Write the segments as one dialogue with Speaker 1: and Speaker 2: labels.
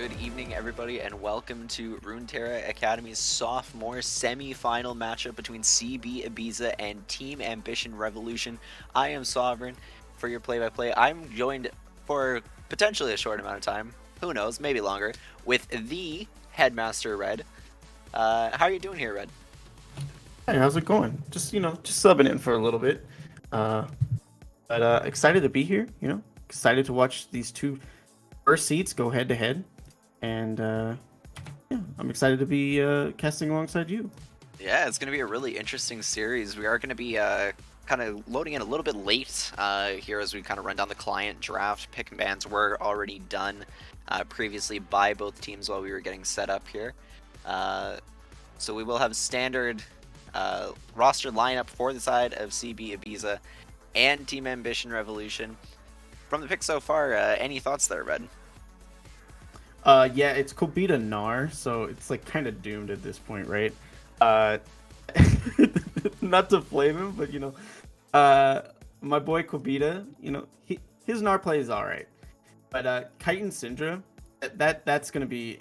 Speaker 1: good evening, everybody, and welcome to Runeterra Academy's sophomore semi-final matchup between CB Ibiza and Team Ambition Revolution. I am Sovereign for your play-by-play. I'm joined for potentially a short amount of time, who knows, maybe longer, with the Headmaster Red. How are you doing here, Red?
Speaker 2: Hey, how's it going? Just subbing in for a little bit. But excited to be here, excited to watch these two first seeds go head to head. And yeah, I'm excited to be casting alongside you.
Speaker 1: Yeah, it's going to be a really interesting series. We are going to be kind of loading in a little bit late here as we kind of run down the client draft. Pick and bans were already done previously by both teams while we were getting set up here. So we will have standard roster lineup for the side of CB Ibiza and Team Ambition Revolution. From the pick so far, any thoughts there, Red?
Speaker 2: Yeah, it's Kobita Nar, so it's like kind of doomed at this point, right? Uh, not to flame him, but my boy Kobita, his Nar play is all right, but Kite and Syndra, that's gonna be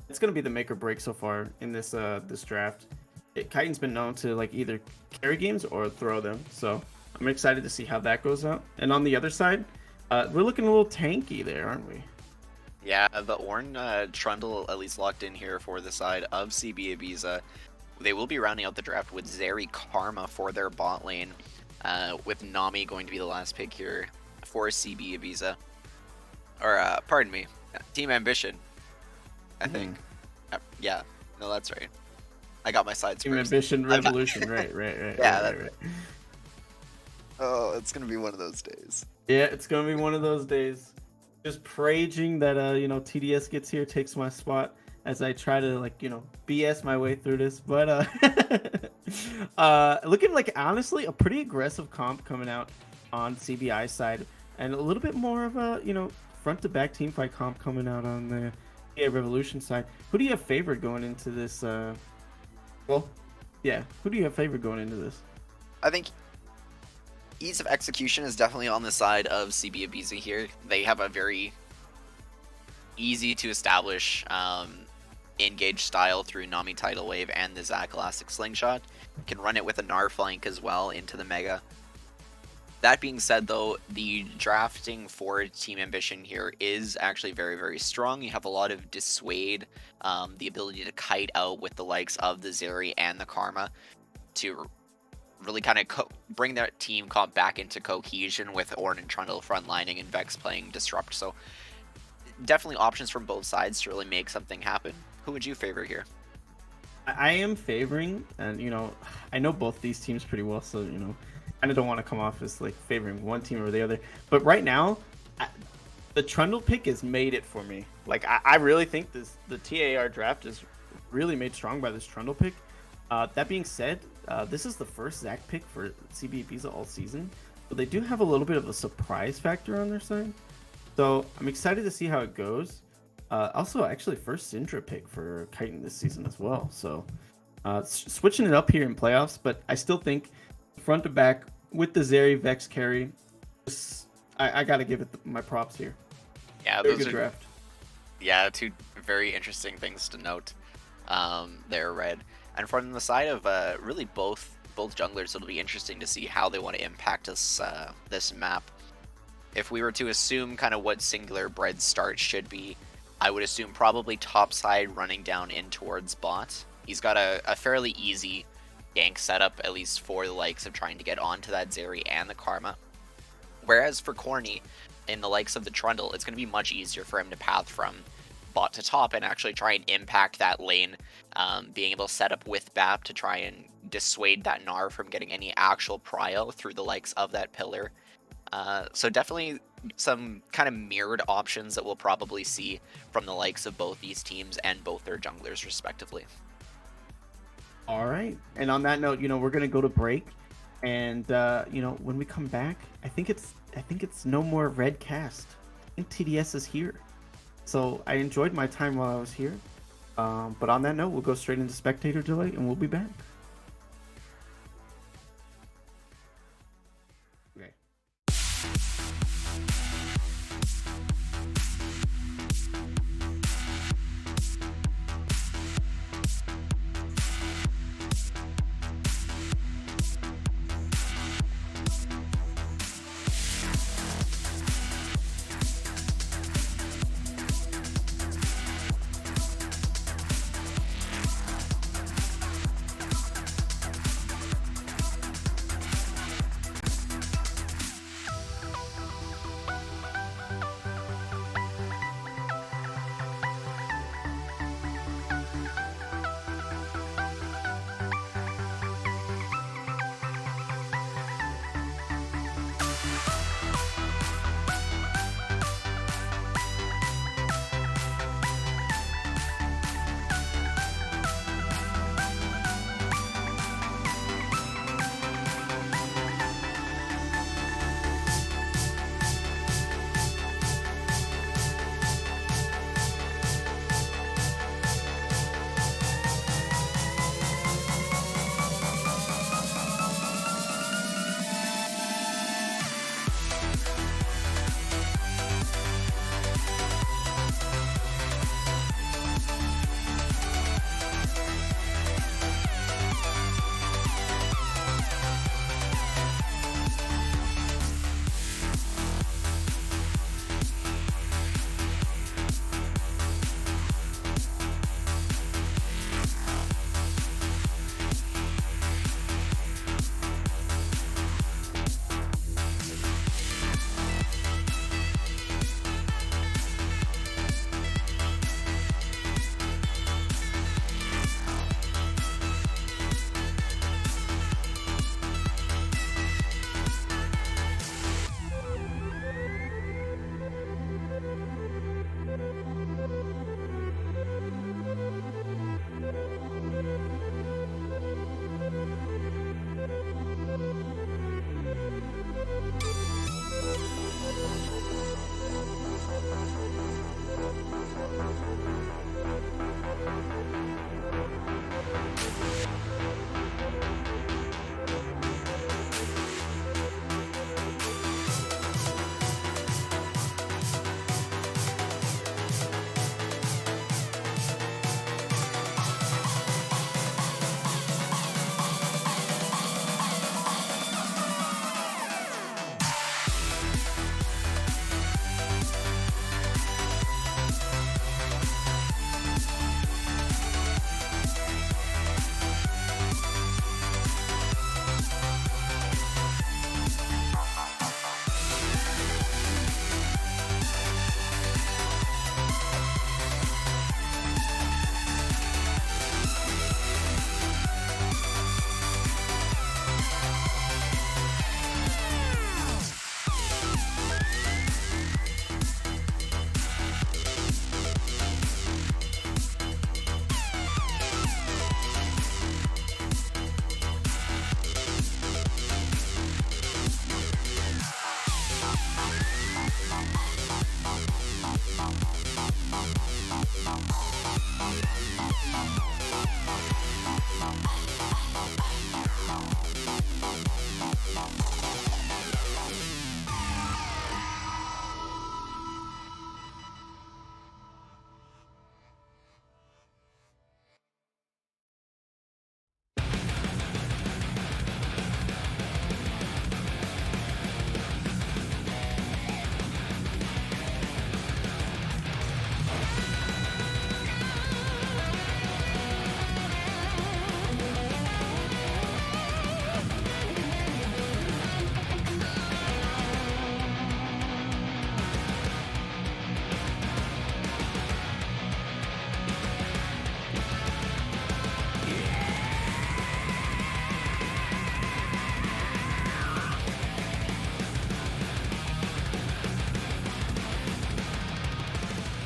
Speaker 2: the make or break so far in this draft. Chitin's been known to like either carry games or throw them, so I'm excited to see how that goes out. And on the other side, we're looking a little tanky there, aren't we?
Speaker 1: Yeah, the Ornn Trundle at least locked in here for the side of CB Ibiza. They will be rounding out the draft with Zeri Karma for their bot lane, with Nami going to be the last pick here for CB Ibiza. Or, pardon me, Team Ambition, I think. Yeah, no, that's right. I got my sides
Speaker 2: Team
Speaker 1: first.
Speaker 2: Ambition Revolution, right.
Speaker 1: Yeah,
Speaker 2: right.
Speaker 1: Oh, it's gonna be one of those days.
Speaker 2: Yeah, it's gonna be one of those days. Just praying that TDS gets here, takes my spot as I try to BS my way through this. But looking like honestly a pretty aggressive comp coming out on CBI side, and a little bit more of a front to back team fight comp coming out on the Revolution side. Who do you have favored going into this? Who do you have favored going into this?
Speaker 1: I think ease of execution is definitely on the side of CB Ibiza here. They have a very easy to establish engage style through Nami Tidal Wave and the Zac Elastic Slingshot. Can run it with a Gnar flank as well into the Mega. That being said, though, the drafting for Team Ambition here is actually very, very strong. You have a lot of Dissuade, the ability to kite out with the likes of the Zeri and the Karma to really kind of bring that team comp back into cohesion with Ornn and Trundle frontlining and Vex playing Disrupt. So definitely options from both sides to really make something happen. Who would you favor here?
Speaker 2: I am favoring, and I know both these teams pretty well, so kind of don't want to come off as like favoring one team or the other. But right now, the Trundle pick has made it for me. Like I really think the TAR draft is really made strong by this Trundle pick. That being said, this is the first Zac pick for CB Ibiza all season, but they do have a little bit of a surprise factor on their side. So I'm excited to see how it goes. Also, actually, first Syndra pick for Chitin this season as well. So switching it up here in playoffs, but I still think front to back with the Zeri Vex carry, I got to give it my props here.
Speaker 1: Yeah,
Speaker 2: very good draft.
Speaker 1: Yeah, two very interesting things to note there, Red. And from the side of really both junglers, it'll be interesting to see how they want to impact us this map. If we were to assume kind of what Singular Bread's start should be, I would assume probably top side running down in towards bot. He's got a fairly easy gank setup, at least for the likes of trying to get onto that Zeri and the Karma. Whereas for Corny, in the likes of the Trundle, it's going to be much easier for him to path from bot to top and actually try and impact that lane, being able to set up with BAP to try and dissuade that Gnar from getting any actual prio through the likes of that pillar. So definitely some kind of mirrored options that we'll probably see from the likes of both these teams and both their junglers respectively.
Speaker 2: All right. And on that note, we're going to go to break. And, when we come back, I think it's no more red cast. I think TDS is here. So I enjoyed my time while I was here. But on that note, we'll go straight into spectator delay and we'll be back. Okay.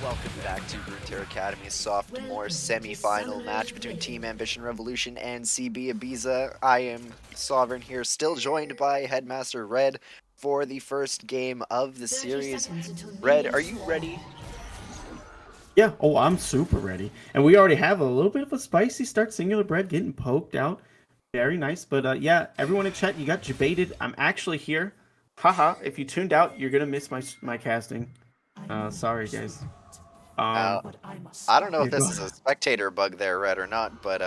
Speaker 1: welcome back to Runeterra Academy's Sophomore Semifinal match between Team Ambition Revolution and CB Ibiza. I am Sovereign here, still joined by Headmaster Red for the first game of the series. Red, are you ready?
Speaker 2: Yeah, oh, I'm super ready. And we already have a little bit of a spicy start. Singular Bread getting poked out. Very nice. But yeah, everyone in chat, you got debated. I'm actually here. Haha, if you tuned out, you're going to miss my casting. Sorry, guys.
Speaker 1: Uh,
Speaker 2: Um,
Speaker 1: I don't know if
Speaker 2: you
Speaker 1: this
Speaker 2: go.
Speaker 1: is a spectator bug there, Red, or not, but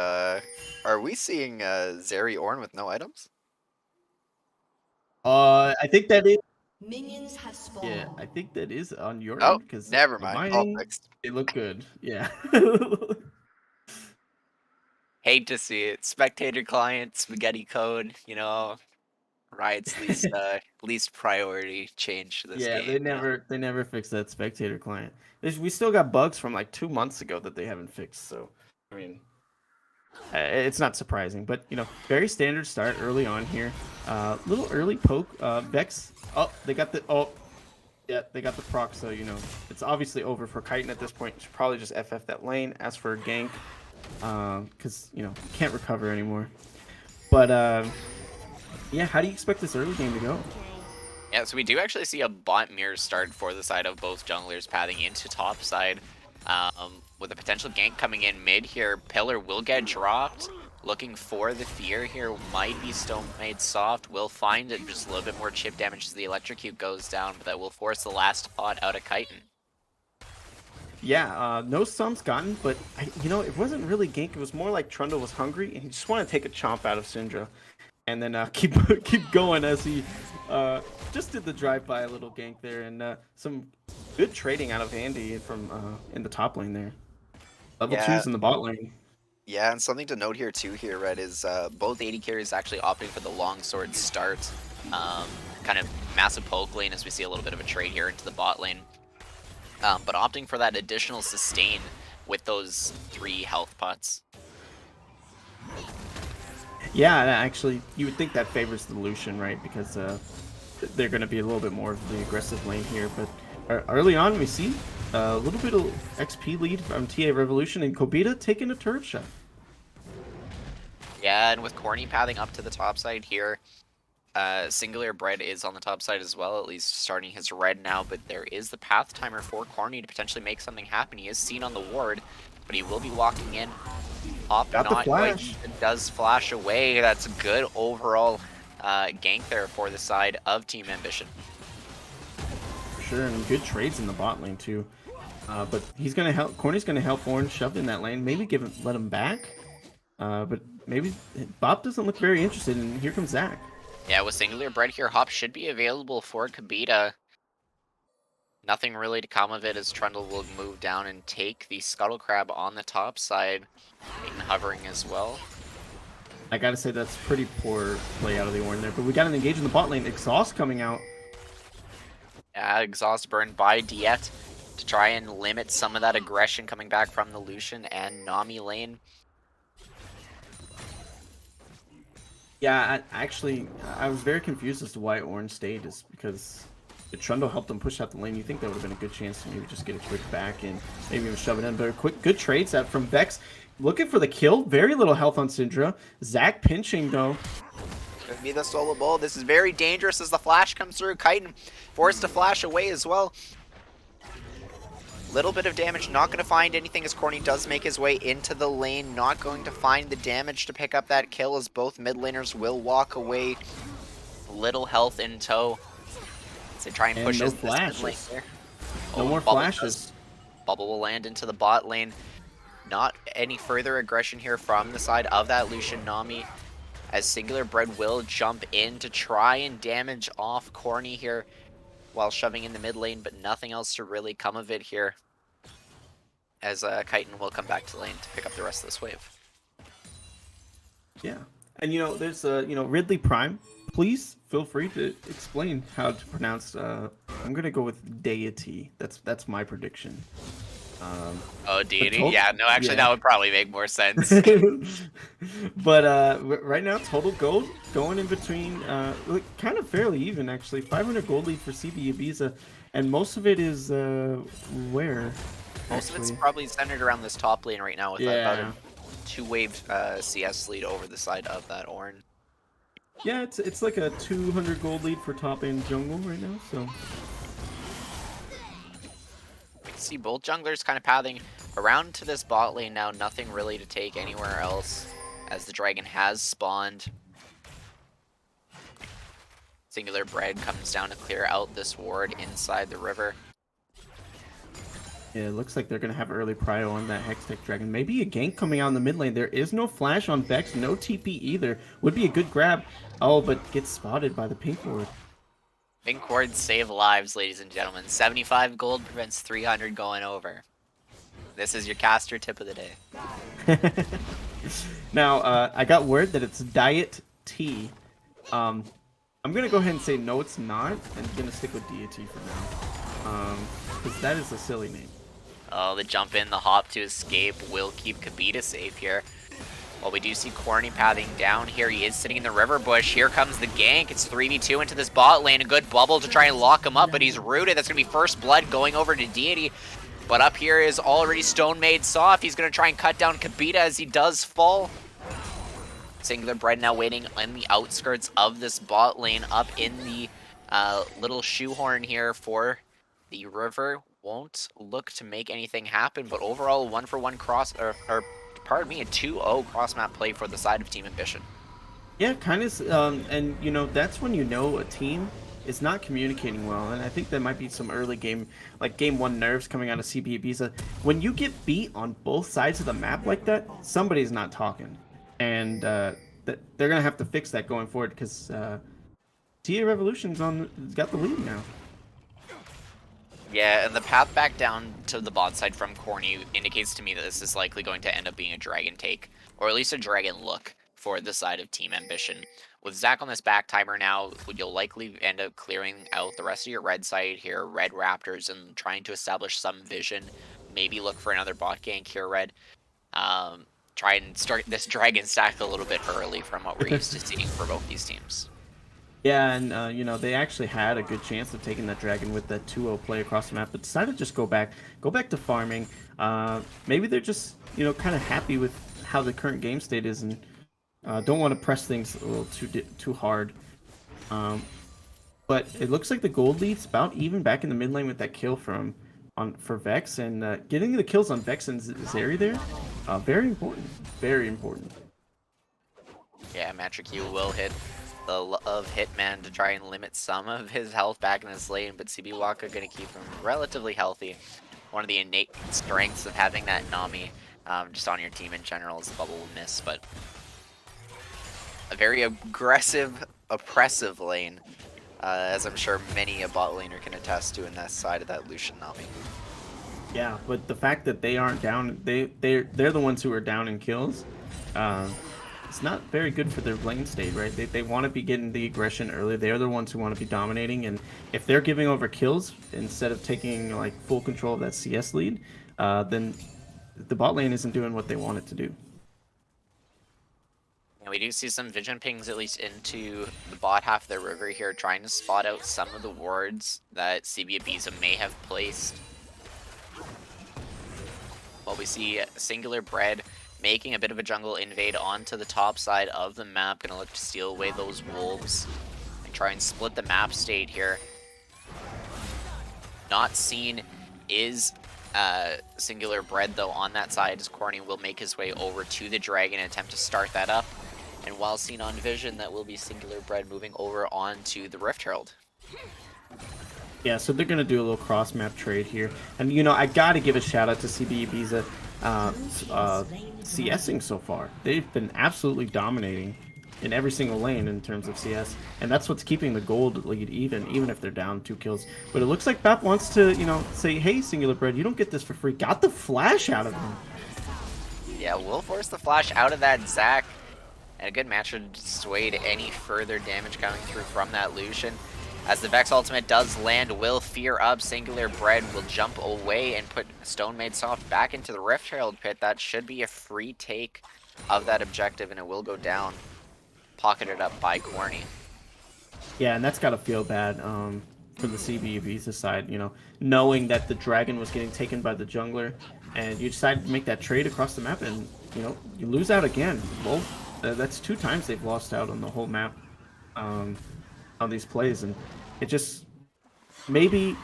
Speaker 1: are we seeing Zeri Ornn with no items?
Speaker 2: I think that is.
Speaker 3: Minions have spawned.
Speaker 2: Yeah, I think that is on your
Speaker 1: Oh,
Speaker 2: end because
Speaker 1: never
Speaker 2: on
Speaker 1: mind.
Speaker 2: my
Speaker 1: All
Speaker 2: end,
Speaker 1: fixed.
Speaker 2: they look good. Yeah.
Speaker 1: Hate to see it. Spectator client, spaghetti code, Riot's least priority change to this
Speaker 2: Yeah,
Speaker 1: game,
Speaker 2: they never fixed that spectator client. We still got bugs from like 2 months ago that they haven't fixed. So I mean, it's not surprising, but very standard start early on here. Little early poke. Vex. Oh, they got the yeah, they got the proc. So it's obviously over for Chitin at this point. Should probably just FF that lane. Ask for a gank, because can't recover anymore. But yeah, how do you expect this early game to go?
Speaker 1: Yeah, so we do actually see a bot mirror start for the side of both junglers pathing into top side. With a potential gank coming in mid here, Pillar will get dropped. Looking for the fear here, might be Stone Made Soft. Will find it, just a little bit more chip damage as the electrocute goes down, but that will force the last pot out of Chitin.
Speaker 2: Yeah, no sums gotten, but it wasn't really gank. It was more like Trundle was hungry and he just wanted to take a chomp out of Syndra, and then keep going as he just did the drive-by little gank there, and some good trading out of Andy from in the top lane there. Level
Speaker 1: Yeah.
Speaker 2: 2's in the bot lane.
Speaker 1: Yeah, and something to note here too, Red, is both AD carries actually opting for the longsword start. Kind of massive poke lane as we see a little bit of a trade here into the bot lane. But opting for that additional sustain with those 3 health pots.
Speaker 2: Yeah, actually, you would think that favors the Lucian, right? Because they're going to be a little bit more of the aggressive lane here. But early on, we see a little bit of XP lead from TA Revolution and Kobita taking a turret shot.
Speaker 1: Yeah, and with Corny pathing up to the top side here, Singular Bread is on the top side as well, at least starting his red now, but there is the path timer for Corny to potentially make something happen. He is seen on the ward, but he will be walking in. Hop
Speaker 2: Got the
Speaker 1: not
Speaker 2: flash.
Speaker 1: quite, does flash away. That's a good overall gank there for the side of Team Ambition.
Speaker 2: For sure, and good trades in the bot lane too. But he's gonna help. Corny's gonna help Ornn shoved in that lane. Maybe let him back. But maybe Bob doesn't look very interested. And here comes Zach.
Speaker 1: Yeah, with Singular Bread here, Hop should be available for Kobita. Nothing really to come of it as Trundle will move down and take the Scuttle Crab on the top side. And hovering as well.
Speaker 2: I gotta say that's pretty poor play out of the Ornn there. But we got an engage in the bot lane. Exhaust coming out.
Speaker 1: Yeah, exhaust burn by Diet to try and limit some of that aggression coming back from the Lucian and Nami lane.
Speaker 2: Yeah, I was very confused as to why Ornn stayed. Is because if Trundle helped him push out the lane, you think that would have been a good chance to maybe just get a quick back and maybe even shove it in. But good trades out from Vex. Looking for the kill. Very little health on Syndra. Zach pinching though.
Speaker 1: Could be the solo bull. This is very dangerous as the flash comes through. Chitin forced to flash away as well. Little bit of damage, not going to find anything as Corny does make his way into the lane. Not going to find the damage to pick up that kill as both mid laners will walk away. Little health in tow. As they try and push
Speaker 2: no
Speaker 1: this mid lane
Speaker 2: flashes.
Speaker 1: here.
Speaker 2: No more flashes.
Speaker 1: Bubble will land into the bot lane. Not any further aggression here from the side of that Lucian Nami. As Singular Bread will jump in to try and damage off Corny here while shoving in the mid lane, but nothing else to really come of it here. As Chitin will come back to lane to pick up the rest of this wave.
Speaker 2: Yeah, and there's Ridley Prime. Please feel free to explain how to pronounce. I'm gonna go with deity. That's my prediction.
Speaker 1: Oh,
Speaker 2: But
Speaker 1: deity.
Speaker 2: total,
Speaker 1: Yeah, no, actually,
Speaker 2: yeah.
Speaker 1: that would probably make more sense.
Speaker 2: But right now, total gold going in between, like, kind of fairly even actually. 500 gold lead for CB Ibiza, and most of it is where
Speaker 1: Most of it's
Speaker 2: actually.
Speaker 1: probably centered around this top lane right now with about a
Speaker 2: Yeah,
Speaker 1: two-wave CS lead over the side of that Ornn.
Speaker 2: yeah, it's like a 200 gold lead for top and jungle right now. So
Speaker 1: We can see both junglers kind of pathing around to this bot lane now. Nothing really to take anywhere else as the dragon has spawned. Singular Bread comes down to clear out this ward inside the river.
Speaker 2: yeah, it looks like they're gonna have early prio on that Hextech dragon. Maybe a gank coming out in the mid lane. There is no flash on Vex, no TP either. Would be a good grab. Oh, but gets spotted by the pink ward.
Speaker 1: Pink wards save lives, ladies and gentlemen. 75 gold prevents 300 going over. This is your caster tip of the day.
Speaker 2: Now, I got word that it's Diet Tea. Um, I'm gonna go ahead and say no, it's not, and gonna stick with deity for now. Because that is a silly name.
Speaker 1: Oh, the jump in, the hop to escape will keep Kibita safe here. Well, we do see Corny pathing down here. He is sitting in the river bush. Here comes the gank. It's 3v2 into this bot lane. A good bubble to try and lock him up, but he's rooted. That's going to be first blood going over to Deity. But up here is already Stone Made Soft. He's going to try and cut down Kibita as he does fall. Singular Bread now waiting on the outskirts of this bot lane up in the little shoehorn here for the river. Won't look to make anything happen, but overall 1-for-1 cross, or pardon me, a 2-0 cross-map play for the side of Team Ambition.
Speaker 2: Yeah, kind of, and you know that's when you know a team is not communicating well, and I think there might be some early game, like game one nerves coming out of CB Ibiza. When you get beat on both sides of the map like that, somebody's not talking, and they're gonna have to fix that going forward because TA Revolution's got the lead now.
Speaker 1: Yeah, and the path back down to the bot side from Corny indicates to me that this is likely going to end up being a dragon take, or at least a dragon look for the side of Team Ambition. With Zac on this back timer now, you'll likely end up clearing out the rest of your red side here, red raptors, and trying to establish some vision. Maybe look for another bot gank here, red. Try and start this dragon stack a little bit early from what we're used to seeing for both these teams.
Speaker 2: Yeah, and you know they actually had a good chance of taking that dragon with that 2-0 play across the map, but decided to just go back to farming. Maybe they're just kind of happy with how the current game state is and don't want to press things a little too hard. But it looks like the gold lead's about even back in the mid lane with that kill for Vex, and getting the kills on Vex and Zeri there, very important, very important.
Speaker 1: Yeah, Matrix will hit the of Hitman to try and limit some of his health back in his lane, but CB Waka going to keep him relatively healthy. One of the innate strengths of having that Nami just on your team in general is the bubble miss, but a very aggressive, oppressive lane, as I'm sure many a bot laner can attest to in that side of that Lucian Nami.
Speaker 2: Yeah, but the fact that they aren't down, they're the ones who are down in kills. It's not very good for their lane state, right? They want to be getting the aggression early. They're the ones who want to be dominating, and if they're giving over kills instead of taking like full control of that CS lead, then the bot lane isn't doing what they want it to do.
Speaker 1: And we do see some vision pings at least into the bot half of the river here, trying to spot out some of the wards that CB Ibiza may have placed. While we see Singular Bread making a bit of a jungle invade onto the top side of the map. Gonna look to steal away those wolves and try and split the map state here. Not seen is Singular Bread though on that side, as Corny will make his way over to the dragon and attempt to start that up. And while seen on vision, that will be Singular Bread moving over onto the Rift Herald.
Speaker 2: Yeah, so they're gonna do a little cross map trade here, and I gotta give a shout out to CB Ibiza. CSing so far. They've been absolutely dominating in every single lane in terms of CS, and that's what's keeping the gold lead even if they're down 2 kills. But it looks like BAP wants to, say, hey, Singular Bread, you don't get this for free. Got the flash out of him.
Speaker 1: Yeah, we'll force the flash out of that Zac, and a good match would dissuade any further damage coming through from that Lucian. As the Vex ultimate does land, will fear up. Singular Bread will jump away and put Stone Made Soft back into the Rift Herald pit. That should be a free take of that objective, and it will go down. Pocketed up by Corny.
Speaker 2: Yeah, and that's got to feel bad for the CB Ibiza side, knowing that the dragon was getting taken by the jungler, and you decided to make that trade across the map, and, you lose out again. Well, that's 2 times they've lost out on the whole map on these plays, and it just, maybe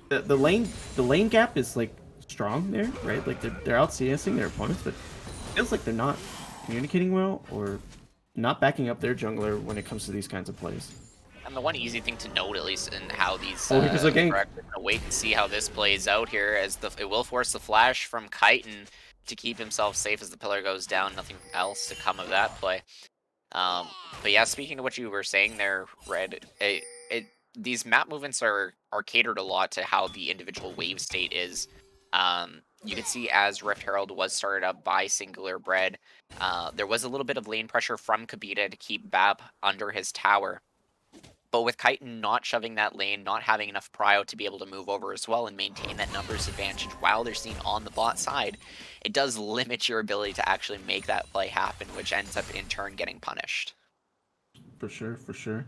Speaker 2: the lane gap is, like, strong there, right? Like, they're out CSing their opponents, but it feels like they're not communicating well or not backing up their jungler when it comes to these kinds of plays.
Speaker 1: And the one easy thing to note, at least in how these
Speaker 2: Because again,
Speaker 1: we're gonna wait and see how this plays out here, as it will force the flash from Chitin to keep himself safe as the pillar goes down. Nothing else to come of that play. But yeah, speaking of what you were saying there, Red, these map movements are catered a lot to how the individual wave state is. You can see as Rift Herald was started up by Singular Bread, there was a little bit of lane pressure from Kabita to keep Bab under his tower. But with Chitin not shoving that lane, not having enough prio to be able to move over as well and maintain that numbers advantage while they're seen on the bot side, it does limit your ability to actually make that play happen, which ends up in turn getting punished.
Speaker 2: For sure, for sure.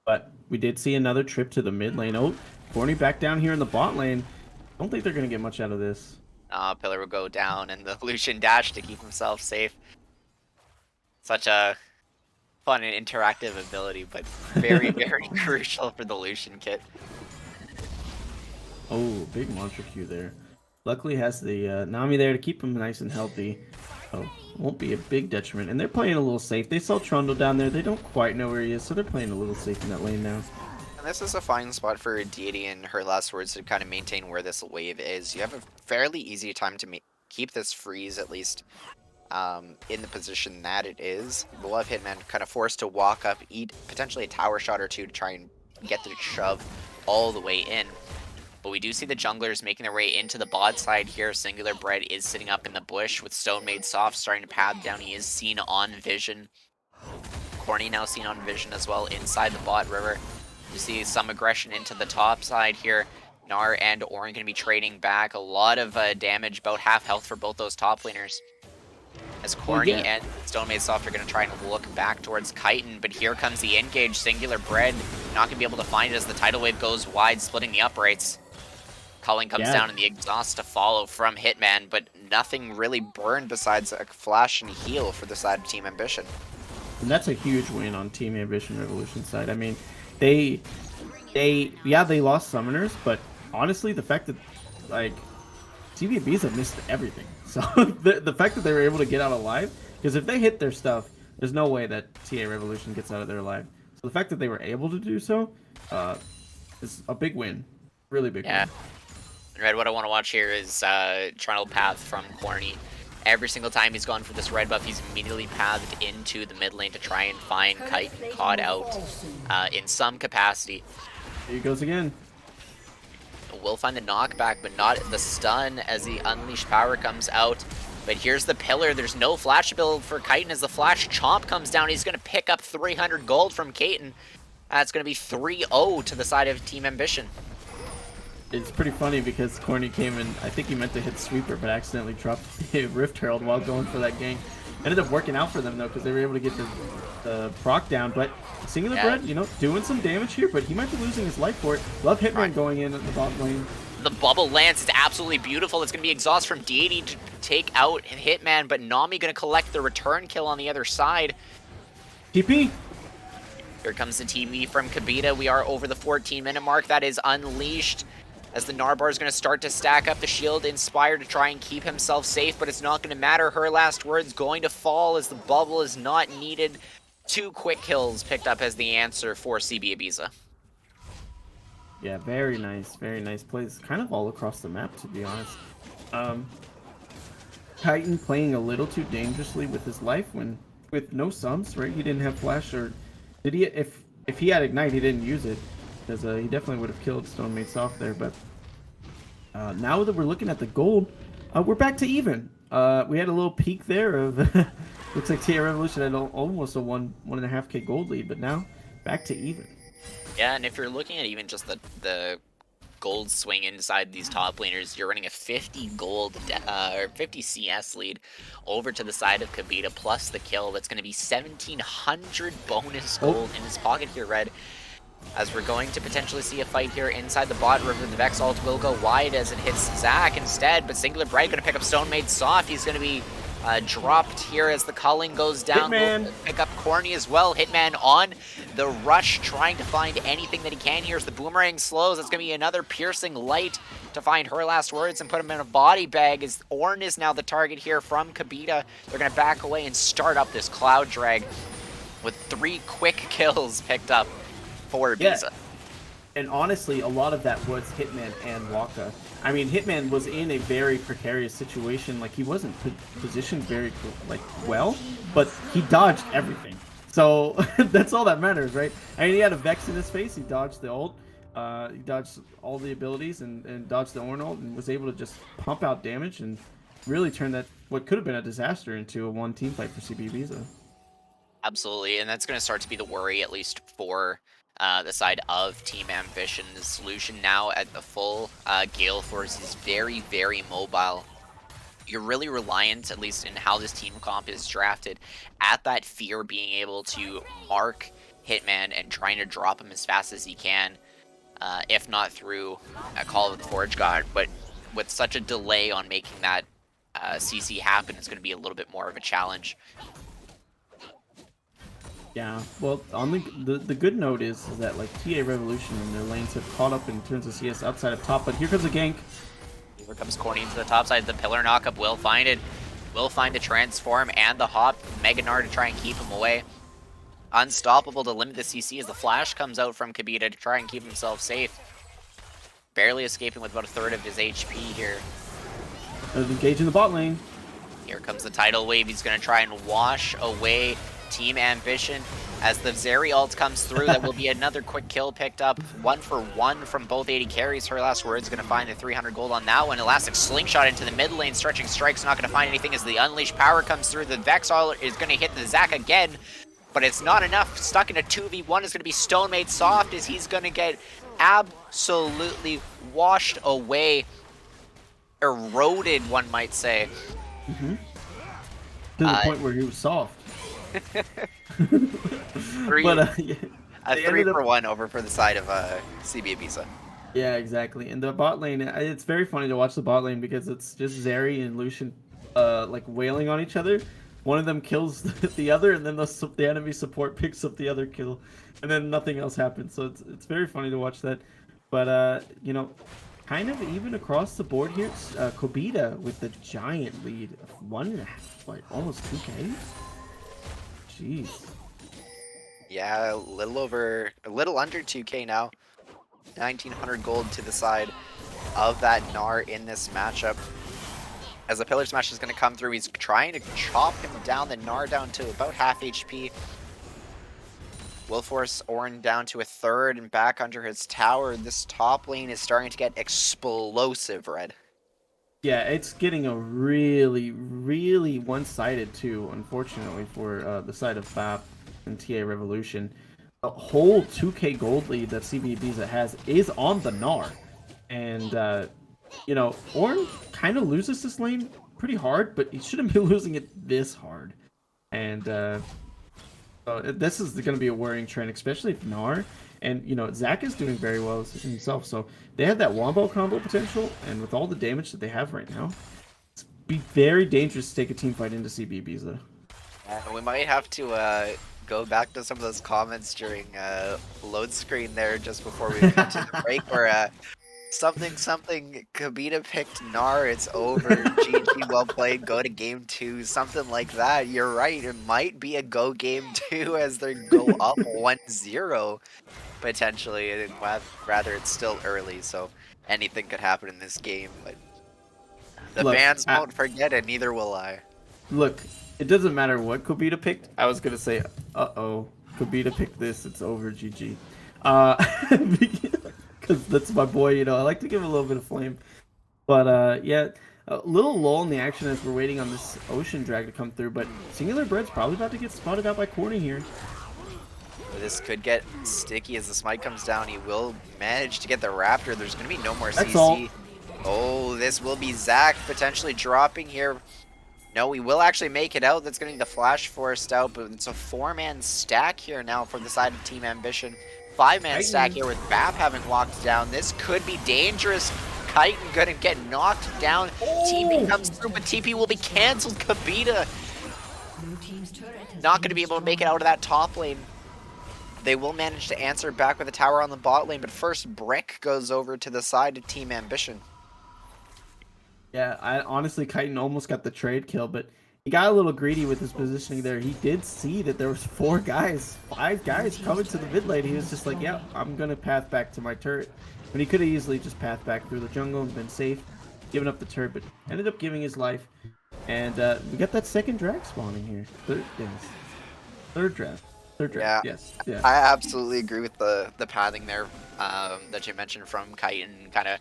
Speaker 2: But we did see another trip to the mid lane. Oh, Corny back down here in the bot lane. I don't think they're going to get much out of this.
Speaker 1: Pillar will go down and the Lucian dash to keep himself safe. Such a fun and interactive ability, but very, very crucial for the Lucian kit.
Speaker 2: Oh, big monster Q there. Luckily has the Nami there to keep him nice and healthy. Oh, won't be a big detriment. And they're trundle a little safe. They saw Trundle down there. They don't quite know where he is, so they're playing a little safe in that lane now.
Speaker 1: And this is a fine spot for Deity and her last words to kind of maintain where this wave is. You have a fairly easy time to keep this freeze, at least in the position that it is. We'll have Hitman kind of forced to walk up, eat potentially a tower shot or two to try and get the shove all the way in. But we do see the junglers making their way into the bot side here. Singular Bread is sitting up in the bush with Stone Made Soft starting to pad down. He is seen on vision. Corny now seen on vision as well inside the bot river. You see some aggression into the top side here. Gnar and Orin going to be trading back. A lot of damage, about half health for both those top laners. As Corny and Stone Made Soft are going to try and look back towards Chitin, but here comes the engage. Singular Bread not going to be able to find it as the tidal wave goes wide, splitting the uprights. Culling comes down and the exhaust to follow from Hitman, but nothing really burned besides a flash and heal for the side of Team Ambition.
Speaker 2: And that's a huge win on Team Ambition Revolution side. I mean, they lost summoners, but honestly, the fact that, like, CB Ibiza missed everything. So the fact that they were able to get out alive, because if they hit their stuff, there's no way that TA Revolution gets out of there alive. So the fact that they were able to do so is a big win. Really big win.
Speaker 1: Red, what I want to watch here is Trundle Path from Corny. Every single time he's gone for this red buff, he's immediately pathed into the mid lane to try and find Chitin caught out in some capacity.
Speaker 2: Here he goes again.
Speaker 1: Will find the knockback, but not the stun as the unleashed power comes out. But here's the pillar. There's no flash build for Chitin as the flash chomp comes down. He's going to pick up 300 gold from Chitin. That's going to be 3-0 to the side of Team Ambition.
Speaker 2: It's pretty funny because Corny came in, I think he meant to hit Sweeper, but accidentally dropped Rift Herald while going for that gank. Ended up working out for them, though, because they were able to get the proc down. But Singular Bread, doing some damage here, but he might be losing his life for it. Love Hitman going in at the bottom lane.
Speaker 1: The bubble lance is absolutely beautiful. It's going to be exhaust from Deity to take out Hitman, but Nami going to collect the return kill on the other side.
Speaker 2: TP.
Speaker 1: Here comes the TV from Kabita. We are over the 14-minute mark. That is unleashed. As the Narbar is going to start to stack up the shield Inspire to try and keep himself safe, but it's not going to matter. Her last word's going to fall as the bubble is not needed. 2 quick kills picked up as the answer for CB Ibiza.
Speaker 2: Yeah, very nice plays. Kind of all across the map, to be honest. Chitin playing a little too dangerously with his life with no sums, right? He didn't have flash, or did he? If he had ignite, he didn't use it. Because he definitely would have killed Stone Made Soft there, but now that we're looking at the gold, we're back to even. We had a little peak there of looks like TA Revolution had almost a 1.5k gold lead, but now back to even.
Speaker 1: Yeah, and if you're looking at even just the gold swing inside these top laners, you're running a 50 gold or 50 CS lead over to the side of Kabita plus the kill. That's going to be 1700 bonus
Speaker 2: Oh,
Speaker 1: gold in his pocket here, Red. As we're going to potentially see a fight here inside the bot river. The Vex ult will go wide as it hits Zac instead, but Singular Bright going to pick up Stone Made Soft. He's going to be dropped here as the culling goes down. Will
Speaker 2: Hitman.
Speaker 1: pick up Corny as well. Hitman on the rush, trying to find anything that he can here as the boomerang slows. It's going to be another piercing light to find her last words and put him in a body bag, as Ornn is now the target here from Kabita. They're going to back away and start up this Cloud Drag with 3 quick kills picked up for
Speaker 2: Yeah,
Speaker 1: Ibiza.
Speaker 2: and honestly, a lot of that was Hitman and Waka. I mean, Hitman was in a very precarious situation. Like, he wasn't positioned very well, but he dodged everything. So that's all that matters, right? I mean, he had a Vex in his face. He dodged the ult. He dodged all the abilities and dodged the Ornn ult and was able to just pump out damage and really turn that what could have been a disaster into a one team fight for CB Ibiza.
Speaker 1: Absolutely, and that's going to start to be the worry, at least for the side of Team Ambition. The solution now at the full Gale Force is very, very mobile. You're really reliant, at least in how this team comp is drafted, at that fear being able to mark Hitman and trying to drop him as fast as he can, if not through a Call of the Forge God. But with such a delay on making that CC happen, it's going to be a little bit more of a challenge.
Speaker 2: Yeah, well, on the good note is that like TA Revolution and their lanes have caught up in terms of CS outside of top, but here comes a gank.
Speaker 1: Here comes Corny into the top side. The pillar knockup will find it. Will find the transform and the hop. Mega Gnar to try and keep him away. Unstoppable to limit the CC as the flash comes out from Kabita to try and keep himself safe. Barely escaping with about a third of his HP here.
Speaker 2: Engage in the bot lane.
Speaker 1: Here comes the tidal wave. He's going to try and wash away Team Ambition. As the Zeri ult comes through, that will be another quick kill picked up. 1 for 1 from both 80 carries. Her last words going to find the 300 gold on that one. Elastic slingshot into the mid lane. Stretching strike's not going to find anything as the unleashed power comes through. The Vex ult is going to hit the Zac again, but it's not enough. Stuck in a 2v1 is going to be Stone Made Soft, as he's going to get absolutely washed away. Eroded, one might say.
Speaker 2: To the point where he was soft.
Speaker 1: Yeah. A 3 for 1 over for the side of CB Ibiza.
Speaker 2: Yeah, exactly. And the bot lane, it's very funny to watch the bot lane because it's just Zeri and Lucian like wailing on each other. One of them kills the other, and then the enemy support picks up the other kill, and then nothing else happens. So it's very funny to watch that. But you know, kind of even across the board here, Kobita with the giant lead of 1.5, like almost 2K. Jeez.
Speaker 1: Yeah, a little under 2K now. 1900 gold to the side of that Gnar in this matchup. As the Pillar Smash is going to come through, he's trying to chop him down, the Gnar down to about half HP. Will force Ornn down to a third and back under his tower. This top lane is starting to get explosive, Red.
Speaker 2: Yeah, it's getting a really, really one-sided too, unfortunately, for the side of FAP and TA Revolution. The whole 2K gold lead that CB Ibiza has is on the Gnar. And, you know, Ornn kind of loses this lane pretty hard, but he shouldn't be losing it this hard. And this is going to be a worrying trend, especially if Gnar. And, you know, Zac is doing very well himself, so they have that wombo combo potential, and with all the damage that they have right now, it's be very dangerous to take a team fight into CB Ibiza.
Speaker 1: We might have to go back to some of those comments during load screen there just before we went to the break, where something, Kabita picked Gnar, it's over, GG, well played, go to game 2, something like that. You're right, it might be a go game 2 as they go up 1-0. Potentially, rather it's still early, so anything could happen in this game, but the fans won't forget it, neither will I.
Speaker 2: Look, it doesn't matter what Kobita picked. I was gonna say, uh-oh, Kobita picked this, it's over, GG. Because that's my boy, you know, I like to give him a little bit of flame. But yeah, a little lull in the action as we're waiting on this Ocean Drag to come through, but Singular Bread's probably about to get spotted out by Corny here.
Speaker 1: This could get sticky as the smite comes down. He will manage to get the Raptor. There's going to be no more
Speaker 2: That's all.
Speaker 1: CC. Oh, this will be Zach potentially dropping here. No, we will actually make it out. That's getting the flash forced out, but it's a 4-man stack here now for the side of Team Ambition. 5-man stack here with Bap having walked down. This could be dangerous. Chitin gonna get knocked down. TP comes through, but TP will be cancelled. Kavita not gonna be able to make it out of that top lane. They will manage to answer back with a tower on the bot lane, but first Brick goes over to the side of Team Ambition.
Speaker 2: Yeah, I honestly, Chitin almost got the trade kill, but he got a little greedy with his positioning there. He did see that there was 5 guys coming to the mid lane. He was just like, yeah, I'm going to path back to my turret. But he could have easily just pathed back through the jungle and been safe, giving up the turret, but ended up giving his life. And we got that second drag spawning here. Third draft.
Speaker 1: Yeah,
Speaker 2: Yes. Yeah.
Speaker 1: I absolutely agree with the pathing there that you mentioned from Chitin, kind of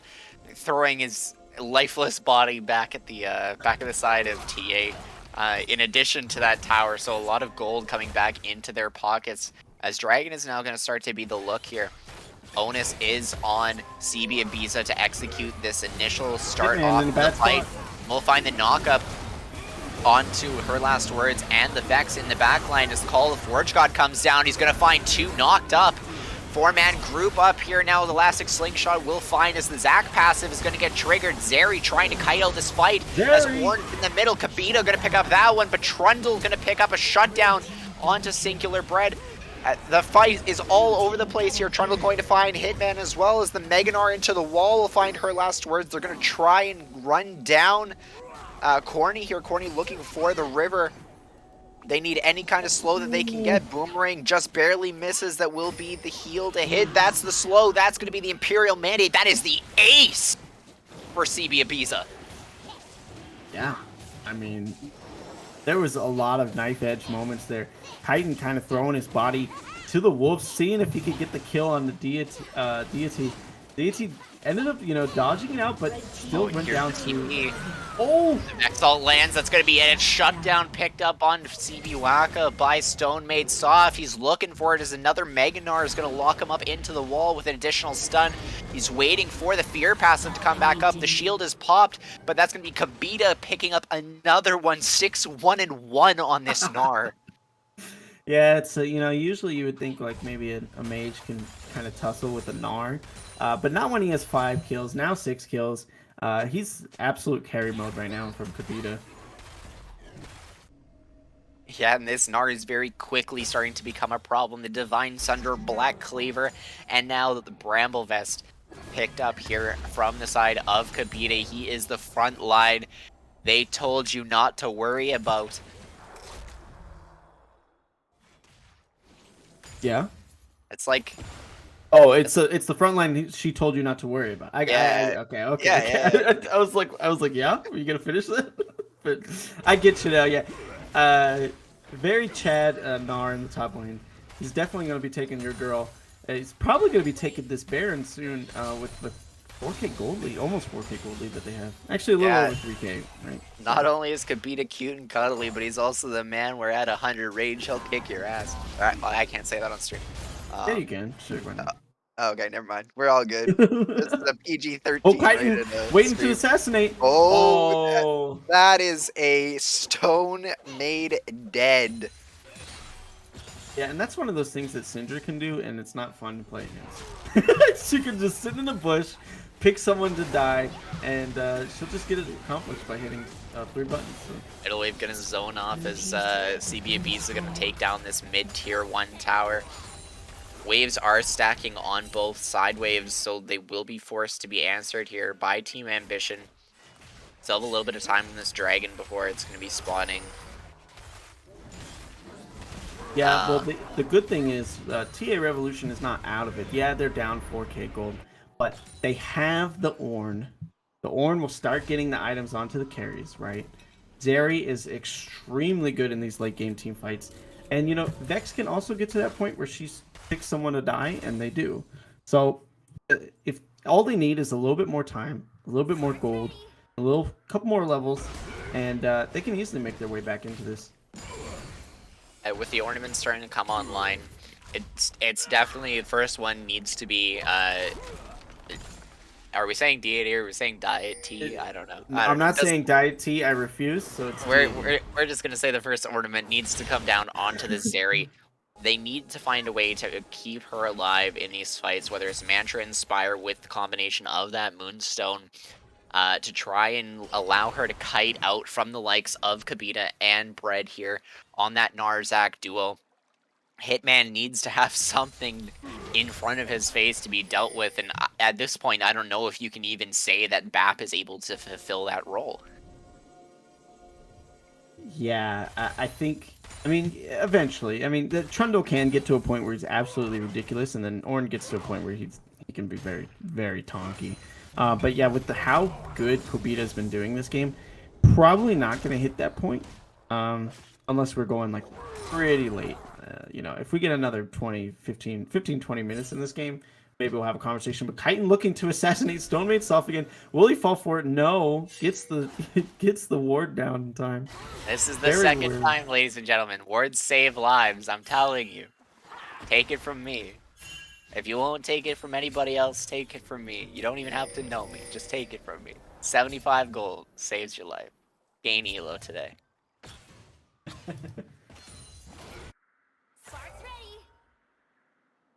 Speaker 1: throwing his lifeless body back at the side of TA. In addition to that tower, so a lot of gold coming back into their pockets as Dragon is now going to start to be the look here. Onus is on CB Ibiza to execute this initial start off the fight. We'll find the knockup onto her last words and the Vex in the backline as the Call of Forge God comes down. He's going to find 2 knocked up. 4-man group up here now. The Elastic Slingshot will find as the Zac passive is going to get triggered. Zeri trying to kite out this fight. As Warren in the middle. Kabita going to pick up that one, but Trundle going to pick up a shutdown onto Singular Bread. The fight is all over the place here. Trundle going to find Hitman as well as the Meganar into the wall will find her last words. They're going to try and run down Corny here. Corny looking for the river. They need any kind of slow that they can get. Boomerang just barely misses. That will be the heal to hit. That's the slow. That's going to be the Imperial Mandate. That is the ace for CB Ibiza.
Speaker 2: Yeah, I mean, there was a lot of knife edge moments there. Chitin kind of throwing his body to the wolves, seeing if he could get the kill on the deity. Deity ended up, dodging it out, but still went down to... Oh!
Speaker 1: The Exalt lands, that's going to be it. It's shut down, picked up on CB Waka by Stone Made Soft. He's looking for it as another Meganar is going to lock him up into the wall with an additional stun. He's waiting for the Fear passive to come back up. The shield is popped, but that's going to be Kabita picking up another one. 6-1-1 on this Gnar.
Speaker 2: Yeah, it's usually you would think like maybe a mage can kind of tussle with a Gnar, but not when he has 5 kills. Now 6 kills. He's absolute carry mode right now from Kabita.
Speaker 1: Yeah, and this Gnar is very quickly starting to become a problem. The Divine Sunder, Black Cleaver, and now the Bramble Vest picked up here from the side of Kabita. He is the front line they told you not to worry about.
Speaker 2: Yeah.
Speaker 1: It's like...
Speaker 2: Oh, it's the front line she told you not to worry about.
Speaker 1: Yeah.
Speaker 2: Okay.
Speaker 1: Yeah.
Speaker 2: I was like, yeah. Are you gonna finish that? But I get you now. Yeah. Very Chad Gnar in the top lane. He's definitely gonna be taking your girl. He's probably gonna be taking this Baron soon. With 4K gold lead, almost 4K gold lead that they have. Actually, a little over 3K. Right.
Speaker 1: Not only is Kabita cute and cuddly, but he's also the man where at 100 rage he'll kick your ass. All right, well, I can't say that on stream.
Speaker 2: Yeah, you can. Sure, why not?
Speaker 1: Okay, never mind. We're all good. This is a PG-13.
Speaker 2: Oh, Chitin waiting to assassinate.
Speaker 1: Oh, that is a stone made dead.
Speaker 2: Yeah, and that's one of those things that Syndra can do, and it's not fun to play against. She can just sit in a bush, pick someone to die, and she'll just get it accomplished by hitting 3 buttons. So.
Speaker 1: Middle wave gonna zone off as CB Ibiza gonna take down this mid-tier 1 tower. Waves are stacking on both side waves, so they will be forced to be answered here by Team Ambition. Still have a little bit of time in this dragon before it's going to be spawning.
Speaker 2: Yeah, well, the good thing is TA Revolution is not out of it. Yeah, they're down 4K gold, but they have the Ornn. The Ornn will start getting the items onto the carries, right? Zeri is extremely good in these late game team fights. And, Vex can also get to that point where she's picks someone to die, and they do. So if all they need is a little bit more time, a little bit more gold, couple more levels, and they can easily make their way back into this.
Speaker 1: With the ornaments starting to come online, It's definitely the first one needs to be. Are we saying deity or are we saying diet tea? I don't know. I
Speaker 2: I'm
Speaker 1: don't know.
Speaker 2: not saying diet tea. I refuse. So it's
Speaker 1: We're,
Speaker 2: deity.
Speaker 1: we're we're just gonna say the first ornament needs to come down onto the Zeri. They need to find a way to keep her alive in these fights, whether it's Mantra Inspire with the combination of that Moonstone, to try and allow her to kite out from the likes of Kabita and Bread here on that Narzak duo. Hitman needs to have something in front of his face to be dealt with, and at this point, I don't know if you can even say that BAP is able to fulfill that role.
Speaker 2: Yeah, I think. I mean, eventually. I mean, the Trundle can get to a point where he's absolutely ridiculous, and then Ornn gets to a point where he can be very, very tonky. But yeah, with the how good Kobita has been doing this game, probably not going to hit that point, unless we're going like pretty late. If we get another 20, 20 minutes in this game, maybe we'll have a conversation. But Chitin looking to assassinate Stonemaid Self again. Will he fall for it? No. Gets the gets the ward down in time.
Speaker 1: This is the
Speaker 2: Very
Speaker 1: second
Speaker 2: weird.
Speaker 1: time, ladies and gentlemen. Wards save lives, I'm telling you. Take it from me. If you won't take it from anybody else, take it from me. You don't even have to know me. Just take it from me. 75 gold saves your life. Gain elo today.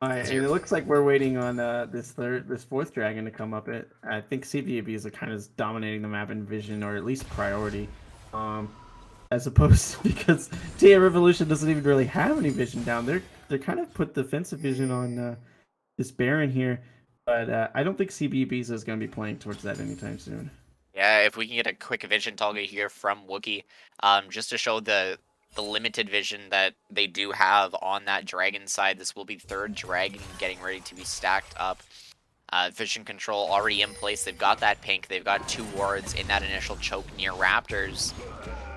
Speaker 2: All right,
Speaker 1: Is
Speaker 2: and
Speaker 1: your
Speaker 2: it looks like we're waiting on this fourth dragon to come up. I think CBAB is kind of dominating the map in vision, or at least priority, as opposed to, because TA Revolution doesn't even really have any vision down. They're kind of put defensive vision on this Baron here, but I don't think CBAB is going to be playing towards that anytime soon.
Speaker 1: Yeah, if we can get a quick vision toggle here from Wookie, just to show the limited vision that they do have on that dragon side. This will be third dragon getting ready to be stacked up. Vision control already in place. They've got that pink. They've got 2 wards in that initial choke near Raptors.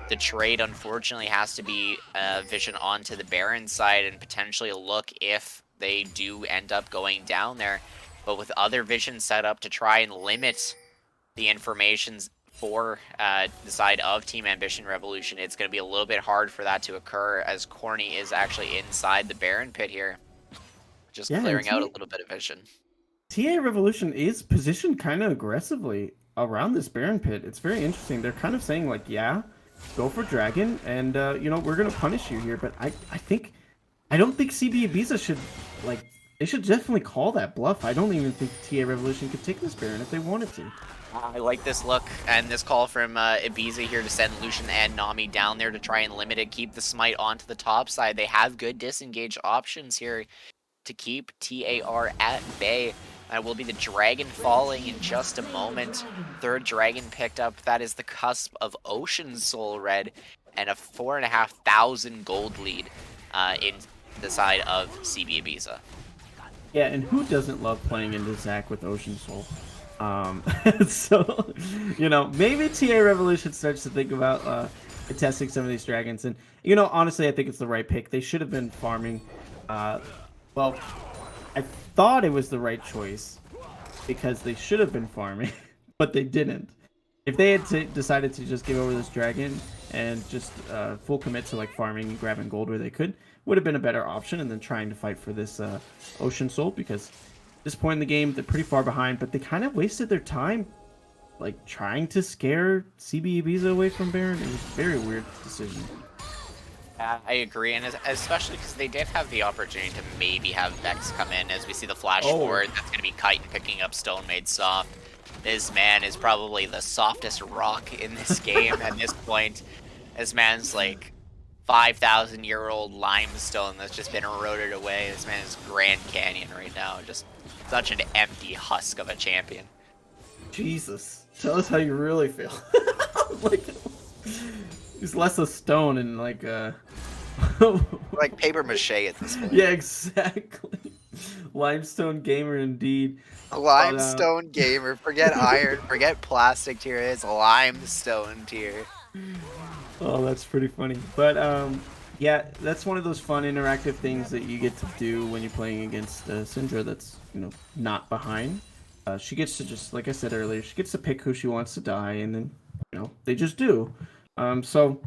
Speaker 1: The trade, unfortunately, has to be vision onto the Baron side and potentially a look if they do end up going down there. But with other vision set up to try and limit the informations for the side of Team Ambition Revolution, it's going to be a little bit hard for that to occur as Corny is actually inside the Baron pit here, just
Speaker 2: Yeah, and
Speaker 1: clearing out a little bit of vision.
Speaker 2: TA Revolution is positioned kind of aggressively around this Baron pit. It's very interesting. They're kind of saying like, yeah, go for Dragon, and we're gonna punish you here. But I don't think CB Ibiza should like. They should definitely call that bluff. I don't even think TA Revolution could take this Baron if they wanted to.
Speaker 1: I like this look and this call from Ibiza here to send Lucian and Nami down there to try and limit it, keep the smite onto the top side. They have good disengage options here to keep TAR at bay. That will be the dragon falling in just a moment. Third dragon picked up. That is the cusp of Ocean Soul Red and a 4,500 gold lead in the side of CB Ibiza.
Speaker 2: Yeah, and who doesn't love playing into Zac with Ocean Soul? So, maybe TA Revolution starts to think about testing some of these dragons. And, honestly, I think it's the right pick. They should have been farming. Well, I thought it was the right choice because they should have been farming, but they didn't. If they had decided to just give over this dragon and just full commit to like farming and grabbing gold where they could, would have been a better option, and then trying to fight for this Ocean Soul, because at this point in the game they're pretty far behind, but they kind of wasted their time like trying to scare CB Ibiza away from Baron. It was a very weird decision.
Speaker 1: I agree, and especially because they did have the opportunity to maybe have Vex come in, as we see the flash forward. That's going to be Chitin picking up Stone Made Soft. This man is probably the softest rock in this game at this point. This man's like 5,000-year-old limestone that's just been eroded away. This man is Grand Canyon right now, just such an empty husk of a champion.
Speaker 2: Jesus, tell us how you really feel. Like, he's less a stone and like
Speaker 1: like paper mache at this point.
Speaker 2: Yeah, exactly. Limestone gamer indeed.
Speaker 1: Limestone gamer. Forget iron. Forget plastic tier. It's limestone tier.
Speaker 2: Oh, that's pretty funny. But yeah, that's one of those fun interactive things that you get to do when you're playing against Syndra. That's not behind. She gets to just, like I said earlier, she gets to pick who she wants to die, and then they just do. So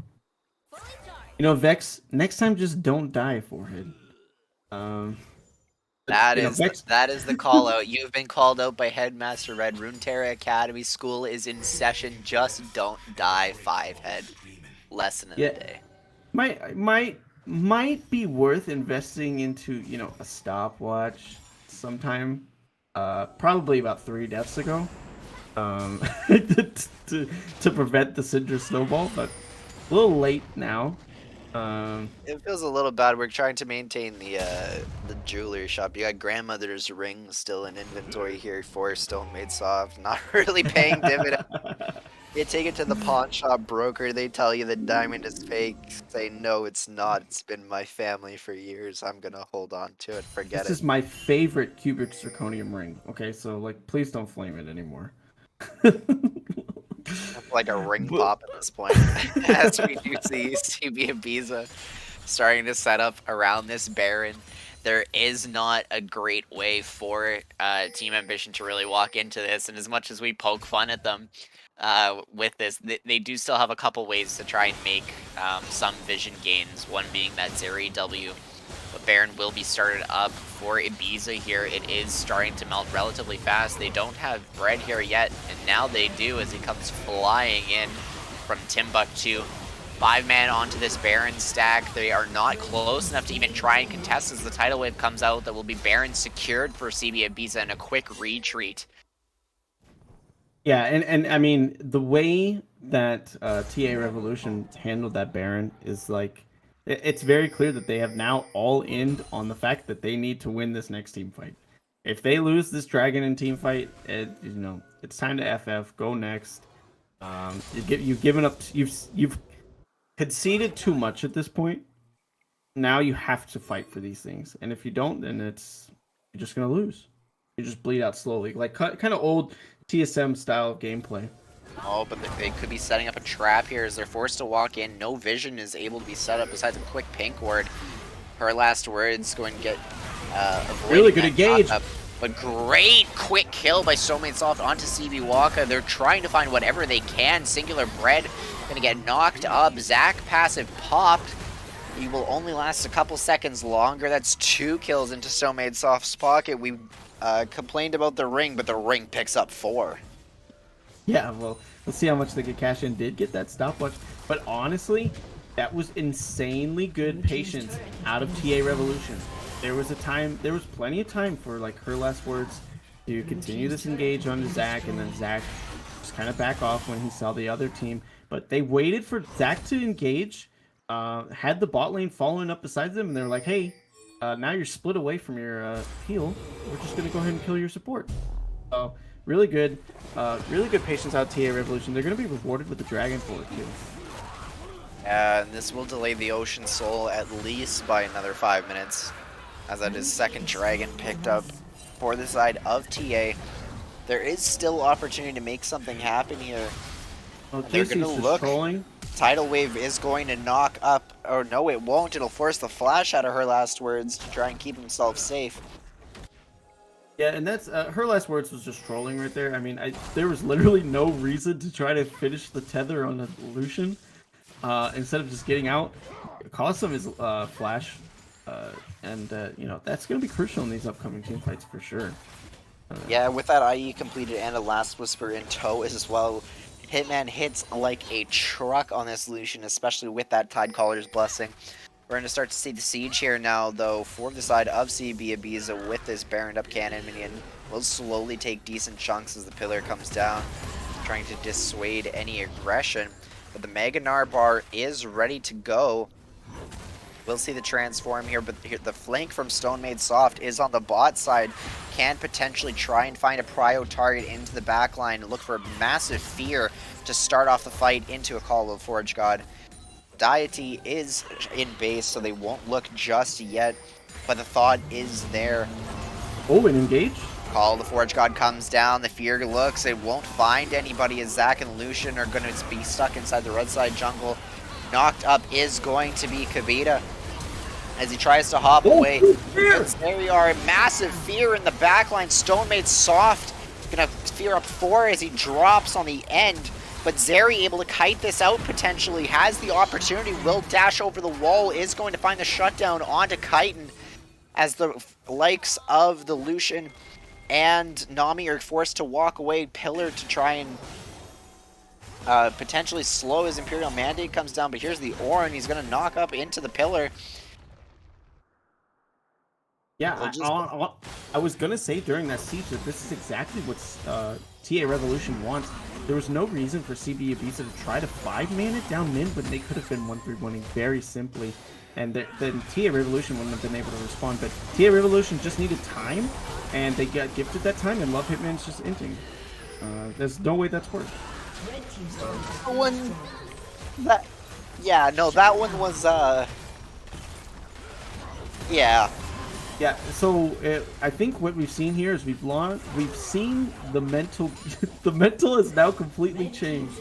Speaker 2: Vex, next time just don't die, Forehead. Um, but,
Speaker 1: That
Speaker 2: you know,
Speaker 1: is
Speaker 2: Vex.
Speaker 1: that is the call out. You've been called out by Headmaster Red. Runeterra Academy School is in session. Just don't die, 5 head. Lesson of the
Speaker 2: Yeah,
Speaker 1: day.
Speaker 2: might be worth investing into, you know, a stopwatch sometime. Probably about 3 deaths ago. To, to to prevent the Syndra snowball, but a little late now. Um,
Speaker 1: It feels a little bad. We're trying to maintain the jewelry shop. You got grandmother's ring still in inventory here for Stone Made Soft. Not really paying dividends. You take it to the pawn shop broker, they tell you the diamond is fake. Say no, it's not. It's been my family for years. I'm gonna hold on to it. Forget
Speaker 2: this
Speaker 1: it.
Speaker 2: is my favorite cubic zirconium ring. Okay, so like, please don't flame it anymore.
Speaker 1: It's like a ring
Speaker 2: But
Speaker 1: pop at this point. As we do see CB Ibiza starting to set up around this Baron. There is not a great way for Team Ambition to really walk into this, and as much as we poke fun at them with this, they do still have a couple ways to try and make some vision gains, one being that Zeri W. But Baron will be started up for Ibiza here. It is starting to melt relatively fast. They don't have bread here yet, and now they do as he comes flying in from Timbuktu. 5-man onto this Baron stack. They are not close enough to even try and contest as the tidal wave comes out. That will be Baron secured for CB Ibiza and a quick retreat.
Speaker 2: yeah, and I mean, the way that TA Revolution handled that Baron is like, it's very clear that they have now all in on the fact that they need to win this next team fight. If they lose this Dragon and team fight, you know, it's time to FF, go next. You've given up, you've conceded too much at this point. Now you have to fight for these things, and if you don't, then you're just gonna lose. You just bleed out slowly, like kind of old TSM style of gameplay.
Speaker 1: Oh, but they could be setting up a trap here as they're forced to walk in. No vision is able to be set up besides a quick pink ward. Her last words going to get
Speaker 2: Really
Speaker 1: avoiding
Speaker 2: good
Speaker 1: that
Speaker 2: engage.
Speaker 1: knock-up. But great quick kill by Soulmate Soft onto CB Waka. They're trying to find whatever they can. Singular Bread gonna get knocked up. Zac passive popped. He will only last a couple seconds longer. That's 2 kills into Soulmate Soft's pocket. We complained about the ring, but the ring picks up 4.
Speaker 2: Yeah, well, let's see how much they could cash in. Did get that stopwatch, but honestly, that was insanely good patience out of TA Revolution. There was plenty of time for like her last words to continue this engage onto Zac, and then Zac just kind of back off when he saw the other team. But they waited for Zac to engage, had the bot lane following up beside them, and they're like, "Hey, now you're split away from your heal. We're just gonna go ahead and kill your support." So really good patience out of TA Revolution. They're gonna be rewarded with the Dragon for it too.
Speaker 1: And this will delay the Ocean Soul at least by another 5 minutes, as that is second Dragon picked up for the side of TA. There is still opportunity to make something happen here.
Speaker 2: Oh,
Speaker 1: And they're
Speaker 2: Casey's
Speaker 1: gonna
Speaker 2: just
Speaker 1: look.
Speaker 2: trolling.
Speaker 1: Tidal Wave is going to knock up, or no it won't, it'll force the flash out of her last words to try and keep himself safe.
Speaker 2: Yeah, and that's her last words was just trolling right there. I mean, there was literally no reason to try to finish the tether on the Lucian. Instead of just getting out, cost him his flash, and you know, that's gonna be crucial in these upcoming team fights for sure.
Speaker 1: Yeah, with that IE completed and a Last Whisper in tow as well, Hitman hits like a truck on this Lucian, especially with that Tidecaller's Blessing. We're going to start to see the siege here now, though, for the side of CB Ibiza with this Baroned up cannon minion. Will slowly take decent chunks as the pillar comes down, trying to dissuade any aggression. But the Mega Gnar bar is ready to go. We'll see the transform here, but the flank from Stone Made Soft is on the bot side. Can potentially try and find a prio target into the backline and look for a massive fear to start off the fight into a Call of the Forge God. Deity is in base, so they won't look just yet, but the thought is there.
Speaker 2: Oh, and engage.
Speaker 1: Call of the Forge God comes down, the fear looks, it won't find anybody as Zac and Lucian are going to be stuck inside the red side jungle. Knocked up is going to be Kavita as he tries to hop away. There we are, massive fear in the backline. Stone Made Soft gonna fear up 4 as he drops on the end. But Zeri able to kite this out potentially, has the opportunity, will dash over the wall, is going to find the shutdown onto Chitin. as the likes of the Lucian and Nami are forced to walk away. Pillar to try and potentially slow his Imperial Mandate comes down, but here's the Orin. He's going to knock up into the Pillar.
Speaker 2: Yeah, I was gonna say during that siege that this is exactly what TA Revolution wants. There was no reason for CB Ibiza to try to 5-man it down mid when they could have been 1-3-1-ing very simply, and then TA Revolution wouldn't have been able to respond. But TA Revolution just needed time, and they got gifted that time, and Love Hitman's just inting. There's no way that's worked.
Speaker 1: Yeah, no, that one was yeah.
Speaker 2: Yeah, so I think what we've seen here is we've seen the mental the mental has now completely changed.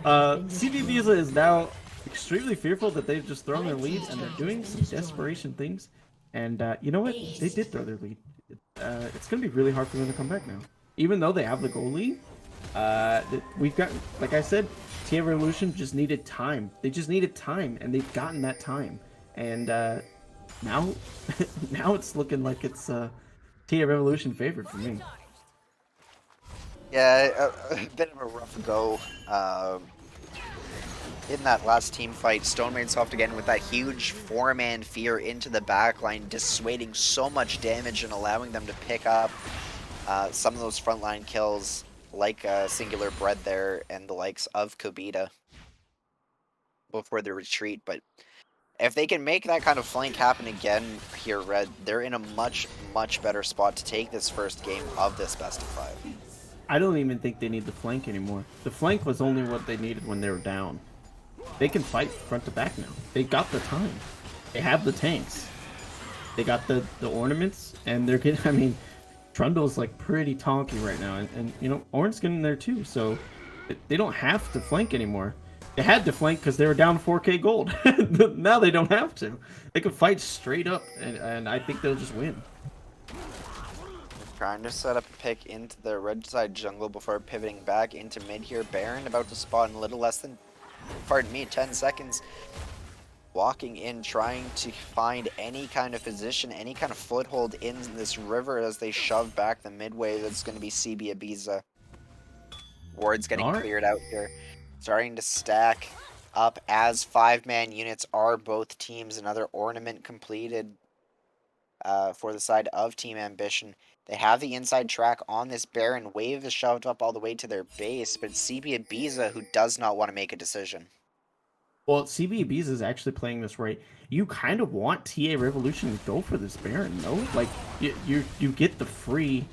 Speaker 2: CB Visa is now extremely fearful that they've just thrown their leads and they're doing some desperation things. And you know what? They did throw their lead. It's gonna be really hard for them to come back now, even though they have the goal lead. We've got, like I said, TA Revolution just needed time. They just needed time, and they've gotten that time. And now, now it's looking like it's TA Revolution favored for me.
Speaker 1: Yeah, a bit of a rough go in that last team fight. Soft again with that huge 4-man fear into the backline, dissuading so much damage and allowing them to pick up some of those frontline kills, like Singular Bread there and the likes of Kobita before the retreat. But if they can make that kind of flank happen again here, Red, they're in a much, much better spot to take this first game of this best of 5.
Speaker 2: I don't even think they need the flank anymore. The flank was only what they needed when they were down. They can fight front to back now. They got the time. They have the tanks. They got the ornaments, and they're getting, I mean, Trundle's like pretty tonky right now, and you know, Orin's getting there too, so they don't have to flank anymore. They had to flank because they were down 4k gold. Now they don't have to. They can fight straight up, and I think they'll just win.
Speaker 1: Trying to set up a pick into the red side jungle before pivoting back into mid here. Baron about to spawn in a little less than, pardon me, 10 seconds. Walking in, trying to find any kind of position, any kind of foothold in this river as they shove back the midway. That's going to be CB Ibiza. Ward's getting cleared out here. Starting to stack up as 5-man units are both teams. Another ornament completed for the side of Team Ambition. They have the inside track on this Baron. Wave is shoved up all the way to their base, but CB Ibiza who does not want to make a decision.
Speaker 2: Well, CB Ibiza is actually playing this right. You kind of want TA Revolution to go for this Baron, no? Like you get the free,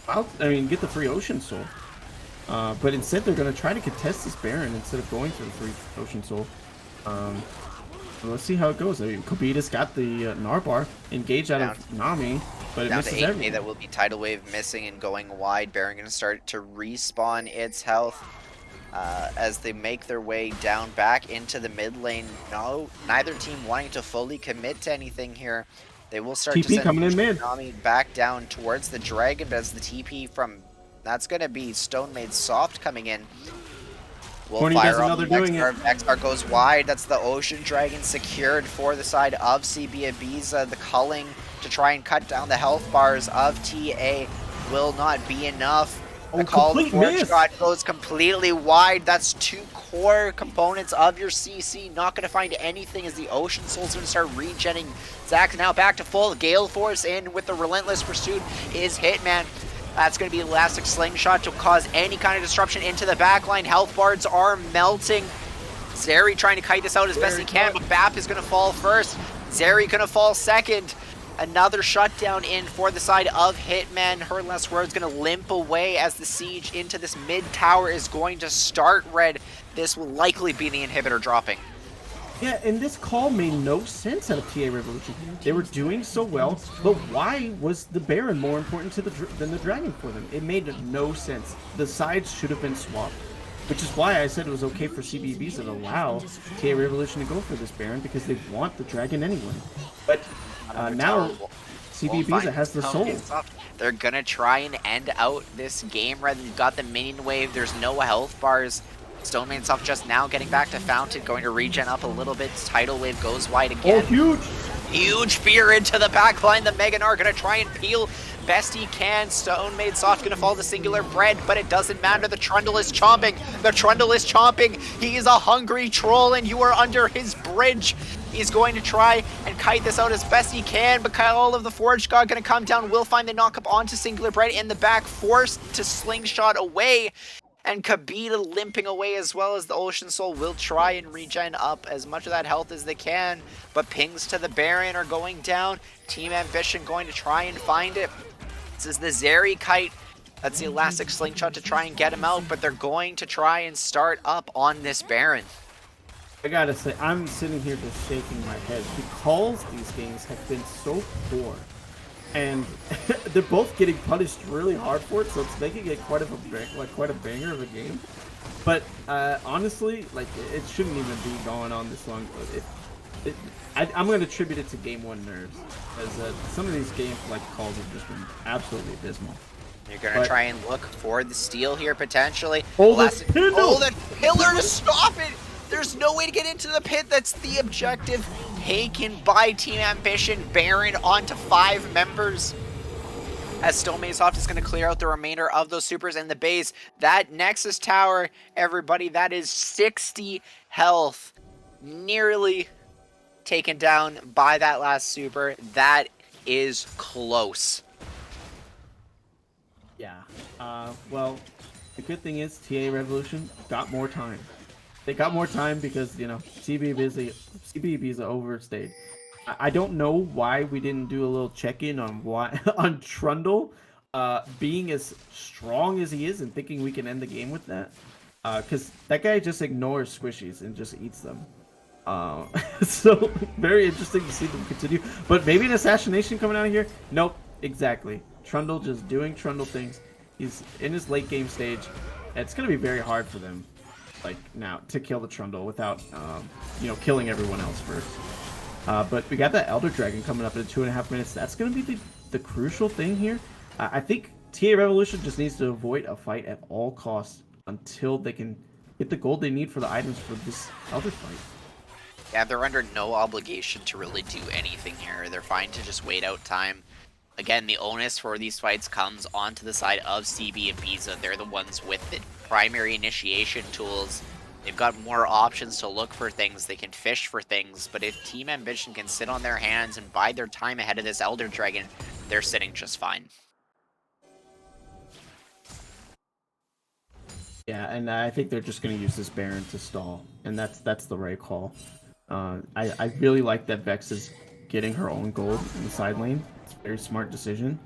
Speaker 2: get the free Ocean Soul. But instead they're going to try to contest this Baron instead of going for the free Ocean Soul. Let's see how it goes. I mean, Kobita's got the Narbar engaged out of Nami, but it misses everything.
Speaker 1: That will be Tidal Wave missing and going wide. Baron going to start to respawn its health as they make their way down back into the mid lane. No, neither team wanting to fully commit to anything here. They will start
Speaker 2: TP
Speaker 1: to send
Speaker 2: coming in mid.
Speaker 1: Nami back down towards the dragon, but as the TP from that's going to be Stone Made Soft coming in. Will fire on the Vexar goes wide. That's the Ocean Dragon secured for the side of CB Ibiza. The culling to try and cut down the health bars of TA will not be enough. The called forge shot goes completely wide. That's 2 core components of your CC. Not going to find anything as the Ocean Soul's going to start regenning. Zach now back to full. Gale Force in with the Relentless Pursuit is Hitman. That's going to be Elastic Slingshot to cause any kind of disruption into the backline. Health bars are melting. Zeri trying to kite this out as best he can, but Bap is going to fall first. Zeri going to fall second. Another shutdown in for the side of Hitman. Her last word's going to limp away as the siege into this mid tower is going to start. Red, this will likely be the inhibitor dropping.
Speaker 2: Yeah, and this call made no sense out of TA Revolution. They were doing so well, but why was the Baron more important to than the Dragon for them? It made no sense. The sides should have been swapped, which is why I said it was okay for CBBs to allow TA Revolution to go for this Baron because they want the Dragon anyway. But now CBBs has the soul.
Speaker 1: They're going to try and end out this game. Rather than got the minion wave, there's no health bars. Stone Made Soft just now getting back to Fountain, going to regen up a little bit. Tidal Wave goes wide again.
Speaker 2: Oh, huge!
Speaker 1: Huge fear into the backline. The Meganar gonna try and peel best he can. Stone Made Soft gonna fall to Singular Bread, but it doesn't matter. The Trundle is chomping. The Trundle is chomping. He is a hungry troll, and you are under his bridge. He's going to try and kite this out as best he can, but all of the Forge God gonna come down. Will find the knock up onto Singular Bread in the back, forced to slingshot away. And Kabita limping away, as well as the Ocean Soul will try and regen up as much of that health as they can. But pings to the Baron are going down. Team Ambition going to try and find it. This is the Zeri Kite. That's the Elastic Slingshot to try and get him out, but they're going to try and start up on this Baron.
Speaker 2: I gotta say, I'm sitting here just shaking my head because these games have been so poor. And they're both getting punished really hard for it, so it's making it quite a banger of a game. But honestly, like it shouldn't even be going on this long. I'm going to attribute it to game one nerves, as some of these games like calls have just been absolutely abysmal.
Speaker 1: You're going to try and look for the steal here potentially.
Speaker 2: Oh, the
Speaker 1: pillar to stop it! There's no way to get into the pit. That's the objective taken by Team Ambition. Baron onto 5 members. As Stone Made Soft is going to clear out the remainder of those supers in the base. That Nexus Tower, everybody, that is 60 health. Nearly taken down by that last super. That is close.
Speaker 2: Yeah. Well, the good thing is TA Revolution got more time. They got more time because, you know, CB Ibiza overstayed. I don't know why we didn't do a little check-in on why on Trundle being as strong as he is and thinking we can end the game with that. Because that guy just ignores squishies and just eats them. So, very interesting to see them continue. But maybe an assassination coming out of here? Nope, exactly. Trundle just doing Trundle things. He's in his late game stage. It's going to be very hard for them. Like now to kill the Trundle without you know, killing everyone else first. But we got that Elder Dragon coming up in 2.5 minutes. That's going to be the crucial thing here. I think TA Revolution just needs to avoid a fight at all costs until they can get the gold they need for the items for this Elder fight.
Speaker 1: Yeah, they're under no obligation to really do anything here. They're fine to just wait out time. Again, the onus for these fights comes onto the side of CB and Ibiza. They're the ones with the primary initiation tools. They've got more options to look for things. They can fish for things. But if Team Ambition can sit on their hands and bide their time ahead of this Elder Dragon, they're sitting just fine.
Speaker 2: Yeah, and I think they're just going to use this Baron to stall. And that's the right call. I really like that Vex is getting her own gold in the side lane. It's a very smart decision.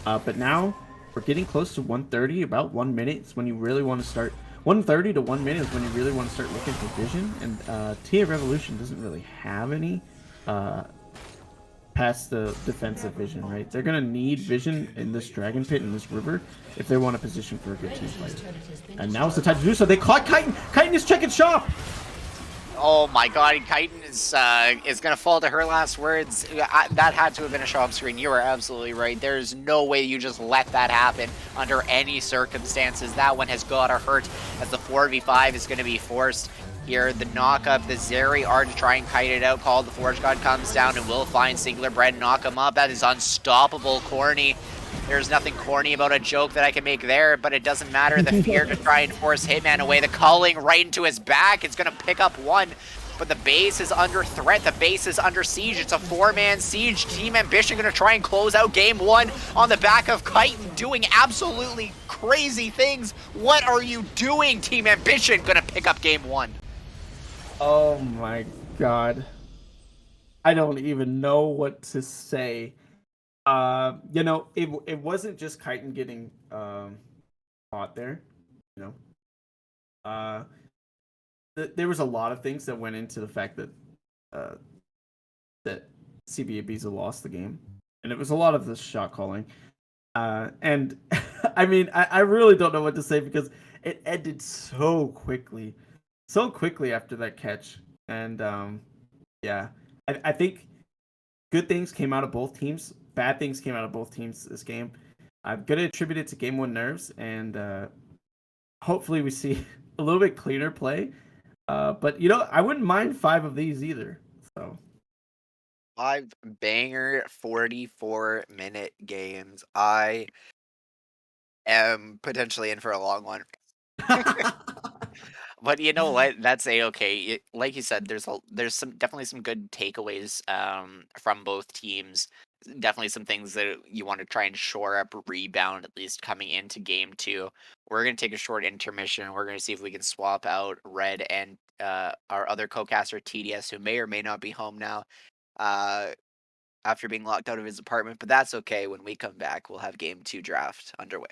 Speaker 2: But now we're getting close to 130. About 1 minute is when you really want to start. 130 to 1 minute is when you really want to start looking for vision. And TA Revolution doesn't really have any past the defensive vision, right? They're going to need vision in this Dragon Pit, in this river, if they want to position for a good team fight. And now is the time to do so. They caught Chitin! Chitin is checking shop!
Speaker 1: Oh my god, Chitin is going to fall to her last words. That had to have been a show-up screen. You are absolutely right. There's no way you just let that happen under any circumstances. That one has got to hurt as the 4v5 is going to be forced here. The knock-up, the Zeri are to try and kite it out. Called, the Forge God comes down and will find Singular Bread and knock him up. That is unstoppable, Corny. There's nothing corny about a joke that I can make there, but it doesn't matter. The fear to try and force Hitman away. The culling right into his back. It's going to pick up one, but the base is under threat. The base is under siege. It's a 4-man siege. Team Ambition going to try and close out game one on the back of Chitin, doing absolutely crazy things. What are you doing, Team Ambition? Going to pick up game one.
Speaker 2: Oh my god. I don't even know what to say. You know, it wasn't just Chitin getting caught there, you know. There was a lot of things that went into the fact that that CB Ibiza lost the game, and it was a lot of the shot calling. And I mean, I really don't know what to say because it ended so quickly after that catch. And yeah, I think good things came out of both teams. Bad things came out of both teams this game. I'm going to attribute it to game one nerves, and hopefully we see a little bit cleaner play. But, you know, I wouldn't mind 5 of these either. So
Speaker 1: 5 banger 44-minute games. I am potentially in for a long one. But you know what? That's A-okay. Like you said, there's some definitely some good takeaways from both teams. Definitely some things that you want to try and shore up, rebound at least coming into game two. We're gonna take a short intermission. We're gonna see if we can swap out Red and our other co-caster TDS, who may or may not be home now uh, after being locked out of his apartment. But that's okay. When we come back, we'll have game two draft underway.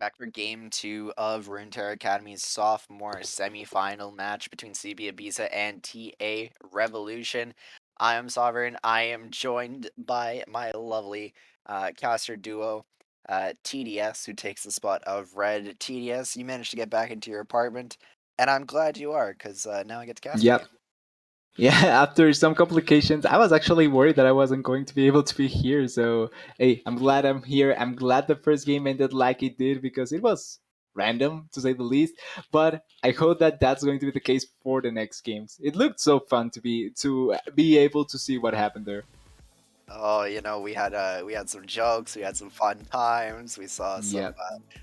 Speaker 1: back for game 2 of Runeterra Academy's sophomore semifinal match between CB Ibiza and TA Revolution. I am Sovereign. I am joined by my lovely caster duo, TDS, who takes the spot of Red. TDS, you managed to get back into your apartment, and I'm glad you are, because now I get to cast with you.
Speaker 3: Yep. Yeah, after some complications, I was actually worried that I wasn't going to be able to be here. So, hey, I'm glad I'm here. I'm glad the first game ended like it did because it was random to say the least. But I hope that that's going to be the case for the next games. It looked so fun to be able to see what happened there.
Speaker 1: Oh, we had some jokes, we had some fun times, we saw
Speaker 3: Yep.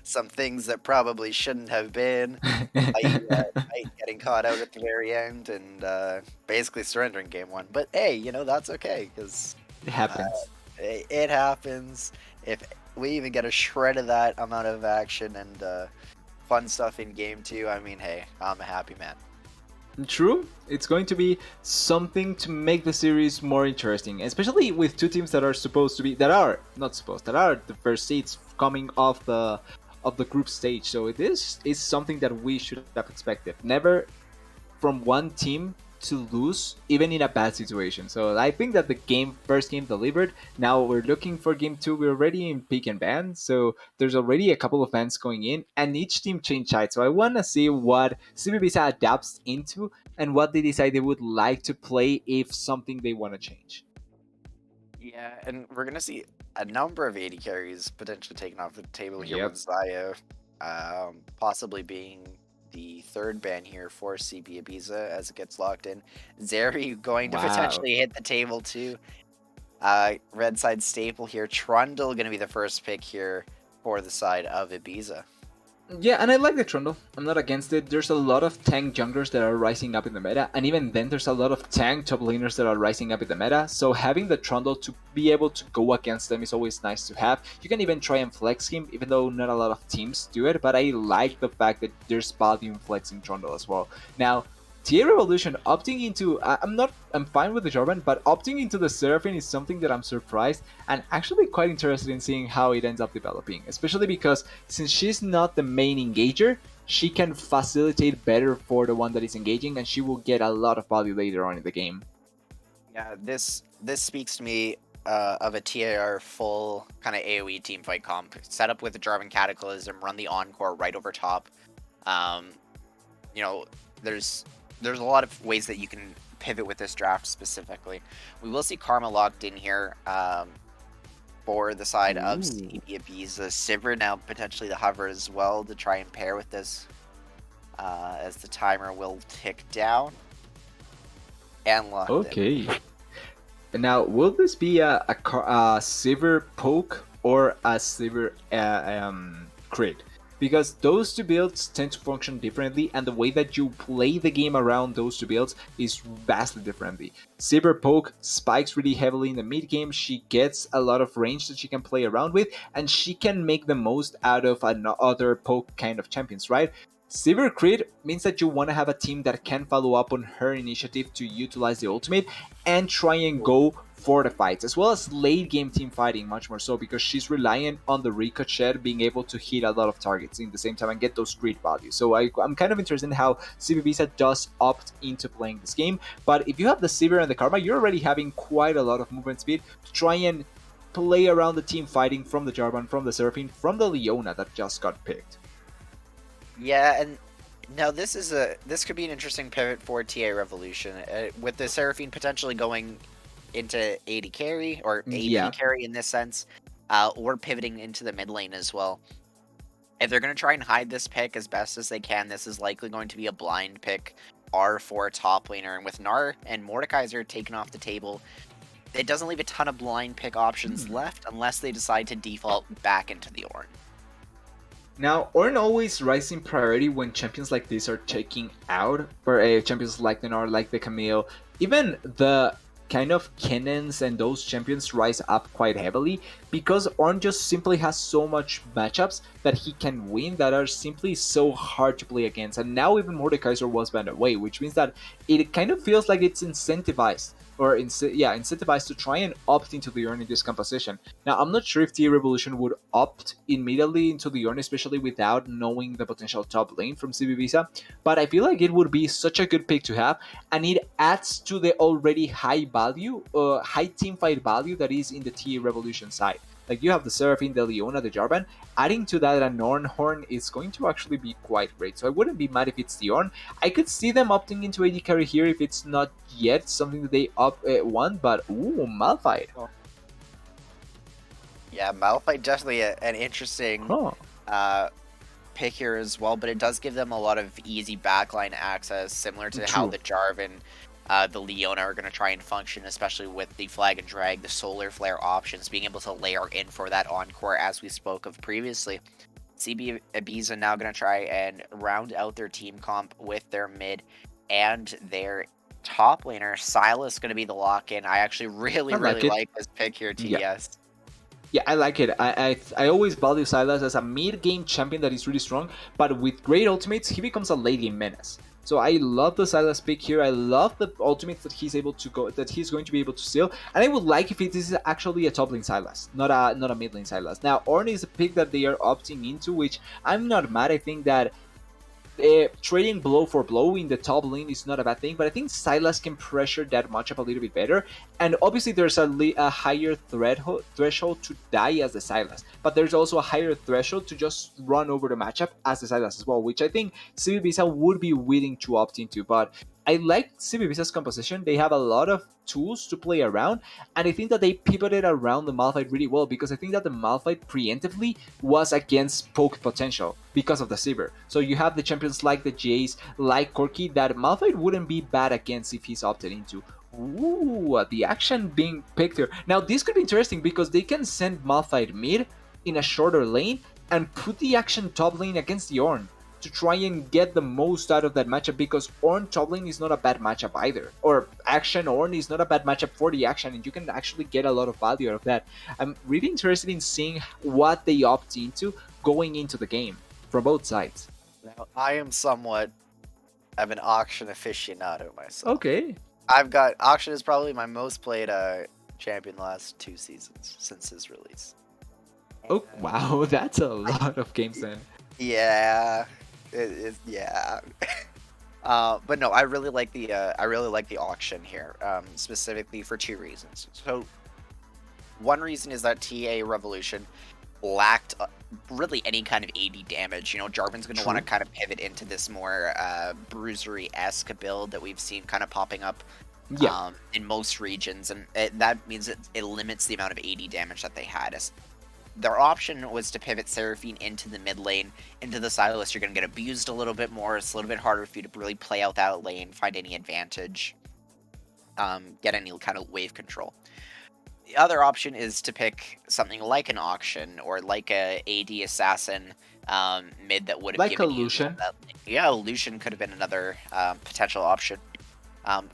Speaker 1: some things that probably shouldn't have been. I getting caught out at the very end and basically surrendering game 1. But hey, that's okay because
Speaker 3: It
Speaker 1: uh,
Speaker 3: happens.
Speaker 1: it happens. If we even get a shred of that amount of action and fun stuff in game 2, I mean, hey, I'm a happy man.
Speaker 3: True, it's going to be something to make the series more interesting, especially with two teams that are supposed to be that are not supposed that are the first seeds coming off the group stage. So this is something that we should have expected. Never from one team to lose, even in a bad situation. So I think that the first game delivered. Now we're looking for game 2. We're already in pick and ban, so there's already a couple of bans going in, and each team changed sides. So I want to see what CBVisa adapts into and what they decide they would like to play if something they want to change.
Speaker 1: Yeah, and we're gonna see a number of 80 carries potentially taken off the table here with
Speaker 3: Yep.
Speaker 1: Zaya, possibly being the third ban here for CB Ibiza as it gets locked in. Zeri going to
Speaker 3: Wow.
Speaker 1: potentially hit the table too. Red side staple here. Trundle gonna be the first pick here for the side of Ibiza.
Speaker 3: Yeah, and I like the Trundle. I'm not against it. There's a lot of tank junglers that are rising up in the meta, and even then there's a lot of tank top laners that are rising up in the meta, so having the Trundle to be able to go against them is always nice to have. You can even try and flex him, even though not a lot of teams do it, but I like the fact that there's value in flexing Trundle as well. Now, TA Revolution opting into I'm fine with the Jarvan, but opting into the Seraphine is something that I'm surprised and actually quite interested in seeing how it ends up developing, especially because since she's not the main engager, she can facilitate better for the one that is engaging, and she will get a lot of value later on in the game.
Speaker 1: Yeah, this speaks to me of a TAR full kind of AoE teamfight comp. Set up with the Jarvan Cataclysm, run the Encore right over top. Um, you know, there's a lot of ways that you can pivot with this draft specifically. We will see Karma locked in here for the side of
Speaker 2: Ooh.
Speaker 1: CB Ibiza. Sivir now potentially the hover as well to try and pair with this as the timer will tick down and locked in.
Speaker 3: Okay. Now, will this be a Sivir poke or a Sivir crit? Because those two builds tend to function differently, and the way that you play the game around those two builds is vastly differently. Sivir poke spikes really heavily in the mid game. She gets a lot of range that she can play around with, and she can make the most out of other poke kind of champions, right? Sivir crit means that you want to have a team that can follow up on her initiative to utilize the ultimate and try and go for the fights, as well as late game team fighting much more so, because she's reliant on the ricochet being able to hit a lot of targets in the same time and get those crit values. So I'm kind of interested in how CBVisa does opt into playing this game, but if you have the Sivir and the Karma, you're already having quite a lot of movement speed to try and play around the team fighting from the Jarvan, from the Seraphine, from the Leona that just got picked.
Speaker 1: Yeah, and now this could be an interesting pivot for TA Revolution with the Seraphine potentially going into 80 carry or AD
Speaker 3: Yeah.
Speaker 1: carry in this sense, or pivoting into the mid lane as well. If they're going to try and hide this pick as best as they can, this is likely going to be a blind pick R4 top laner, and with Gnar and Mordekaiser taken off the table, it doesn't leave a ton of blind pick options left unless they decide to default back into the Ornn.
Speaker 3: Now, Ornn always rise in priority when champions like this are taking out, or champions like the Gnar, like the Camille, even the kind of Kennens and those champions rise up quite heavily, because Ornn just simply has so much matchups that he can win that are simply so hard to play against. And now even Mordekaiser was banned away, which means that it kind of feels like it's incentivized or incentivized to try and opt into the Ornn in this composition. Now, I'm not sure if TA Revolution would opt immediately into the Ornn, especially without knowing the potential top lane from CB Visa, but I feel like it would be such a good pick to have, and it adds to the already high value, high team fight value that is in the TA Revolution side. Like, you have the Seraphine, the Leona, the Jarvan. Adding to that an Ornn Horn is going to actually be quite great. So I wouldn't be mad if it's the Ornn. I could see them opting into AD carry here if it's not yet something that they want, but ooh, Malphite.
Speaker 1: Yeah, Malphite definitely an interesting pick here as well, but it does give them a lot of easy backline access, similar to how the Jarvan, the Leona are going to try and function, especially with the Flag and Drag, the Solar Flare options, being able to layer in for that Encore, as we spoke of previously. CB Ibiza now going to try and round out their team comp with their mid and their top laner. Silas going to be the lock-in. I actually really like this pick here, TDS.
Speaker 3: Yeah, I like it. I always value Silas as a mid-game champion that is really strong, but with great ultimates, he becomes a late-game menace. So I love the Silas pick here. I love the ultimates that he's going to be able to steal, and I would like if it is actually a top lane Silas, not a mid lane Silas. Now, Ornn is a pick that they are opting into, which I'm not mad. I think that trading blow for blow in the top lane is not a bad thing, but I think Silas can pressure that matchup a little bit better. And obviously there's a higher threshold to die as the Silas, but there's also a higher threshold to just run over the matchup as the Silas as well, which I think CB Visa would be willing to opt into. But I like CB Visa's composition. They have a lot of tools to play around, and I think that they pivoted around the Malphite really well, because I think that the Malphite preemptively was against poke potential because of the Sivir. So you have the champions like the Jace, like Corki, that Malphite wouldn't be bad against if he's opted into. Ooh, the action being picked here. Now this could be interesting because they can send Malphite mid in a shorter lane and put the action top lane against the Ornn to try and get the most out of that matchup, because Ornn top lane is not a bad matchup either, or action Ornn is not a bad matchup for the action, and you can actually get a lot of value out of that. I'm really interested in seeing what they opt into going into the game from both sides.
Speaker 1: Now, I am somewhat of an auction aficionado myself.
Speaker 3: Okay.
Speaker 1: I've got auction is probably my most played champion the last 2 seasons since his release.
Speaker 3: Oh wow, that's a lot of games then.
Speaker 1: Yeah. Yeah. But no, I really like the auction here, specifically for 2 reasons. So, one reason is that TA Revolution lacked really any kind of AD damage. You know, Jarvan's going to want to kind of pivot into this more bruisery-esque build that we've seen kind of popping up in most regions, and that means it limits the amount of AD damage that they had. Their option was to pivot Seraphine into the mid lane, into the Silas. You're going to get abused a little bit more. It's a little bit harder for you to really play out that lane, find any advantage, get any kind of wave control. The other option is to pick something like an auction or like a AD assassin mid that would have given you
Speaker 3: Lucian.
Speaker 1: Yeah, Lucian could have been another potential option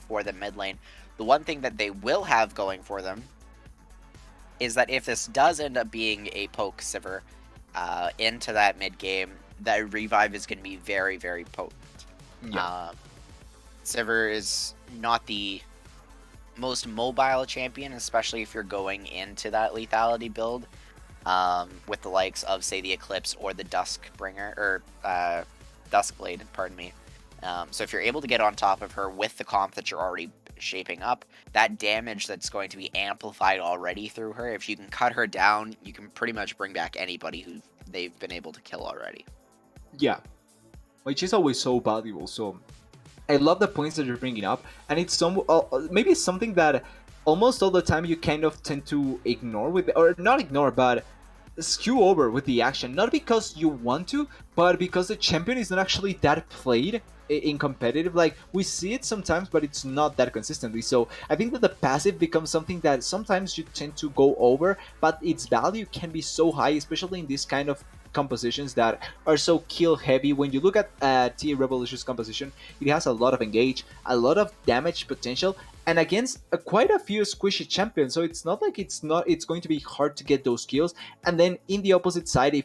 Speaker 1: for the mid lane. The one thing that they will have going for them is that if this does end up being a poke Sivir into that mid game, that revive is going to be very, very potent. Yeah. Sivir is not the most mobile champion, especially if you're going into that lethality build with the likes of, say, the Eclipse or the Duskbringer, or Duskblade, pardon me. So if you're able to get on top of her with the comp that you're already shaping up, that damage that's going to be amplified already through her, if you can cut her down, you can pretty much bring back anybody who they've been able to kill already.
Speaker 3: Yeah, which is always so valuable. So I love the points that you're bringing up, and it's maybe something that almost all the time you kind of tend to ignore or not ignore, but skew over with the action, not because you want to, but because the champion is not actually that played in competitive. Like, we see it sometimes, but it's not that consistently. So I think that the passive becomes something that sometimes you tend to go over, but its value can be so high, especially in this kind of compositions that are so kill heavy. When you look at TA Revolution's composition, it has a lot of engage, a lot of damage potential, and against quite a few squishy champions, so it's not like it's going to be hard to get those kills. And then in the opposite side,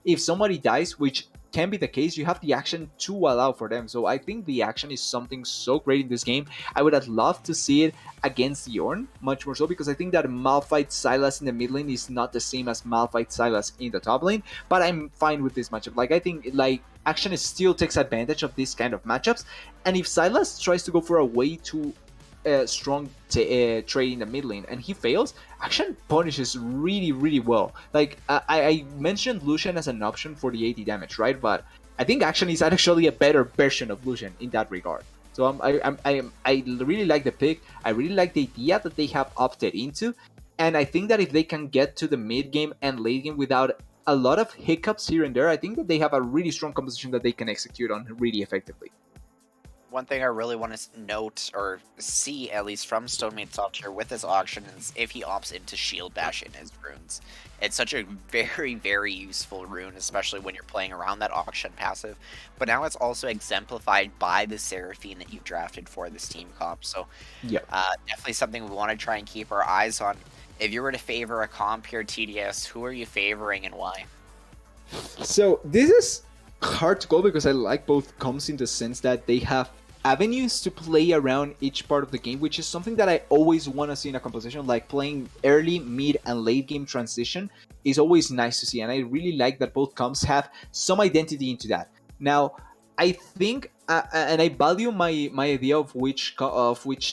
Speaker 3: if somebody dies, which can be the case, you have the action to allow for them. So I think the action is something so great in this game. I would have loved to see it against Yorn, much more so, because I think that Malphite Sylas in the mid lane is not the same as Malphite Sylas in the top lane. But I'm fine with this matchup. Like, I think like action still takes advantage of this kind of matchups, and if Sylas tries to go for a way too strong trade in the mid lane and he fails, action punishes really, really well. Like I mentioned Lucian as an option for the 80 damage, right? But I think action is actually a better version of Lucian in that regard. So I really like the pick. I really like the idea that they have opted into, and I think that if they can get to the mid game and late game without a lot of hiccups here and there, I think that they have a really strong composition that they can execute on really effectively.
Speaker 1: One thing I really want to note, or see at least from Stonemate Soft here with this auction, is if he opts into Shield Bash in his runes. It's such a very, very useful rune, especially when you're playing around that auction passive. But now it's also exemplified by the Seraphine that you drafted for this team comp. So
Speaker 3: Yeah.
Speaker 1: definitely something we want to try and keep our eyes on. If you were to favor a comp here, TDS, who are you favoring and why?
Speaker 3: So this is hard to go because I like both comps in the sense that they have avenues to play around each part of the game, which is something that I always want to see in a composition. Like playing early, mid, and late game transition is always nice to see, and I really like that both comps have some identity into that. Now, I think, and I value my idea of which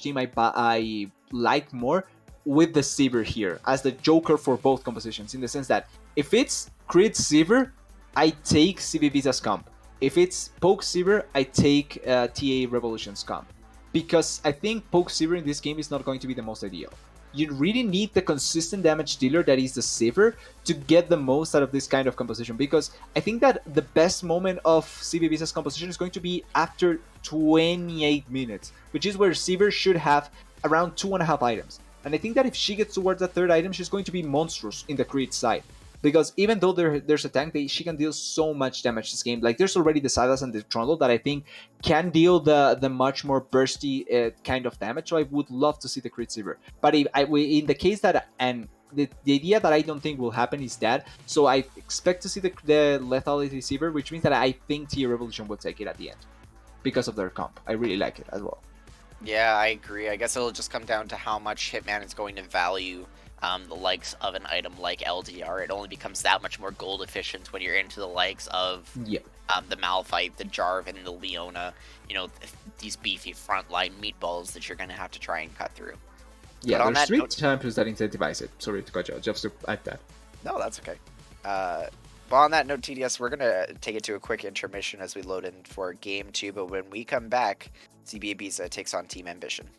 Speaker 3: team I like more with the Sivir here as the Joker for both compositions, in the sense that if it's Crit Sivir, I take CVBiza's comp. If it's Poke Sivir, I take TA Revolution's comp. Because I think Poke Sivir in this game is not going to be the most ideal. You really need the consistent damage dealer that is the Sivir to get the most out of this kind of composition. Because I think that the best moment of CVBiza's composition is going to be after 28 minutes, which is where Sivir should have around 2.5 items. And I think that if she gets towards the third item, she's going to be monstrous in the crit side. Because even though there's a tank, she can deal so much damage this game. Like, there's already the Sylas and the Trundle that I think can deal the much more bursty kind of damage. So I would love to see the crit Sivir. But in the case that, and the idea that I don't think will happen is that, so I expect to see the lethality Sivir, which means that I think TA Revolution will take it at the end because of their comp. I really like it as well.
Speaker 1: Yeah, I agree. I guess it'll just come down to how much Hitman is going to value the likes of an item like LDR. It only becomes that much more gold efficient when you're into the likes of the Malphite, the Jarv, and the Leona. You know, these beefy frontline meatballs that you're going to have to try and cut through.
Speaker 3: Yeah, there's three champions that incentivize it. Sorry to cut you out, just to add that.
Speaker 1: No, that's okay. But on that note, TDS, we're going to take it to a quick intermission as we load in for Game 2. But when we come back, CB Ibiza takes on Team Ambition.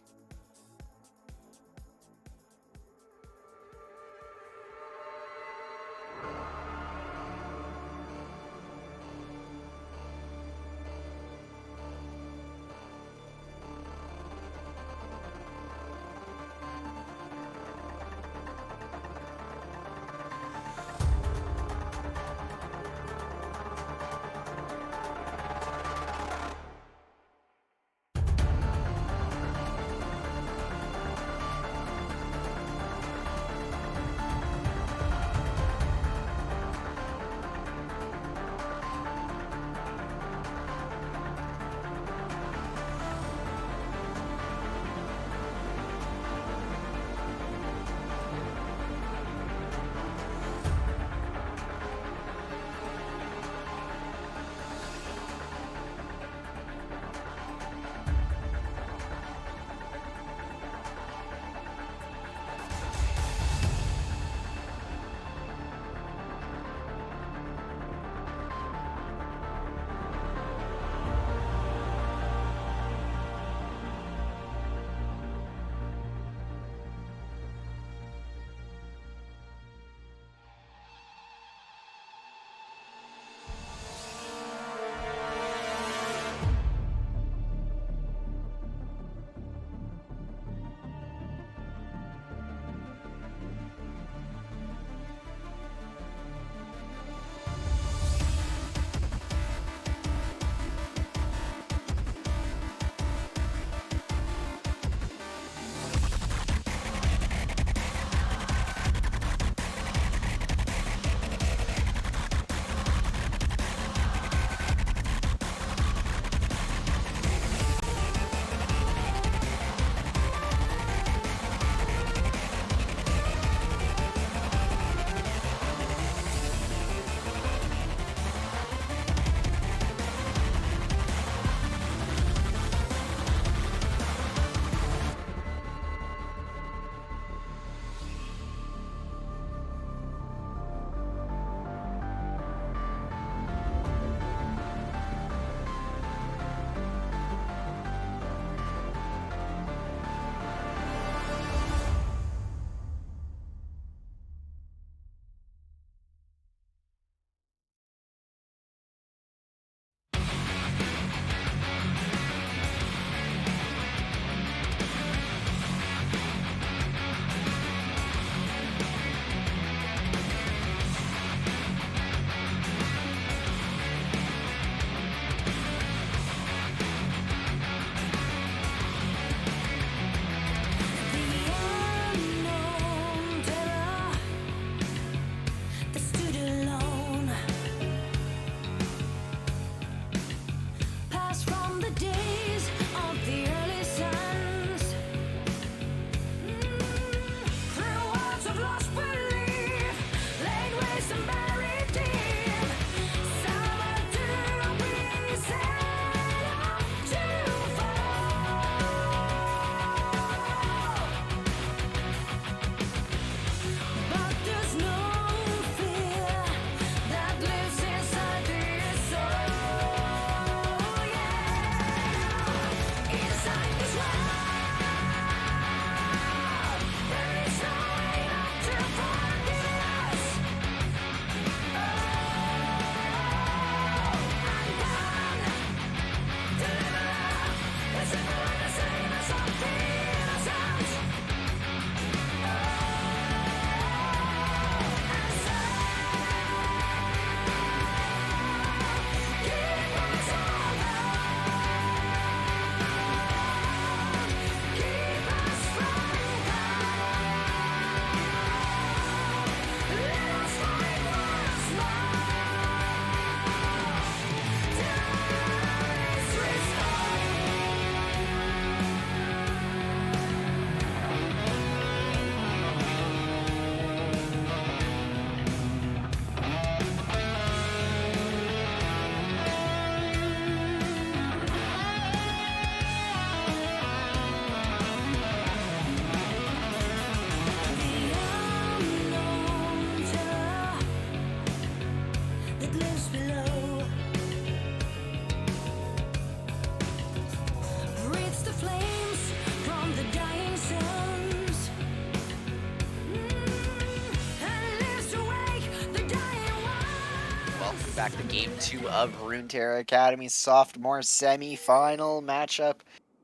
Speaker 1: back to Game 2 of Runeterra Academy Sophomore Semi-Final matchup.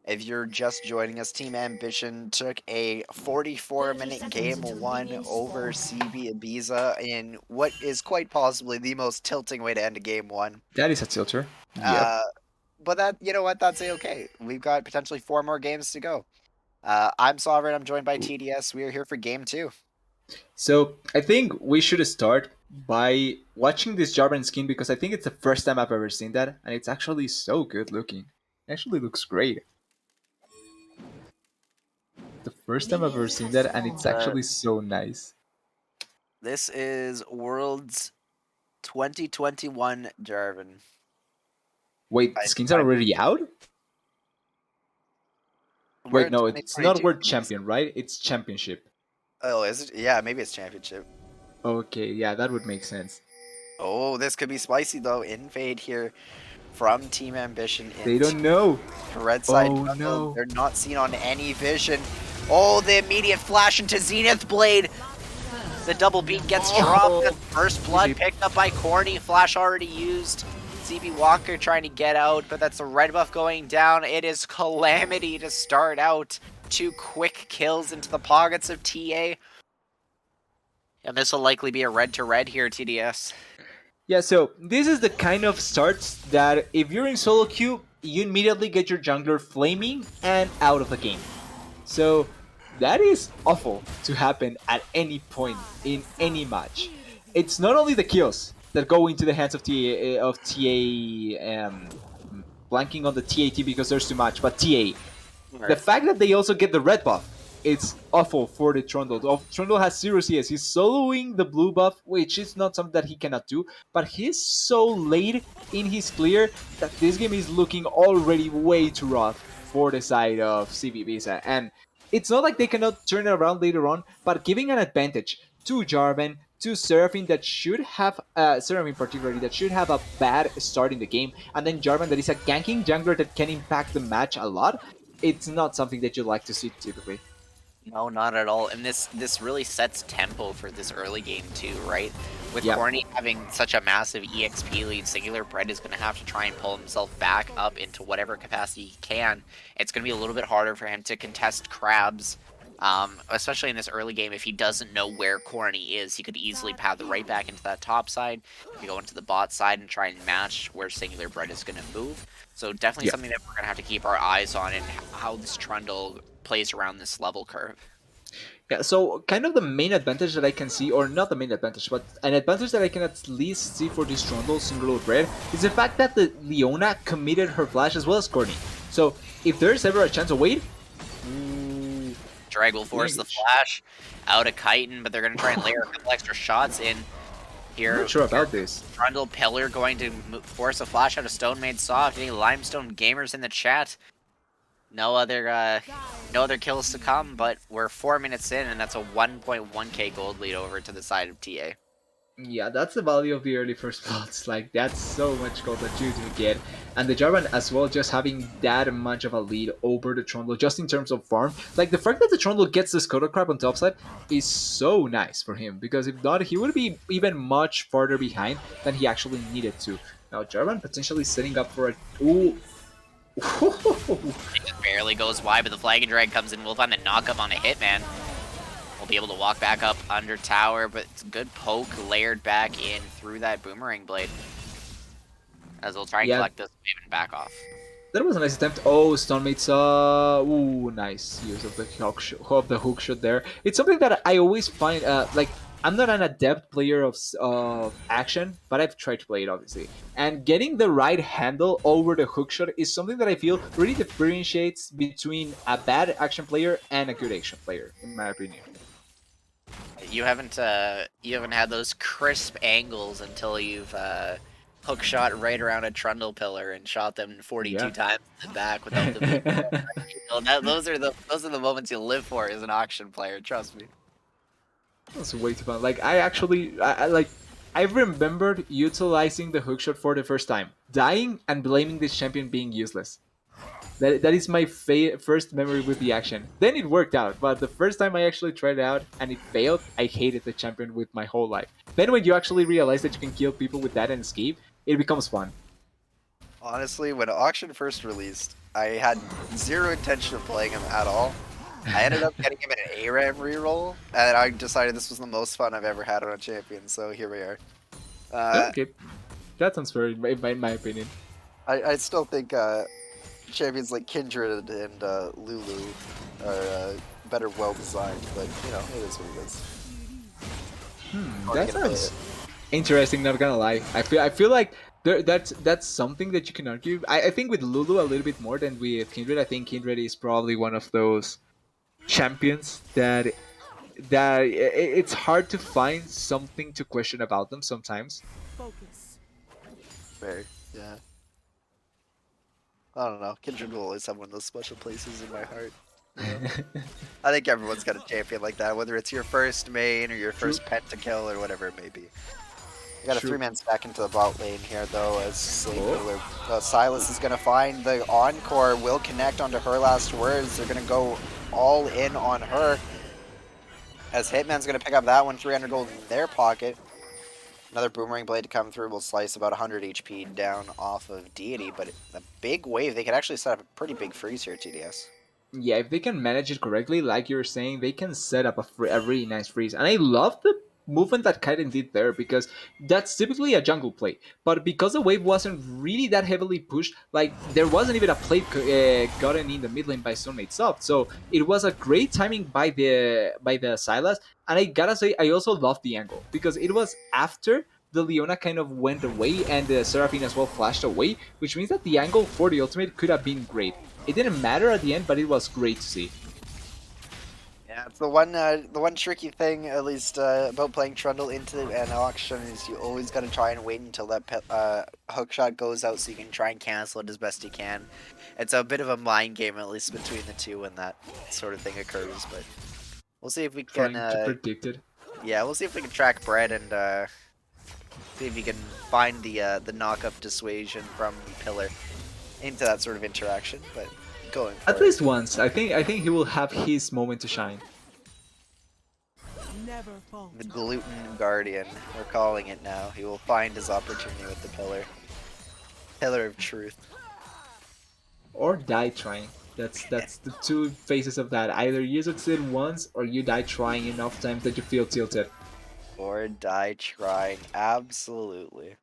Speaker 1: If you're just joining us, Team Ambition took a 44-minute Game 1 over CB Ibiza in what is quite possibly the most tilting way to end a Game 1.
Speaker 3: That is a tilter. Yep.
Speaker 1: Uh, but that, you know what, that's okay. We've got potentially 4 more games to go. I'm Sovereign, I'm joined by TDS. We are here for Game 2.
Speaker 3: So I think we should start by watching this Jarvan skin because I think it's the first time I've ever seen that, and it's actually so good looking. It actually looks great. The first time I've ever seen that, and it's actually so nice.
Speaker 1: This is Worlds 2021 Jarvan.
Speaker 3: Wait, the skins are already out?
Speaker 1: We're
Speaker 3: Wait, no, it's not
Speaker 1: 2022.
Speaker 3: World Champion, right? It's Championship.
Speaker 1: Oh, is it? Yeah, maybe it's Championship.
Speaker 3: Okay, yeah, that would make sense.
Speaker 1: Oh, this could be spicy though. Invade here from Team Ambition.
Speaker 3: They don't know.
Speaker 1: Red side.
Speaker 3: Oh no.
Speaker 1: They're not seen on any vision. Oh, the immediate flash into Zenith Blade. The double beat gets dropped. First blood picked up by Corny. Flash already used. CB Walker trying to get out, but that's a red buff going down. It is Calamity to start out. 2 quick kills into the pockets of TA. And this will likely be a red to red here, TDS.
Speaker 3: Yeah, so this is the kind of starts that if you're in solo queue, you immediately get your jungler flaming and out of the game. So that is awful to happen at any point in any match. It's not only the kills that go into the hands of TA blanking on the TAT because there's too much, but TA. Right. The fact that they also get the red buff, it's awful for the Trundle. Trundle has 0 CS. He's soloing the blue buff, which is not something that he cannot do, but he's so late in his clear that this game is looking already way too rough for the side of CB Ibiza. And it's not like they cannot turn it around later on, but giving an advantage to Jarvan, to Seraphine that should have, Seraphine particularly, that should have a bad start in the game, and then Jarvan that is a ganking jungler that can impact the match a lot, it's not something that you like to see typically.
Speaker 1: No, not at all. And this really sets tempo for this early game too, right? With Corny having such a massive EXP lead, Singular Bread is going to have to try and pull himself back up into whatever capacity he can. It's going to be a little bit harder for him to contest crabs, especially in this early game. If he doesn't know where Corny is, he could easily path right back into that top side. You go into the bot side and try and match where Singular Bread is going to move. So definitely something that we're going to have to keep our eyes on, and how this Trundle plays around this level curve.
Speaker 3: Yeah, so kind of the main advantage that I can see, or not the main advantage, but an advantage that I can at least see for this Trundle Singular Bread is the fact that the Leona committed her flash as well as Corny. So if there's ever a chance of wait,
Speaker 1: Drag will force the flash out of Chitin, but they're going to try and layer a couple extra shots in here.
Speaker 3: I'm not sure about this.
Speaker 1: Trundle Pillar going to force a flash out of Stone Made Soft. Any Limestone gamers in the chat? No other kills to come, but we're 4 minutes in, and that's a 1.1k gold lead over to the side of TA.
Speaker 3: Yeah, that's the value of the early first bloods. Like, that's so much gold that you do get. And the Jarvan as well, just having that much of a lead over the Trundle, just in terms of farm. Like, the fact that the Trundle gets the Scuttle Crab on topside is so nice for him, because if not, he would be even much farther behind than he actually needed to. Now, Jarvan potentially setting up for a... Ooh.
Speaker 1: It just barely goes wide, but the Flag and Drag comes in. We'll find the knock-up on a Hitman. We'll be able to walk back up under tower, but it's a good poke layered back in through that Boomerang Blade. As we'll try and collect this wave and back off.
Speaker 3: That was a nice attempt. Oh, Stonemate's ooh, nice use of the hook shot there. It's something that I always find like, I'm not an adept player of action, but I've tried to play it obviously. And getting the right handle over the hookshot is something that I feel really differentiates between a bad action player and a good action player, in my opinion.
Speaker 1: You haven't had those crisp angles until you've hook shot right around a Trundle Pillar and shot them 42 times in the back without the those are the moments you live for as an auction player, trust me.
Speaker 3: That's way too fun. Like, I remembered utilizing the hookshot for the first time, dying and blaming this champion being useless. That is my first memory with the action. Then it worked out, but the first time I actually tried it out and it failed, I hated the champion with my whole life. Then when you actually realize that you can kill people with that and escape, it becomes fun.
Speaker 1: Honestly, when Auction first released, I had zero intention of playing him at all. I ended up getting him in an ARAM reroll, and I decided this was the most fun I've ever had on a champion, so here we are.
Speaker 3: Okay, that sounds fair in my opinion.
Speaker 1: I still think champions like Kindred and Lulu are better well designed, but you know, it is what it is.
Speaker 3: That sounds interesting. Not gonna lie, I feel like that's something that you can argue. I think with Lulu a little bit more than with Kindred. I think Kindred is probably one of those champions that it's hard to find something to question about them sometimes.
Speaker 4: Focus.
Speaker 1: Fair, yeah. I don't know. Kindred will always have one of those special places in my heart. You know? I think everyone's got a champion like that, whether it's your first main or your first pentakill or whatever it may be. We got a 3-man stack into the bot lane here, though, as Silas is going to find the Encore, will connect onto her last words. They're going to go all in on her. As Hitman's going to pick up that one, 300 gold in their pocket. Another Boomerang Blade to come through will slice about 100 HP down off of Deity, but a big wave. They could actually set up a pretty big freeze here, TDS.
Speaker 3: Yeah, if they can manage it correctly, like you're saying, they can set up a really nice freeze. And I love the movement that Kaiden did there, because that's typically a jungle play. But because the wave wasn't really that heavily pushed, like there wasn't even a play gotten in the mid lane by Soulmate Soft. So it was a great timing by the Sylas. And I gotta say, I also loved the angle, because it was after the Leona kind of went away and the Seraphine as well flashed away, which means that the angle for the ultimate could have been great. It didn't matter at the end, but it was great to see.
Speaker 1: Yeah, it's the one tricky thing, at least about playing Trundle into an auction, is you always got to try and wait until that hook shot goes out so you can try and cancel it as best you can. It's a bit of a mind game, at least between the two, when that sort of thing occurs. But we'll see if we can.
Speaker 3: Trying to predict it.
Speaker 1: Yeah, we'll see if we can track Bread and see if you can find the knock-up dissuasion from Pillar into that sort of interaction, but going for
Speaker 3: at least once. I think he will have his moment to shine.
Speaker 4: Never falter.
Speaker 1: The Gluten Guardian, we're calling it now. He will find his opportunity with the Pillar. Pillar of Truth.
Speaker 3: Or die trying. That's the two phases of that. Either you succeed once, or you die trying enough times that you feel tilted.
Speaker 1: Or die trying, absolutely.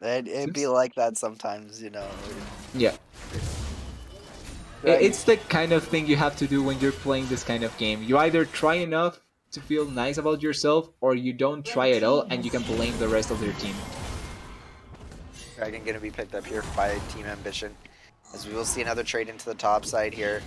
Speaker 1: It'd be like that sometimes, you know.
Speaker 3: Yeah.
Speaker 1: Right.
Speaker 3: It's the kind of thing you have to do when you're playing this kind of game. You either try enough to feel nice about yourself, or you don't try at all and you can blame the rest of your team.
Speaker 1: Dragon gonna be picked up here by Team Ambition, as we will see another trade into the top side here.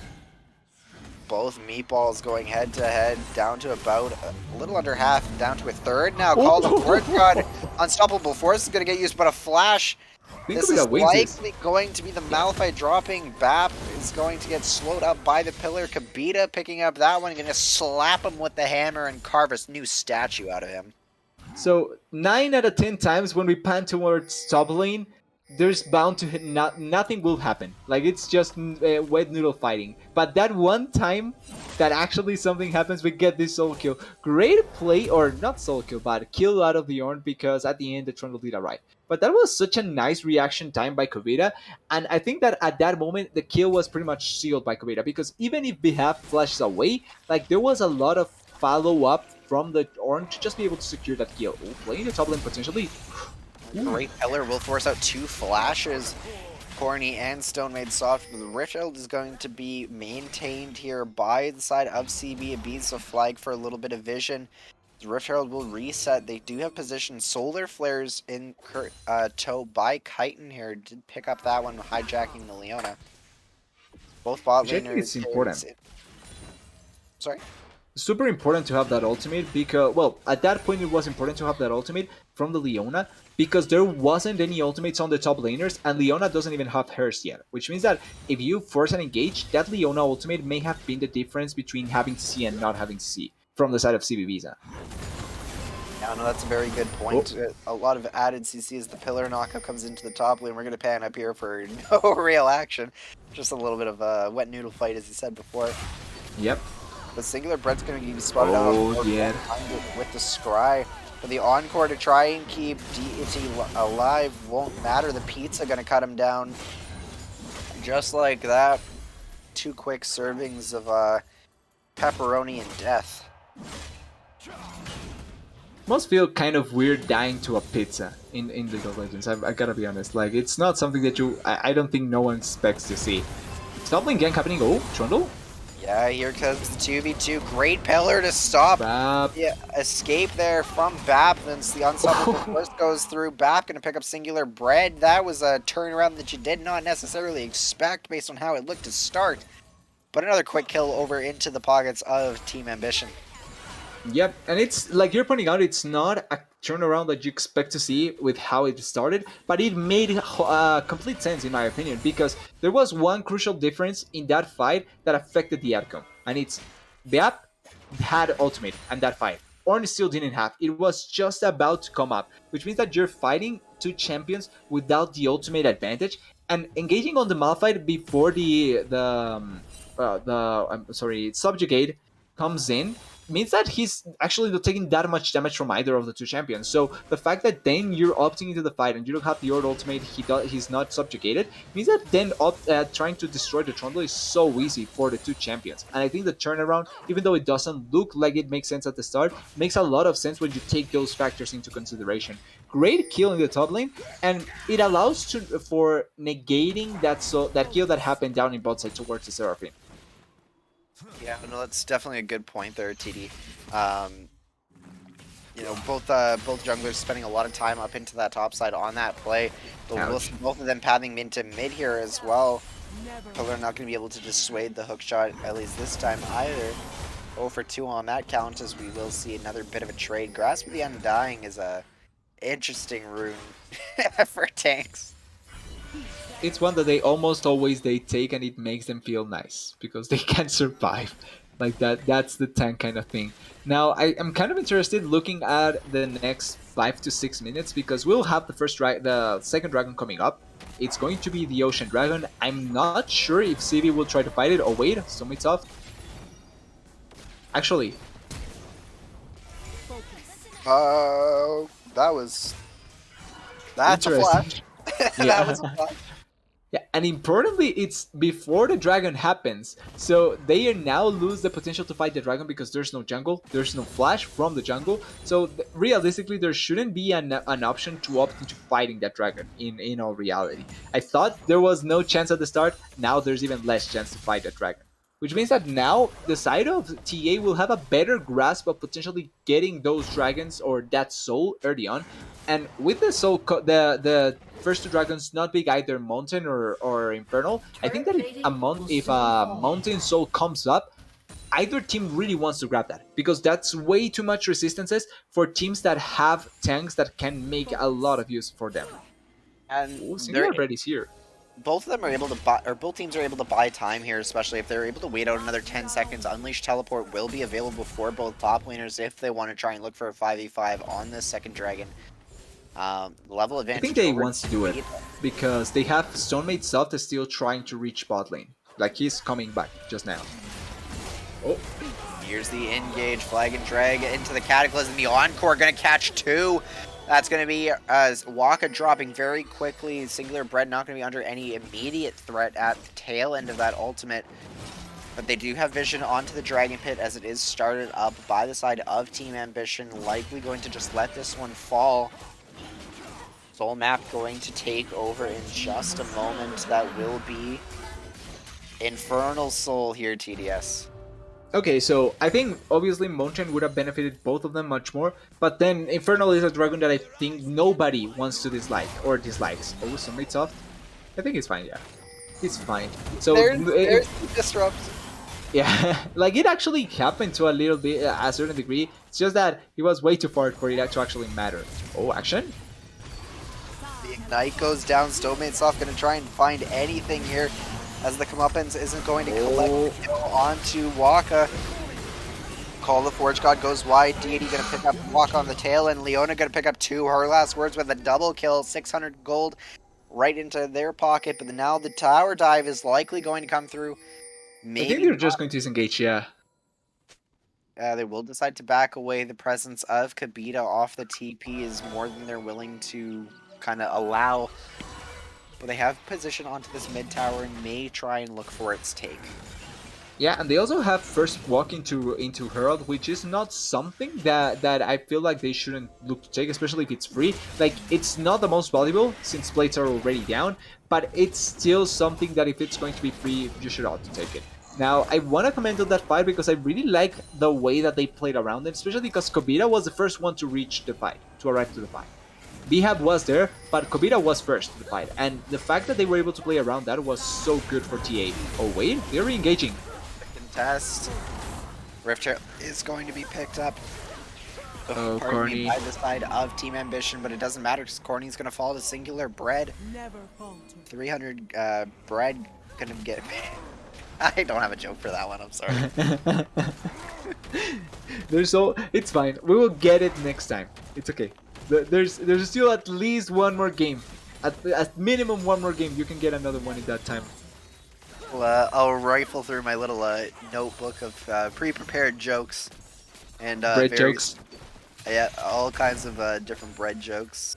Speaker 1: Both meatballs going head to head, down to about a little under half, down to a third now. Called a fourth god. Unstoppable Force is going to get used, but a flash. This is likely going to be the Malphite dropping. Bap is going to get slowed up by the Pillar. Kabita picking up that one, going to slap him with the hammer and carve a new statue out of him.
Speaker 3: So 9 out of 10 times when we pan towards top lane, there's bound to hit nothing will happen. Like, it's just wet noodle fighting. But that one time that actually something happens, we get this solo kill. Great play, or not solo kill, but kill out of the Ornn, because at the end the Trundle did alright. But that was such a nice reaction time by Kobita, and I think that at that moment the kill was pretty much sealed by Kobita, because even if Behave flashes away, like, there was a lot of follow-up from the Ornn to just be able to secure that kill. Ooh, playing the top lane potentially.
Speaker 1: Great Pillar will force out 2 flashes. Corny and Stone Made Soft. The Rift Herald is going to be maintained here by the side of CB. Ibiza flag for a little bit of vision. The Rift Herald will reset. They do have position. Solar Flares in tow by Chitin here. Did pick up that one, hijacking the Leona. Both bot laners.
Speaker 3: I think it's important.
Speaker 1: Sorry?
Speaker 3: Super important to have that ultimate, because, well, at that point it was important to have that ultimate from the Leona, because there wasn't any ultimates on the top laners, and Leona doesn't even have hers yet, which means that if you force an engage, that Leona ultimate may have been the difference between having to see and not having to see from the side of CB Visa.
Speaker 1: Yeah, Yeah, no, that's a very good point. A lot of added CC as the pillar knockup comes into the top lane. We're going to pan up here for no real action. Just a little bit of a wet noodle fight, as you said before.
Speaker 3: Yep.
Speaker 1: The singular Brett's going to be spotted out
Speaker 3: Oh, yeah.
Speaker 1: with the scry. But the encore to try and keep deity alive won't matter. The pizza going to cut him down. Just like that. 2 quick servings of pepperoni and death.
Speaker 3: Must feel kind of weird dying to a pizza in League of Legends. I gotta be honest. Like, it's not something that I don't think no one expects to see. Stop lane gank happening. Oh, Trundle.
Speaker 1: Yeah, here comes the 2v2. Great pillar to stop.
Speaker 3: Bap.
Speaker 1: Yeah, escape there from Bap. Then the unstoppable burst goes through. Bap gonna pick up singular bread. That was a turnaround that you did not necessarily expect based on how it looked to start. But another quick kill over into the pockets of Team Ambition.
Speaker 3: Yep, and it's like you're pointing out, it's not a turnaround that you expect to see with how it started, but it made complete sense in my opinion, because there was one crucial difference in that fight that affected the outcome, and it's Beap had ultimate and that fight. Ornn still didn't have. It was just about to come up, which means that you're fighting 2 champions without the ultimate advantage, and engaging on the Malphite before the subjugate comes in means that he's actually not taking that much damage from either of the 2 champions. So the fact that then you're opting into the fight and you don't have the Ord ultimate, he's not subjugated, means that then trying to destroy the Trundle is so easy for the 2 champions. And I think the turnaround, even though it doesn't look like it makes sense at the start, makes a lot of sense when you take those factors into consideration. Great kill in the top lane, and it allows for negating that kill that happened down in bot side towards the Seraphine.
Speaker 1: Yeah, no, that's definitely a good point there, TD. You know, both junglers spending a lot of time up into that top side on that play. But we'll see both of them pathing into mid here as well. Pillar not going to be able to dissuade the hook shot, at least this time either. 0 for 2 on that count, as we will see another bit of a trade. Grasp of the Undying is a interesting rune for tanks.
Speaker 3: It's one that they almost always take, and it makes them feel nice because they can survive like that. That's the tank kind of thing. Now I'm kind of interested looking at the next 5 to 6 minutes, because we'll have the second dragon coming up. It's going to be the Ocean Dragon. I'm not sure if CV will try to fight it. Oh wait, Soulmate's off. Actually,
Speaker 1: that's a flash.
Speaker 3: Yeah.
Speaker 1: That was a flash.
Speaker 3: Yeah, and importantly, it's before the dragon happens, so they now lose the potential to fight the dragon because there's no jungle, there's no flash from the jungle, so realistically there shouldn't be an option to opt into fighting that dragon in all reality. I thought there was no chance at the start, now there's even less chance to fight that dragon. Which means that now the side of TA will have a better grasp of potentially getting those dragons or that soul early on. And with the soul, the first 2 dragons not being either mountain or infernal, I think that if a mountain soul comes up, either team really wants to grab that, because that's way too much resistances for teams that have tanks that can make a lot of use for them.
Speaker 1: And
Speaker 3: Singular Bread is here.
Speaker 1: Both of them are able to buy, or both teams are able to buy time here, especially if they're able to wait out another 10 seconds. Unleash Teleport will be available for both top laners if they want to try and look for a 5v5 on this second dragon. Level advantage.
Speaker 3: I think they want to do it because they have Stonemate Soft is still trying to reach bot lane. Like, he's coming back just now. Oh.
Speaker 1: Here's the engage, flag and drag into the Cataclysm. The Encore gonna catch 2. That's going to be Waka dropping very quickly. Singular Bread not going to be under any immediate threat at the tail end of that ultimate. But they do have vision onto the Dragon Pit as it is started up by the side of Team Ambition. Likely going to just let this one fall. Soul Map going to take over in just a moment. That will be Infernal Soul here, TDS.
Speaker 3: Okay, so I think obviously Mountain would have benefited both of them much more, but then Infernal is a dragon that I think nobody wants to dislike or dislikes. Oh, somebody's off. I think it's fine, yeah. It's fine. So
Speaker 1: there's the disrupt.
Speaker 3: Yeah, like it actually happened to a little bit, a certain degree. It's just that it was way too far for it to actually matter. Oh, action?
Speaker 1: The Ignite goes down. Stoneman's off, going to try and find anything here, as the comeuppance isn't going to collect onto Waka.
Speaker 4: Call the Forge God goes wide. Deity gonna pick up Walk on the tail, and Leona gonna pick up 2. Her last words with a double kill, 600 gold right into their pocket. But now the tower dive is likely going to come through.
Speaker 3: I think
Speaker 4: Maybe
Speaker 3: they're
Speaker 4: not.
Speaker 3: just going to disengage, yeah.
Speaker 4: They will decide to back away. The presence of Kabita off the TP is more than they're willing to kind of allow. But they have position onto this mid tower and may try and look for its take.
Speaker 3: Yeah, and they also have first walk into Herald, which is not something that I feel like they shouldn't look to take, especially if it's free. Like, it's not the most valuable since plates are already down, but it's still something that if it's going to be free, you should ought to take it. Now, I want to comment on that fight because I really like the way that they played around it, especially because Kobita was the first one to reach the fight, to arrive to the fight. Bihab was there, but Kobita was first to the fight, and the fact that they were able to play around that was so good for TA. Oh wait, they're re-engaging.
Speaker 4: Contest. Rift is going to be picked up.
Speaker 3: Oh,
Speaker 4: Pardon me,
Speaker 3: Corny.
Speaker 4: by the side of Team Ambition, but it doesn't matter because Corny's going to fall to singular bread. 300 bread gonna get. I don't have a joke for that one. I'm sorry.
Speaker 3: It's fine. We will get it next time. It's okay. There's still at least one more game. At minimum one more game. You can get another one in that time.
Speaker 4: I'll rifle through my little notebook of pre-prepared jokes and
Speaker 3: Bread jokes.
Speaker 4: Yeah, all kinds of different bread jokes.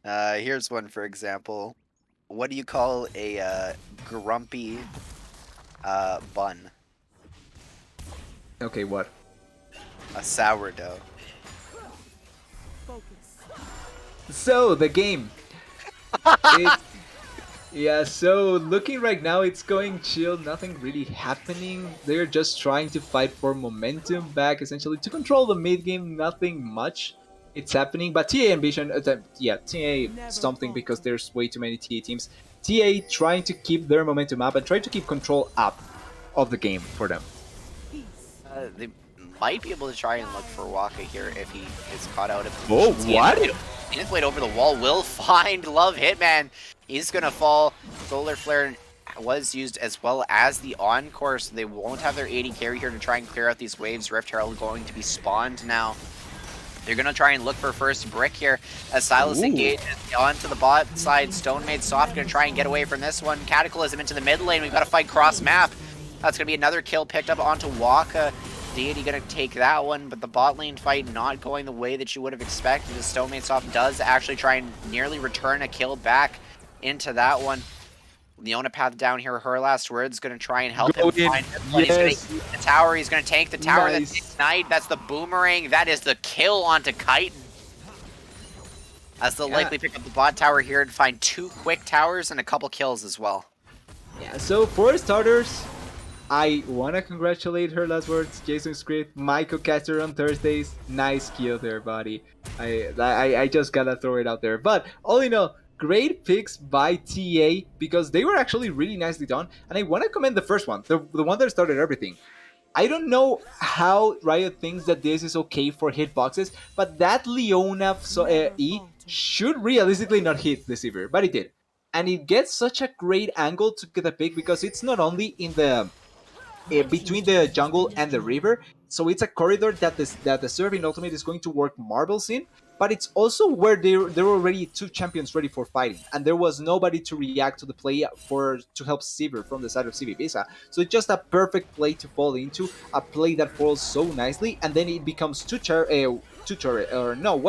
Speaker 4: Here's one for example. What do you call a grumpy bun?
Speaker 3: Okay, what?
Speaker 4: A sourdough.
Speaker 3: So the game. Yeah, so looking right now, it's going chill, nothing really happening. They're just trying to fight for momentum back, essentially, to control the mid game, nothing much. It's happening, but TA Ambition, TA something because there's way too many TA teams. TA trying to keep their momentum up and try to keep control up of the game for them.
Speaker 4: They might be able to try and look for Waka here if he is caught out of
Speaker 3: Oh,
Speaker 4: position.
Speaker 3: what?
Speaker 4: Manipulate over the wall will find Love Hitman. He's gonna fall. Solar Flare was used as well as the Encore, so they won't have their 80 carry here to try and clear out these waves. Rift Herald going to be spawned now. They're gonna try and look for first brick here as Silas engages onto the bot side. Stone Maid Soft gonna try and get away from this one. Cataclysm into the mid lane. We've got to fight cross map. That's gonna be another kill picked up onto Waka. Deity gonna take that one, but the bot lane fight not going the way that you would have expected. The Stone Maid Soft does actually try and nearly return a kill back into that one. Leona path down here. Her last words gonna try and help him find it, but he's gonna eat the tower. He's gonna tank the tower.
Speaker 3: Nice.
Speaker 4: That's Ignite. That's the boomerang. That is the kill onto Chitin. As they'll likely pick up the bot tower here and find 2 quick towers and a couple kills as well.
Speaker 3: Yeah, so for starters, I wanna congratulate her last words, Jason Script, Michael Caster on Thursdays. Nice kill there, buddy. I just gotta throw it out there. But all in all, great picks by TA because they were actually really nicely done. And I wanna commend the first one, the one that started everything. I don't know how Riot thinks that this is okay for hitboxes, but that Leona E should realistically not hit the Sivir, but it did. And it gets such a great angle to get a pick because it's not only in the between the jungle and the river, so it's a corridor that the Serving Ultimate is going to work marbles in, but it's also where there were already 2 champions ready for fighting, and there was nobody to react to the play to help Sivir from the side of Ibiza. So it's just a perfect play to fall into, a play that falls so nicely, and then it becomes one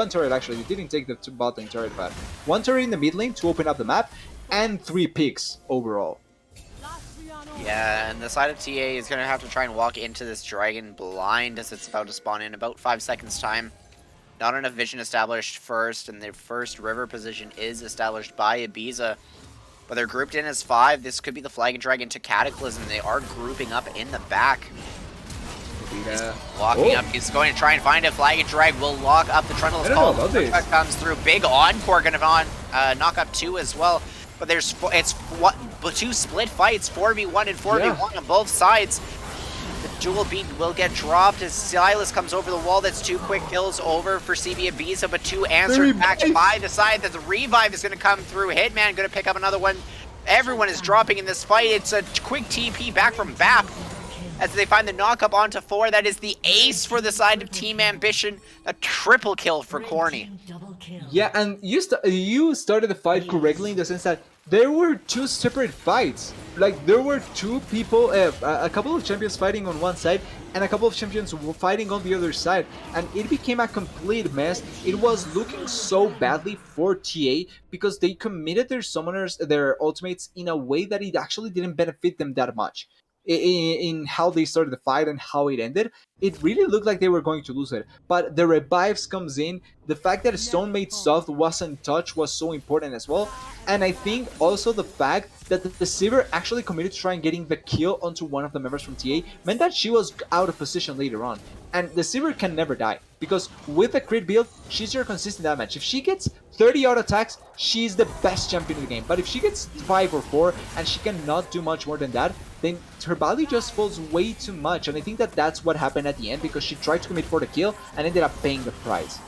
Speaker 3: turret actually. You didn't take the 2 bot lane turret, but 1 turret in the mid lane to open up the map, and 3 picks overall.
Speaker 4: Yeah, and the side of TA is going to have to try and walk into this dragon blind as it's about to spawn in about 5 seconds time. Not enough vision established first, and their first river position is established by Ibiza. But they're grouped in as 5. This could be the flag and drag into Cataclysm. They are grouping up in the back. He's walking up. He's going to try and find a flag and drag. Will lock up the Trundle's call. Comes through. Big Encore going to knock up 2 as well. But it's 2 split fights, 4v1 and 4v1 on both sides. The dual beat will get dropped as Silas comes over the wall. That's 2 quick kills over for CB Ibiza, but 2 answered back by the side that the revive is going to come through. Hitman going to pick up another one. Everyone is dropping in this fight. It's a quick TP back from BAP. as they find the knock-up onto 4. That is the ace for the side of Team Ambition. A triple kill for Corny.
Speaker 3: Yeah, and you started the fight correctly in the sense that there were two separate fights. Like, there were two people, a couple of champions fighting on one side, and a couple of champions fighting on the other side. And it became a complete mess. It was looking so badly for TA because they committed their summoners, their ultimates, in a way that it actually didn't benefit them that much. In how they started the fight and how it ended, it really looked like they were going to lose it. But the revives comes in. The fact that Stonemaid Soft wasn't touched was so important as well. And I think also the fact that the Sivir actually committed to try and getting the kill onto one of the members from TA meant that she was out of position later on. And the Sivir can never die, because with the crit build, she's your consistent damage. If she gets 30 auto attacks, she's the best champion in the game. But if she gets 5 or 4 and she cannot do much more than that, then her value just falls way too much. And I think that that's what happened at the end, because she tried to commit for the kill and ended up paying the price.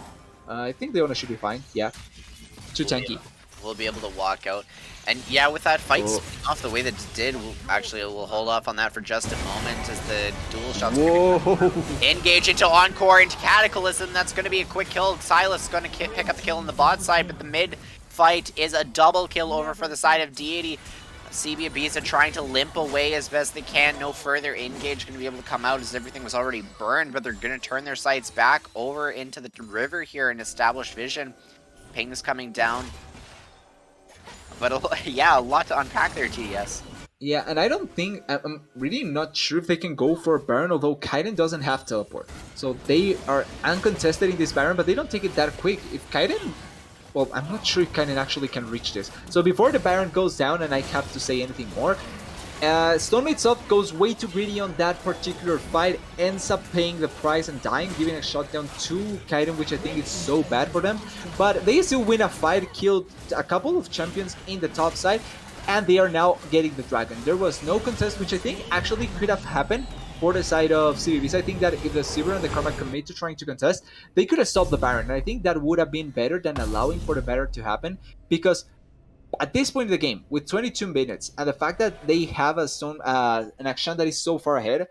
Speaker 3: I think Leona should be fine, yeah. Too tanky.
Speaker 4: We'll be able to walk out. And yeah, with that fight spinning off the way that it did, we'll hold off on that for just a moment as the dual shots engage into Encore, into Cataclysm. That's going to be a quick kill. Silas is going to pick up the kill on the bot side, but the mid fight is a double kill over for the side of Deity. CB Ibiza trying to limp away as best they can. No further engage going to be able to come out as everything was already burned, but they're going to turn their sights back over into the river here and establish vision. Ping's coming down. But yeah, a lot to unpack there, TDS.
Speaker 3: Yeah, and I don't think, I'm really not sure if they can go for Baron, although Kaiden doesn't have teleport. So they are uncontested in this Baron, but they don't take it that quick. If Kaiden, well, I'm not sure if Kaiden actually can reach this. So before the Baron goes down, and I have to say anything more, Stonemaid Soft goes way too greedy on that particular fight, ends up paying the price and dying, giving a shutdown to Kaiden, which I think is so bad for them. But they still win a fight, killed a couple of champions in the top side, and they are now getting the dragon. There was no contest, which I think actually could have happened for the side of CVBs. I think that if the Sivir and the Karma commit to trying to contest, they could have stopped the Baron, and I think that would have been better than allowing for the Baron to happen, because at this point in the game, with 22 minutes, and the fact that they have an action that is so far ahead,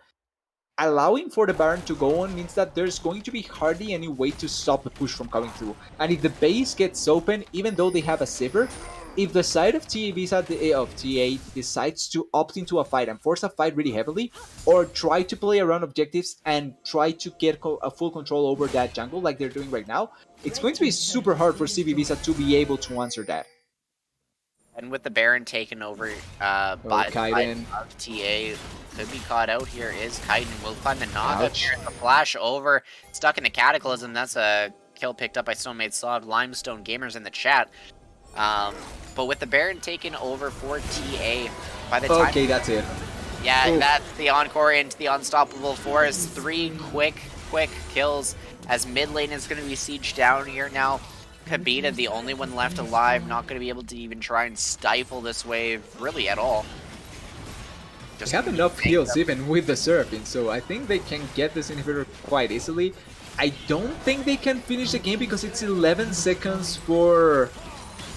Speaker 3: allowing for the Baron to go on means that there's going to be hardly any way to stop the push from coming through. And if the base gets open, even though they have a Sivir, if the side of TA decides to opt into a fight and force a fight really heavily, or try to play around objectives and try to get a full control over that jungle like they're doing right now, it's going to be super hard for CVBisa to be able to answer that.
Speaker 4: And with the Baron taken over by TA, could be caught out here is Kaiden. Will find the knockup here. The flash over, stuck in the Cataclysm. That's a kill picked up by Stonemaid Soft. Limestone Gamers in the chat. But with the Baron taken over for TA, by the time...
Speaker 3: Okay, that's it.
Speaker 4: Yeah, that's the Encore into the Unstoppable Forest. 3 quick kills as mid lane is going to be sieged down here now. Khabib, the only one left alive, not going to be able to even try and stifle this wave really at all.
Speaker 3: They have enough heals even with the Seraphine, so I think they can get this inhibitor quite easily. I don't think they can finish the game because it's 11 seconds for...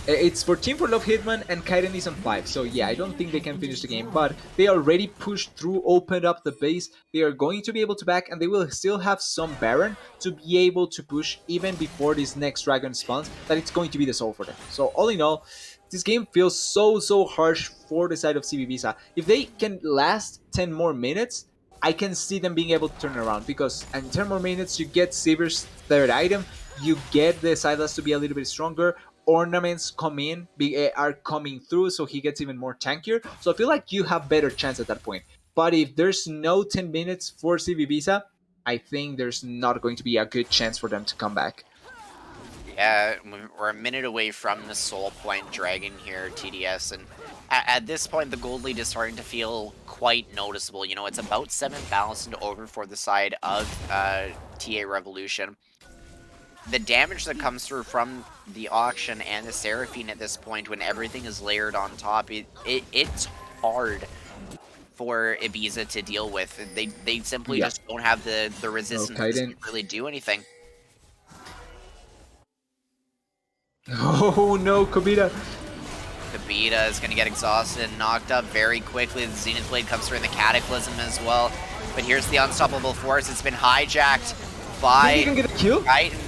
Speaker 3: It's 14 for Love Hitman and Kaiden is on 5, so yeah, I don't think they can finish the game, but they already pushed through, opened up the base, they are going to be able to back, and they will still have some Baron to be able to push even before this next Dragon spawns, that it's going to be the soul for them. So all in all, this game feels so harsh for the side of CVBisa. If they can last 10 more minutes, I can see them being able to turn around, because in 10 more minutes you get Sivir's third item, you get the Silas to be a little bit stronger, ornaments are coming through, so he gets even more tankier. So I feel like you have better chance at that point. But if there's no 10 minutes for CVBisa, I think there's not going to be a good chance for them to come back.
Speaker 4: Yeah, we're a minute away from the Soul Point Dragon here, TDS, and at this point the gold lead is starting to feel quite noticeable. You know, it's about 7,000 over for the side of TA Revolution. The damage that comes through from the auction and the Seraphine at this point, when everything is layered on top, it's hard for Ibiza to deal with. They simply just don't have the resistance to really do anything.
Speaker 3: Oh no, Khabib.
Speaker 4: Khabib is going to get exhausted and knocked up very quickly. The Zenith Blade comes through in the Cataclysm as well. But here's the unstoppable force. It's been hijacked by
Speaker 3: Did he even get a kill?
Speaker 4: Titan.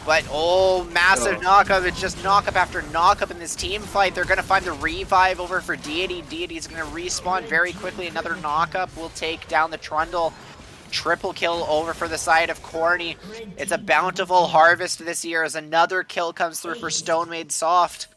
Speaker 4: But, oh, massive knockup. It's just knockup after knockup in this team fight. They're going to find the revive over for Deity. Deity's going to respawn very quickly. Another knockup will take down the Trundle. Triple kill over for the side of Corny. It's a bountiful harvest this year as another kill comes through for Stone Made Soft.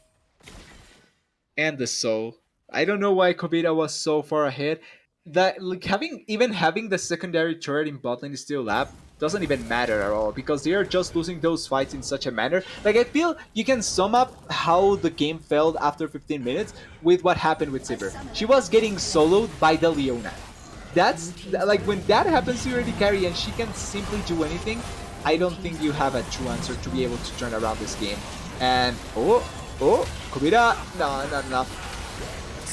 Speaker 3: And the soul. I don't know why Kobita was so far ahead. That like having the secondary turret in bot lane is still up doesn't even matter at all because they are just losing those fights in such a manner. Like I feel you can sum up how the game felt after 15 minutes with what happened with Sivir. She was getting soloed by the Leona. That's like when that happens to your AD carry and she can simply do anything. I don't think you have a true answer to be able to turn around this game. And Kobita, no.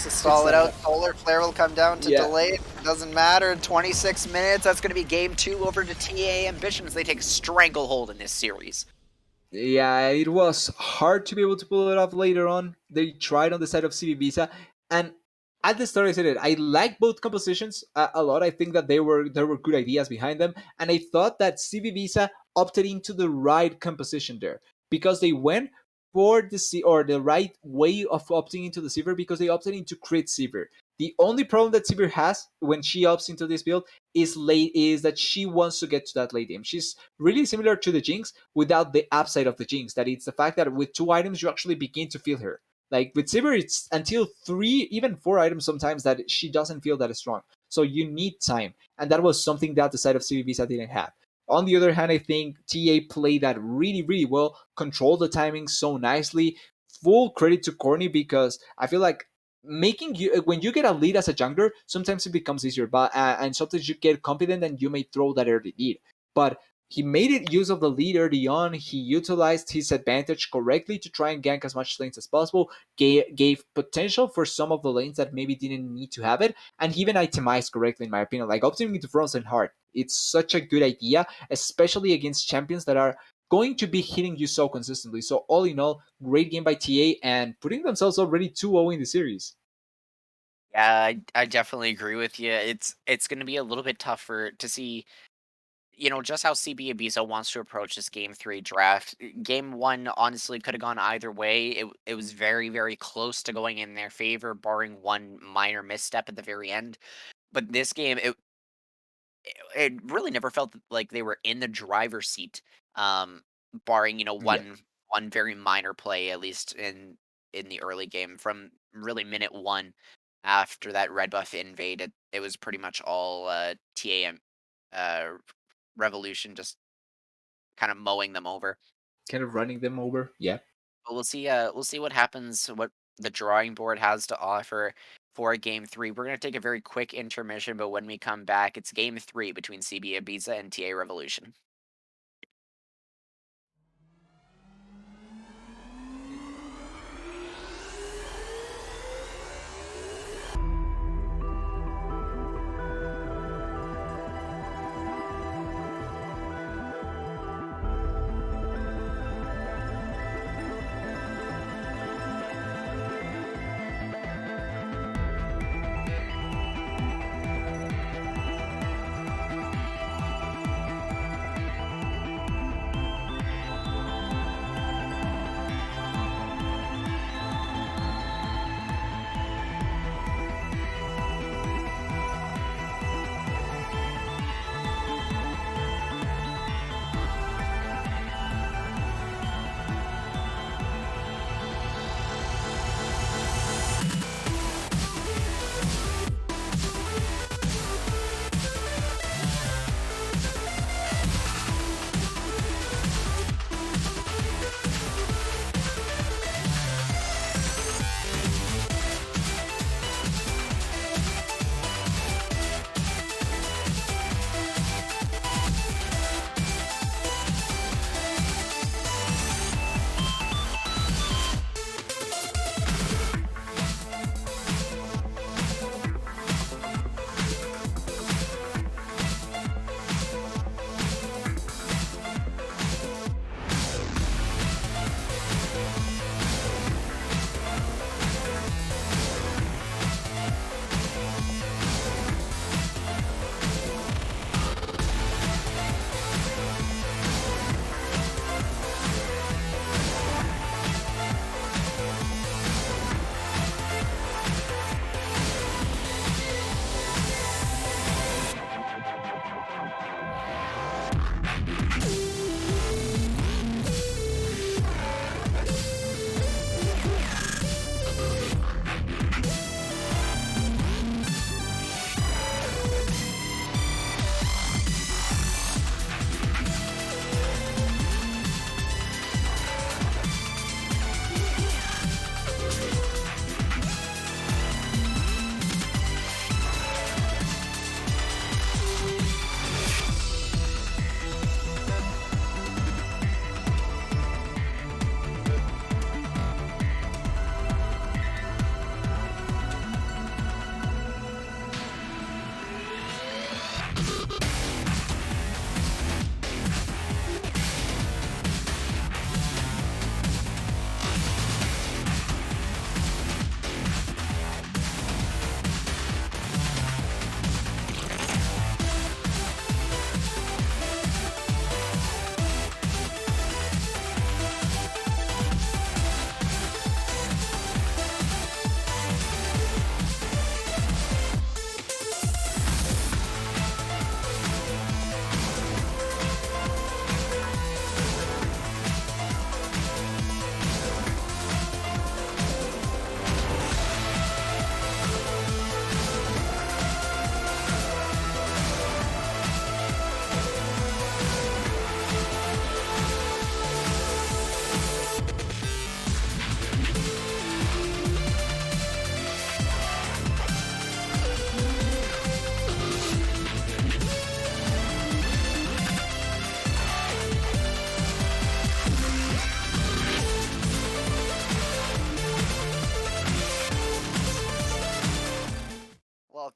Speaker 4: To stall it out, Solar Flare will come down to delay it. Doesn't matter. 26 minutes. That's going to be game 2 over to TA Ambitions. They take stranglehold in this series.
Speaker 3: Yeah, it was hard to be able to pull it off later on. They tried on the side of CB Visa, and at the start I said it. I like both compositions a lot. I think that there were good ideas behind them, and I thought that CB Visa opted into the right composition there because they went for the right way of opting into the Sivir because they opted into crit Sivir. The only problem that Sivir has when she opts into this build is that she wants to get to that late game. She's really similar to the Jinx without the upside of the Jinx. That it's the fact that with 2 items you actually begin to feel her. Like with Sivir, it's until 3, even 4 items sometimes that she doesn't feel that strong. So you need time, and that was something that the side of CBVisa didn't have. On the other hand, I think TA played that really, really well, controlled the timing so nicely. Full credit to Corny because I feel like making you when you get a lead as a jungler, sometimes it becomes easier, but and sometimes you get confident and you may throw that early lead. But he made it use of the lead early on. He utilized his advantage correctly to try and gank as much lanes as possible. Gave potential for some of the lanes that maybe didn't need to have it, and he even itemized correctly in my opinion. Like opting into frontline hard, it's such a good idea, especially against champions that are going to be hitting you so consistently. So all in all, great game by TA and putting themselves already 2-0 in the series.
Speaker 4: Yeah, I definitely agree with you. It's going to be a little bit tougher to see, just how CB Ibiza wants to approach this game 3 draft. Game 1 honestly could have gone either way. It was very, very close to going in their favor, barring one minor misstep at the very end. But this game, it really never felt like they were in the driver's seat, um, barring
Speaker 3: Yeah.
Speaker 4: one very minor play, at least in the early game. From really minute 1, after that red buff invade, it was pretty much all TAM uh, Revolution just kind of mowing them over.
Speaker 3: Kind of running them over. Yeah.
Speaker 4: But we'll see what happens, what the drawing board has to offer for game 3. We're gonna take a very quick intermission, but when we come back, it's game 3 between CB Ibiza and TA Revolution.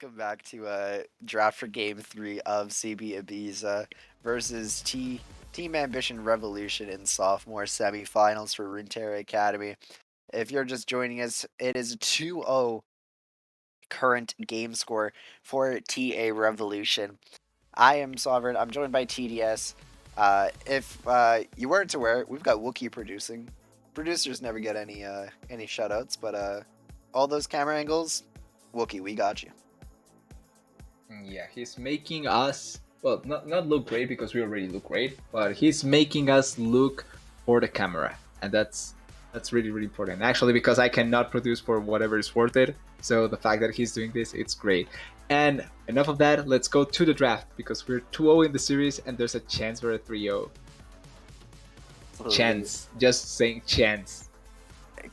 Speaker 4: welcome back to draft for Game 3 of CB Ibiza versus Team Ambition Revolution in Sophomore Semifinals for Runeterra Academy. If you're just joining us, it is a 2-0 current game score for TA Revolution. I am Sovereign. I'm joined by TDS. If you weren't aware, we've got Wookiee producing. Producers never get any shoutouts, but all those camera angles, Wookiee, we got you.
Speaker 3: Yeah, he's making us, well, not look great because we already look great, but he's making us look for the camera, and that's really, really important. Actually, because I cannot produce for whatever is worth it, so the fact that he's doing this, it's great. And enough of that, let's go to the draft, because we're 2-0 in the series, and there's a chance for a 3-0. Chance. Just saying chance.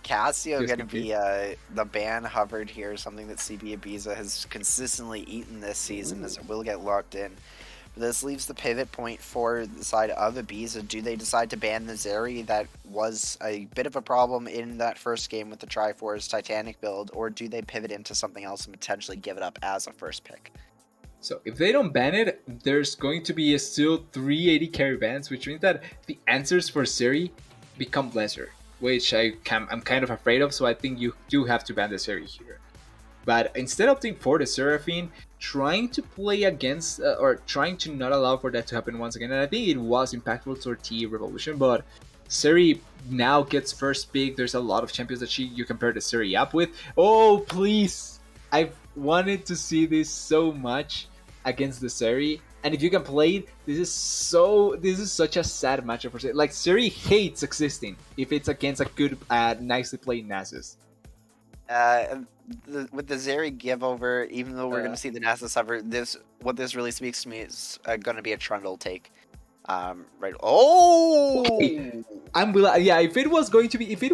Speaker 4: Casio going to be the ban hovered here, something that CB Ibiza has consistently eaten this season, as it will get locked in. But this leaves the pivot point for the side of Ibiza. Do they decide to ban the Zeri that was a bit of a problem in that first game with the Triforce Titanic build, or do they pivot into something else and potentially give it up as a first pick?
Speaker 3: So if they don't ban it, there's going to be still 380 carry bans, which means that the answers for Zeri become lesser, which I'm kind of afraid of, so I think you do have to ban the Zeri here. But instead of opting for the Seraphine, trying to play against, or trying to not allow for that to happen once again, and I think it was impactful toward T Revolution, but Zeri now gets first pick. There's a lot of champions that you compare the Zeri up with. Oh, please! I've wanted to see this so much against the Zeri, and if you can play it, this is such a sad matchup for Zeri. Like, Zeri hates existing if it's against a good, nicely played Nasus.
Speaker 4: With the Zeri giveover, even though we're going to see the Nasus suffer, what this really speaks to me is going to be a Trundle take. Right. Oh!
Speaker 3: Yeah, if it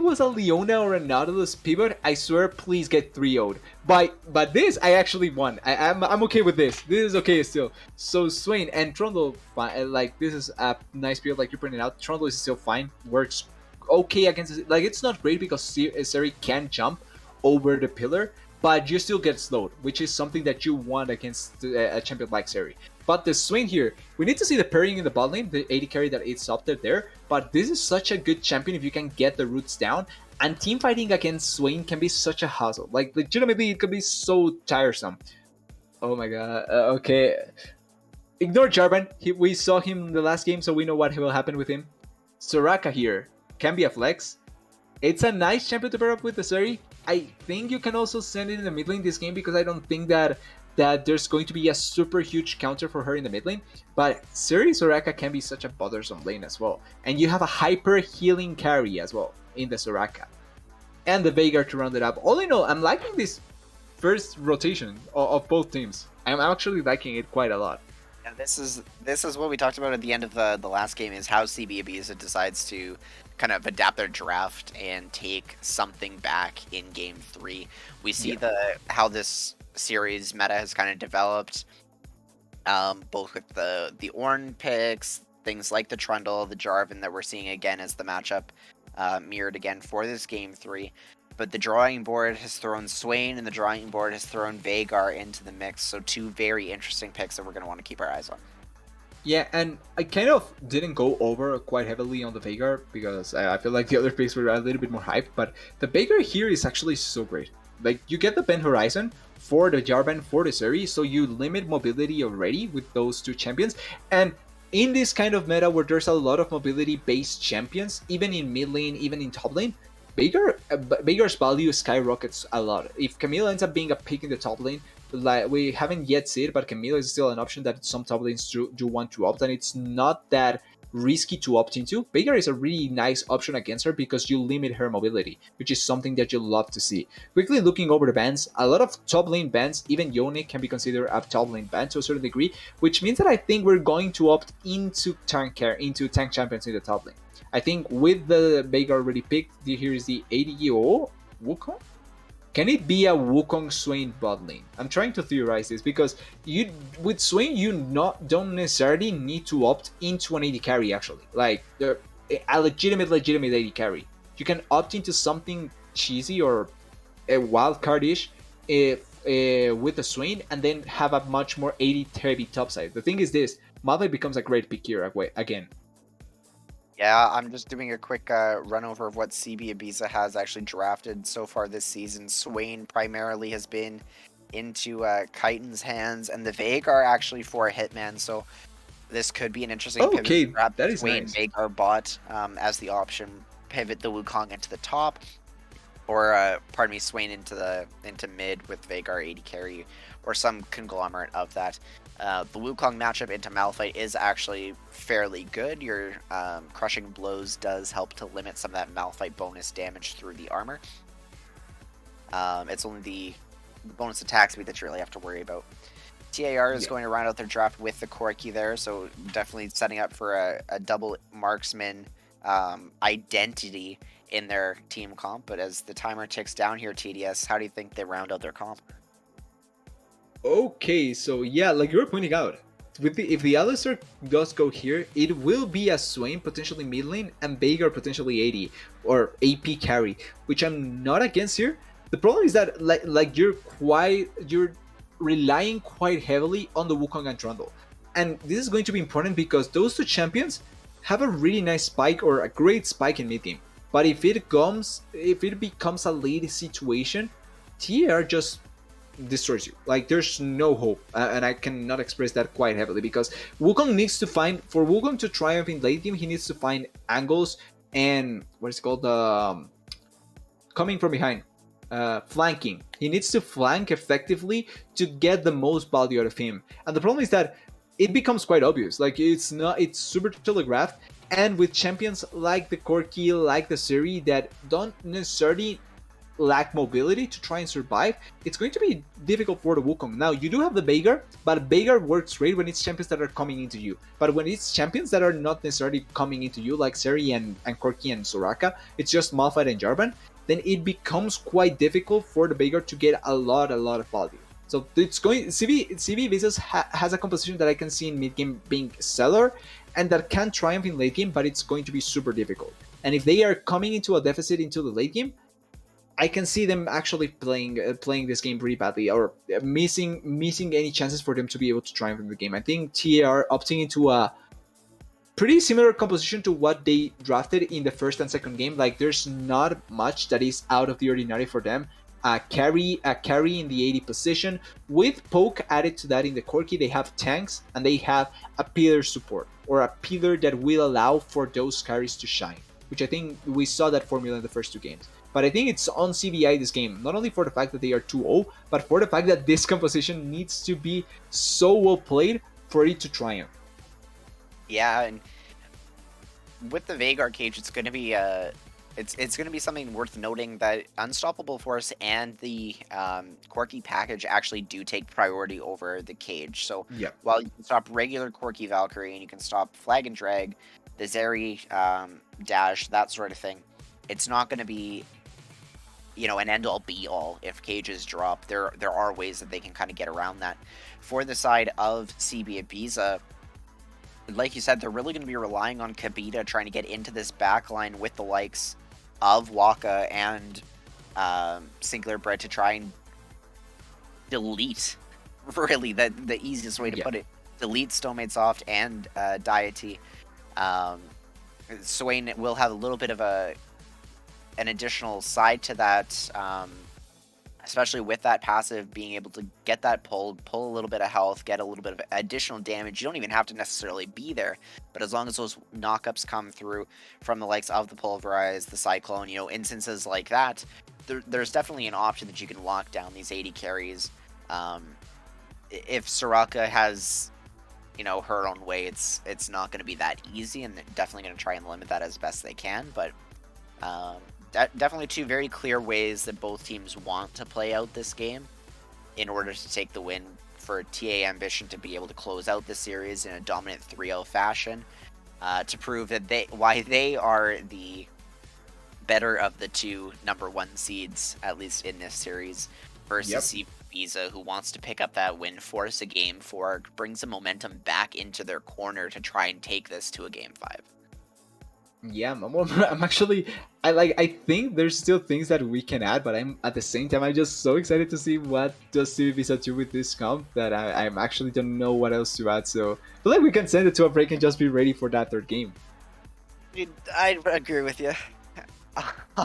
Speaker 3: was a Leona or a Nautilus pivot, I swear, please get 3-0'd. But this, I actually won. I'm okay with this. This is okay still. So Swain and Trundle, like, this is a nice build, like you pointed out. Trundle is still fine. Works okay against it. Like, it's not great because Zeri can jump over the pillar, but you still get slowed, which is something that you want against a champion like Zeri. But the Swain here, we need to see the pairing in the bot lane, the 80 carry that it's up there, but this is such a good champion if you can get the roots down, and team fighting against Swain can be such a hassle. Like, legitimately, it can be so tiresome. Oh my god, okay. Ignore Jarvan, we saw him in the last game, so we know what will happen with him. Soraka here, can be a flex. It's a nice champion to pair up with the Zeri. I think you can also send it in the mid lane this game, because I don't think that there's going to be a super huge counter for her in the mid lane, but Zeri Soraka can be such a bothersome lane as well. And you have a hyper healing carry as well in the Soraka. And the Veigar to round it up. All in all, I'm liking this first rotation of both teams. I'm actually liking it quite a lot.
Speaker 4: And this is what we talked about at the end of the last game, is how CB Ibiza decides to kind of adapt their draft and take something back in Game 3. We see how this series meta has kind of developed, both with the Ornn picks, things like the Trundle, the Jarvan that we're seeing again as the matchup mirrored again for this Game 3. But the drawing board has thrown Swain, and the drawing board has thrown Veigar into the mix. So two very interesting picks that we're going to want to keep our eyes on.
Speaker 3: Yeah, and I kind of didn't go over quite heavily on the Veigar, because I feel like the other picks were a little bit more hyped, but the Veigar here is actually so great. Like, you get the Ben Horizon for the Jarvan, for the Zeri, so you limit mobility already with those two champions. And in this kind of meta where there's a lot of mobility-based champions, even in mid lane, even in top lane, Veigar's value skyrockets a lot. If Camille ends up being a pick in the top lane, like, we haven't yet seen it, but Camille is still an option that some top lanes do want to opt, and it's not that risky to opt into. Veigar is a really nice option against her because you limit her mobility, which is something that you love to see. Quickly looking over the bans, a lot of top lane bans, even Yone can be considered a top lane ban to a certain degree, which means that I think we're going to opt into tank champions in the top lane. I think with the Veigar already picked, here is the ADO Wukong? Can it be a Wukong Swain bot lane? I'm trying to theorize this, because with Swain you don't necessarily need to opt into an AD carry actually. Like, a legitimate AD carry. You can opt into something cheesy or a wild card-ish with a Swain and then have a much more 80 heavy topside. The thing is this, Malphite becomes a great pick here again.
Speaker 4: Yeah, I'm just doing a quick run over of what CB Ibiza has actually drafted so far this season. Swain primarily has been into Chitin's hands, and the Veigar actually for a Hitman, so this could be an interesting pivot.
Speaker 3: Okay,
Speaker 4: Grab
Speaker 3: that is
Speaker 4: Swain
Speaker 3: nice.
Speaker 4: Veigar bot as the option, pivot the Wukong into the top, or pardon me, Swain into mid with Veigar 80 carry, or some conglomerate of that. The Wukong matchup into Malphite is actually fairly good. Your crushing blows does help to limit some of that Malphite bonus damage through the armor. It's only the bonus attack speed that you really have to worry about. TAR is going to round out their draft with the Corki there, so definitely setting up for a double marksman identity in their team comp. But as the timer ticks down here, TDS, how do you think they round out their comp?
Speaker 3: Okay, so yeah, like you were pointing out, if the Alistar does go here, it will be a Swain potentially mid lane and Veigar potentially 80 or AP carry, which I'm not against here. The problem is that like you're relying quite heavily on the Wukong and Trundle, and this is going to be important because those two champions have a really nice spike or a great spike in mid game. But if it becomes a late situation, TR just destroys you. Like there's no hope, and I cannot express that quite heavily because Wukong needs to find, for Wukong to triumph in late game, he needs to find angles and what is called coming from behind, flanking. He needs to flank effectively to get the most value out of him. And the problem is that it becomes quite obvious. Like it's super telegraphed. And with champions like the Corki, like the Siri, that don't necessarily lack mobility to try and survive, it's going to be difficult for the Wukong. Now, you do have the Veigar, but Veigar works great when it's champions that are coming into you. But when it's champions that are not necessarily coming into you, like Seri and Corki and Soraka, it's just Malphite and Jarvan, then it becomes quite difficult for the Veigar to get a lot of value. So it's going, CV Visas has a composition that I can see in mid game being stellar, and that can triumph in late game, but it's going to be super difficult. And if they are coming into a deficit into the late game, I can see them actually playing this game pretty badly, or missing any chances for them to be able to triumph in the game. I think TAR opting into a pretty similar composition to what they drafted in the first and second game. Like there's not much that is out of the ordinary for them. A carry in the 80 position with poke added to that in the Corki. They have tanks and they have a pillar support, or a pillar that will allow for those carries to shine, which I think we saw that formula in the first two games. But I think it's on CBI this game, not only for the fact that they are 2-0, but for the fact that this composition needs to be so well played for it to triumph.
Speaker 4: Yeah, and with the Veigar cage, it's going to be it's going to be something worth noting that Unstoppable Force and the Corki package actually do take priority over the cage. So while you can stop regular Corki Valkyrie and you can stop Flag and Drag, the Zeri dash, that sort of thing, it's not going to be, you know, an end-all be-all if cages drop. There are ways that they can kind of get around that. For the side of CB Ibiza, like you said, they're really going to be relying on Kabita trying to get into this backline with the likes of Waka and Singular Bread to try and delete, really, the easiest way to put it, delete Stomate Soft and Deity. Swain will have a little bit of an additional side to that, especially with that passive being able to get that pull a little bit of health, get a little bit of additional damage. You don't even have to necessarily be there, but as long as those knockups come through from the likes of the Pulverize, the Cyclone, you know, instances like that, there's definitely an option that you can lock down these 80 carries. If Soraka has, you know, her own way, it's not going to be that easy, and they're definitely going to try and limit that as best they can, but definitely two very clear ways that both teams want to play out this game in order to take the win, for TA Ambition to be able to close out the series in a dominant 3-0 fashion, to prove that why they are the better of the two #1 seeds, at least in this series, versus Ibiza, who wants to pick up that win, force a game 4, bring some momentum back into their corner to try and take this to a game 5.
Speaker 3: Yeah, I'm actually I think there's still things that we can add, but I'm at the same time I'm just so excited to see what does Ibiza do with this comp that I'm actually don't know what else to add. So I feel like we can send it to a break and just be ready for that third game.
Speaker 4: I agree with you.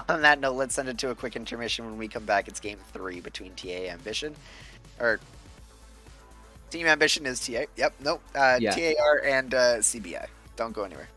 Speaker 4: On that note, let's send it to a quick intermission. When we come back, it's game 3 between TA Ambition. Or Team Ambition is TA. Yep, nope.
Speaker 3: Yeah.
Speaker 4: TAR and CBI. Don't go anywhere.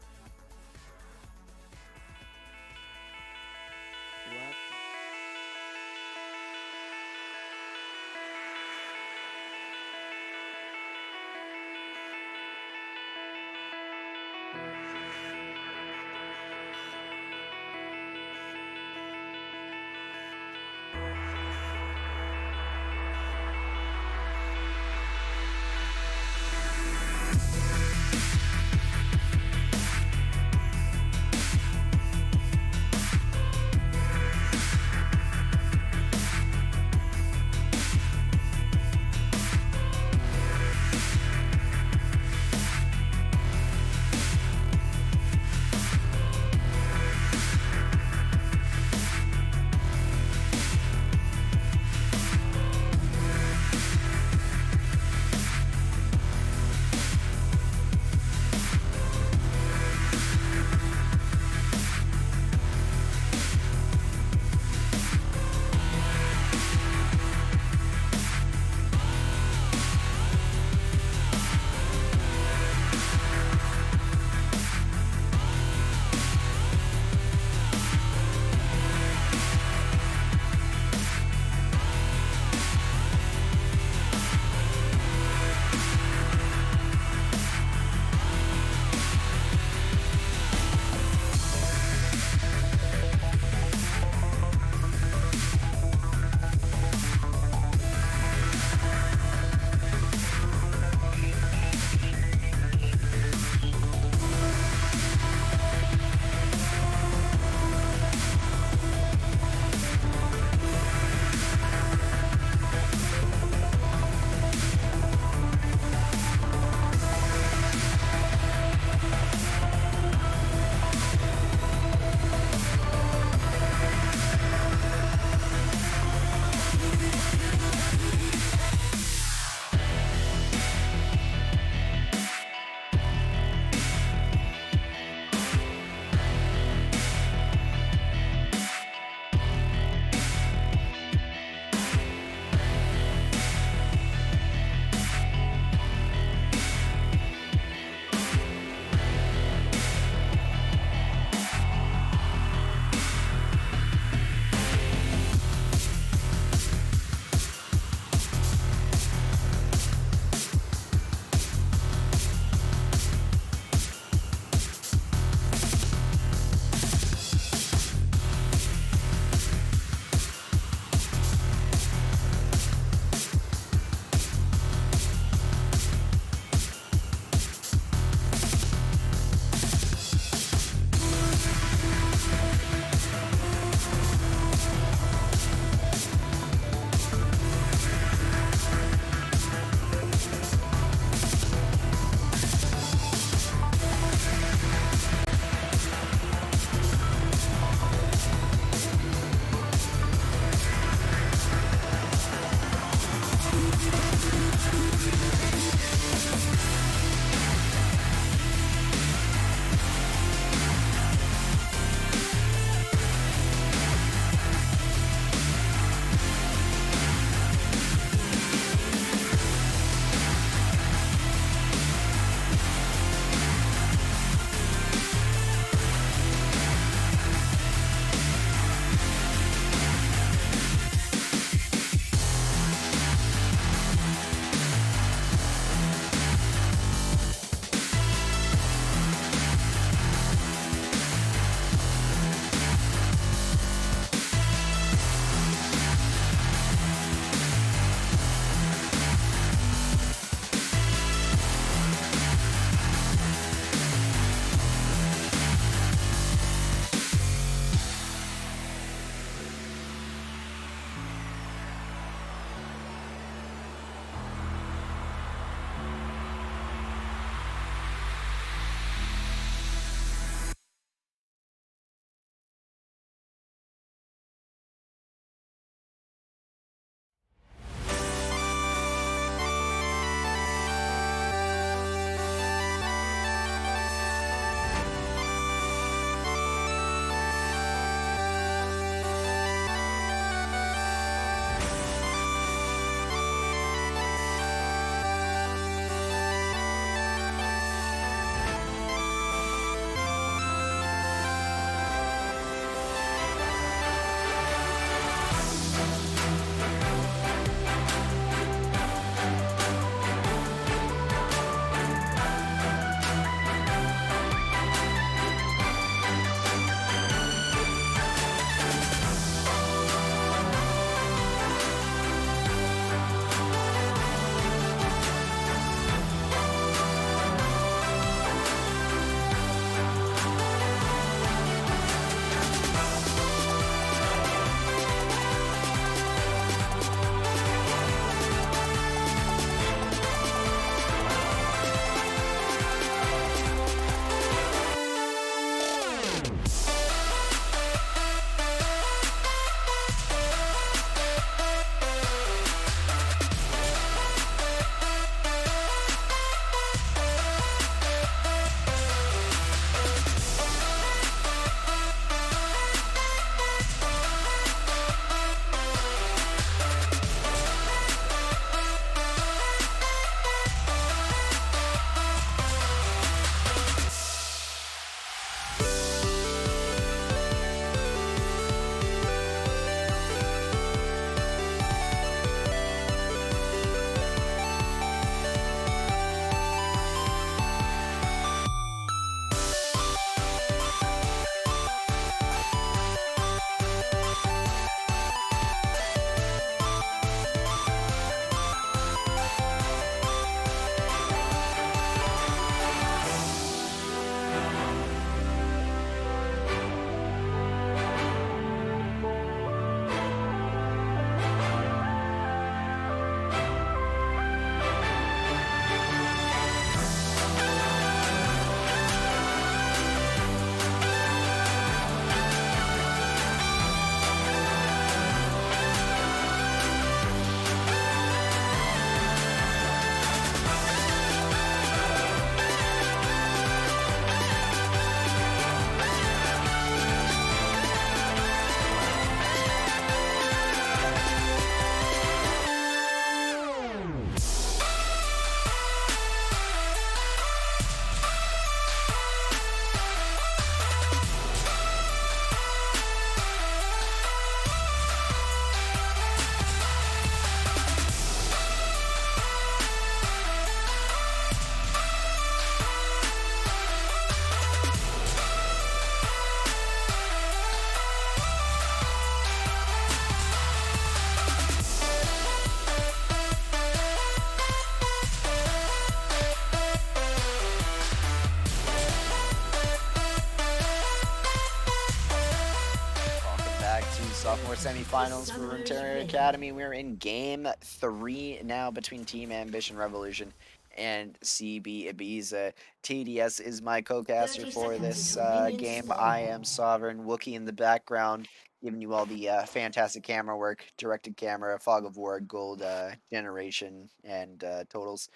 Speaker 4: to Sophomore Semifinals for Runeterra Academy. We're in Game 3 now between Team Ambition Revolution and CB Ibiza. TDS is my co-caster for this game. I am Sovereign, Wookie in the background, giving you all the fantastic camera work, directed camera, fog of war, gold generation, and totals.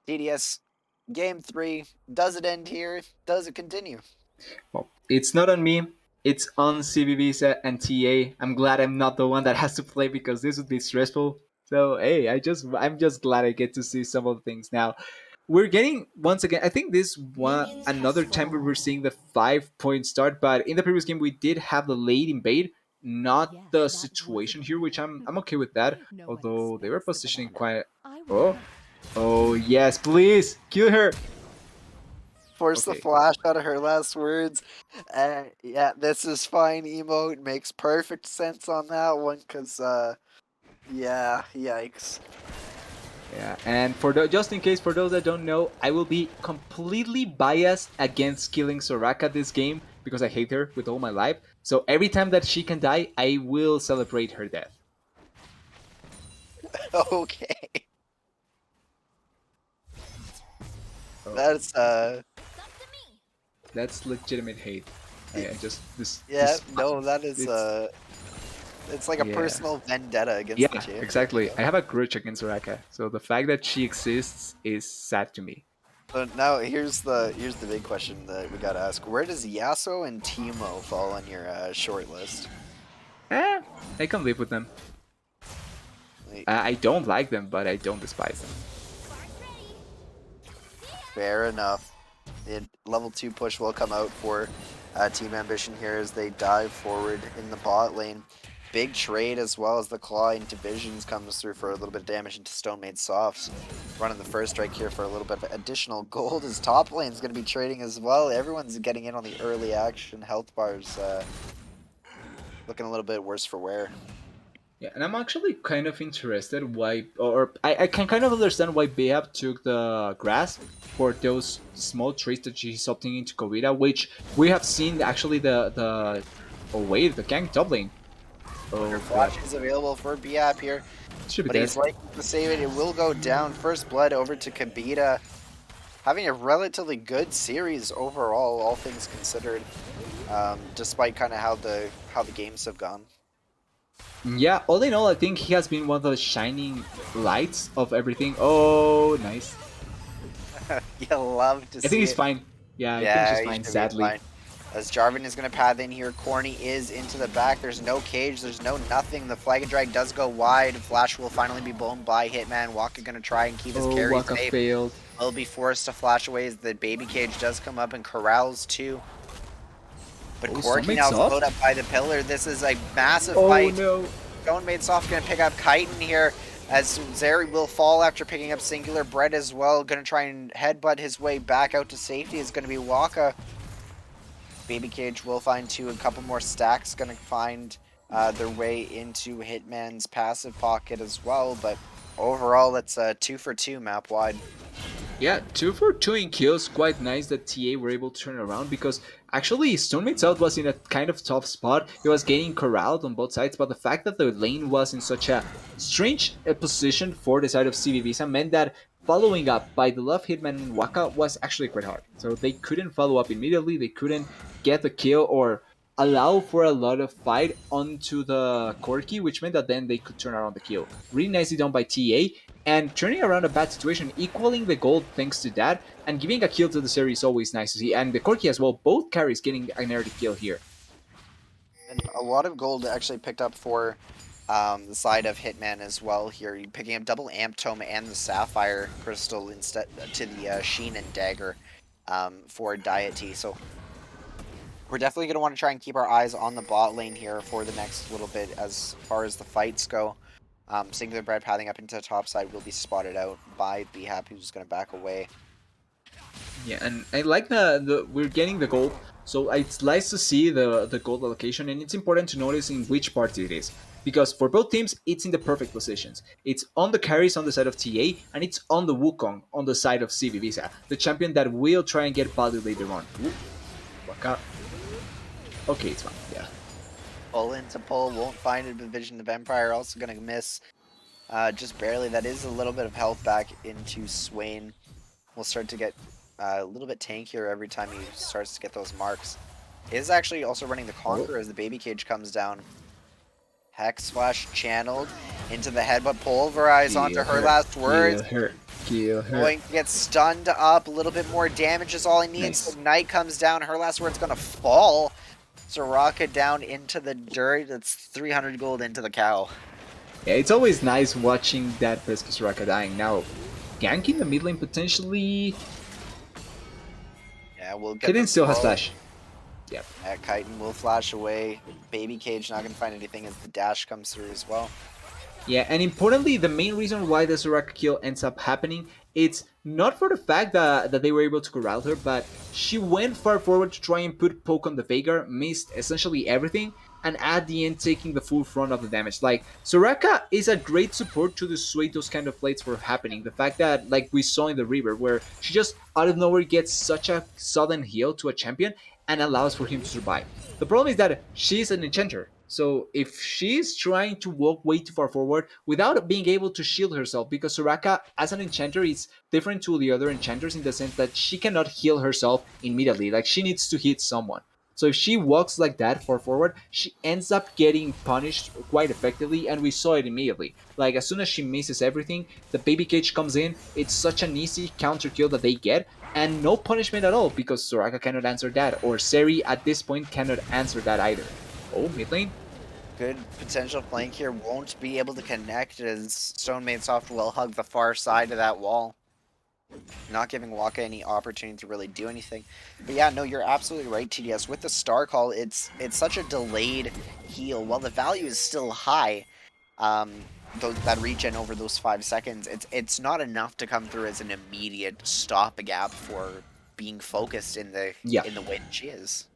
Speaker 4: TDS, Game 3, does it end here? Does it continue?
Speaker 3: Well, it's not on me. It's on CB Visa and TA. I'm glad I'm not the one that has to play because this would be stressful. So hey, I'm just glad I get to see some of the things now. We're getting once again. I think this one another time where we're seeing the 5 point start, but in the previous game we did have the late invade, not the situation here, which I'm okay with that. Although they were positioning quite. Oh, oh yes, please kill her.
Speaker 4: Force the
Speaker 3: Okay.
Speaker 4: flash out of her last words. Yeah, this is fine emote makes perfect sense on that one because, yeah, yikes.
Speaker 3: Yeah, and just in case for those that don't know, I will be completely biased against killing Soraka this game because I hate her with all my life. So every time that she can die, I will celebrate her death.
Speaker 4: Okay.
Speaker 3: Oh,
Speaker 4: That's,
Speaker 3: that's legitimate hate. I just
Speaker 4: yeah,
Speaker 3: this
Speaker 4: no, that is,
Speaker 3: it's
Speaker 4: it's like a
Speaker 3: yeah.
Speaker 4: personal vendetta against the
Speaker 3: Yeah,
Speaker 4: champion.
Speaker 3: exactly.
Speaker 4: So.
Speaker 3: I have a grudge against Soraka, so the fact that she exists is sad to me.
Speaker 4: So now here's the big question that we gotta ask: where does Yasuo and Teemo fall on your short list?
Speaker 3: Eh, I can live with them.
Speaker 4: Like,
Speaker 3: I don't like them, but I don't despise them.
Speaker 4: fair enough. The level 2 push will come out for Team Ambition here as they dive forward in the bot lane. Big trade as well as the claw into Visions comes through for a little bit of damage into Stone Made Softs. Running the first strike here for a little bit of additional gold. His top lane is going to be trading as well. Everyone's getting in on the early action. Health bars looking a little bit worse for wear.
Speaker 3: Yeah, and I'm actually kind of interested why, or I can kind of understand why Behab took the grass for those small trades that she's opting into Kovita, which we have seen actually the oh wait, the gank doubling.
Speaker 4: Your
Speaker 3: Oh god,
Speaker 4: flash is available for Biap here,
Speaker 3: should be
Speaker 4: but
Speaker 3: dead.
Speaker 4: he's like to save it. It will go down. First blood over to Kabita. Having a relatively good series overall, all things considered, despite kind of how the games have gone.
Speaker 3: Yeah, all in all, I think he has been one of the shining lights of everything. Oh, nice.
Speaker 4: You love to
Speaker 3: I think
Speaker 4: see
Speaker 3: he's
Speaker 4: it.
Speaker 3: fine. Yeah, I think
Speaker 4: Yeah,
Speaker 3: he's
Speaker 4: he
Speaker 3: fine.
Speaker 4: should be
Speaker 3: Sadly.
Speaker 4: fine. As Jarvan is going to path in here, Corny is into the back. There's no cage, there's no nothing. The Flag and Drag does go wide. Flash will finally be blown by Hitman. Waka going to try and keep his
Speaker 3: Oh,
Speaker 4: carry
Speaker 3: Waka
Speaker 4: safe.
Speaker 3: failed.
Speaker 4: Will be forced to flash away as the baby cage does come up and corrals too. But
Speaker 3: Oh,
Speaker 4: Corky
Speaker 3: Soulmate
Speaker 4: now is
Speaker 3: Soft?
Speaker 4: slowed up by the pillar. This is a massive
Speaker 3: Oh
Speaker 4: fight.
Speaker 3: no.
Speaker 4: Stone Made Soft going to pick up Chitin here as Zeri will fall after picking up Singular Bread as well. Going to try and headbutt his way back out to safety. Is going to be Waka. Baby Cage will find a couple more stacks. Going to find their way into Hitman's passive pocket as well. But overall, it's a 2 for 2 map wide.
Speaker 3: Yeah, 2 for 2 in kills. Quite nice that TA were able to turn around because actually Stonemate South was in a kind of tough spot. He was getting corralled on both sides, but the fact that the lane was in such a strange position for the side of CV Visa meant that following up by the love Hitman and Waka was actually quite hard. So they couldn't follow up immediately, they couldn't get the kill or allow for a lot of fight onto the Corki, which meant that then they could turn around the kill. Really nicely done by TA, and turning around a bad situation, equaling the gold thanks to that, and giving a kill to the series is always nice to see. And the Corki as well, both carries getting an early kill here.
Speaker 4: And a lot of gold actually picked up for the side of Hitman as well here. You're picking up double Amp Tome and the Sapphire Crystal instead to the Sheen and Dagger for Deity. So we're definitely going to want to try and keep our eyes on the bot lane here for the next little bit as far as the fights go. Singular Bread pathing up into the top side will be spotted out by B-Happy, who's going to back away.
Speaker 3: Yeah, and I like the we're getting the gold, so it's nice to see the gold allocation, and it's important to notice in which party it is. Because for both teams, it's in the perfect positions. It's on the carries on the side of TA, and it's on the Wukong on the side of CV Visa, the champion that will try and get value later on. Ooh, Waka. Okay, it's fine, yeah.
Speaker 4: Pull into pull, won't find it, but Vision of Empire also gonna miss. Just barely. That is a little bit of health back into Swain. Will start to get a little bit tankier every time he starts to get those marks. Is actually also running the
Speaker 3: Oh,
Speaker 4: Conqueror as the baby cage comes down. Hex Flash channeled into the head, but pulverized onto
Speaker 3: kill
Speaker 4: her
Speaker 3: her,
Speaker 4: last words.
Speaker 3: kill her, kill her.
Speaker 4: Going to get stunned up. A little bit more damage is all he needs.
Speaker 3: Nice.
Speaker 4: Ignite comes down. Her last word's gonna fall. Soraka down into the dirt. That's 300 gold into the cow.
Speaker 3: Yeah, it's always nice watching that Pesky Soraka dying. Now, ganking the mid lane potentially.
Speaker 4: Yeah, we'll get
Speaker 3: Kaden
Speaker 4: the
Speaker 3: still has
Speaker 4: slow.
Speaker 3: flash. Yep.
Speaker 4: Chitin will flash away. Baby Cage not gonna find anything as the dash comes through as well.
Speaker 3: Yeah, and importantly, the main reason why the Soraka kill ends up happening, it's not for the fact that they were able to corral her, but she went far forward to try and put poke on the Veigar, missed essentially everything, and at the end taking the full front of the damage. Like, Soraka is a great support to dissuade those kind of plays from happening. The fact that, like we saw in the River, where she just out of nowhere gets such a sudden heal to a champion and allows for him to survive. The problem is that she's an enchanter. So if she's trying to walk way too far forward without being able to shield herself, because Soraka as an enchanter is different to the other enchanters in the sense that she cannot heal herself immediately. Like she needs to hit someone. So if she walks like that far forward, she ends up getting punished quite effectively, and we saw it immediately. Like as soon as she misses everything, the baby cage comes in. It's such an easy counter kill that they get, and no punishment at all because Soraka cannot answer that, or Seri at this point cannot answer that either. Oh, mid lane.
Speaker 4: Good potential flank here. Won't be able to connect as Stonemaid Soft will hug the far side of that wall. Not giving Waka any opportunity to really do anything. But yeah, no, you're absolutely right, TDS. With the Star Call, it's such a delayed heal. While the value is still high, that regen over those 5 seconds, it's not enough to come through as an immediate stopgap for being focused in the
Speaker 3: Yeah.
Speaker 4: win she is.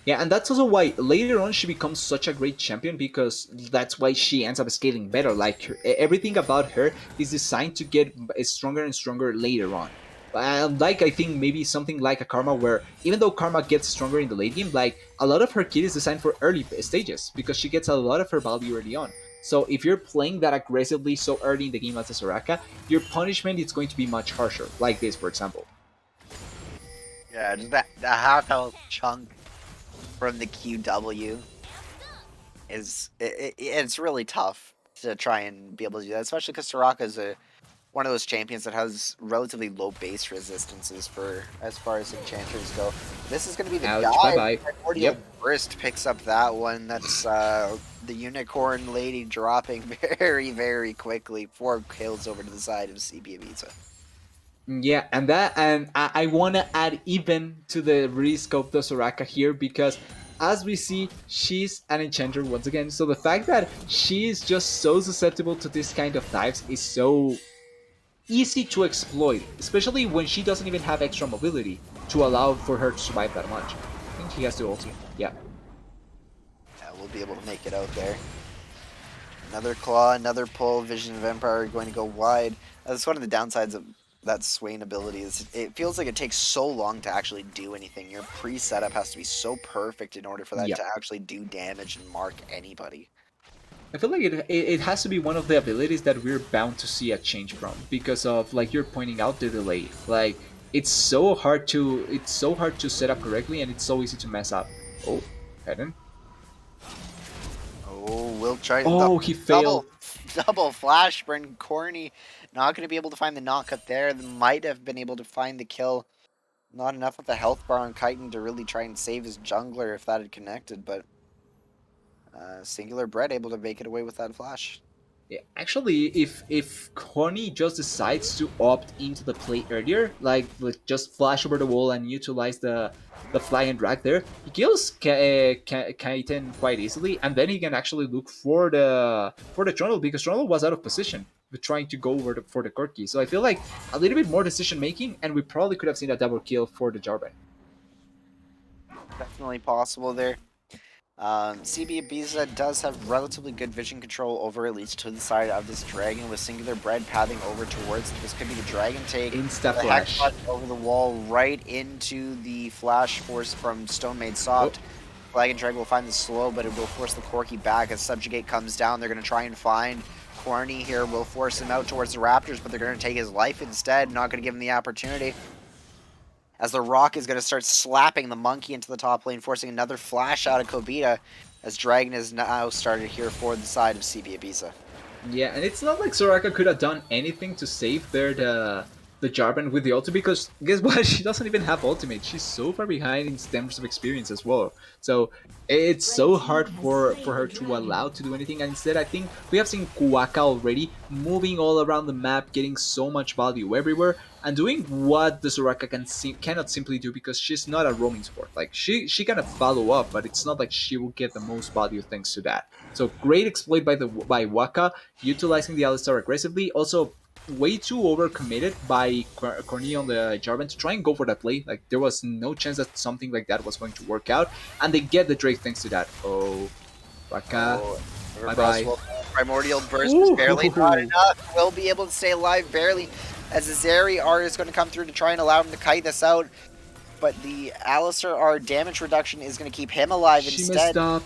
Speaker 3: Yeah, and that's also why later on she becomes such a great champion, because that's why she ends up scaling better. Like everything about her is designed to get stronger and stronger later on. Like I think maybe something like a Karma, where even though Karma gets stronger in the late game, like a lot of her kit is designed for early stages because she gets a lot of her value early on. So if you're playing that aggressively so early in the game as a Soraka, your punishment is going to be much harsher. Like this, for example.
Speaker 4: Yeah, just that half health chunk from the QW is it's really tough to try and be able to do that, especially because Soraka is one of those champions that has relatively low base resistances for as far as enchanters go. This is going to be the
Speaker 3: Ouch,
Speaker 4: guy.
Speaker 3: bye-bye.
Speaker 4: Primordial
Speaker 3: Yep.
Speaker 4: Burst picks up that one. That's the unicorn lady dropping very, very quickly. 4 kills over to the side of CB Ibiza.
Speaker 3: Yeah, and I want to add even to the risk of the Soraka here, because as we see, she's an enchanter once again. So the fact that she is just so susceptible to this kind of dives is so easy to exploit, especially when she doesn't even have extra mobility to allow for her to survive that much. I think he has to ulti. Yeah.
Speaker 4: Yeah, we'll be able to make it out there. Another claw, another pull. Vision of Empire going to go wide. That's one of the downsides of that Swain ability, is it feels like it takes so long to actually do anything. Your pre-setup has to be so perfect in order for that
Speaker 3: Yeah.
Speaker 4: to actually do damage and mark anybody.
Speaker 3: I feel like it has to be one of the abilities that we're bound to see a change from, because of, like you're pointing out, the delay. Like it's so hard to set up correctly, and it's so easy to mess up. Oh, Heaven.
Speaker 4: Oh, we'll try.
Speaker 3: Oh, he failed.
Speaker 4: Double flash burn. Corny not going to be able to find the knockup there. They might have been able to find the kill. Not enough of the health bar on Chitin to really try and save his jungler if that had connected, but Singular Bread able to make it away with that flash.
Speaker 3: Yeah, actually, if Corny just decides to opt into the play earlier, like just flash over the wall and utilize the fly and drag there, he kills Kaiten quite easily, and then he can actually look for the Trundle, because Trundle was out of position with trying to go over for the Corki. So I feel like a little bit more decision making, and we probably could have seen a double kill for the Jarvan.
Speaker 4: Definitely possible there. CB Ibiza does have relatively good vision control over, at least to the side of this dragon, with Singular Bread pathing over towards this. Could be the dragon take.
Speaker 3: Insta
Speaker 4: The
Speaker 3: flash.
Speaker 4: Hex over the wall right into the flash force from Stonemaid Soft. Flag and Drag will find the slow, but it will force the Corki back as Subjugate comes down. They're going to try and find Corny here. Will force him out towards the Raptors, but they're going to take his life instead. Not going to give him the opportunity. As the Rock is going to start slapping the Monkey into the top lane, forcing another flash out of Kobita, as Dragon is now started here for the side of CB Ibiza.
Speaker 3: Yeah, and it's not like Soraka could have done anything to save the Jarvan with the ultimate, because guess what? She doesn't even have ultimate. She's so far behind in terms of experience as well. So it's so hard for her to allow to do anything. And instead, I think we have seen Kuwaka already moving all around the map, getting so much value everywhere, and doing what the Soraka cannot simply do, because she's not a roaming support. Like she can follow up, but it's not like she will get the most value thanks to that. So great exploit by Waka, utilizing the Alistar aggressively. Also, way too overcommitted by Corny on the Jarvan to try and go for that play. Like there was no chance that something like that was going to work out, and they get the Drake thanks to that. Oh, Waka, bye bye.
Speaker 4: Primordial Burst is barely not enough. Will be able to stay alive barely, as the Zeri R is going to come through to try and allow him to kite this out. But the Alistar R damage reduction is going to keep him alive
Speaker 3: She
Speaker 4: instead.
Speaker 3: messed up.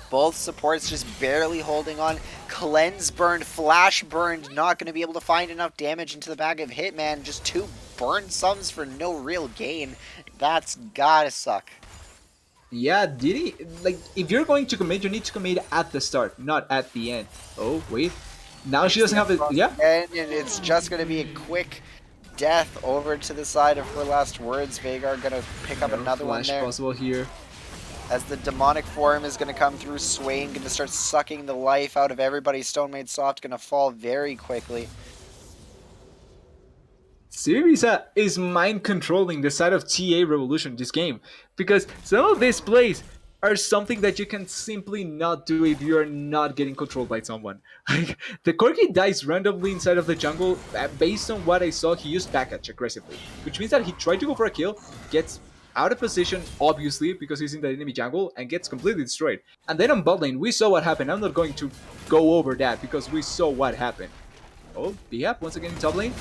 Speaker 4: Both supports just barely holding on. Cleanse burned, flash burned, not going to be able to find enough damage into the back of Hitman. Just 2 burned sums for no real gain. That's gotta suck.
Speaker 3: Yeah, did he? Like, if you're going to commit, you need to commit at the start, not at the end. Oh, wait. Now she doesn't have it. Yeah.
Speaker 4: And it's just going to be a quick death over to the side of her last words. Veigar going to pick up another one there.
Speaker 3: Possible here.
Speaker 4: As the demonic form is going to come through, Swain going to start sucking the life out of everybody. Stone Made Soft going to fall very quickly.
Speaker 3: Ibiza is mind controlling the side of TA Revolution this game, because some of these plays are something that you can simply not do if you are not getting controlled by someone. Like, the Corki dies randomly inside of the jungle. Based on what I saw, he used backhatch aggressively, which means that he tried to go for a kill, gets out of position, obviously, because he's in the enemy jungle, and gets completely destroyed. And then on bot lane, we saw what happened. I'm not going to go over that, because we saw what happened. Oh, B-Hap once again in top lane.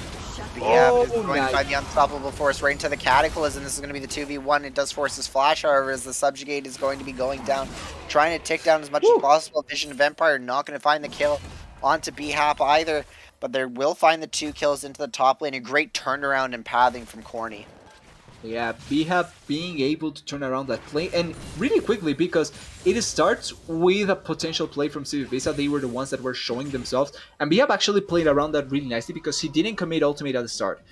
Speaker 4: B-Hap is going to find the unstoppable force right into the Cataclysm. This is going to be the 2v1. It does force his flash, however, as the Subjugate is going to be going down, trying to tick down as much as possible. Vision of Empire not going to find the kill onto B-Hap either, but they will find the 2 kills into the top lane. A great turnaround and pathing from Corny.
Speaker 3: Yeah, B-Hap being able to turn around that play, and really quickly, because it starts with a potential play from Ibiza. They were the ones that were showing themselves, and B-Hap actually played around that really nicely because he didn't commit ultimate at the start.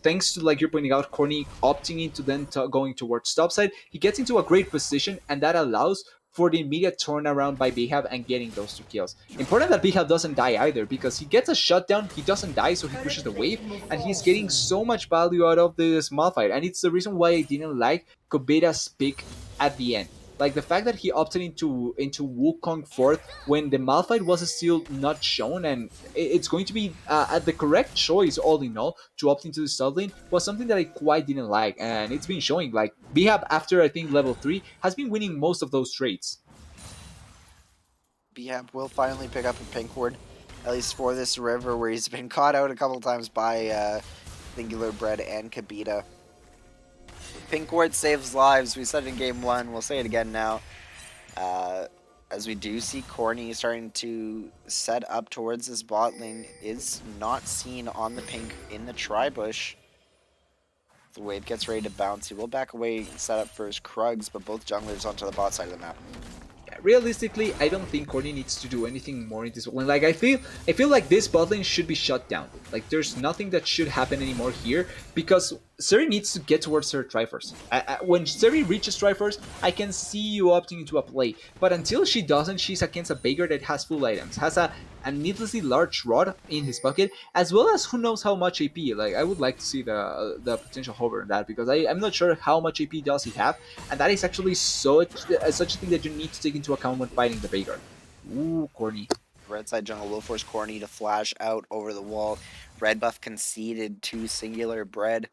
Speaker 3: Thanks to, like you're pointing out, Corny opting into then going towards topside, he gets into a great position, and that allows for the immediate turnaround by B-Hap and getting those 2 kills. Important that B-Hap doesn't die either, because he gets a shutdown, he doesn't die, so he pushes the wave, and he's getting so much value out of this Malphite, and it's the reason why I didn't like Kobita's pick at the end. Like, the fact that he opted into Wukong 4th when the Malphite was still not shown, and it's going to be the correct choice all in all to opt into the sub lane, was something that I quite didn't like, and it's been showing. Like, B-Hap, after I think level 3, has been winning most of those trades.
Speaker 4: B-Hap will finally pick up a pink ward, at least for this river, where he's been caught out a couple times by Singular Bread and Kobita. Pink ward saves lives. We said it in game 1. We'll say it again now. As we do see Corny starting to set up towards his bot lane, is not seen on the pink in the tri-bush. The wave gets ready to bounce. He will back away and set up for his Krugs, but both junglers onto the bot side of the map.
Speaker 3: Realistically, I don't think Corny needs to do anything more in this lane. Like, I feel like this bot lane should be shut down. Like, there's nothing that should happen anymore here, because Seri needs to get towards her Triforce. When Seri reaches Triforce, I can see you opting into a play, but until she doesn't, she's against a Veigar that has full items, has a needlessly large rod in his pocket, as well as who knows how much AP. Like, I would like to see the potential hover in that, because I'm not sure how much AP does he have, and that is actually such a thing that you need to take into account when fighting the Veigar. Ooh, Corny.
Speaker 4: Red side jungle will force Corny to flash out over the wall. Red buff conceded to Singular Bread.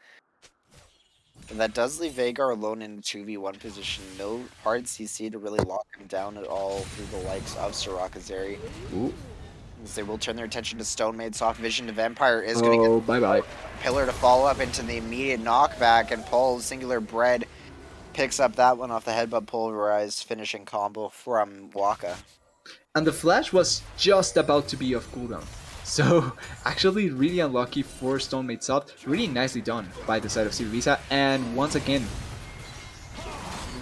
Speaker 4: And that does leave Veigar alone in a 2v1 position. No hard CC to really lock him down at all through the likes of Soraka Zeri.
Speaker 3: Ooh.
Speaker 4: As they will turn their attention to Stone Made Soft. Vision of Empire is going to get
Speaker 3: bye-bye.
Speaker 4: Pillar to follow up into the immediate knockback and pull Singular Bread Picks up that one off the headbutt pulverized finishing combo from Waka.
Speaker 3: And the flash was just about to be off cooldown. So actually really unlucky for Stone Made Soft. Really nicely done by the side of Ibiza. And once again,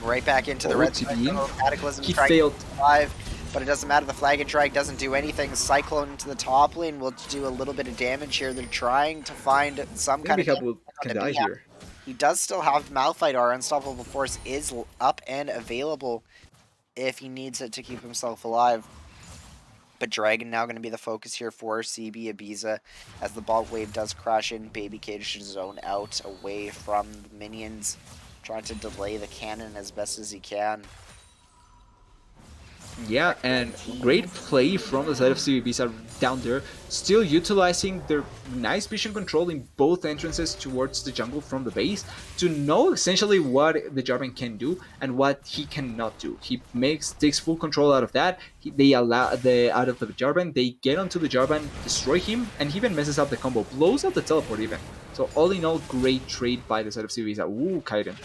Speaker 4: right back into the red Cataclysm.
Speaker 3: He failed.
Speaker 4: Five, but it doesn't matter. The Flag and Drag doesn't do anything. Cyclone into the top lane will do a little bit of damage here. They're trying to find some kind of...
Speaker 3: can die here.
Speaker 4: He does still have Malphite. Our Unstoppable Force is up and available if he needs it to keep himself alive. But Dragon now going to be the focus here for CB Ibiza as the bot wave does crash in. Baby Cage to zone out away from the minions, trying to delay the cannon as best as he can.
Speaker 3: Yeah, and great play from the side of Ibiza down there, still utilizing their nice vision control in both entrances towards the jungle from the base to know essentially what the Jarvan can do and what he cannot do. He takes full control out of that. They allow out of the Jarvan, they get onto the Jarvan, destroy him, and he even messes up the combo, blows out the teleport even. So all in all, great trade by the side of Ibiza. Ooh, Kaiden.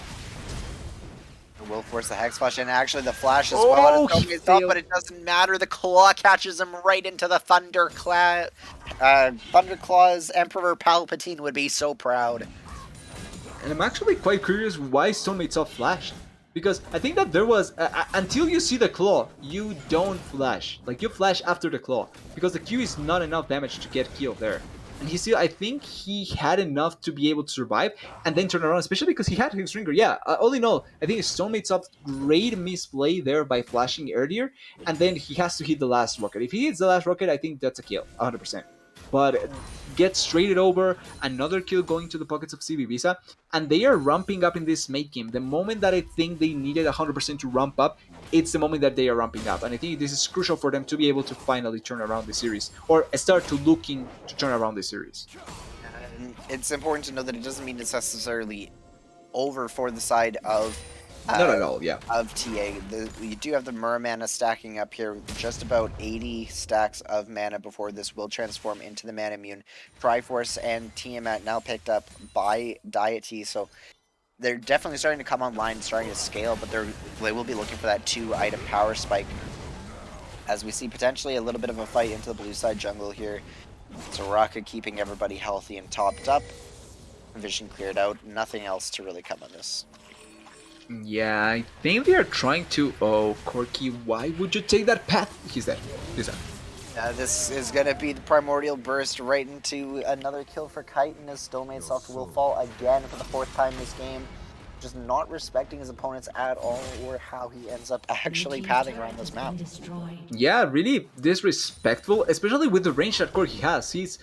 Speaker 4: Will force the Hex Flash, and actually the Flash as well. But it doesn't matter. The Claw catches him right into the Thunderclaw. Thunderclaw's Emperor Palpatine would be so proud.
Speaker 3: And I'm actually quite curious why Stone Made Soft flashed. Because I think that there was... until you see the Claw, you don't flash. Like, you flash after the Claw. Because the Q is not enough damage to get killed there. And he still, I think he had enough to be able to survive and then turn around, especially because he had his ringer. Yeah, all in all, I think Stone Made Soft great misplay there by flashing earlier, and then he has to hit the last rocket. If he hits the last rocket, I think that's a kill, 100%. But gets traded over, another kill going to the pockets of CB Ibiza, and they are ramping up in this mate game. The moment that I think they needed 100% to ramp up, it's the moment that they are ramping up, and I think this is crucial for them to be able to finally turn around the series, or start to looking to turn around the series.
Speaker 4: It's important to know that it doesn't mean it's necessarily over for the side of
Speaker 3: not at all, yeah.
Speaker 4: Of TA. You do have the Myrrh mana stacking up here, just about 80 stacks of mana before this will transform into the Mana Immune. Triforce and Tiamat now picked up by Deity, so they're definitely starting to come online, starting to scale, but they will be looking for that 2-item power spike. As we see potentially a little bit of a fight into the blue side jungle here. Soraka keeping everybody healthy and topped up. Vision cleared out, nothing else to really come on this.
Speaker 3: Yeah, I think they are trying to... Oh, Corki, why would you take that path? He's dead. He's dead.
Speaker 4: This is going to be the Primordial Burst right into another kill for Chitin as Stone Made Soft will fall again for the 4th time this game. Just not respecting his opponents at all or how he ends up actually pathing around this map.
Speaker 3: Yeah, really disrespectful, especially with the range that Corki has. He's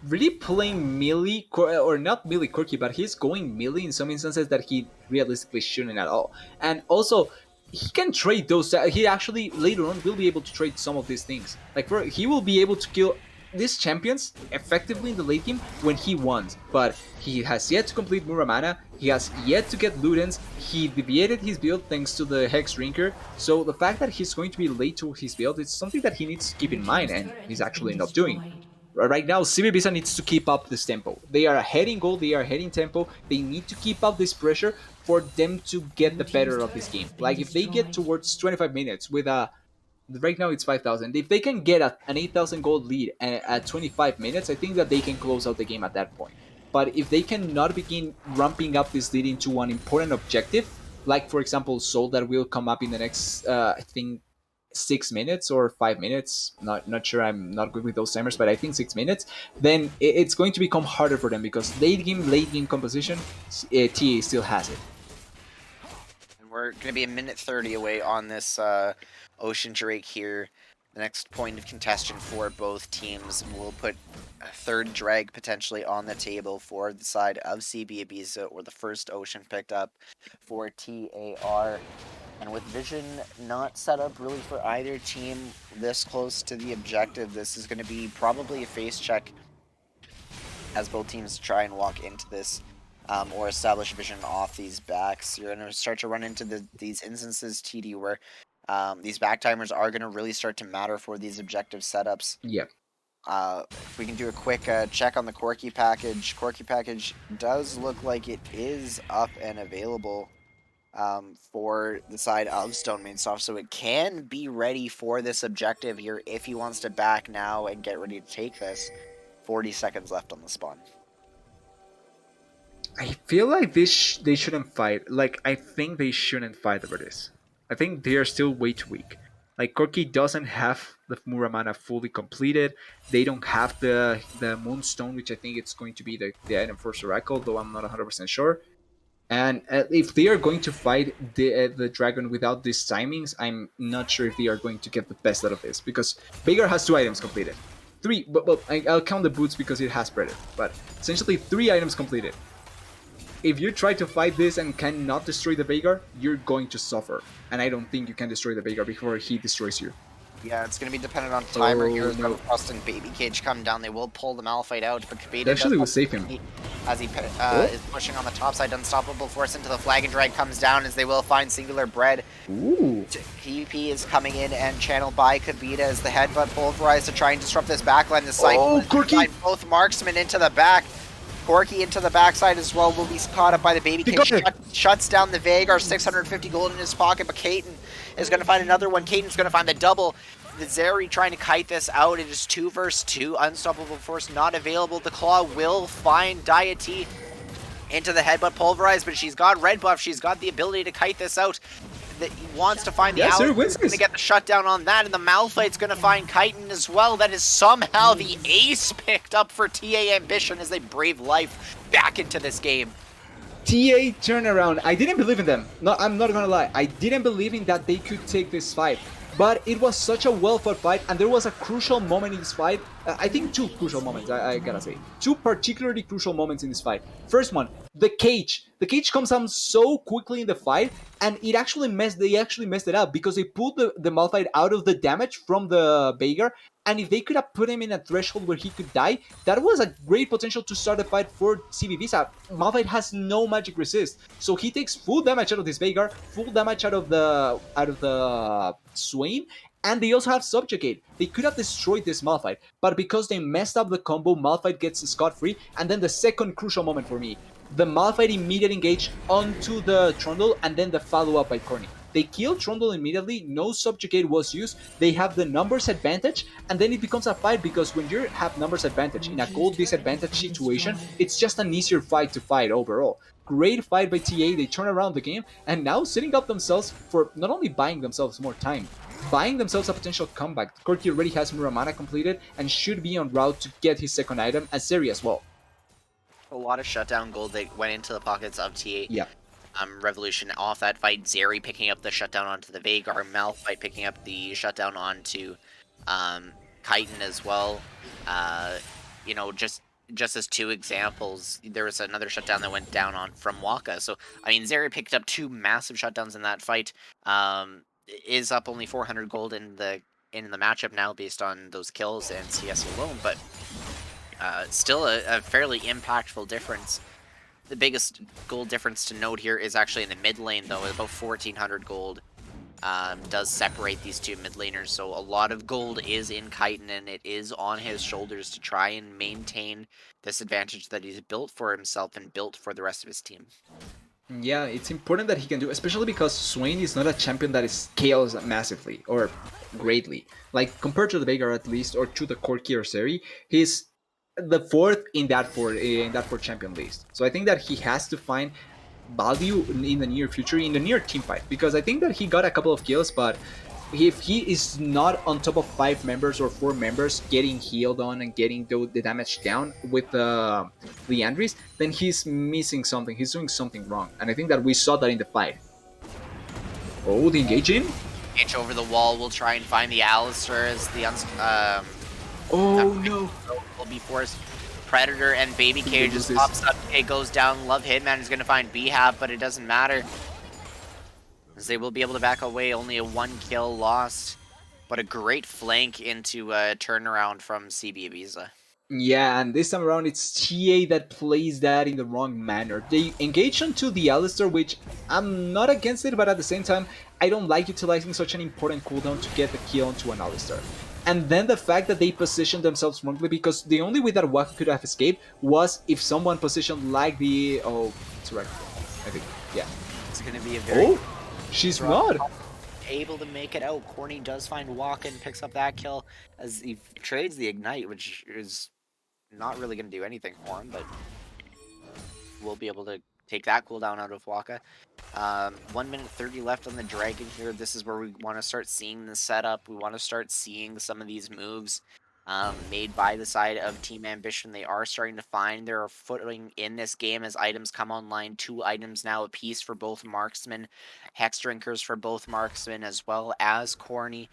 Speaker 3: really playing melee, or not melee Corki, but he's going melee in some instances that he realistically shouldn't at all. And also, he can trade those. He actually later on will be able to trade some of these things. Like he will be able to kill these champions effectively in the late game when he wants. But he has yet to complete Muramana. He has yet to get Ludens. He deviated his build thanks to the Hex Drinker. So the fact that he's going to be late to his build is something that he needs to keep in mind, and he's actually not doing. Right now, CB Ibiza needs to keep up this tempo. They are ahead in gold, they are ahead in tempo. They need to keep up this pressure for them to get the better of this game. Like, if they get towards 25 minutes with a... Right now it's 5,000. If they can get an 8,000 gold lead at 25 minutes, I think that they can close out the game at that point. But if they cannot begin ramping up this lead into an important objective, like, for example, Soul that will come up in the next, I think, 6 minutes or 5 minutes, not sure, I'm not good with those timers, but I think 6 minutes, then it's going to become harder for them because late game composition, TA still has it.
Speaker 4: And we're going to be a minute 30 away on this Ocean Drake here. The next point of contention for both teams will put a 3rd drag potentially on the table for the side of CB Ibiza, or the first Ocean picked up for TAR. And with Vision not set up really for either team this close to the objective, this is going to be probably a face check as both teams try and walk into this or establish Vision off these backs. You're going to start to run into these instances, TD, where these back timers are going to really start to matter for these objective setups.
Speaker 3: Yep.
Speaker 4: If we can do a quick check on the Corki package. Corki package does look like it is up and available. for the side of Stone Main Soft, so it can be ready for this objective here if he wants to back now and get ready to take this. 40 seconds left on the spawn.
Speaker 3: I feel like they shouldn't fight. Like, I think they shouldn't fight over this. I think they are still way too weak. Like, Corki doesn't have the Muramana fully completed. They don't have the Moonstone, which I think it's going to be the item for Oracle, though I'm not 100% sure. And if they are going to fight the dragon without these timings, I'm not sure if they are going to get the best out of this, because Veigar has 2 items completed. 3, but I'll count the boots because it has Predator, but essentially 3 items completed. If you try to fight this and cannot destroy the Veigar, you're going to suffer. And I don't think you can destroy the Veigar before he destroys you.
Speaker 4: Yeah, it's going to be dependent on timer here.
Speaker 3: No.
Speaker 4: Frost and Baby Cage come down. They will pull the Malphite out, but Kabeda
Speaker 3: Actually will save him.
Speaker 4: as he is pushing on the top side. Unstoppable Force into the flag and drag comes down as they will find Singular Bread.
Speaker 3: Ooh.
Speaker 4: PvP is coming in and channeled by Kabeda as the headbutt pulverized to try and disrupt this backline. The side
Speaker 3: Corki!
Speaker 4: both marksmen into the back. Corki into the backside as well will be caught up by the Baby Cage. Shuts down the Veigar, 650 gold in his pocket, but Kaiten is going to find another one. Kaiten's going to find the double. The Zeri trying to kite this out. It is 2 versus 2. Unstoppable Force not available. The Claw will find Deity into the headbutt pulverized, but she's got red buff. She's got the ability to kite this out. That he wants to find the
Speaker 3: Yes,
Speaker 4: out.
Speaker 3: He's
Speaker 4: going to get the shutdown on that, and the Malphite's going to find Chitin as well. That is somehow the ace picked up for TA Ambition as they brave life back into this game.
Speaker 3: TA turnaround. I didn't believe in them. No, I'm not gonna lie. I didn't believe in that they could take this fight. But it was such a well-fought fight, and there was a crucial moment in this fight. I think 2 crucial moments, I gotta say. 2 particularly crucial moments in this fight. First one, the cage. The cage comes down so quickly in the fight, and they actually messed it up because they pulled the Malphite out of the damage from the Veigar, and if they could have put him in a threshold where he could die, that was a great potential to start a fight for CB Visa. Malphite has no magic resist, so he takes full damage out of this Veigar, full damage out of the Swain, and they also have Subjugate. They could have destroyed this Malphite, but because they messed up the combo, Malphite gets scot-free. And then the second crucial moment for me, the Malphite immediate engage onto the Trundle, and then the follow-up by Corny. They kill Trundle immediately, no Subjugate was used, they have the numbers advantage, and then it becomes a fight because when you have numbers advantage in a gold disadvantage situation, it's just an easier fight to fight overall. Great fight by TA, they turn around the game, and now setting up themselves for not only buying themselves more time, buying themselves a potential comeback. Corki already has Muramana completed and should be on route to get his second item, as Zeri as well.
Speaker 4: A lot of shutdown gold that went into the pockets of TA.
Speaker 3: Yeah.
Speaker 4: Revolution off that fight. Zeri picking up the shutdown onto the Veigar. Malphite picking up the shutdown onto Chitin as well. You know, just as 2 examples, there was another shutdown that went down on from Waka. So, I mean, Zeri picked up 2 massive shutdowns in that fight. Is up only 400 gold in the matchup now based on those kills and CS alone, but still a fairly impactful difference. The biggest gold difference to note here is actually in the mid lane, though, about 1400 gold does separate these 2 mid laners. So a lot of gold is in Chitin, and it is on his shoulders to try and maintain this advantage that he's built for himself and built for the rest of his team.
Speaker 3: Yeah, it's important that he can do, especially because Swain is not a champion that scales massively or greatly. Like, compared to the Veigar at least, or to the Corki or Zeri, he's the 4th in that 4 champion list. So I think that he has to find value in the near future, in the near team fight, because I think that he got a couple of kills, but if he is not on top of 5 members or 4 members getting healed on and getting the damage down with the Andres, then he's missing something. He's doing something wrong, and I think that we saw that in the fight. Oh, the engaging?
Speaker 4: Inch over the wall will try and find the Alistar as the
Speaker 3: oh no!
Speaker 4: Will be forced. Predator and Baby Cage just pops up. It goes down. Love Hitman is going to find B-Hab, but it doesn't matter, as they will be able to back away. Only a 1 kill lost, but a great flank into a turnaround from CB Ibiza.
Speaker 3: Yeah, and this time around it's TA that plays that in the wrong manner. They engage onto the Alistar, which I'm not against it, but at the same time, I don't like utilizing such an important cooldown to get the kill onto an Alistar. And then the fact that they positioned themselves wrongly, because the only way that Waka could have escaped was if someone positioned like the... Oh, it's right. I think, yeah.
Speaker 4: It's going to be a very...
Speaker 3: Oh, she's not.
Speaker 4: Able to make it out. Corny does find Walk and picks up that kill as he trades the Ignite, which is not really going to do anything for him, but we'll be able to take that cooldown out of Waka. 1 minute 30 left on the Dragon here. This is where we want to start seeing the setup. We want to start seeing some of these moves made by the side of Team Ambition. They are starting to find their footing in this game as items come online. 2 items now apiece for both marksmen, Hex Drinkers for both marksmen, as well as Corny.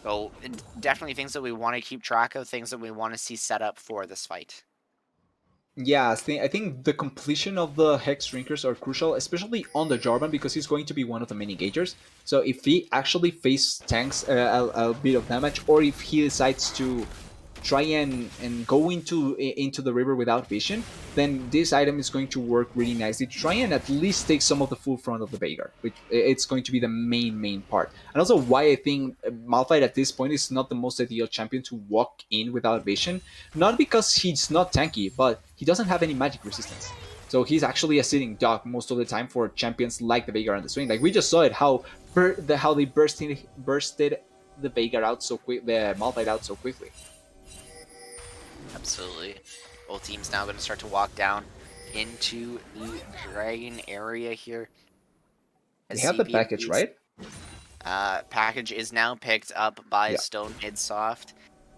Speaker 4: So definitely things that we want to keep track of, things that we want to see set up for this fight.
Speaker 3: Yeah, I think the completion of the Hex Drinkers are crucial, especially on the Jarvan, because he's going to be one of the main engagers. So if he actually tanks a bit of damage, or if he decides to try and go into the river without vision, then this item is going to work really nicely to try and at least take some of the full front of the Veigar, which it's going to be the main part. And also why I think Malphite at this point is not the most ideal champion to walk in without vision, not because he's not tanky, but he doesn't have any magic resistance. So he's actually a sitting duck most of the time for champions like the Veigar and the Swain. Like we just saw it, how they bursted the Veigar out so quick, the Malphite out so quickly.
Speaker 4: Absolutely. Both teams now going to start to walk down into the Dragon area here.
Speaker 3: They have the package, right?
Speaker 4: Package is now picked up by
Speaker 3: Yeah.
Speaker 4: Stone Midsoft.